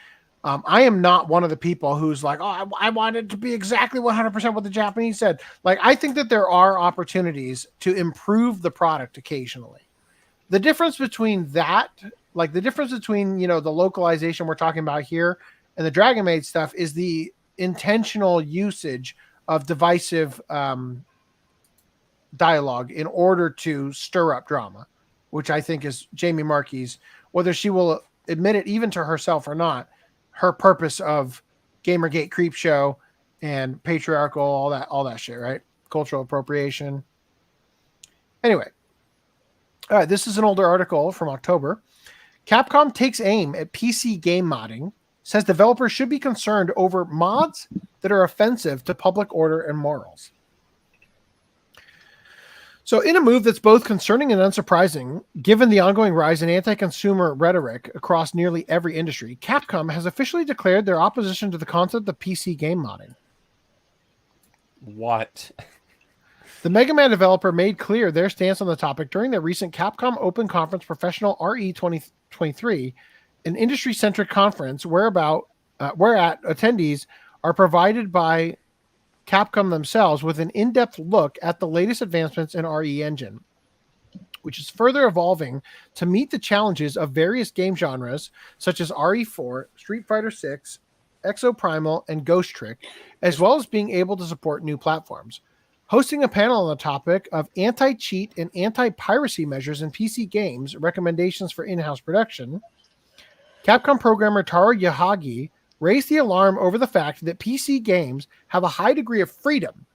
I am not one of the people who's like, oh, I want it to be exactly 100% what the Japanese said. Like, I think that there are opportunities to improve the product occasionally. The difference between that, like the difference between, the localization we're talking about here and the Dragon Maid stuff is the intentional usage of divisive dialogue in order to stir up drama, which I think is Jamie Markey's, whether she will admit it even to herself or not, her purpose of Gamergate creep show and patriarchal, all that shit, right? Cultural appropriation. Anyway. All right, this is an older article from October. Capcom takes aim at PC game modding, says developers should be concerned over mods that are offensive to public order and morals. So in a move that's both concerning and unsurprising, given the ongoing rise in anti-consumer rhetoric across nearly every industry, Capcom has officially declared their opposition to the concept of PC game modding. What? The Mega Man developer made clear their stance on the topic during their recent Capcom Open Conference Professional RE 2023, an industry-centric conference whereat attendees are provided by Capcom themselves with an in-depth look at the latest advancements in RE Engine, which is further evolving to meet the challenges of various game genres such as RE4, Street Fighter 6, Exoprimal, and Ghost Trick, as well as being able to support new platforms. Hosting a panel on the topic of anti-cheat and anti-piracy measures in PC games, recommendations for in-house production, Capcom programmer Taro Yahagi raised the alarm over the fact that PC games have a high degree of freedom.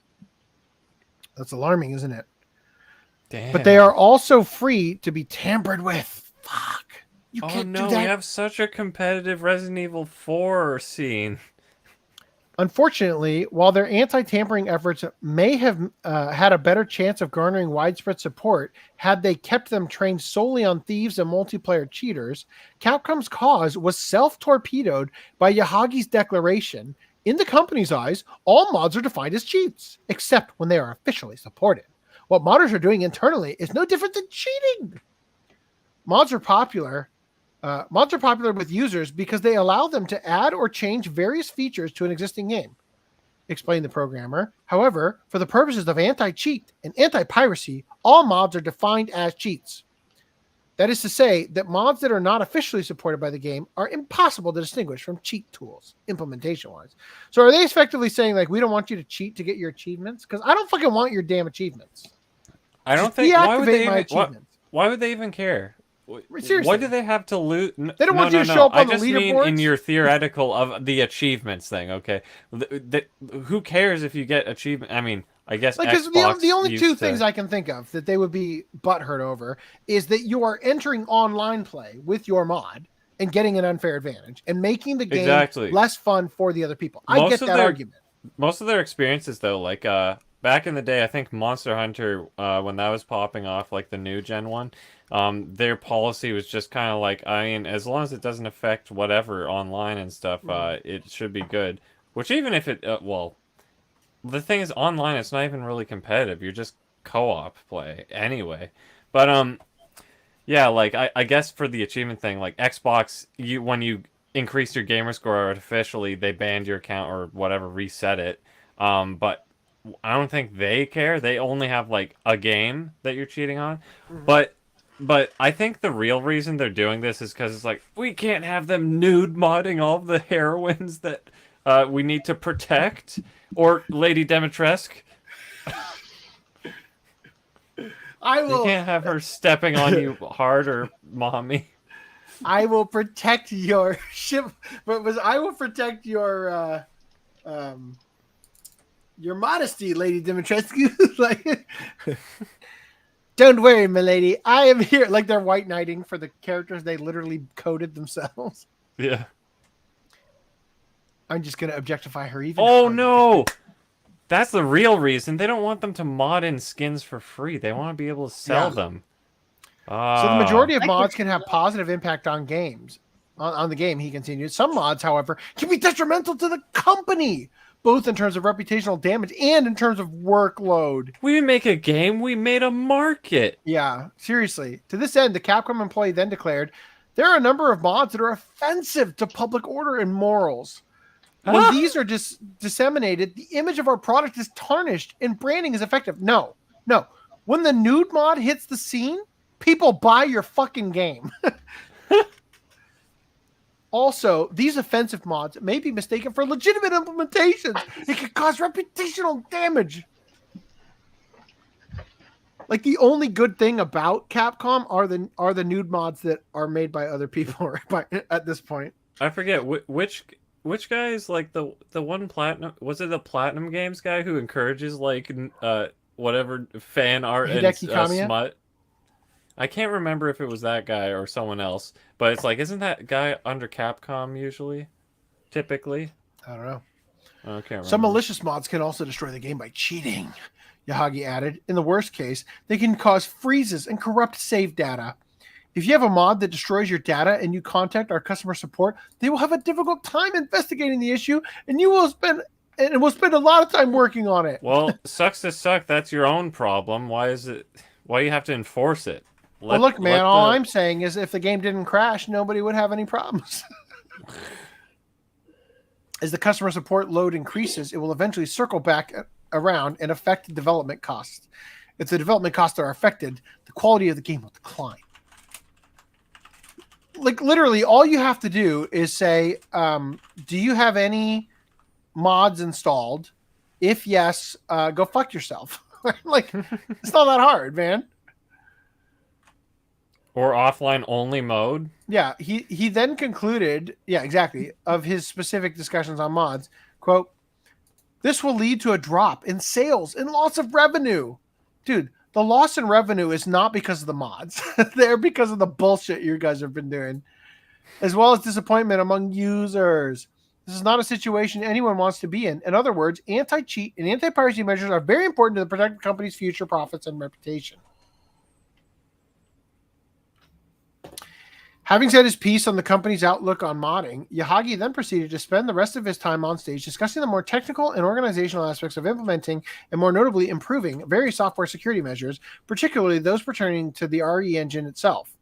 That's alarming, isn't it? Damn. But they are also free to be tampered with. Fuck. You can't do we that. have such a competitive Resident Evil 4 scene. Unfortunately, while their anti-tampering efforts may have had a better chance of garnering widespread support had they kept them trained solely on thieves and multiplayer cheaters, Capcom's cause was self-torpedoed by Yahagi's declaration, in the company's eyes, all mods are defined as cheats, except when they are officially supported. What modders are doing internally is no different than cheating. Mods are popular with users because they allow them to add or change various features to an existing game, explained the programmer. However, for the purposes of anti-cheat and anti-piracy, all mods are defined as cheats. That is to say that mods that are not officially supported by the game are impossible to distinguish from cheat tools, implementation-wise. So are they effectively saying, like, we don't want you to cheat to get your achievements? Because I don't fucking want your damn achievements. I don't Just think... deactivate Why would they even care? Seriously. Why do they have to loot? They don't want you to show up on the I just mean leaderboards. in your theoretical of the achievements thing, okay? Who cares if you get achievement? I mean, I guess because Xbox the only used two to... things I can think of that they would be butthurt over is that you are entering online play with your mod and getting an unfair advantage and making the game less fun for the other people. I get that argument. Most of their experiences, though, like back in the day, I think Monster Hunter, when that was popping off, like the new Gen 1, their policy was just kind of like, I mean, as long as it doesn't affect whatever online and stuff, it should be good. Which even if it, well, the thing is, online, it's not even really competitive. You're just co-op play anyway. But, yeah, like, I guess for the achievement thing, like, Xbox, when you increase your gamer score artificially, they banned your account or whatever, reset it. But I don't think they care. They only have, like, a game that you're cheating on. But I think the real reason they're doing this is because it's like, we can't have them nude modding all of the heroines that we need to protect. Or Lady Dimitrescu. You can't have her stepping on you harder, mommy. I will protect your ship, but I will protect your modesty, Lady Dimitrescu. Like, don't worry, milady. I am here. Like, they're white knighting for the characters they literally coded themselves. Yeah. I'm just gonna objectify her even. Oh harder. no! That's the real reason. They don't want them to mod in skins for free. They want to be able to sell them. So the majority of mods can have positive impact on games. On the game, he continued. Some mods, however, can be detrimental to the company, both in terms of reputational damage and in terms of workload. We didn't make a game. We made a market. Yeah, seriously. To this end, the Capcom employee then declared There are a number of mods that are offensive to public order and morals. When these are disseminated, the image of our product is tarnished and branding is effective. No. When the nude mod hits the scene, people buy your fucking game. Also, these offensive mods may be mistaken for legitimate implementations. It could cause reputational damage. Like, the only good thing about Capcom are the nude mods that are made by other people at this point. I forget which guy is like the one platinum. Was it the Platinum Games guy who encourages like whatever fan art and smut? I can't remember if it was that guy or someone else, but it's like, isn't that guy under Capcom usually? Typically? I don't know. I can't remember. Some malicious mods can also destroy the game by cheating, Yahagi added. In the worst case, they can cause freezes and corrupt save data. If you have a mod that destroys your data and you contact our customer support, they will have a difficult time investigating the issue, and we'll spend a lot of time working on it. Well, sucks to suck. That's your own problem. Why do you have to enforce it? Well, look, man, all I'm saying is if the game didn't crash, nobody would have any problems. As the customer support load increases, it will eventually circle back around and affect development costs. If the development costs are affected, the quality of the game will decline. Like, literally, all you have to do is say, do you have any mods installed? If yes, go fuck yourself. Like, it's not that hard, man. Or offline only mode. Yeah, he then concluded, exactly, of his specific discussions on mods, quote, "This will lead to a drop in sales and loss of revenue." Dude, the loss in revenue is not because of the mods. They're because of the bullshit you guys have been doing, as well as disappointment among users. This is not a situation anyone wants to be in. In other words, anti-cheat and anti-piracy measures are very important to protect the company's future profits and reputation. Having said his piece on the company's outlook on modding, Yahagi then proceeded to spend the rest of his time on stage discussing the more technical and organizational aspects of implementing and, more notably, improving various software security measures, particularly those pertaining to the RE engine itself.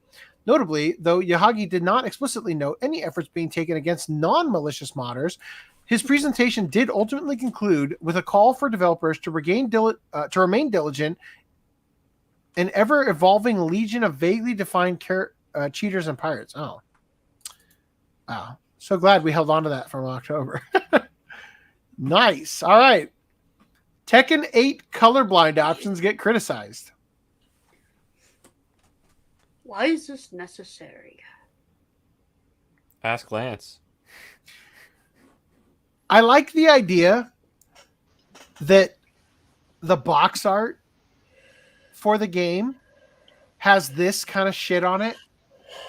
Notably, though Yahagi did not explicitly note any efforts being taken against non-malicious modders, his presentation did ultimately conclude with a call for developers to remain diligent, an ever-evolving legion of vaguely defined cheaters and pirates. Oh. Wow. So glad we held on to that from October. Nice. All right. Tekken 8 colorblind options get criticized. Why is this necessary? Ask Lance. I like the idea that the box art for the game has this kind of shit on it,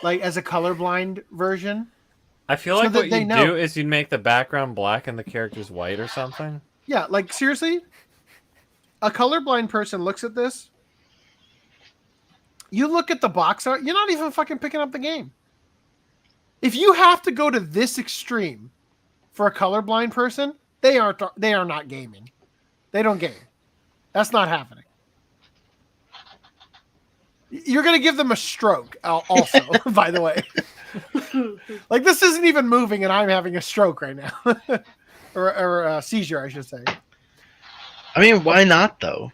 like as a colorblind version. I feel like what you do is you'd make the background black and the characters white or something. Yeah, like seriously, a colorblind person looks at this. You look at the box art, you're not even fucking picking up the game. If you have to go to this extreme for a colorblind person, they are not gaming. They don't game. That's not happening. You're going to give them a stroke also, by the way. Like, this isn't even moving and I'm having a stroke right now. or a seizure, I should say. I mean, why not, though?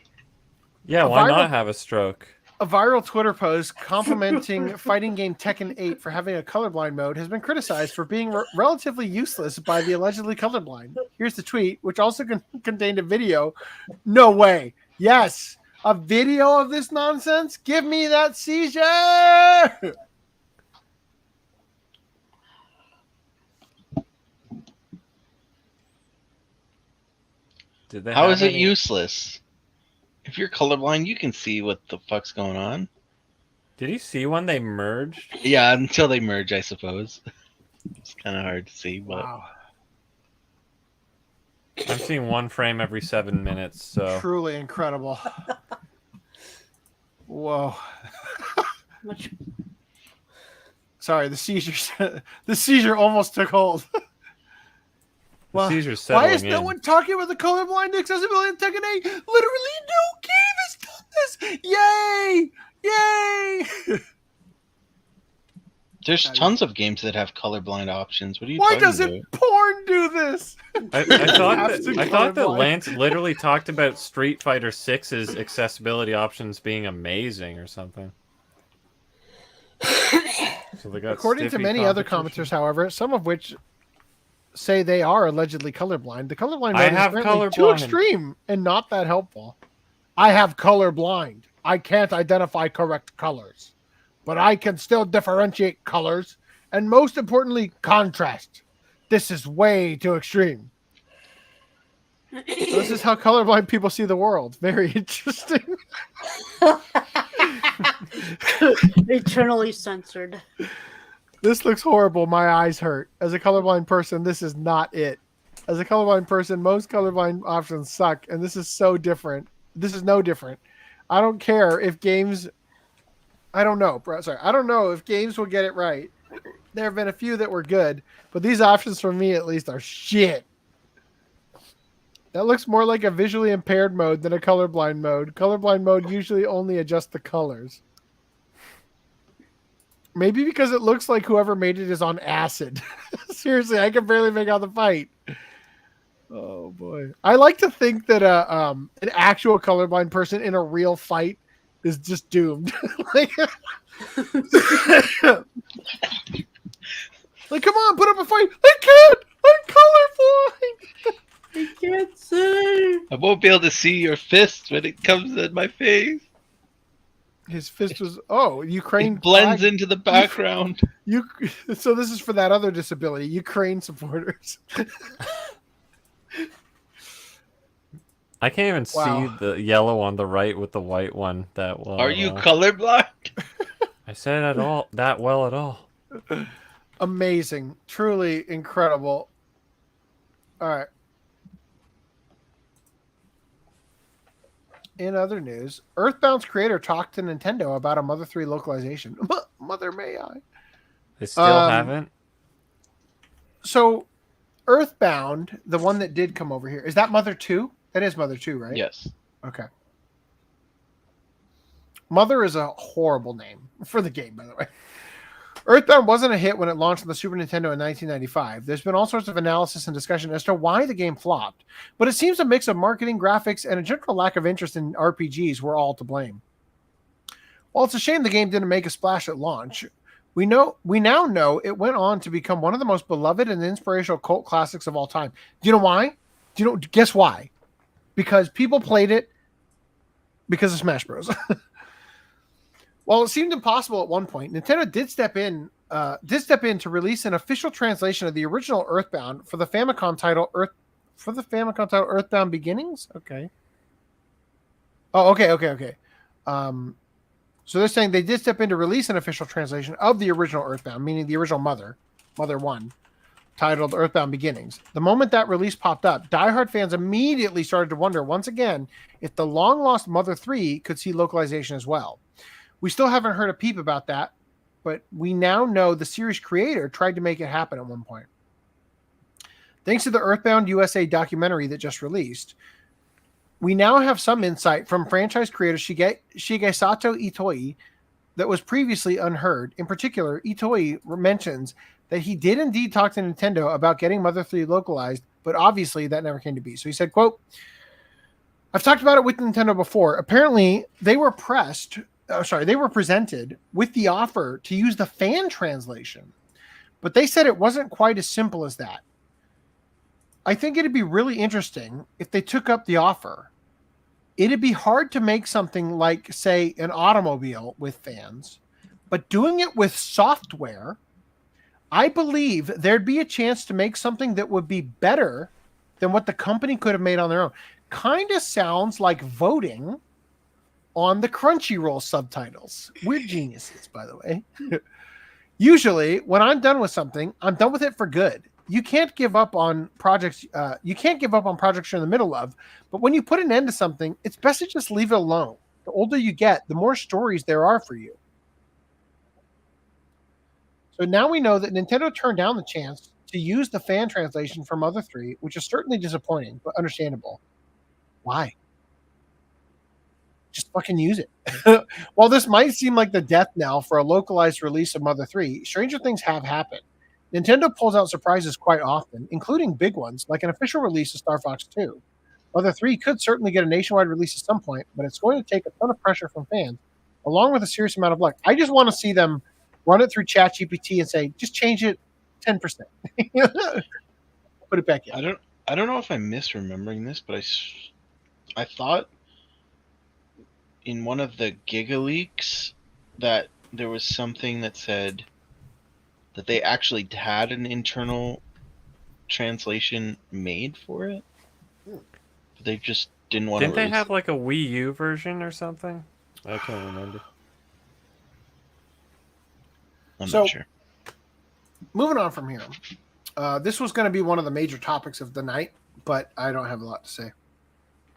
Yeah, why not have a stroke? A viral Twitter post complimenting fighting game Tekken 8 for having a colorblind mode has been criticized for being relatively useless by the allegedly colorblind. Here's the tweet, which also contained a video. No way. Yes. A video of this nonsense? Give me that seizure! How is it useless? If you're colorblind, you can see what the fuck's going on. Did you see when they merged? Yeah, until they merge, I suppose. It's kind of hard to see, but... Wow. I'm seeing one frame every 7 minutes, so... Truly incredible. Whoa. Sorry, the seizure almost took hold. Well, Seizur's settling why is no one talking about the colorblind accessibility in Tekken 8? Literally no game has done this! Yay! Yay! There's tons of games that have colorblind options. What are you Why talking doesn't about? porn do this? I thought that Lance literally talked about Street Fighter 6's accessibility options being amazing or something. So they got According to stiffy many other competition. commenters, however, some of which say they are allegedly colorblind, the colorblind I mode is have apparently too colorblind. extreme and not that helpful. I have colorblind. I can't identify correct colors, but I can still differentiate colors and, most importantly, contrast. This is way too extreme. So this is how colorblind people see the world. Very interesting. Eternally censored. This looks horrible. My eyes hurt. As a colorblind person, this is not it. As a colorblind person, most colorblind options suck, and this is so different. This is no different. I don't care if games... I don't know, bro. Sorry. I don't know if games will get it right. There have been a few that were good, but these options for me at least are shit. That looks more like a visually impaired mode than a colorblind mode. Colorblind mode usually only adjusts the colors. Maybe because it looks like whoever made it is on acid. Seriously, I can barely make out the fight. Oh boy. I like to think that an actual colorblind person in a real fight is just doomed. like come on, put up a fight. I can't. I'm colorblind. I can't see. I won't be able to see your fist when it comes in my face. His fist was Ukraine It blends flag. into the background. So this is for that other disability, Ukraine supporters. I can't even see the yellow on the right with the white one that well. Are you colorblind? I said that well at all. Amazing. Truly incredible. All right. In other news, Earthbound's creator talked to Nintendo about a Mother 3 localization. Mother, may I? They still haven't? So, Earthbound, the one that did come over here, is that Mother 2? That is Mother 2, right? Yes. Okay. Mother is a horrible name for the game, by the way. Earthbound wasn't a hit when it launched on the Super Nintendo in 1995. There's been all sorts of analysis and discussion as to why the game flopped, but it seems a mix of marketing, graphics, and a general lack of interest in RPGs were all to blame. While it's a shame the game didn't make a splash at launch, we now know it went on to become one of the most beloved and inspirational cult classics of all time. Do you know why? Guess why? Because people played it because of Smash Bros. While it seemed impossible at one point, Nintendo did step in to release an official translation of the original Earthbound for the Famicom title Earthbound Beginnings. Okay. Oh, okay. So they're saying they did step in to release an official translation of the original Earthbound, meaning the original Mother 1, titled Earthbound Beginnings. The moment that release popped up, diehard fans immediately started to wonder once again if the long-lost Mother 3 could see localization as well. We still haven't heard a peep about that, but we now know the series creator tried to make it happen at one point. Thanks to the Earthbound USA documentary that just released, we now have some insight from franchise creator Shigesato Itoi that was previously unheard. In particular, Itoi mentions that he did indeed talk to Nintendo about getting Mother 3 localized, but obviously that never came to be. So he said, quote, "I've talked about it with Nintendo before. Apparently, they were presented with the offer to use the fan translation, but they said it wasn't quite as simple as that. I think it'd be really interesting if they took up the offer. It'd be hard to make something like, say, an automobile with fans, but doing it with software, I believe there'd be a chance to make something that would be better than what the company could have made on their own." Kind of sounds like voting on the Crunchyroll subtitles. We're geniuses, by the way. Usually, when I'm done with something, I'm done with it for good. You can't give up on projects. You can't give up on projects you're in the middle of. But when you put an end to something, it's best to just leave it alone. The older you get, the more stories there are for you. So now we know that Nintendo turned down the chance to use the fan translation for Mother 3, which is certainly disappointing, but understandable. Why? just fucking use it. While this might seem like the death knell for a localized release of Mother 3, stranger things have happened. Nintendo pulls out surprises quite often, including big ones like an official release of Star Fox 2. Mother 3 could certainly get a nationwide release at some point, but it's going to take a ton of pressure from fans, along with a serious amount of luck. I just want to see them run it through ChatGPT and say, just change it 10%. Put it back in. I don't know if I'm misremembering this, but I thought in one of the Giga Leaks that there was something that said that they actually had an internal translation made for it. But they just didn't want to. Didn't they have like a Wii U version or something? I can't remember. I'm So- not sure. Moving on from here. This was going to be one of the major topics of the night, but I don't have a lot to say.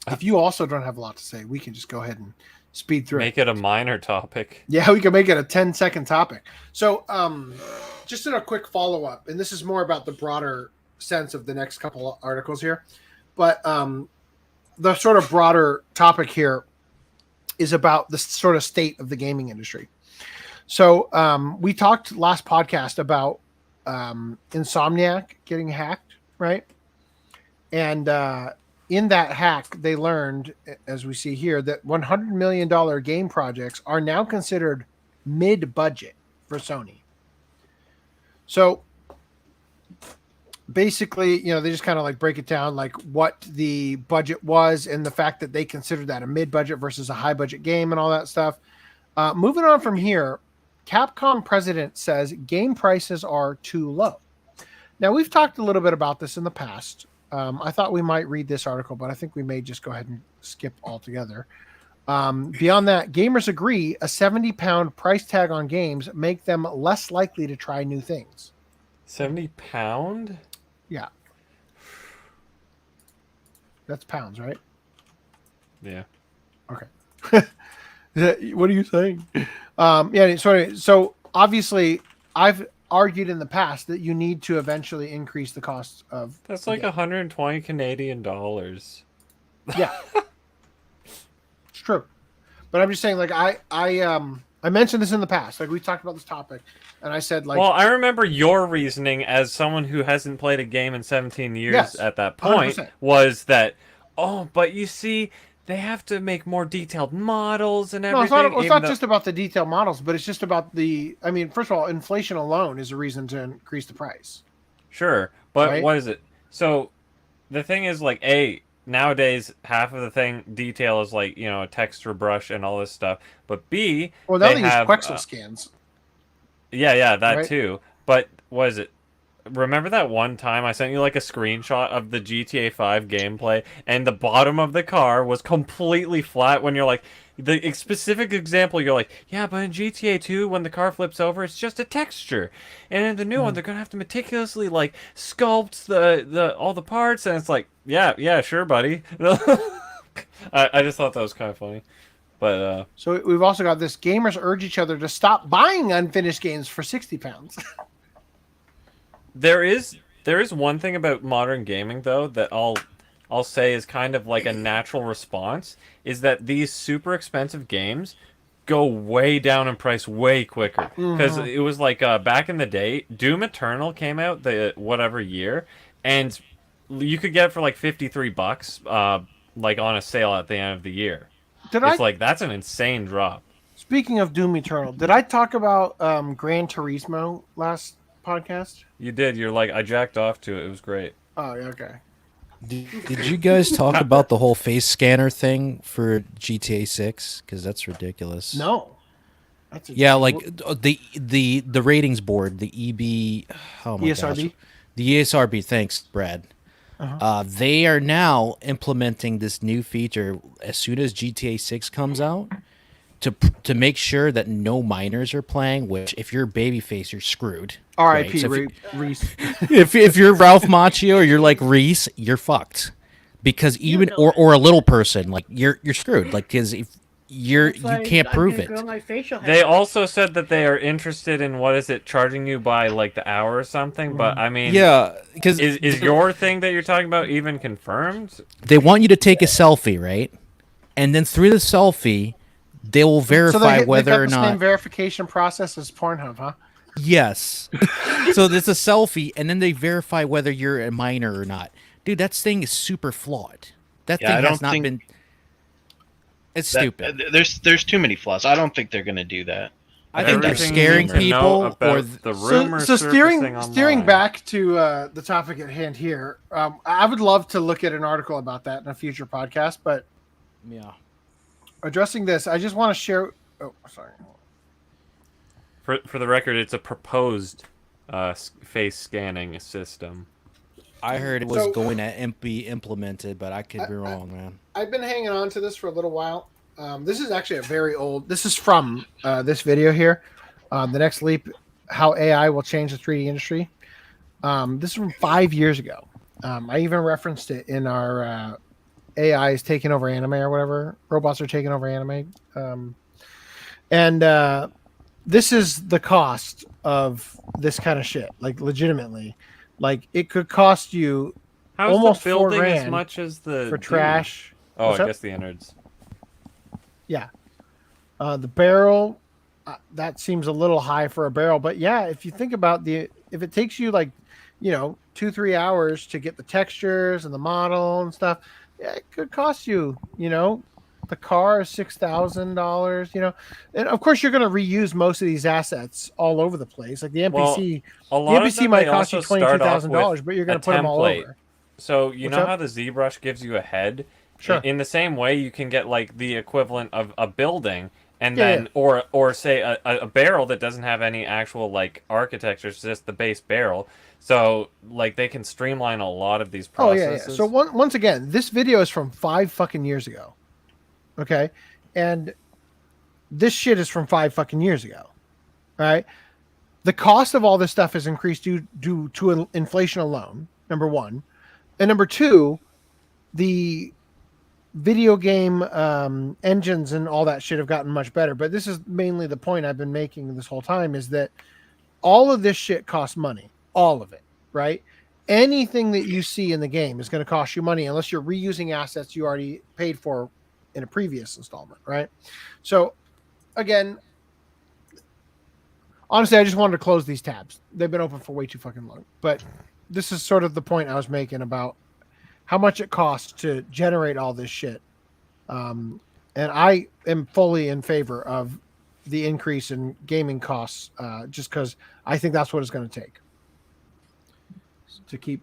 If you also don't have a lot to say, we can just go ahead and speed through Make it a minor topic. Yeah, we can make it a 10-second topic. So, just in a quick follow-up, and this is more about the broader sense of the next couple of articles here, but the sort of broader topic here is about the sort of state of the gaming industry. So, we talked last podcast about Insomniac getting hacked, right? And in that hack, they learned, as we see here, that $100 million game projects are now considered mid-budget for Sony. So basically, they just kind of like break it down, like what the budget was and the fact that they considered that a mid-budget versus a high-budget game and all that stuff. Moving on from here, Capcom president says game prices are too low. Now, we've talked a little bit about this in the past. I thought we might read this article, but I think we may just go ahead and skip altogether. Beyond that, gamers agree a 70-pound price tag on games make them less likely to try new things. 70 pound? Yeah. That's pounds, right? Yeah. Okay. What are you saying? Yeah, sorry. So obviously, I've argued in the past that you need to eventually increase the cost of. That's like 120 Canadian dollars. Yeah, it's true. But I'm just saying, like I mentioned this in the past. Like we talked about this topic, and I said, like, well, I remember your reasoning as someone who hasn't played a game in 17 years Yes, at that point 100%. was that, oh, but you see, they have to make more detailed models and no, everything. it's not just about the detailed models, but it's just about the. I mean, first of all, inflation alone is a reason to increase the price. Sure, but Right? what is it? So, the thing is, like, nowadays, half of the thing detail is like, a texture brush and all this stuff. But B, Well, now they they use have Quexel scans. Yeah, that Right? too. But what is it? Remember that one time I sent you like a screenshot of the GTA 5 gameplay, and the bottom of the car was completely flat when you're like, the specific example, you're like, yeah, but in GTA 2, when the car flips over, it's just a texture. And in the new one, they're going to have to meticulously, like, sculpt all the parts, and it's like, yeah, sure, buddy. I just thought that was kind of funny. But, So we've also got this: gamers urge each other to stop buying unfinished games for 60 pounds. There is one thing about modern gaming, though, that I'll say is kind of like a natural response, is that these super expensive games go way down in price way quicker. Because it was like back in the day, Doom Eternal came out the whatever year, and you could get it for like $53, like on a sale at the end of the year. Like that's an insane drop. Speaking of Doom Eternal, did I talk about Gran Turismo last podcast? You did. You're like, I jacked off to it. It was great. Oh, yeah, okay. Did you guys talk about the whole face scanner thing for GTA 6? Because that's ridiculous. No. Yeah, like the ratings board, the EB, oh my ESRB? gosh, the ESRB. Thanks, Brad. They are now implementing this new feature as soon as GTA 6 comes out to make sure that no minors are playing. Which, if you're babyface, you're screwed. R.I.P. So Reese. if you're Ralph Macchio or you're like Reese, you're fucked. Because even or a little person, like you're screwed. Like because if you can't prove it. They also said that they are interested in charging you by like the hour or something. But I mean, yeah, because is your thing that you're talking about even confirmed? They want you to take a selfie, right? and then through the selfie, they will verify whether they got or the not. same verification process as Pornhub, huh? Yes. So there's a selfie, and then they verify whether you're a minor or not. Dude, that thing is super flawed. That thing has not been. It's stupid. There's too many flaws. I don't think they're gonna do that. I think they're scaring people, or the rumors. So steering back to the topic at hand here, I would love to look at an article about that in a future podcast. But yeah, addressing this, I just want to share. Oh, sorry. For the record, it's a proposed face scanning system. I heard it was going to be implemented, but I could be wrong, man. I've been hanging on to this for a little while. This is actually a very old. This is from this video here. The next leap: how AI will change the 3D industry. This is from 5 years ago. I even referenced it in our AI is taking over anime or whatever. Robots are taking over anime. And this is the cost of this kind of shit. Like legitimately, like it could cost you almost the building $4,000 as much as the for trash. Oh, What's I up? guess the innards. Yeah. The barrel, that seems a little high for a barrel, but yeah, if you think about if it takes you 2-3 hours to get the textures and the model and stuff, yeah, it could cost you, the car is $6,000, and of course you're going to reuse most of these assets all over the place. Like the NPC, a lot the of NPC them, might they cost you also start off $22,000, with but you're going a to put them all template. over. So you What's know up? how the ZBrush gives you a head? Sure. In the same way, you can get like the equivalent of a building, and Yeah, then or say a barrel that doesn't have any actual like architecture, it's just the base barrel. So like they can streamline a lot of these Oh yeah, processes. yeah. So once again, this video is from 5 fucking years ago. Okay, and this shit is from 5 fucking years ago. All right, the cost of all this stuff has increased due to inflation alone. Number one, and number two, the video game engines and all that shit have gotten much better. But this is mainly the point I've been making this whole time, is that all of this shit costs money. All of it, right? Anything that you see in the game is going to cost you money unless you're reusing assets you already paid for in a previous installment, right? So, again, honestly, I just wanted to close these tabs. They've been open for way too fucking long. But this is sort of the point I was making about how much it costs to generate all this shit. And I am fully in favor of the increase in gaming costs, just because I think that's what it's going to take to keep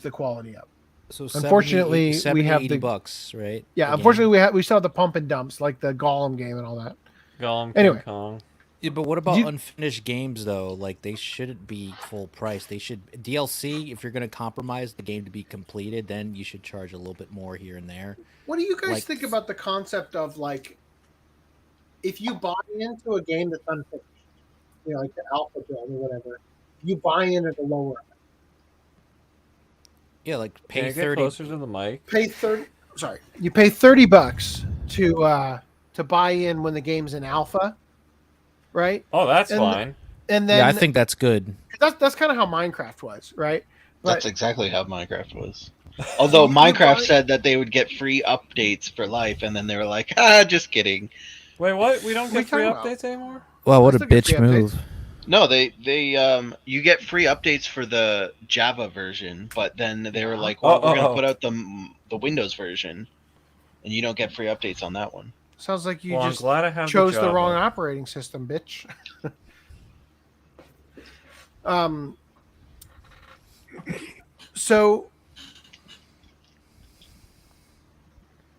the quality up. So unfortunately, 70, we have $80 bucks, right? Yeah, unfortunately, we still have the pump and dumps like the Golem game and all that. Golem, anyway. King Kong. Yeah, but what about unfinished games though? Like they shouldn't be full price. They should DLC. If you're going to compromise the game to be completed, then you should charge a little bit more here and there. What do you guys Like- think about the concept of like, if you buy into a game that's unfinished, like the alpha build or whatever, you buy in at a lower. Yeah, like Can pay you get 30. closer to the mic? You pay $30 to buy in when the game's in alpha, right? Oh, that's And- fine. And then Yeah, I think that's good. that's kind of how Minecraft was, right? That's exactly how Minecraft was. Although Minecraft said that they would get free updates for life, and then they were like, just kidding. Wait, what? We don't What are get free you talking updates anymore? Wow, what a still get bitch free updates. move. No, they you get free updates for the Java version, but then they were like, well, we're gonna put out the Windows version, and you don't get free updates on that one. Sounds like you Well, I'm just glad I have the chose the Java. wrong operating system, bitch. So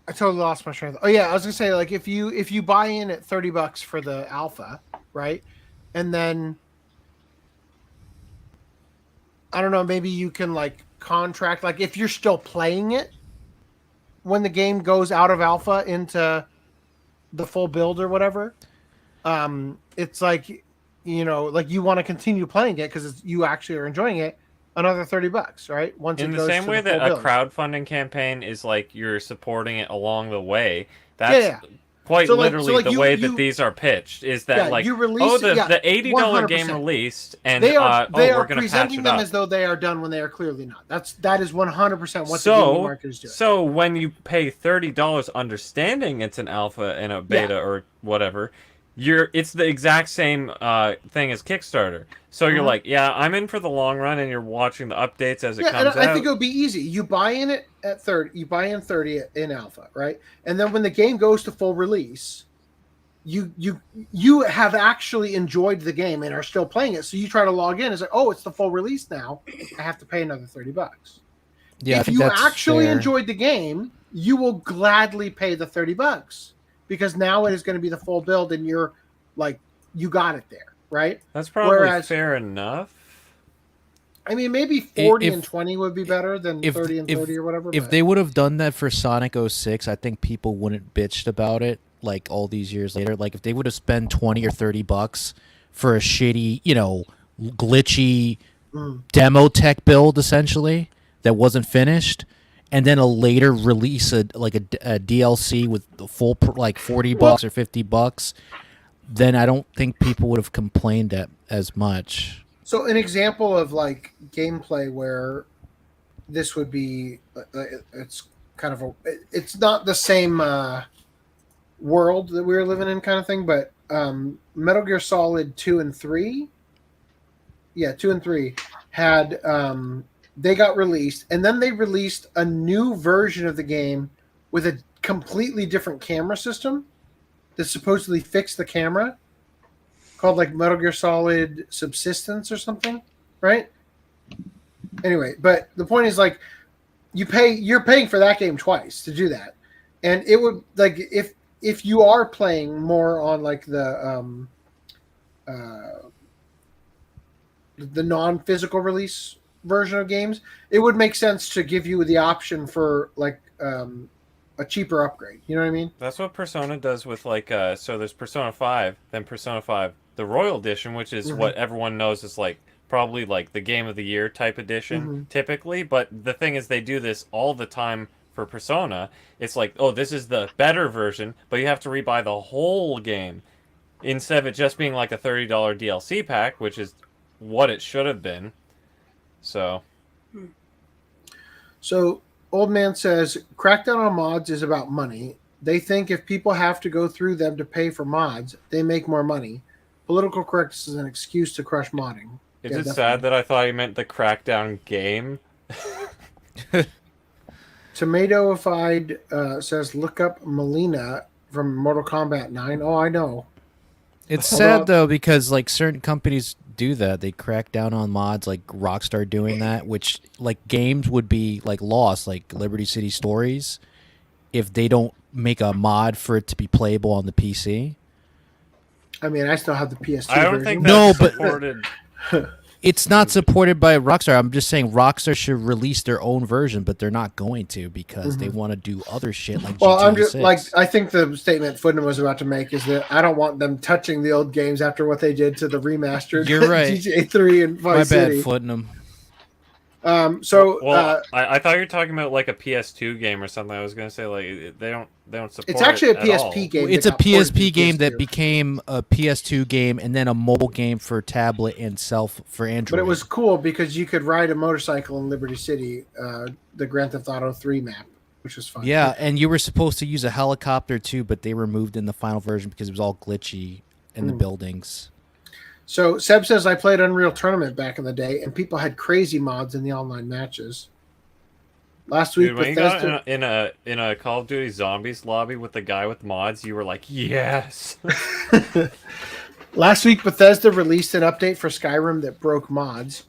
I totally lost my train of thought. Oh yeah, I was gonna say, like, if you buy in at $30 for the alpha, right, and then I don't know, maybe you can like contract, like if you're still playing it when the game goes out of alpha into the full build or whatever, it's like, like you want to continue playing it because you actually are enjoying it. Another $30, right? Once In it the goes same to way the that full a build. crowdfunding campaign is like you're supporting it along the way, that's quite So, like- literally so, like, the you- way you- that these are pitched is that Yeah, like, you release oh, it- yeah, the $80 game 100%. released, and They are we're are gonna patch presenting it them up. as though they are done when they are clearly not. That is 100% what the gaming market is doing. So when you pay $30 understanding it's an alpha and a beta or whatever, it's the exact same thing as Kickstarter. So you're Mhm. like, yeah, I'm in for the long run, and you're watching the updates as it Yeah, comes and out. I think it would be easy. You buy in it at 30. You buy in 30 in alpha, right? And then when the game goes to full release, you have actually enjoyed the game and are still playing it. So you try to log in. It's like, oh, it's the full release now. I have to pay another $30. Yeah, I if think you that's actually fair. enjoyed the game, you will gladly pay the $30 because now it is going to be the full build, and you're like, you got it there, right? That's probably Whereas, fair enough. I mean, maybe 40 If- and 20 would be better than 30 and 30 or whatever. If but- they would have done that for Sonic 06, I think people wouldn't bitched about it like all these years later. Like if they would have spent 20 or $30 for a shitty, glitchy demo tech build essentially that wasn't finished, and then a later release a DLC with the full like $40 or $50, then I don't think people would have complained as much. So an example of like gameplay where this would be, it's kind of it's not the same world that we were living in kind of thing, but Metal Gear Solid 2 and 3, 2 and 3 had, they got released, and then they released a new version of the game with a completely different camera system that supposedly fixed the camera, called like Metal Gear Solid Subsistence or something, right? Anyway, but the point is like you're paying for that game twice to do that. And it would like if you are playing more on like the non-physical release version of games, it would make sense to give you the option for like a cheaper upgrade. You know what I mean? That's what Persona does with like so there's Persona 5, then Persona 5 the Royal Edition, which is what everyone knows is like probably like the Game of the Year type edition typically, but the thing is they do this all the time for Persona. It's like, oh, this is the better version, but you have to rebuy the whole game instead of it just being like a $30 DLC pack, which is what it should have been. So Old Man says, Crackdown on mods is about money. They think if people have to go through them to pay for mods, they make more money. Political correctness is an excuse to crush modding. is Yeah, it definitely. sad that I thought you meant the Crackdown game? Tomatoified says, look up Melina from Mortal Kombat 9. Oh, I know. It's How sad about- though because like certain companies do that. They crack down on mods, like Rockstar doing that, which like games would be like lost, like Liberty City Stories, if they don't make a mod for it to be playable on the PC. I mean, I still have the PS2 I don't version. think No, that's but- supported. It's not supported by Rockstar. I'm just saying Rockstar should release their own version, but they're not going to because they want to do other shit like Well, GTA I'm just 6. like I think the statement Footman was about to make is that I don't want them touching the old games after what they did to the remastered You're right. GTA 3 and My Vice City. bad, footing them. Well, I thought you were talking about like a PS2 game or something. I was gonna say like they don't support. It's actually it a at all. PSP game. It's that a got ported to PSP game that PS2. became a PS2 game and then a mobile game for tablet and self for Android. But it was cool because you could ride a motorcycle in Liberty City, the Grand Theft Auto 3 map, which was fun. Yeah, and you were supposed to use a helicopter too, but they removed in the final version because it was all glitchy in the buildings. So Seb says I played Unreal Tournament back in the day, and people had crazy mods in the online matches. Last week, Dude, when you Bethesda. got in a Call of Duty Zombies lobby with the guy with mods, you were like, yes. Last week, Bethesda released an update for Skyrim that broke mods.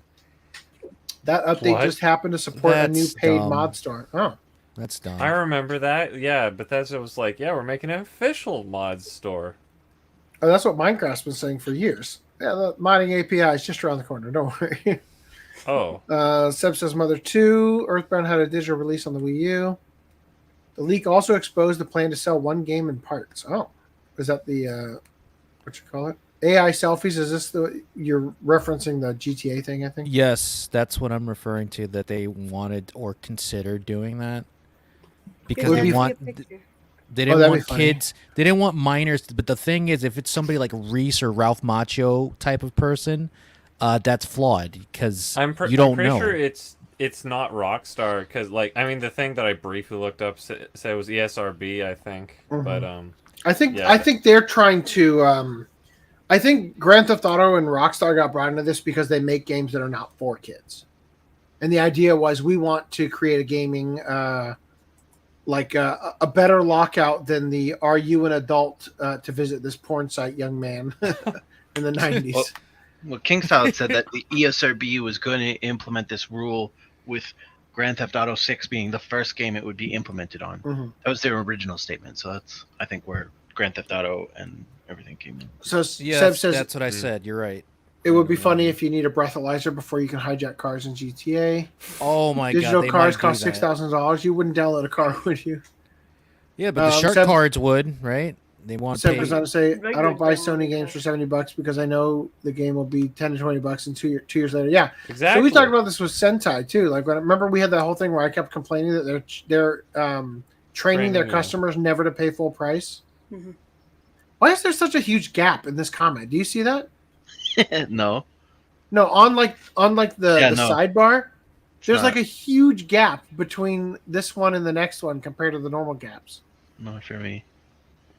That update What? just happened to support a new That's paid dumb. mod store. Oh, That's dumb. I remember that. Yeah, Bethesda was like, yeah, we're making an official mods store. oh, that's what Minecraft's been saying for years. Yeah, the modding API is just around the corner. Don't worry. Oh. Seb says Mother 2, Earthbound had a digital release on the Wii U. The leak also exposed the plan to sell one game in parts. Oh, is that the what you call it? AI selfies? Is this the you're referencing the GTA thing? I think. Yes, that's what I'm referring to. That they wanted or considered doing that because Would they be- want. They didn't that'd be want funny. kids. They didn't want minors. But the thing is, if it's somebody like Reese or Ralph Macchio type of person, that's flawed because you don't I'm pretty know. sure it's not Rockstar because like I mean the thing that I briefly looked up said it was ESRB I think, but I think they're trying to. I think Grand Theft Auto and Rockstar got brought into this because they make games that are not for kids, and the idea was we want to create a gaming like a better lockout than the "Are you an adult to visit this porn site, young man?" in the 90s. Well, Kingstyle said that the ESRB was going to implement this rule with Grand Theft Auto 6 being the first game it would be implemented on. Mhm. That was their original statement. So that's, I think, where Grand Theft Auto and everything came in. So Yeah, Seb says that's what I said. You're right. it would be funny if you need a breathalyzer before you can hijack cars in GTA. Oh my Digital god, they cars might do cost that. $6,000. You wouldn't download a car, would you? Yeah, but the shark Seb- cards would, right? They want to Seb pay. goes on to say, I don't buy Sony games for $70 because I know the game will be $10 to $20 and 2 years later. Yeah, exactly. So we talked about this with Sentai too. Like, remember we had that whole thing where I kept complaining that they're training their you. customers never to pay full price. Mhm. Why is there such a huge gap in this comment? Do you see that? No. No, on the no. sidebar, there's not. like a huge gap between this one and the next one compared to the normal gaps. Not for me.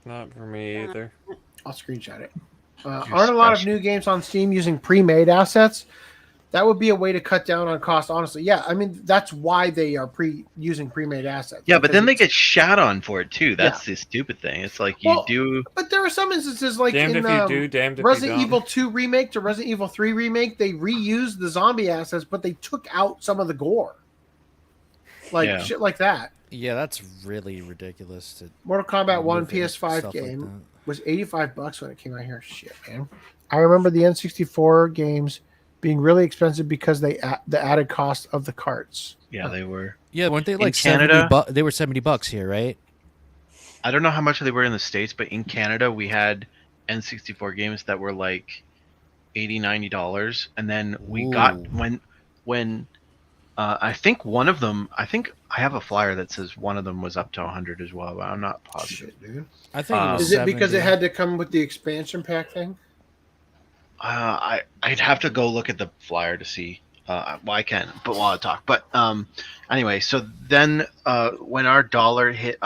Not for me either. I'll screenshot it. You're Aren't a lot of special. new games on Steam using pre-made assets? That would be a way to cut down on cost, honestly. Yeah, I mean, that's why they are using pre-made assets. Yeah, but because then they it's- get shat on for it too. That's the stupid thing. It's like you Well, do. But there are some instances like Damned in if you do, damned if you Resident don't. Evil 2 remake to Resident Evil 3 remake, they reused the zombie assets, but they took out some of the gore. Like Yeah. shit like that. Yeah, that's really ridiculous. To Mortal Kombat 1 remove PS5 stuff like game that. was $85 when it came out here. Shit, man. I remember the N64 games being really expensive because the added cost of the carts. Yeah, they were. Yeah, weren't they In like Canada- 70 They were $70 here, right? I don't know how much they were in the States, but in Canada we had N64 games that were like $80, $90, and then we got when I think one of them. I think I have a flyer that says one of them was up to 100 as well, but I'm not positive. Shit, dude. I think it was Is it because 70. it had to come with the expansion pack thing? I'd have to go look at the flyer to see. Well, I can, but while I talk. But anyway, so then when our dollar hit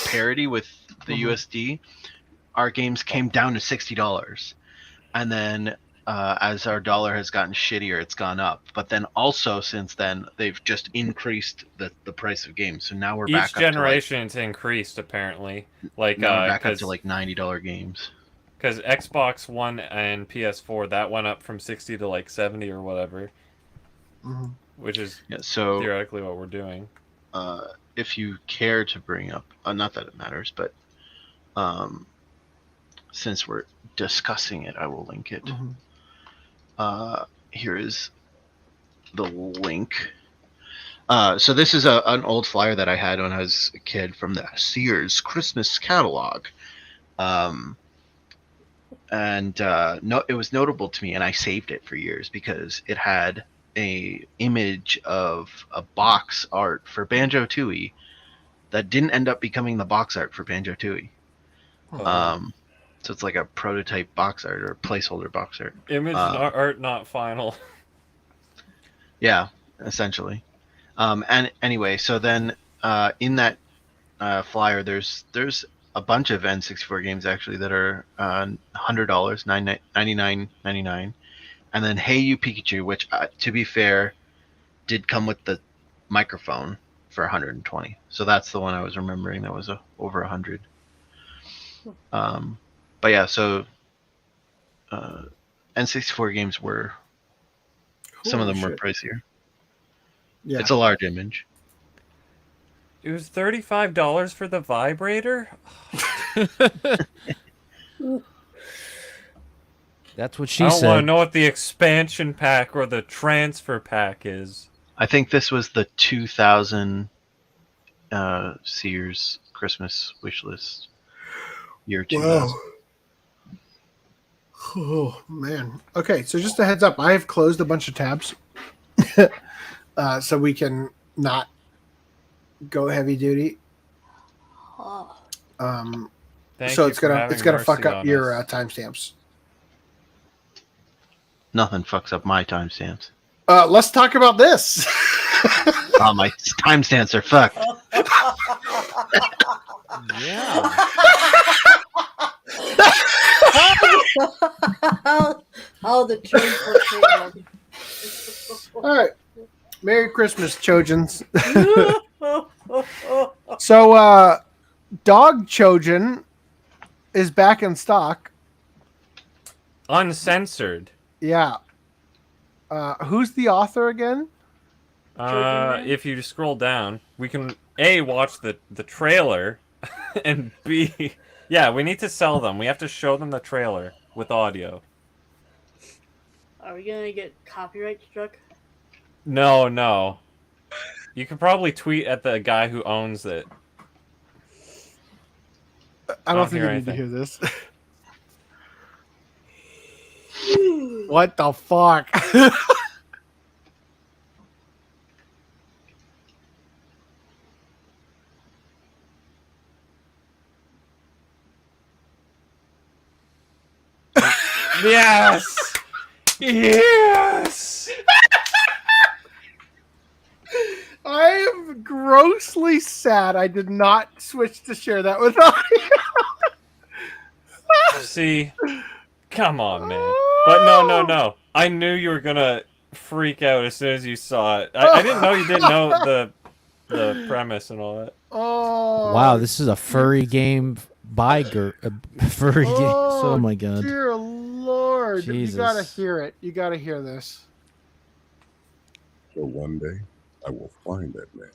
parity with the USD, our games came down to $60, and then as our dollar has gotten shittier, it's gone up. But then also since then, they've just increased the price of games. So now we're back Each up generation it's increased apparently. Like now we're back up 'cause- to like $90 games. Because Xbox One and PS4 that went up from 60 to like 70 or whatever, which is so theoretically what we're doing. If you care to bring up, not that it matters, but since we're discussing it, I will link it. Here is the link. So this is an old flyer that I had when I was a kid from the Sears Christmas catalog. And it was notable to me, and I saved it for years because it had a image of a box art for Banjo-Tooie that didn't end up becoming the box art for Banjo-Tooie. So it's like a prototype box art or placeholder box art. Image art, not final. Yeah, essentially. And anyway, so then in that flyer, there's a bunch of N64 games actually that are $100, $99.99, and then Hey You Pikachu, which to be fair, did come with the microphone for 120. So that's the one I was remembering that was over 100. But yeah, so N64 games were some of them were pricier. Yeah. It's a large image. It was $35 for the vibrator. That's what she I don't said. want to know what the expansion pack or the transfer pack is. I think this was the 2000 Sears Christmas wish list. Year 2000. Wow. Oh man. Okay, so just a heads up, I have closed a bunch of tabs, so we can not go heavy duty. Thank So you it's for gonna having fuck mercy up on your us. timestamps. Nothing fucks up my timestamps. Let's talk about this. Oh, my timestamps are fucked. Yeah. Oh, the children. All right. Merry Christmas, Chojans. So, Dog Chojin is back in stock. Uncensored. Yeah. Who's the author again? If you scroll down, we can A, watch the trailer, and B, yeah, we need to sell them. We have to show them the trailer with audio. Are we gonna get copyright struck? No, no. You can probably tweet at the guy who owns it. I don't think you need to hear this. What the fuck? Yes! Yes! I am grossly sad I did not switch to share that with audio. See? Come on, man. But no. I knew you were gonna freak out as soon as you saw it. I didn't know you didn't know the premise and all that. Oh. Wow, this is a furry game by furry game. Oh my god. Dear Lord. Jesus. You gotta hear it. You gotta hear this. So one day, I will find that man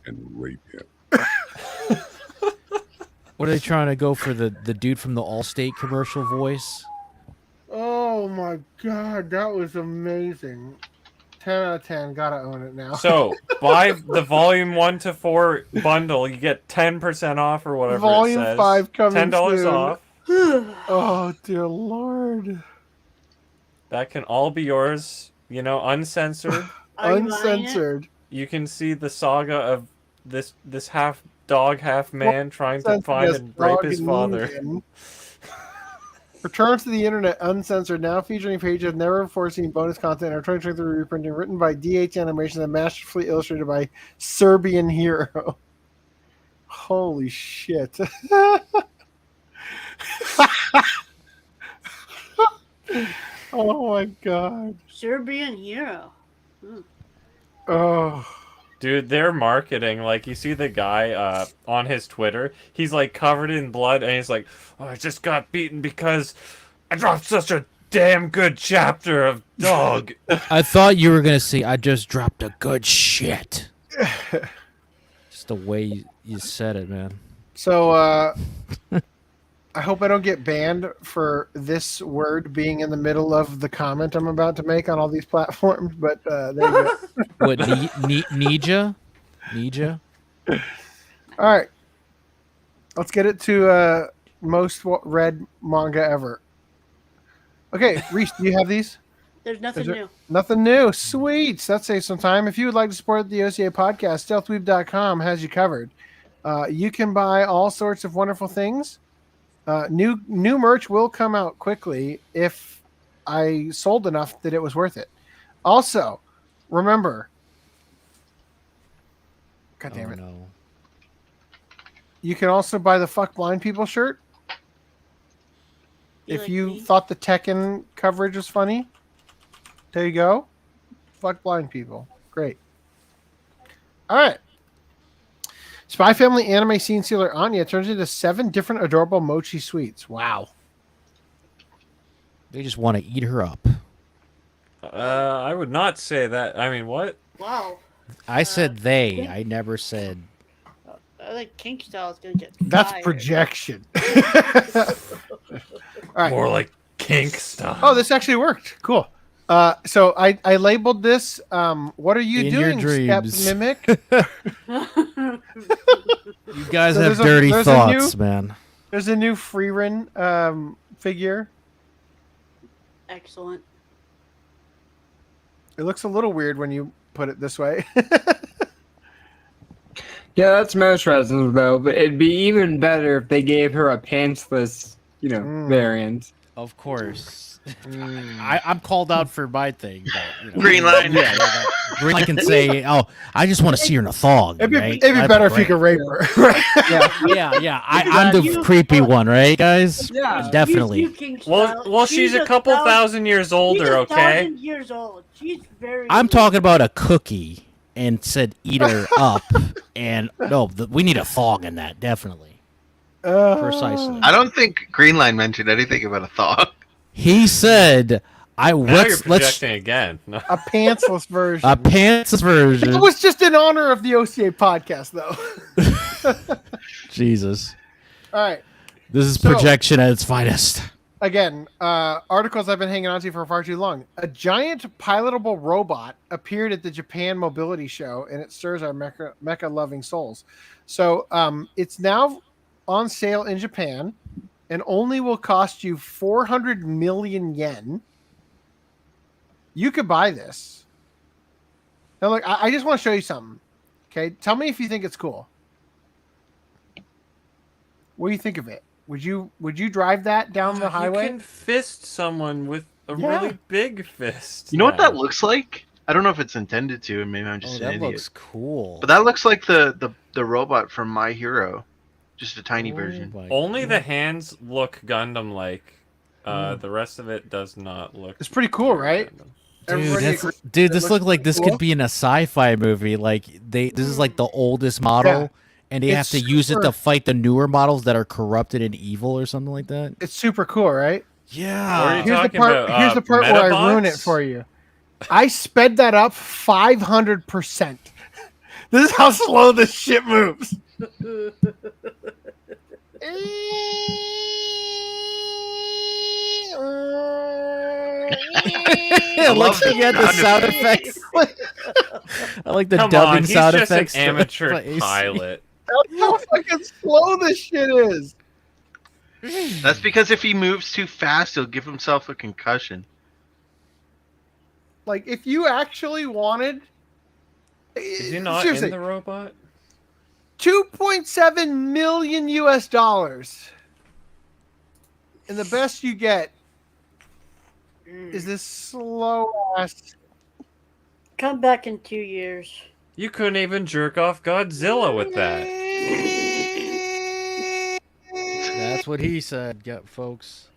and rape him. What are they trying to go for, the dude from the Allstate commercial voice? Oh my god, that was amazing. 10 out of 10. Gotta own it now. So, buy the volume 1 to 4 bundle. You get 10% off or whatever Volume it says. 5 coming $10 soon. off. Oh, dear Lord. That can all be yours, uncensored. Uncensored. You can see the saga of this half dog, half man trying to find and rape his father. Return to the Internet Uncensored, now featuring pages never before seen bonus content, or 2023 reprinting, written by DH Animation and masterfully illustrated by Serbian Hero. Holy shit. Oh my god. Serbian Hero. Oh. Dude, their marketing, like, you see the guy on his Twitter, he's, like, covered in blood, and he's like, oh, I just got beaten because I dropped such a damn good chapter of Dog. I thought you were going to say, I just dropped a good shit. Just the way you said it, man. So, I hope I don't get banned for this word being in the middle of the comment I'm about to make on all these platforms, but there you go. What, Nija? Nija? All right. Let's get it to most read manga ever. Okay, Reese, do you have these? There's nothing new. Nothing new. Sweet. That saves some time. If you would like to support the OCA podcast, stealthweave.com has you covered. You can buy all sorts of wonderful things. New merch will come out quickly if I sold enough that it was worth it. Also, remember, God damn it. No. You can also buy the Fuck Blind People shirt. If you thought the Tekken coverage was funny, there you go. Fuck Blind People. Great. All right. Spy Family anime scene sealer Anya turns into 7 different adorable mochi sweets. Wow. They just want to eat her up. I would not say that. I mean, what? Wow. I said they. I never said. I think Kink Style is going to get That's fired. projection. All right. More like kink style. Oh, this actually worked. Cool. So I labeled this. What are you In your doing, Step dreams. Mimic? You guys So have there's dirty there's thoughts, man. There's a new Freerin figure. Excellent. It looks a little weird when you put it this way. Yeah, that's most wrestlers though, but it'd be even better if they gave her a pantsless, variant. Of course. I'm called out for my thing, but Green Line. Yeah, Green Line can say, "Oh, I just want to see her in a thong." It'd be, right? it'd be That'd better if great. you could rape her. Right? Yeah. I'm the creepy one, right, guys? Yeah, definitely. Well, she's a couple thousand years older, She's okay? 1,000 years old. She's very. I'm talking about a cookie and said eat her up, and no, we need a thong in that, definitely. Precisely. I don't think Green Line mentioned anything about a thong. He said, Now you're let's projecting again. No. A pantsless version. a pantsless version." It was just in honor of the OCA podcast, though. Jesus. All right. This is So- projection at its finest. Again, articles I've been hanging on to for far too long. A giant pilotable robot appeared at the Japan Mobility Show, and it stirs our mecha-loving souls. So it's now on sale in Japan, and only will cost you 400 million yen. You could buy this. Now, look, I just want to show you something. Okay, tell me if you think it's cool. What do you think of it? Would you drive that down the highway? You can fist someone with a Yeah. really big fist. You know what now. that looks like? I don't know if it's intended to, and maybe I'm just an that idiot. looks cool. But that looks like the robot from My Hero, just a tiny version. Only the hands look Gundam-like. The rest of it does not look. It's pretty cool, right? Dude, this looked like this could be in a sci-fi movie. Like this is like the oldest model, Yeah. and they have to It's use it super- to fight the newer models that are corrupted and evil or something like that. It's super cool, right? Yeah. What are you Here's the talking part. about? Here's the part where I ruin it Metabots? for you. I sped that up 500%. This is how slow this shit moves. I like to get the sound effects. I like the Come dubbing on, he's sound just effects. an to amateur replace- pilot. That's how fucking slow this shit is. That's because if he moves too fast, he'll give himself a concussion. Like, if you actually wanted, Is he not seriously, in the robot? 2.7 million US dollars, and the best you get is this slow ass. Come back in 2 years. You couldn't even jerk off Godzilla with that. That's what he said, yeah, folks.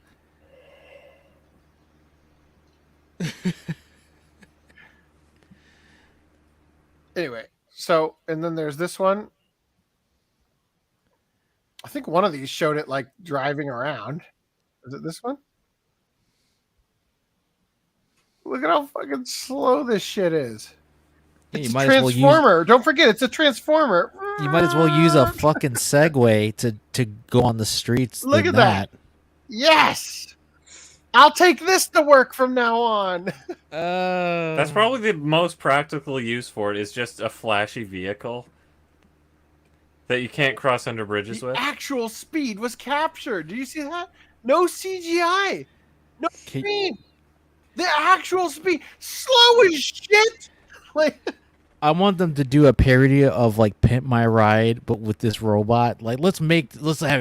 Anyway, so and then there's this one. I think one of these showed it like driving around. Is it this one? Look at how fucking slow this shit is. Yeah, It's you a might as well use- transformer. Don't forget, it's a transformer. You might as well use a fucking Segway to go on the streets. Look than at that. Yes. I'll take this to work from now on. That's probably the most practical use for it. Is just a flashy vehicle that you can't cross under bridges with. Actual speed was captured. Do you see that? No CGI. No speed. The actual speed. Slow as shit. Like, I want them to do a parody of like Pimp My Ride, but with this robot. Like, let's have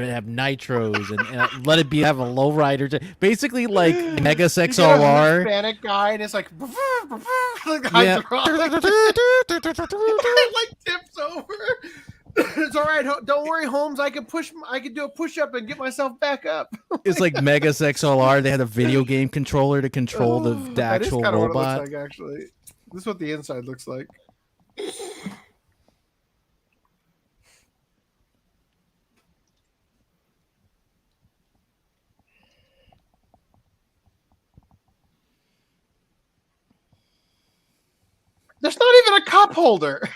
it have nitros and let it have a lowrider. Basically, like Megas you get a XLR. Hispanic guy, and it's like, like Yeah. hydraulic. like tips over. It's all right. Don't worry, Holmes. I can do a push up and get myself back up. It's like Megas XLR. They had a video game controller to control the That is actual kinda what it robot. looks like, actually. This is what the inside looks like. There's not even a cup holder.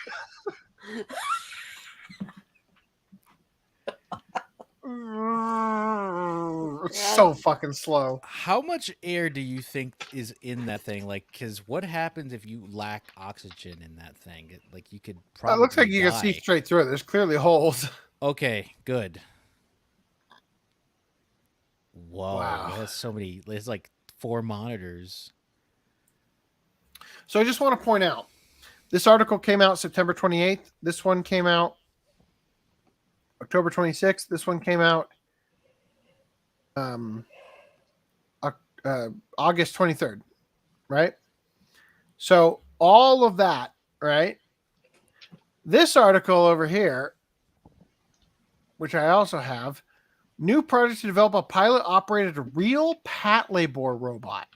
It's so fucking slow. How much air do you think is in that thing? Like, because what happens if you lack oxygen in that thing? Like, you could probably. It looks like you can see straight through it. There's clearly holes. Okay, good. Whoa, Wow. that's so many. There's like 4 monitors. So I just want to point out, this article came out September 28th. This one came out October 26th. This one came out August 23rd, right? So all of that, right? This article over here, which I also have, new project to develop a pilot-operated real Patlabor robot.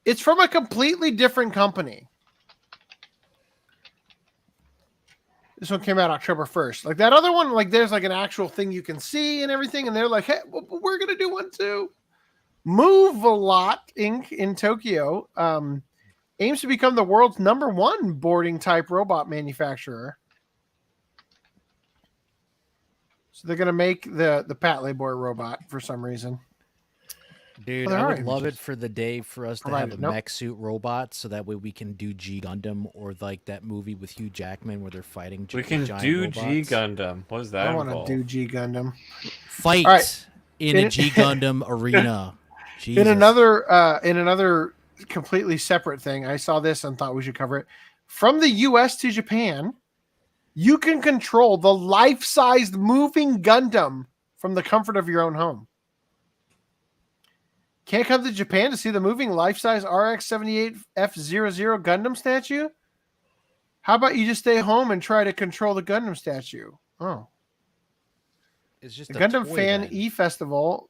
It's from a completely different company. This one came out October 1st. Like that other one, like there's like an actual thing you can see and everything, and they're like, hey, we're going to do one too. Move a Lot Inc. in Tokyo aims to become the world's #1 boarding type robot manufacturer. So they're going to make the Patlabor robot for some reason. Dude, I would love it for the day for us to have a mech suit robot, so that way we can do G Gundam or like that movie with Hugh Jackman where they're fighting. We can do G Gundam. What does that I involve? want to do G Gundam. Fight in a G Gundam arena. In another completely separate thing, I saw this and thought we should cover it. From the U.S. to Japan, you can control the life-sized moving Gundam from the comfort of your own home. Can't come to Japan to see the moving life-size RX-78F00 Gundam statue? How about you just stay home and try to control the Gundam statue? Oh. It's just the a Gundam toy Fan then. E-Festival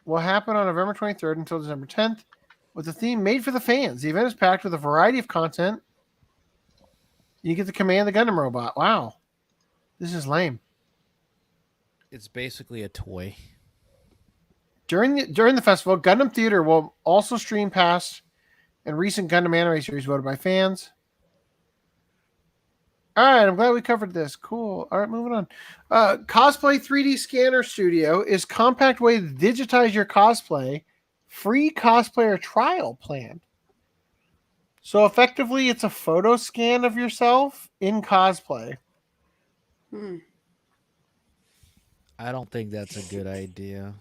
will happen on November 23rd until December 10th with a theme made for the fans. The event is packed with a variety of content. You get to command the Gundam robot. Wow. This is lame. It's basically a toy. During the festival, Gundam Theater will also stream past and recent Gundam anime series voted by fans. All right, I'm glad we covered this. Cool. All right, moving on. Cosplay 3D Scanner Studio is compact way to digitize your cosplay. Free cosplayer trial planned. So effectively, it's a photo scan of yourself in cosplay. I don't think that's a good idea.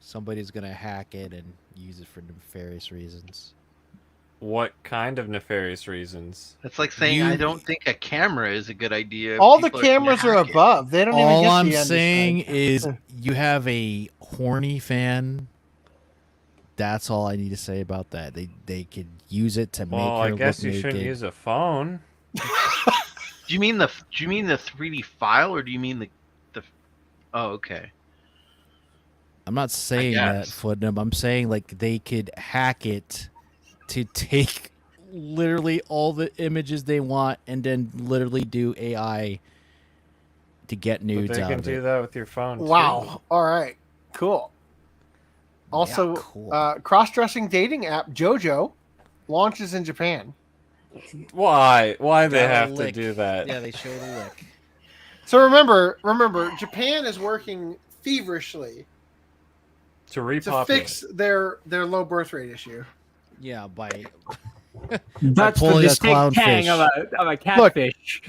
Somebody's going to hack it and use it for nefarious reasons. What kind of nefarious reasons? It's like saying I don't think a camera is a good idea. All the People are gonna cameras are hack it. above. They don't even All get I'm the saying underside. is you have a horny fan. That's all I need to say about that. They could use it to make Well, her I guess look you shouldn't naked. use a phone. Do you mean the 3D file, or do you mean the? Oh, okay. I'm not saying that, Footnum. I'm saying like they could hack it to take literally all the images they want and then literally do AI to get nudes But they out can of do it. that with your phone. Wow. All right. Cool. Also, cross-dressing dating app JoJo launches in Japan. Why? Why they Got a have to lick. do that? Yeah, they showed a lick. So remember, Japan is working feverishly To to repopulate. fix their low birth rate issue. Yeah, by That's the pulling a distinct tang clownfish. of a catfish.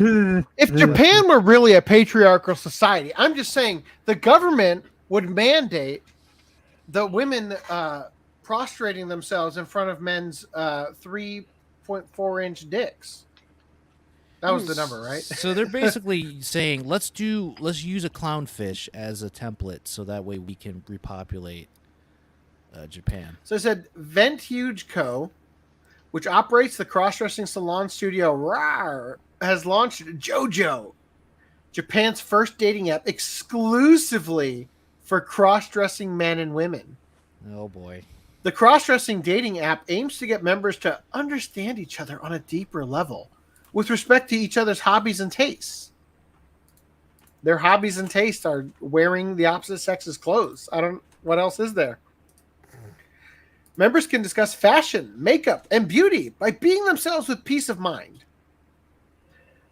If Japan were really a patriarchal society, I'm just saying the government would mandate the women prostrating themselves in front of men's 3.4-inch dicks. That was the number, right? So they're basically saying let's use a clownfish as a template so that way we can repopulate Japan. So it said Vent Huge Co., which operates the cross-dressing salon studio RAR, has launched JoJo, Japan's first dating app exclusively for cross-dressing men and women. Oh boy. The cross-dressing dating app aims to get members to understand each other on a deeper level with respect to each other's hobbies and tastes. Their hobbies and tastes are wearing the opposite sex's clothes. What else is there? Members can discuss fashion, makeup, and beauty by being themselves with peace of mind.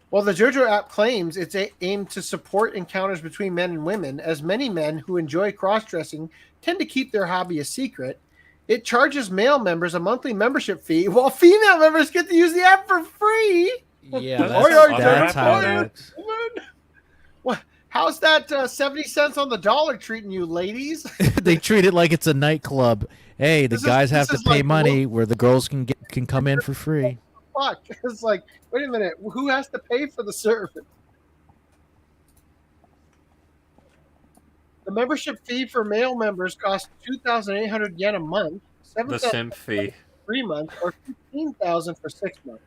While the JoJo app claims it's aimed to support encounters between men and women, as many men who enjoy cross-dressing tend to keep their hobby a secret, it charges male members a monthly membership fee, while female members get to use the app for free. Yeah, that's how it works. What? How's that 70 cents on the dollar treating you, ladies? They treat it like it's a nightclub. Hey, the guys have to this is pay like money where the girls can come in for free. Fuck. It's like, wait a minute. Who has to pay for the service? The membership fee for male members costs 2,800 yen a month, The 7,000 simp fee. 3 months, or 15,000 for 6 months.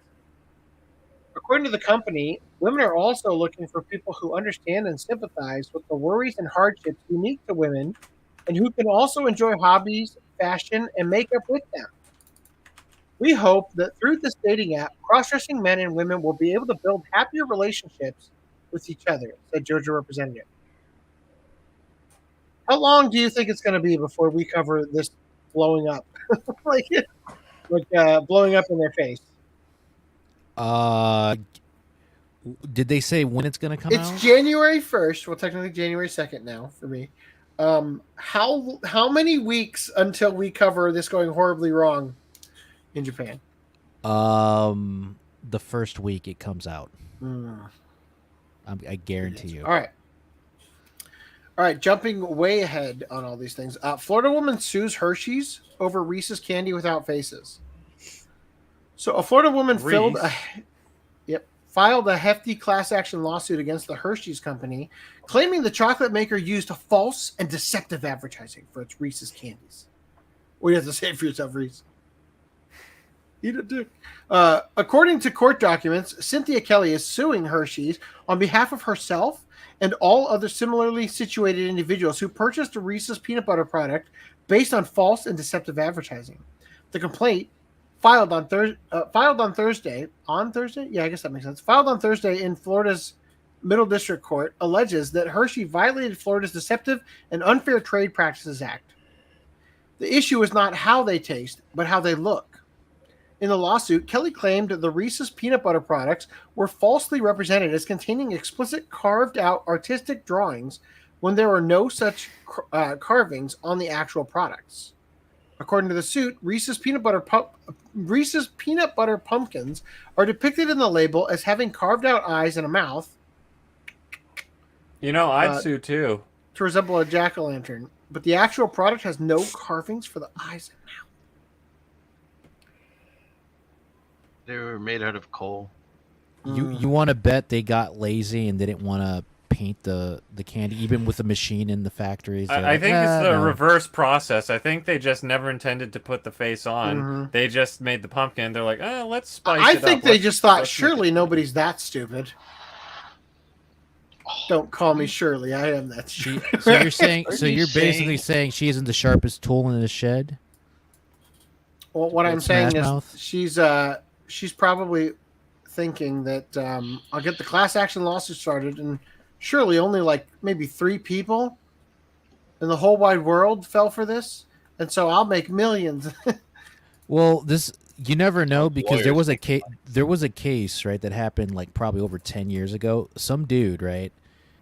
According to the company, women are also looking for people who understand and sympathize with the worries and hardships unique to women, and who can also enjoy hobbies, fashion, and makeup with them. We hope that through this dating app, cross-dressing men and women will be able to build happier relationships with each other, said JoJo representative. How long do you think it's going to be before we cover this blowing up? like blowing up in their face? Did they say when it's going to come out? It's January 1st. Well, technically January 2nd now for me. How many weeks until we cover this going horribly wrong in Japan? The first week it comes out. I guarantee you. All right. Jumping way ahead on all these things. Florida woman sues Hershey's over Reese's candy without faces. So a Florida woman filed a hefty class action lawsuit against the Hershey's company, claiming the chocolate maker used false and deceptive advertising for its Reese's candies. What do you have to say for yourself, Reese? Eat a dick. According to court documents, Cynthia Kelly is suing Hershey's on behalf of herself and all other similarly situated individuals who purchased a Reese's peanut butter product based on false and deceptive advertising. The complaint, filed on Thursday. Yeah, I guess that makes sense. Filed on Thursday in Florida's Middle District Court, alleges that Hershey violated Florida's Deceptive and Unfair Trade Practices Act. The issue is not how they taste, but how they look. In the lawsuit, Kelly claimed the Reese's peanut butter products were falsely represented as containing explicit carved-out artistic drawings when there were no such carvings on the actual products. According to the suit, Reese's peanut butter pumpkins are depicted in the label as having carved-out eyes and a mouth. You know, I'd sue too. To resemble a jack-o'-lantern, but the actual product has no carvings for the eyes and mouth. They were made out of coal. You want to bet they got lazy and didn't want to paint the candy, even with the machine in the factories? I think it's the reverse process. I think they just never intended to put the face on. Mhm. They just made the pumpkin. They're like, let's spice I it up. think they just thought, surely nobody's that stupid. Don't call me Shirley. I am that stupid. So you're saying? So you're basically saying she isn't the sharpest tool in the shed? Well, what I'm It's saying Smash is Mouth? she's probably thinking that I'll get the class action lawsuit started, and surely only like maybe 3 people in the whole wide world fell for this, and so I'll make millions. Well, you never know, because there was a case, right, that happened like probably over 10 years ago. Some dude, right,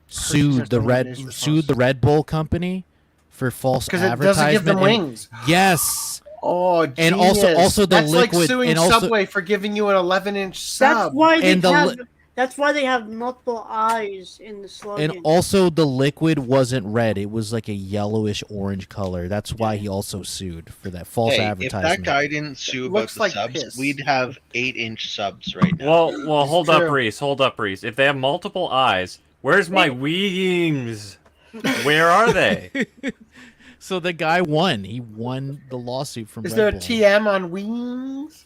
sued the Red Bull company for false advertisement. Because it doesn't give them wings. Yes. Oh, genius. And also the That's liquid, like suing and also, Subway for giving you an 11-inch sub. That's why they have multiple eyes in the slogan. and also the liquid wasn't red; it was like a yellowish orange color. That's why he also sued for that false Hey, if advertisement. that guy didn't sue about the subs, we'd have 8-inch subs right now. Well, hold up, Reese. Hold up, Reese. If they have multiple eyes, where's my wings? Where are they? So the guy won. He won the lawsuit from. Is Red there a Bull. TM on wings?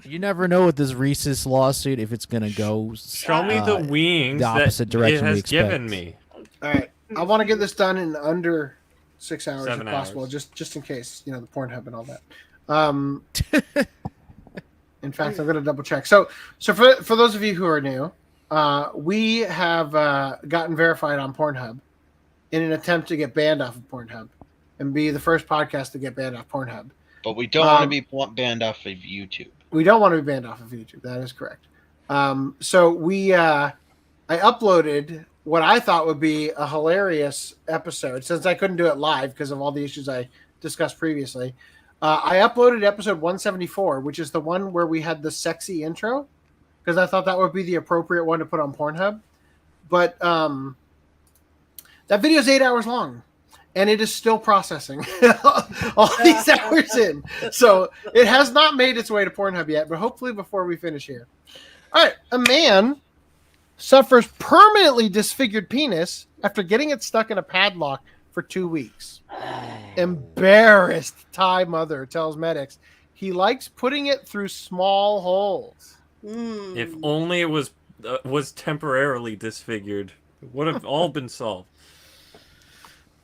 You never know with this Reese's lawsuit if it's gonna go. Show me the wings the opposite that direction it we has expect. given me. All right, I want to get this done in under 6 hours 7 if possible, hours. just in case, the PornHub and all that. In fact, I'm going to double check. So for those of you who are new, we have gotten verified on PornHub in an attempt to get banned off of PornHub and be the first podcast to get banned off PornHub. But we don't want to be banned off of YouTube. We don't want to be banned off of YouTube. That is correct. So I uploaded what I thought would be a hilarious episode, since I couldn't do it live because of all the issues I discussed previously. I uploaded episode 174, which is the one where we had the sexy intro, because I thought that would be the appropriate one to put on Pornhub. But that video is 8 hours long, and it is still processing all these hours in. So it has not made its way to Pornhub yet, but hopefully before we finish here. All right, a man suffers permanently disfigured penis after getting it stuck in a padlock for 2 weeks. Embarrassed Thai mother tells medics he likes putting it through small holes. If only it was temporarily disfigured, it would have all been solved.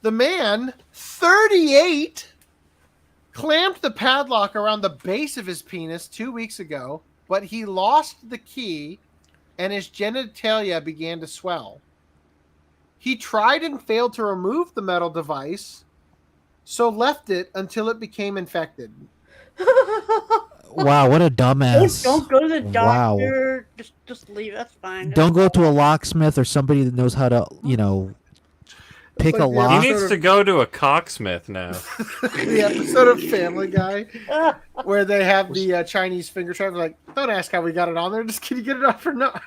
The man, 38, clamped the padlock around the base of his penis 2 weeks ago, but he lost the key and his genitalia began to swell. He tried and failed to remove the metal device, so left it until it became infected. Wow, what a dumbass. Don't go to the Wow. doctor. Just leave. That's fine. Don't go to a locksmith or somebody that knows how to, pick a lock. He needs to go to a cocksmith now. The episode of Family Guy where they have the Chinese finger trap. Like, don't ask how we got it on there. Just can you get it off or not?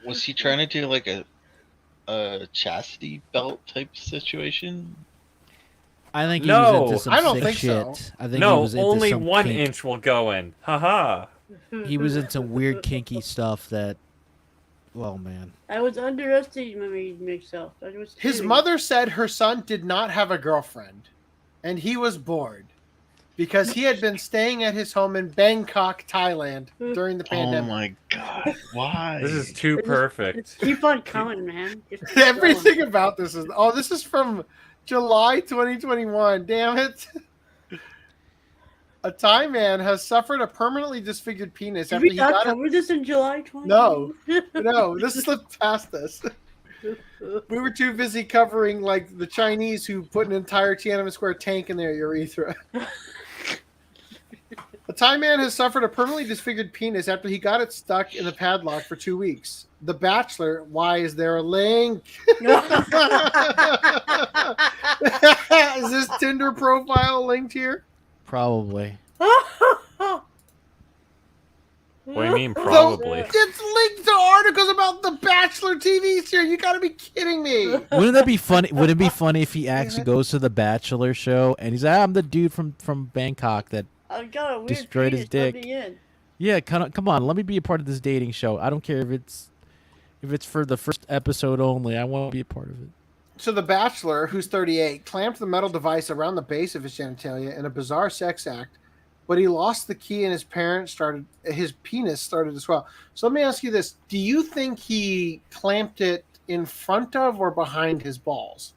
Was he trying to do like a chastity belt type situation? I think he was into some I don't sick think shit. so. I think he No, was into only some 1 kink. inch will go in. Haha. He was into weird kinky stuff that, well, man. I was underestimating myself. His mother said her son did not have a girlfriend, and he was bored because he had been staying at his home in Bangkok, Thailand during the pandemic. Oh my god, why? This is too perfect. Keep on coming, man. Just keep Everything about this is from July 2021. Damn it. A Thai man has suffered a permanently disfigured penis Did after we he not got cover this in July 20? No, this slipped past us. We were too busy covering like the Chinese who put an entire Tiananmen Square tank in their urethra. A Thai man has suffered a permanently disfigured penis after he got it stuck in the padlock for 2 weeks. The Bachelor, why is there a link? Is this Tinder profile linked here? Probably. What do you mean, probably? It's linked to articles about the Bachelor TV series. You gotta be kidding me. Wouldn't that be funny? Would it be funny if he actually goes to the Bachelor show and he's like, I'm the dude from Bangkok that I've got a weird destroyed his penis, let dick. me in. Yeah, come on, let me be a part of this dating show. I don't care if it's for the first episode only. I want to be a part of it. So the Bachelor, who's 38, clamped the metal device around the base of his genitalia in a bizarre sex act, but he lost the key and his penis started to swell. So let me ask you this. Do you think he clamped it in front of or behind his balls?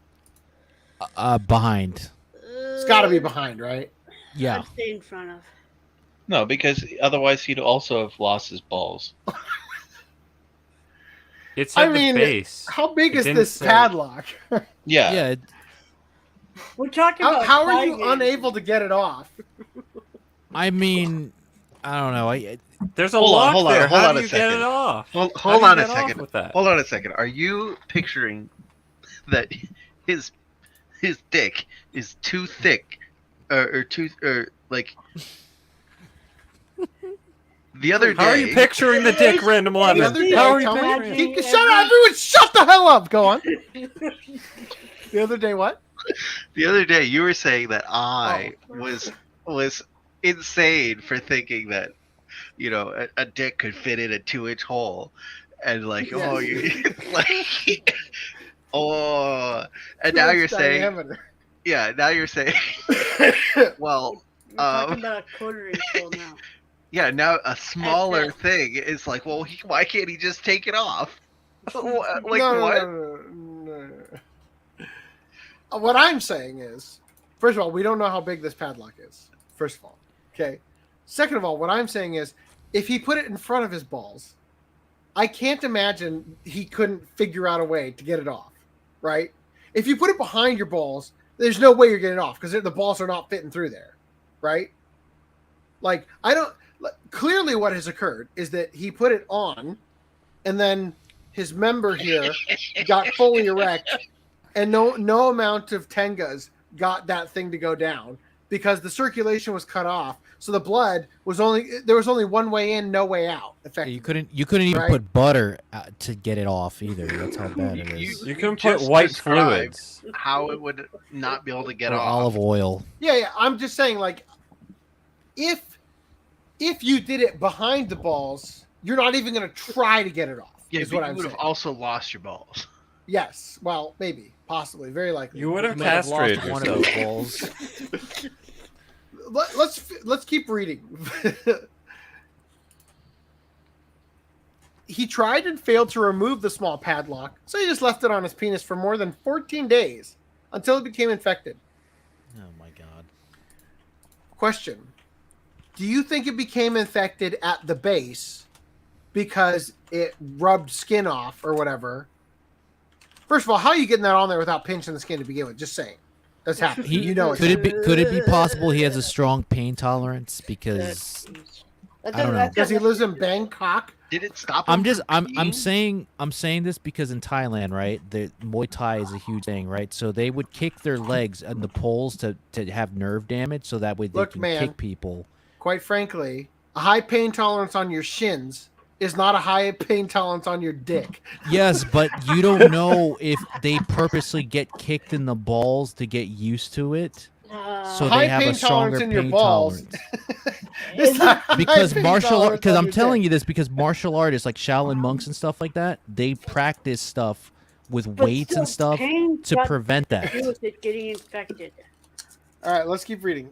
Behind. It's got to be behind, right? Yeah. I'd stay in front of. No, because otherwise he'd also have lost his balls. It's at the base. How big It is didn't this say. padlock? Yeah. Yeah. We're talking about How are Thai you games. unable to get it off? I mean, I don't know. There's a Hold lock on there. How on do a you second. get it off? Hold How do on you a get off second. with that? Hold on a second. Are you picturing that his dick is too thick, or like the other day? How are you picturing the dick, Random The 11? other day, How are you tell me- picturing Shut up, everyone! Shut the hell up! Go on. The other day, what? The other day, you were saying that I was insane for thinking that a dick could fit in a 2-inch hole, and like like and now you're saying now you're saying well We're talking about a quarter-inch hole now. yeah, now a smaller thing is like, well, why can't he just take it off? Like what? No. What I'm saying is, first of all, we don't know how big this padlock is. First of all, okay. Second of all, what I'm saying is, if he put it in front of his balls, I can't imagine he couldn't figure out a way to get it off, right? If you put it behind your balls, there's no way you're getting it off because the balls are not fitting through there, right? Like, clearly what has occurred is that he put it on, and then his member here got fully erect, and no amount of tengas got that thing to go down because the circulation was cut off. So the blood was there was only one way in, no way out. Effectively. You couldn't even Right? put butter to get it off either. That's how bad it is. You can put Just white describe fluids. how it would not be able to get Or off. olive oil. Yeah. I'm just saying, like, if you did it behind the balls, you're not even going to try to get it off. Yeah, is but what you I'm would saying. have also lost your balls. Yes. Well, maybe, possibly, very likely. You would have might have lost castrated one of his yourself. balls. Let's keep reading. He tried and failed to remove the small padlock, so he just left it on his penis for more than 14 days until it became infected. Oh my god. Question: do you think it became infected at the base because it rubbed skin off or whatever? First of all, how are you getting that on there without pinching the skin to begin with? Just saying. That's happening. You know could it be possible he has a strong pain tolerance because I don't know. Because he lives in Bangkok. Did it stop him? I'm saying this because in Thailand, right, the Muay Thai is a huge thing, right? So they would kick their legs and the poles to have nerve damage, so that way they can kick people. Quite frankly, a high pain tolerance on your shins is not a high pain tolerance on your dick. Yes, but you don't know if they purposely get kicked in the balls to get used to it. So they have a stronger pain tolerance. Because martial art, because I'm telling you this, because martial artists like Shaolin monks and stuff like that, they practice stuff with weights and stuff to prevent that. With it getting infected. All right, let's keep reading.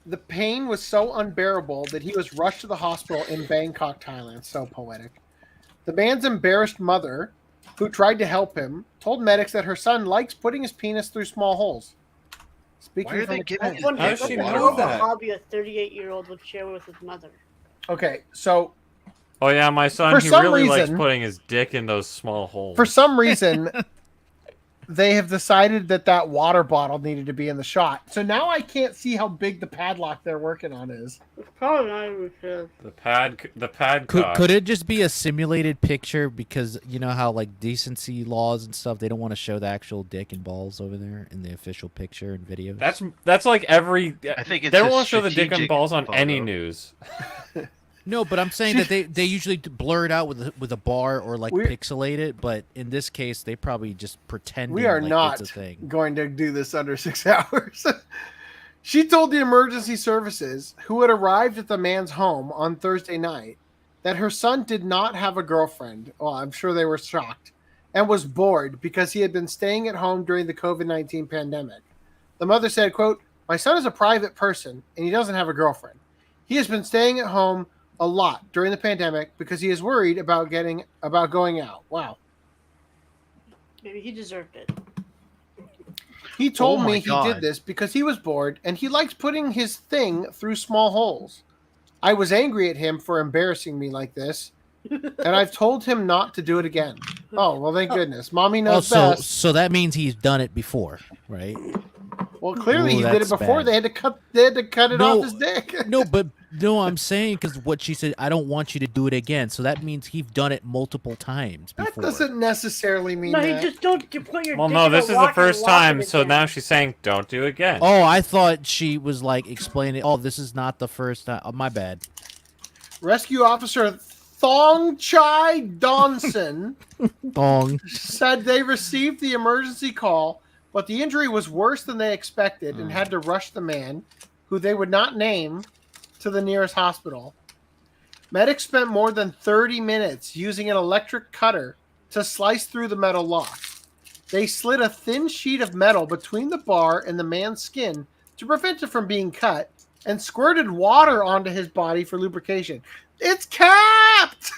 The pain was so unbearable that he was rushed to the hospital in Bangkok, Thailand. So poetic. The man's embarrassed mother, who tried to help him, told medics that her son likes putting his penis through small holes. Speaking from experience. How does she know that? Hobby a 38-year-old would share with his mother. Okay, so Oh yeah, my son, he really likes putting his dick in those small holes. for some reason, they have decided that water bottle needed to be in the shot. So now I can't see how big the padlock they're working on is. It's probably not even fair. The pad Could it just be a simulated picture because you know how like decency laws and stuff, they don't want to show the actual dick and balls over there in the official picture and video. That's like every. I think it's they a don't want to show the dick and strategic balls on photo. any news. No, but I'm saying that they usually blur it out with a bar or like pixelate it, but in this case they probably just pretend We are like not it's a thing. going to do this under 6 hours. She told the emergency services, who had arrived at the man's home on Thursday night, that her son did not have a girlfriend. Well, I'm sure they were shocked, and was bored because he had been staying at home during the COVID-19 pandemic. The mother said, quote, "My son is a private person and he doesn't have a girlfriend. He has been staying at home a lot during the pandemic because he is worried about going out." Wow. Maybe he deserved it. He told me he God. did this because he was bored and he likes putting his thing through small holes. I was angry at him for embarrassing me like this, and I've told him not to do it again. Oh, well, thank goodness. Mommy knows best. So that means he's done it before, right? Well, clearly Ooh, he did it that's before. bad. They had to cut it off his dick. No, I'm saying because what she said, I don't want you to do it again. So that means he's done it multiple times That before. doesn't necessarily mean No, that. you just don't put your Well, dick no, in this a is the rock and first lock time, it so again. now she's saying don't do it again. Oh, I thought she was like explaining. Oh, this is not the first time. Oh, my bad. Rescue officer Thong Chai Donson Thong said they received the emergency call, but the injury was worse than they expected and had to rush the man, who they would not name, to the nearest hospital. Medics spent more than 30 minutes using an electric cutter to slice through the metal lock. They slid a thin sheet of metal between the bar and the man's skin to prevent it from being cut, and squirted water onto his body for lubrication. It's capped!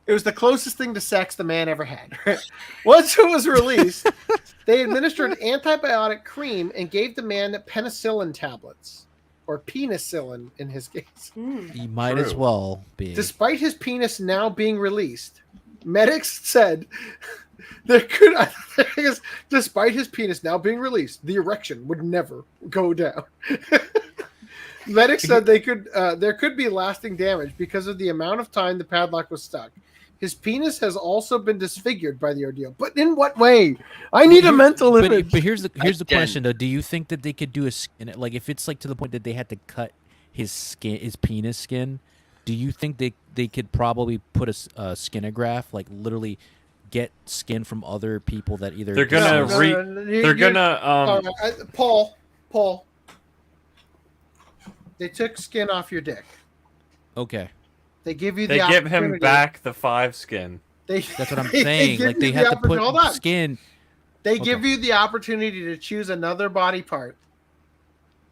It was the closest thing to sex the man ever had. Once it was released, they administered antibiotic cream and gave the man penicillin tablets. Or penicillin in his case. He might as well be. Despite his penis now being released, medics said there could, I guess, despite his penis now being released, the erection would never go down. Medics said there could be lasting damage because of the amount of time the padlock was stuck. His penis has also been disfigured by the ordeal. But in what way? I need a mental image. But here's the question though. Do you think that they could do a skin, like if it's like to the point that they had to cut his penis skin? Do you think they could probably put a skinograph, like literally get skin from other people that either they're gonna Paul. They took skin off your dick. Okay. They give you. They give him back the 5 skin. That's what I'm saying. Like they have to put skin. They give you the opportunity to choose another body part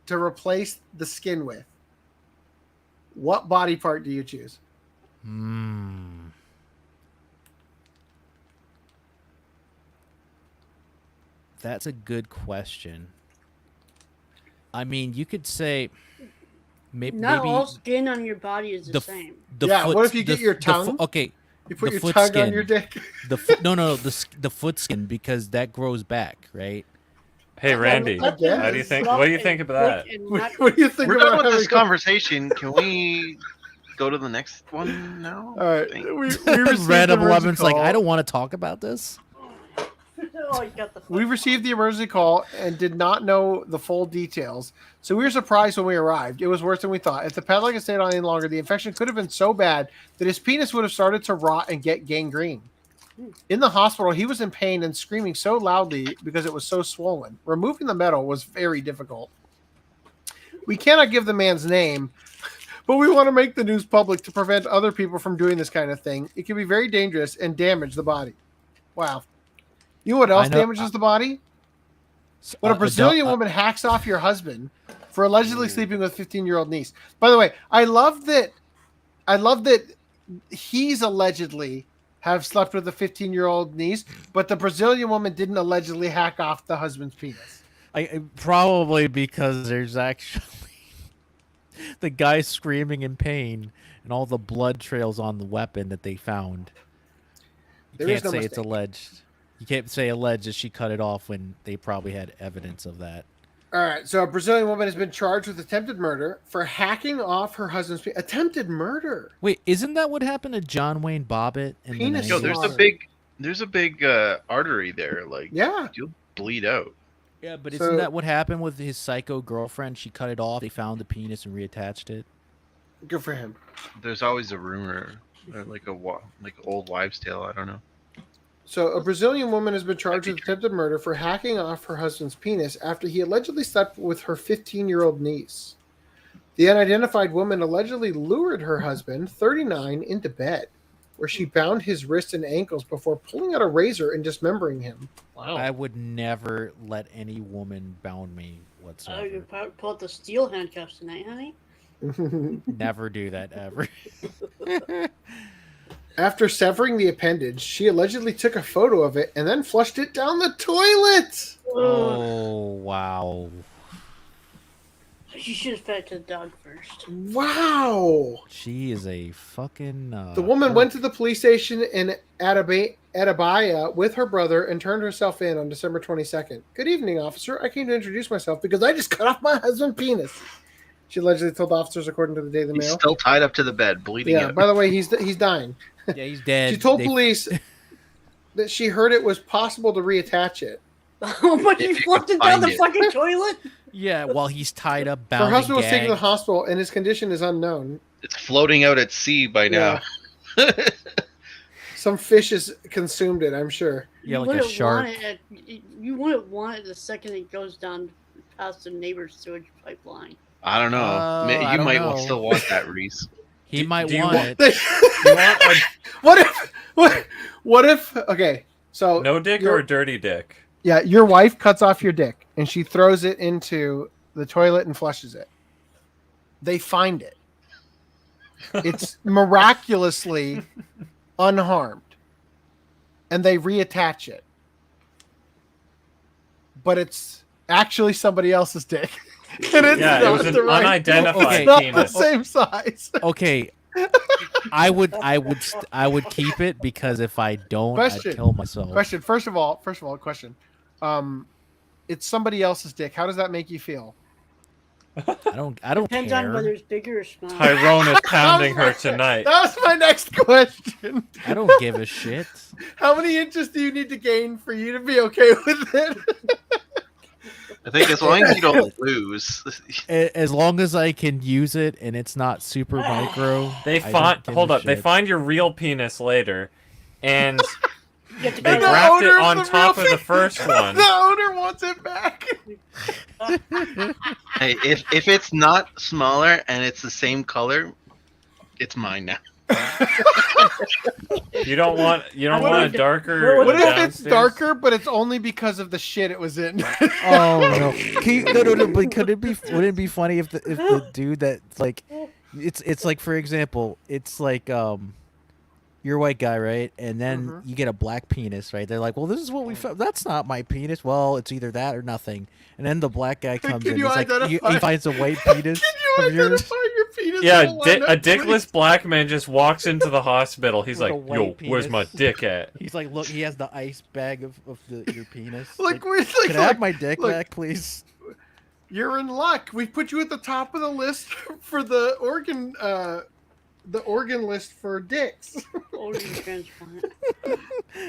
to replace the skin with. What body part do you choose? That's a good question. I mean, you could say maybe Not all skin on your body is the same. What if you get your tongue? Okay. You put the your foot tongue skin. on your dick. The foot skin, because that grows back, right? Hey Randy, how do you think? What do you think about that? What do you think We're about done with this having- conversation. Can we go to the next one now? All right. We received Random the Eleven's like, call. I don't want to talk about this. We received the emergency call and did not know the full details, so we were surprised when we arrived. It was worse than we thought. If the padlock had stayed on any longer, the infection could have been so bad that his penis would have started to rot and get gangrene. In the hospital, he was in pain and screaming so loudly because it was so swollen. Removing the metal was very difficult. We cannot give the man's name, but we want to make the news public to prevent other people from doing this kind of thing. It can be very dangerous and damage the body. Wow. You know what else damages the body? When a Brazilian woman hacks off your husband for allegedly sleeping with 15-year-old niece. By the way, I love that he's allegedly have slept with a 15-year-old niece, but the Brazilian woman didn't allegedly hack off the husband's penis. Probably because there's actually the guy screaming in pain and all the blood trails on the weapon that they found. You can't say it's alleged. You can't say alleged that she cut it off when they probably had evidence of that. All right, so a Brazilian woman has been charged with attempted murder for hacking off her husband's penis. Attempted murder. Wait, isn't that what happened to John Wayne Bobbitt? In Penis the 90s? Yo, there's a big artery there. Like, yeah, you'll bleed out. Yeah, but isn't that what happened with his psycho girlfriend? She cut it off. They found the penis and reattached it. Good for him. There's always a rumor, like an old wives' tale. I don't know. So a Brazilian woman has been charged with attempted murder for hacking off her husband's penis after he allegedly slept with her 15-year-old niece. The unidentified woman allegedly lured her husband, 39, into bed, where she bound his wrists and ankles before pulling out a razor and dismembering him. Wow. I would never let any woman bound me whatsoever. Oh, you pull out the steel handcuffs tonight, honey? Never do that ever. After severing the appendage, she allegedly took a photo of it and then flushed it down the toilet. Oh, wow. She should have fed it to the dog first. Wow. She is a fucking... The woman went to the police station in Atabaya with her brother and turned herself in on December 22nd. Good evening, officer. I came to introduce myself because I just cut off my husband's penis. She allegedly told officers, according to the Daily Mail. He's still tied up to the bed, bleeding out. By the way, he's dying. Yeah, he's dead. She told police that she heard it was possible to reattach it. Oh, but he flushed it down the fucking toilet? Yeah, while he's tied up, bound Her husband and was taken to the gagged. hospital, and his condition is unknown. It's floating out at sea by now. Some fish has consumed it, I'm sure. Yeah, like a wouldn't shark. want it you wouldn't want it the second it goes down past the neighbor's sewage pipeline. I don't know. I You don't might know. still want that, Reese. He might do you want want- it. What if okay, so No dick or dirty dick? yeah, your wife cuts off your dick and she throws it into the toilet and flushes it. They find it. It's miraculously unharmed. And they reattach it. But it's actually somebody else's dick. And it's Yeah, it not was an the right unidentified It's not penis. the same size. Okay, I would keep it because if I don't, Question. I'd kill myself. Question. First of all, question. It's somebody else's dick. How does that make you feel? I don't Depends care. on whether it's bigger or small. Tyrone is pounding her tonight. That was my next question. I don't give a shit. How many inches do you need to gain for you to be okay with it? I think as long as you don't lose. As long as I can use it and it's not super micro. They I find don't give hold a up. They shit. find your real penis later, and You have to They go wrapped it owner's on the top real of the first one. The owner wants it back. Hey, if it's not smaller and it's the same color, it's mine now. You don't want a darker. What if it's downstairs? darker, but it's only because of the shit it was in? Oh no! No. But could it be? Would it be funny if the dude that's like, it's like, for example, it's like you're a white guy, right? And then you get a black penis, right? They're like, well, this is what we found. That's not my penis. Well, it's either that or nothing. And then the black guy comes in. He's like, he finds a white penis of yours. Your penis? Yeah, a dickless black man just walks into the hospital. He's With a like, white yo, where's my penis. dick at? He's like, look, he has the ice bag of your penis. Like, Can I have my dick back, please? You're in luck. We put you at the top of the list for the organ list for dicks. Organ transplant.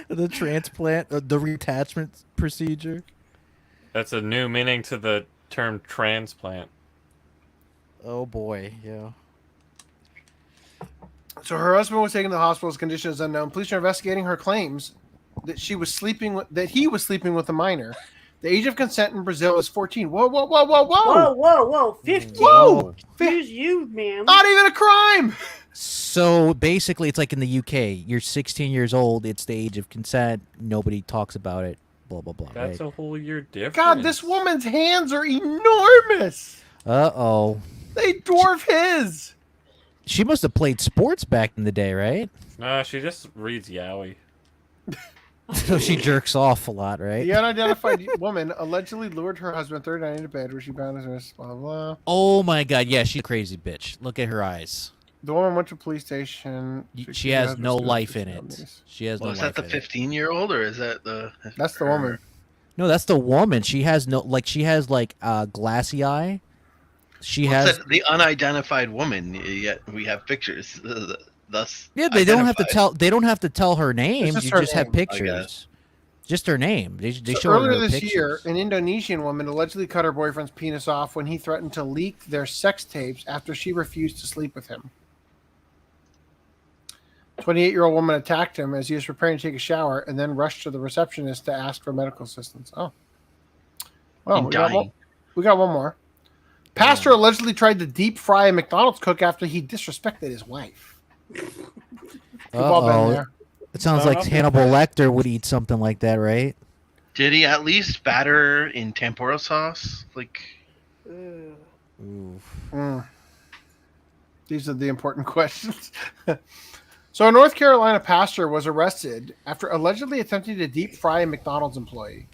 The transplant, the reattachment procedure. That's a new meaning to the term transplant. Oh boy, yeah. So her husband was taken to the hospital. His condition is unknown. Police are investigating her claims that he was sleeping with a minor. The age of consent in Brazil is 14. Whoa. Whoa. 15. Whoa. Excuse you, ma'am. Not even a crime. So basically, it's like in the UK. You're 16 years old. It's the age of consent. Nobody talks about it. Blah blah blah. That's right? a whole year difference. God, this woman's hands are enormous. Uh-oh. They dwarf his. She must have played sports back in the day, right? Nah, she just reads yaoi. So she jerks off a lot, right? The unidentified woman allegedly lured her husband 39 into bed where she bound his wrist, blah, blah, blah. Oh my god, yeah, she's a crazy bitch. Look at her eyes. The woman went to police station. She has no life in it. She has no Is life that the in it. 15-year-old or is that the? That's the woman. No, that's the woman. She has no, like, she has like glassy eye. She has The unidentified woman. Yet we have pictures. Thus. Yeah, they don't have to identified. tell. They don't have to tell her name. just You her just have name, pictures. I guess. Just her name. They So show her earlier this pictures. year, an Indonesian woman allegedly cut her boyfriend's penis off when he threatened to leak their sex tapes after she refused to sleep with him. 28-year-old woman attacked him as he was preparing to take a shower and then rushed to the receptionist to ask for medical assistance. Oh. Well, we got one more. Pastor allegedly tried to deep fry a McDonald's cook after he disrespected his wife. We've all been Uh-oh. there. It sounds like Hannibal Lecter would eat something like that, right? Did he at least batter in tempura sauce? Like. These are the important questions. So a North Carolina pastor was arrested after allegedly attempting to deep fry a McDonald's employee.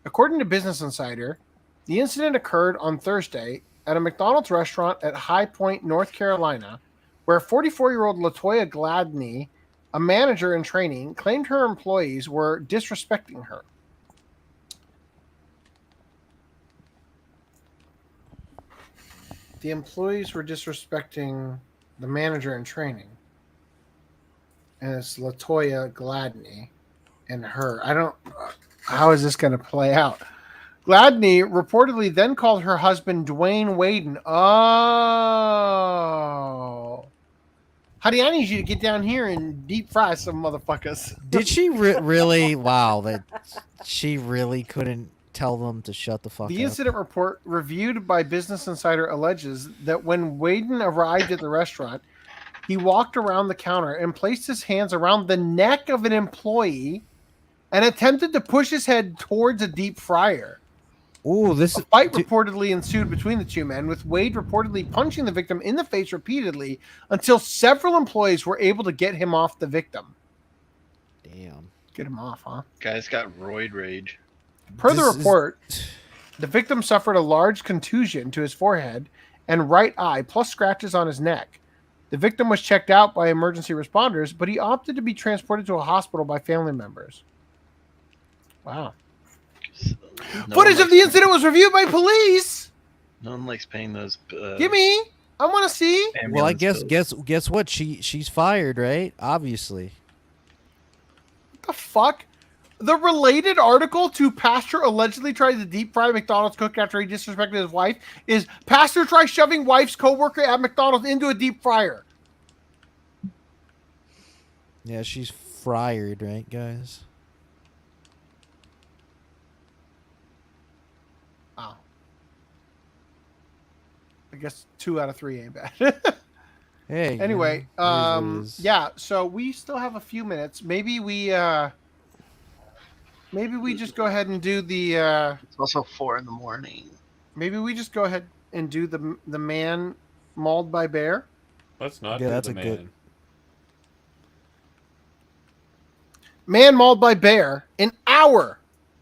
According to Business Insider, the incident occurred on Thursday at a McDonald's restaurant at High Point, North Carolina, where 44-year-old Latoya Gladney, a manager in training, claimed her employees were disrespecting her. The employees were disrespecting the manager in training. And it's Latoya Gladney and her. How is this going to play out? Gladney reportedly then called her husband Dwayne Waden. Oh. Honey, I need you to get down here and deep fry some motherfuckers. Did she really? Wow, that she really couldn't tell them to shut the fuck The up. incident report reviewed by Business Insider alleges that when Waden arrived at the restaurant, he walked around the counter and placed his hands around the neck of an employee and attempted to push his head towards a deep fryer. Ooh, A fight reportedly ensued between the two men, with Wade reportedly punching the victim in the face repeatedly until several employees were able to get him off the victim. Damn. Get him off, huh? Guy's got roid rage. Per the report, the victim suffered a large contusion to his forehead and right eye, plus scratches on his neck. The victim was checked out by emergency responders, but he opted to be transported to a hospital by family members. Wow. Footage of the incident was reviewed by police. No one likes paying those. Give me. I want to see. Well, I guess what? She's fired, right? Obviously. What the fuck? The related article to Pastor allegedly tried to deep fry McDonald's cook after he disrespected his wife is Pastor tries shoving wife's coworker at McDonald's into a deep fryer. Yeah, she's fired, right, guys? I guess 2 out of 3 ain't bad. Hey. Anyway, you know, it is what it is. yeah. So we still have a few minutes. Maybe we just go ahead and do the. It's also 4 a.m. Maybe we just go ahead and do the man mauled by bear. Let's not Yeah, do that's the a man. good- Man mauled by bear an hour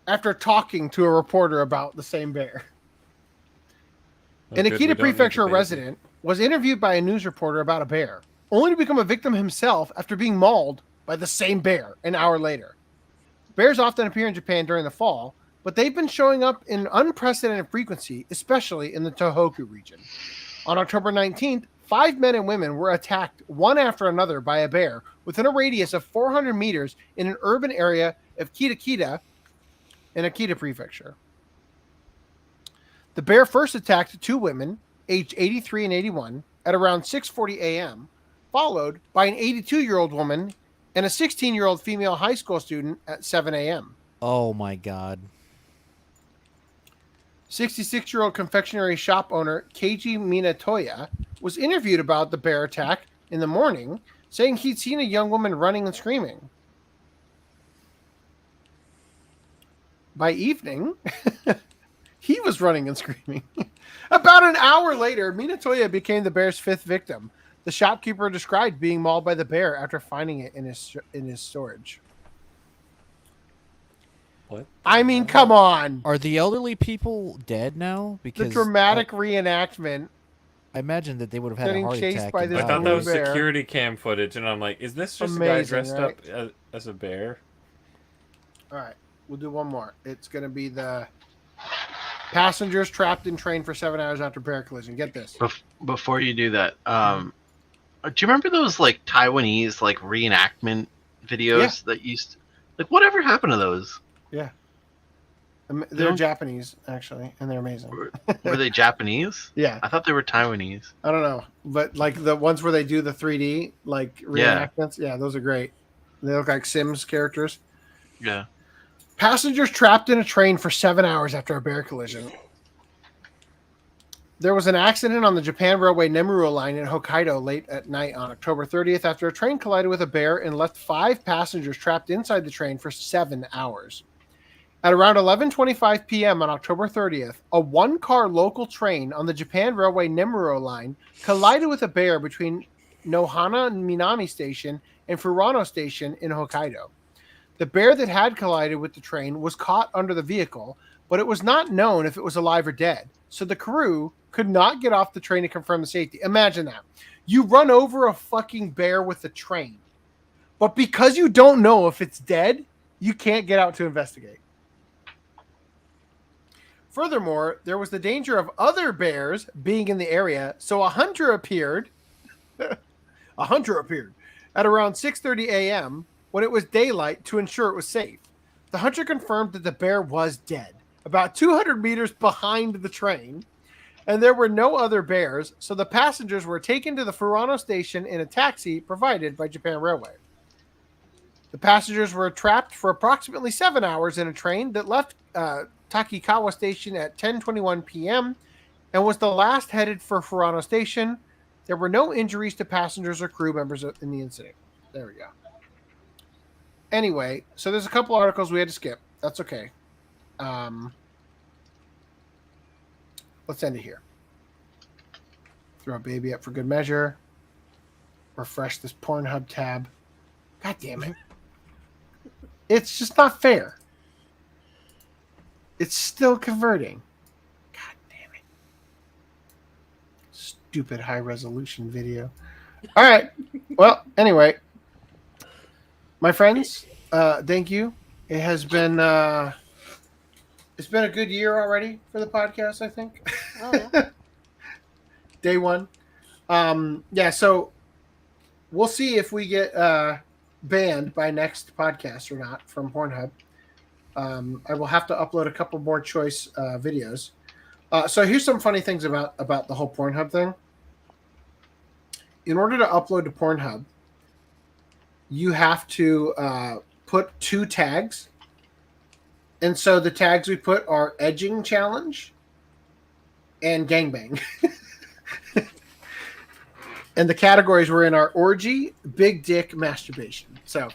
after talking to a reporter about the same bear. An Good, we Akita don't need Prefecture the baby. resident was interviewed by a news reporter about a bear, only to become a victim himself after being mauled by the same bear an hour later. Bears often appear in Japan during the fall, but they've been showing up in unprecedented frequency, especially in the Tohoku region. On October 19th, 5 men and women were attacked one after another by a bear within a radius of 400 meters in an urban area of Kitakita in Akita Prefecture. The bear first attacked 2 women, aged 83 and 81, at around 6:40 a.m., followed by an 82-year-old woman and a 16-year-old female high school student at 7 a.m. Oh my god. 66-year-old confectionery shop owner Keiji Minatoya was interviewed about the bear attack in the morning, saying he'd seen a young woman running and screaming. By evening, he was running and screaming. About an hour later, Minatoya became the bear's 5th victim. The shopkeeper described being mauled by the bear after finding it in his storage. What? I mean, come on. Are the elderly people dead now? The Because dramatic reenactment. I imagine that they would have had a Getting heart chased attack. by and this I thought died. that was bear. security cam footage, and I'm like, is this just a guy Amazing, dressed right? up as a bear? All right, we'll do one more. It's going to be the passengers trapped in train for 7 hours after bear collision. Get this. Before you do that, do you remember those like Taiwanese like reenactment videos that used like whatever happened to those? Yeah. They're Japanese, actually, and they're amazing. Were they Japanese? Yeah. I thought they were Taiwanese. I don't know, but like the ones where they do the 3D like reenactments, yeah, those are great. They look like Sims characters. Yeah. Passengers trapped in a train for 7 hours after a bear collision. There was an accident on the Japan Railway Nemuro line in Hokkaido late at night on October 30th after a train collided with a bear and left 5 passengers trapped inside the train for 7 hours. At around 11:25 p.m. on October 30th, a one-car local train on the Japan Railway Nemuro line collided with a bear between Nohana Minami Station and Furano Station in Hokkaido. The bear that had collided with the train was caught under the vehicle, but it was not known if it was alive or dead, so the crew could not get off the train to confirm the safety. Imagine that. You run over a fucking bear with a train, but because you don't know if it's dead, you can't get out to investigate. Furthermore, there was the danger of other bears being in the area, so a hunter appeared. A hunter appeared at around 6:30 a.m. when it was daylight to ensure it was safe. The hunter confirmed that the bear was dead, about 200 meters behind the train, and there were no other bears, so the passengers were taken to the Furano station in a taxi provided by Japan Railway. The passengers were trapped for approximately 7 hours in a train that left Takikawa Station at 10:21 p.m. and was the last headed for Furano Station. There were no injuries to passengers or crew members in the incident. There we go. Anyway, so there's a couple articles we had to skip. That's okay. Let's end it here. Throw a baby up for good measure. Refresh this PornHub tab. God damn it. It's just not fair. It's still converting. God damn it. Stupid high resolution video. All right. Well, anyway. My friends, thank you. It has been it's been a good year already for the podcast, I think. Oh, yeah. Day one. Yeah, so we'll see if we get banned by next podcast or not from Pornhub. I will have to upload a couple more choice videos. So here's some funny things about the whole Pornhub thing. In order to upload to Pornhub, you have to put 2 tags. And so the tags we put are edging challenge and gangbang. And the categories were in our orgy, big dick, masturbation. So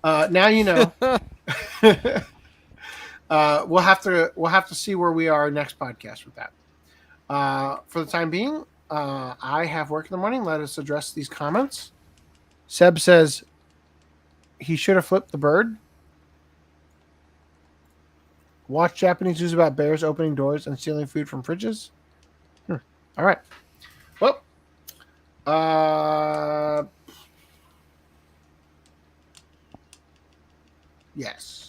now you know. We'll have to see where we are next podcast with that. For the time being, I have work in the morning. Let us address these comments. Seb says he should have flipped the bird. Watch Japanese news about bears opening doors and stealing food from fridges. All right. Well, yes.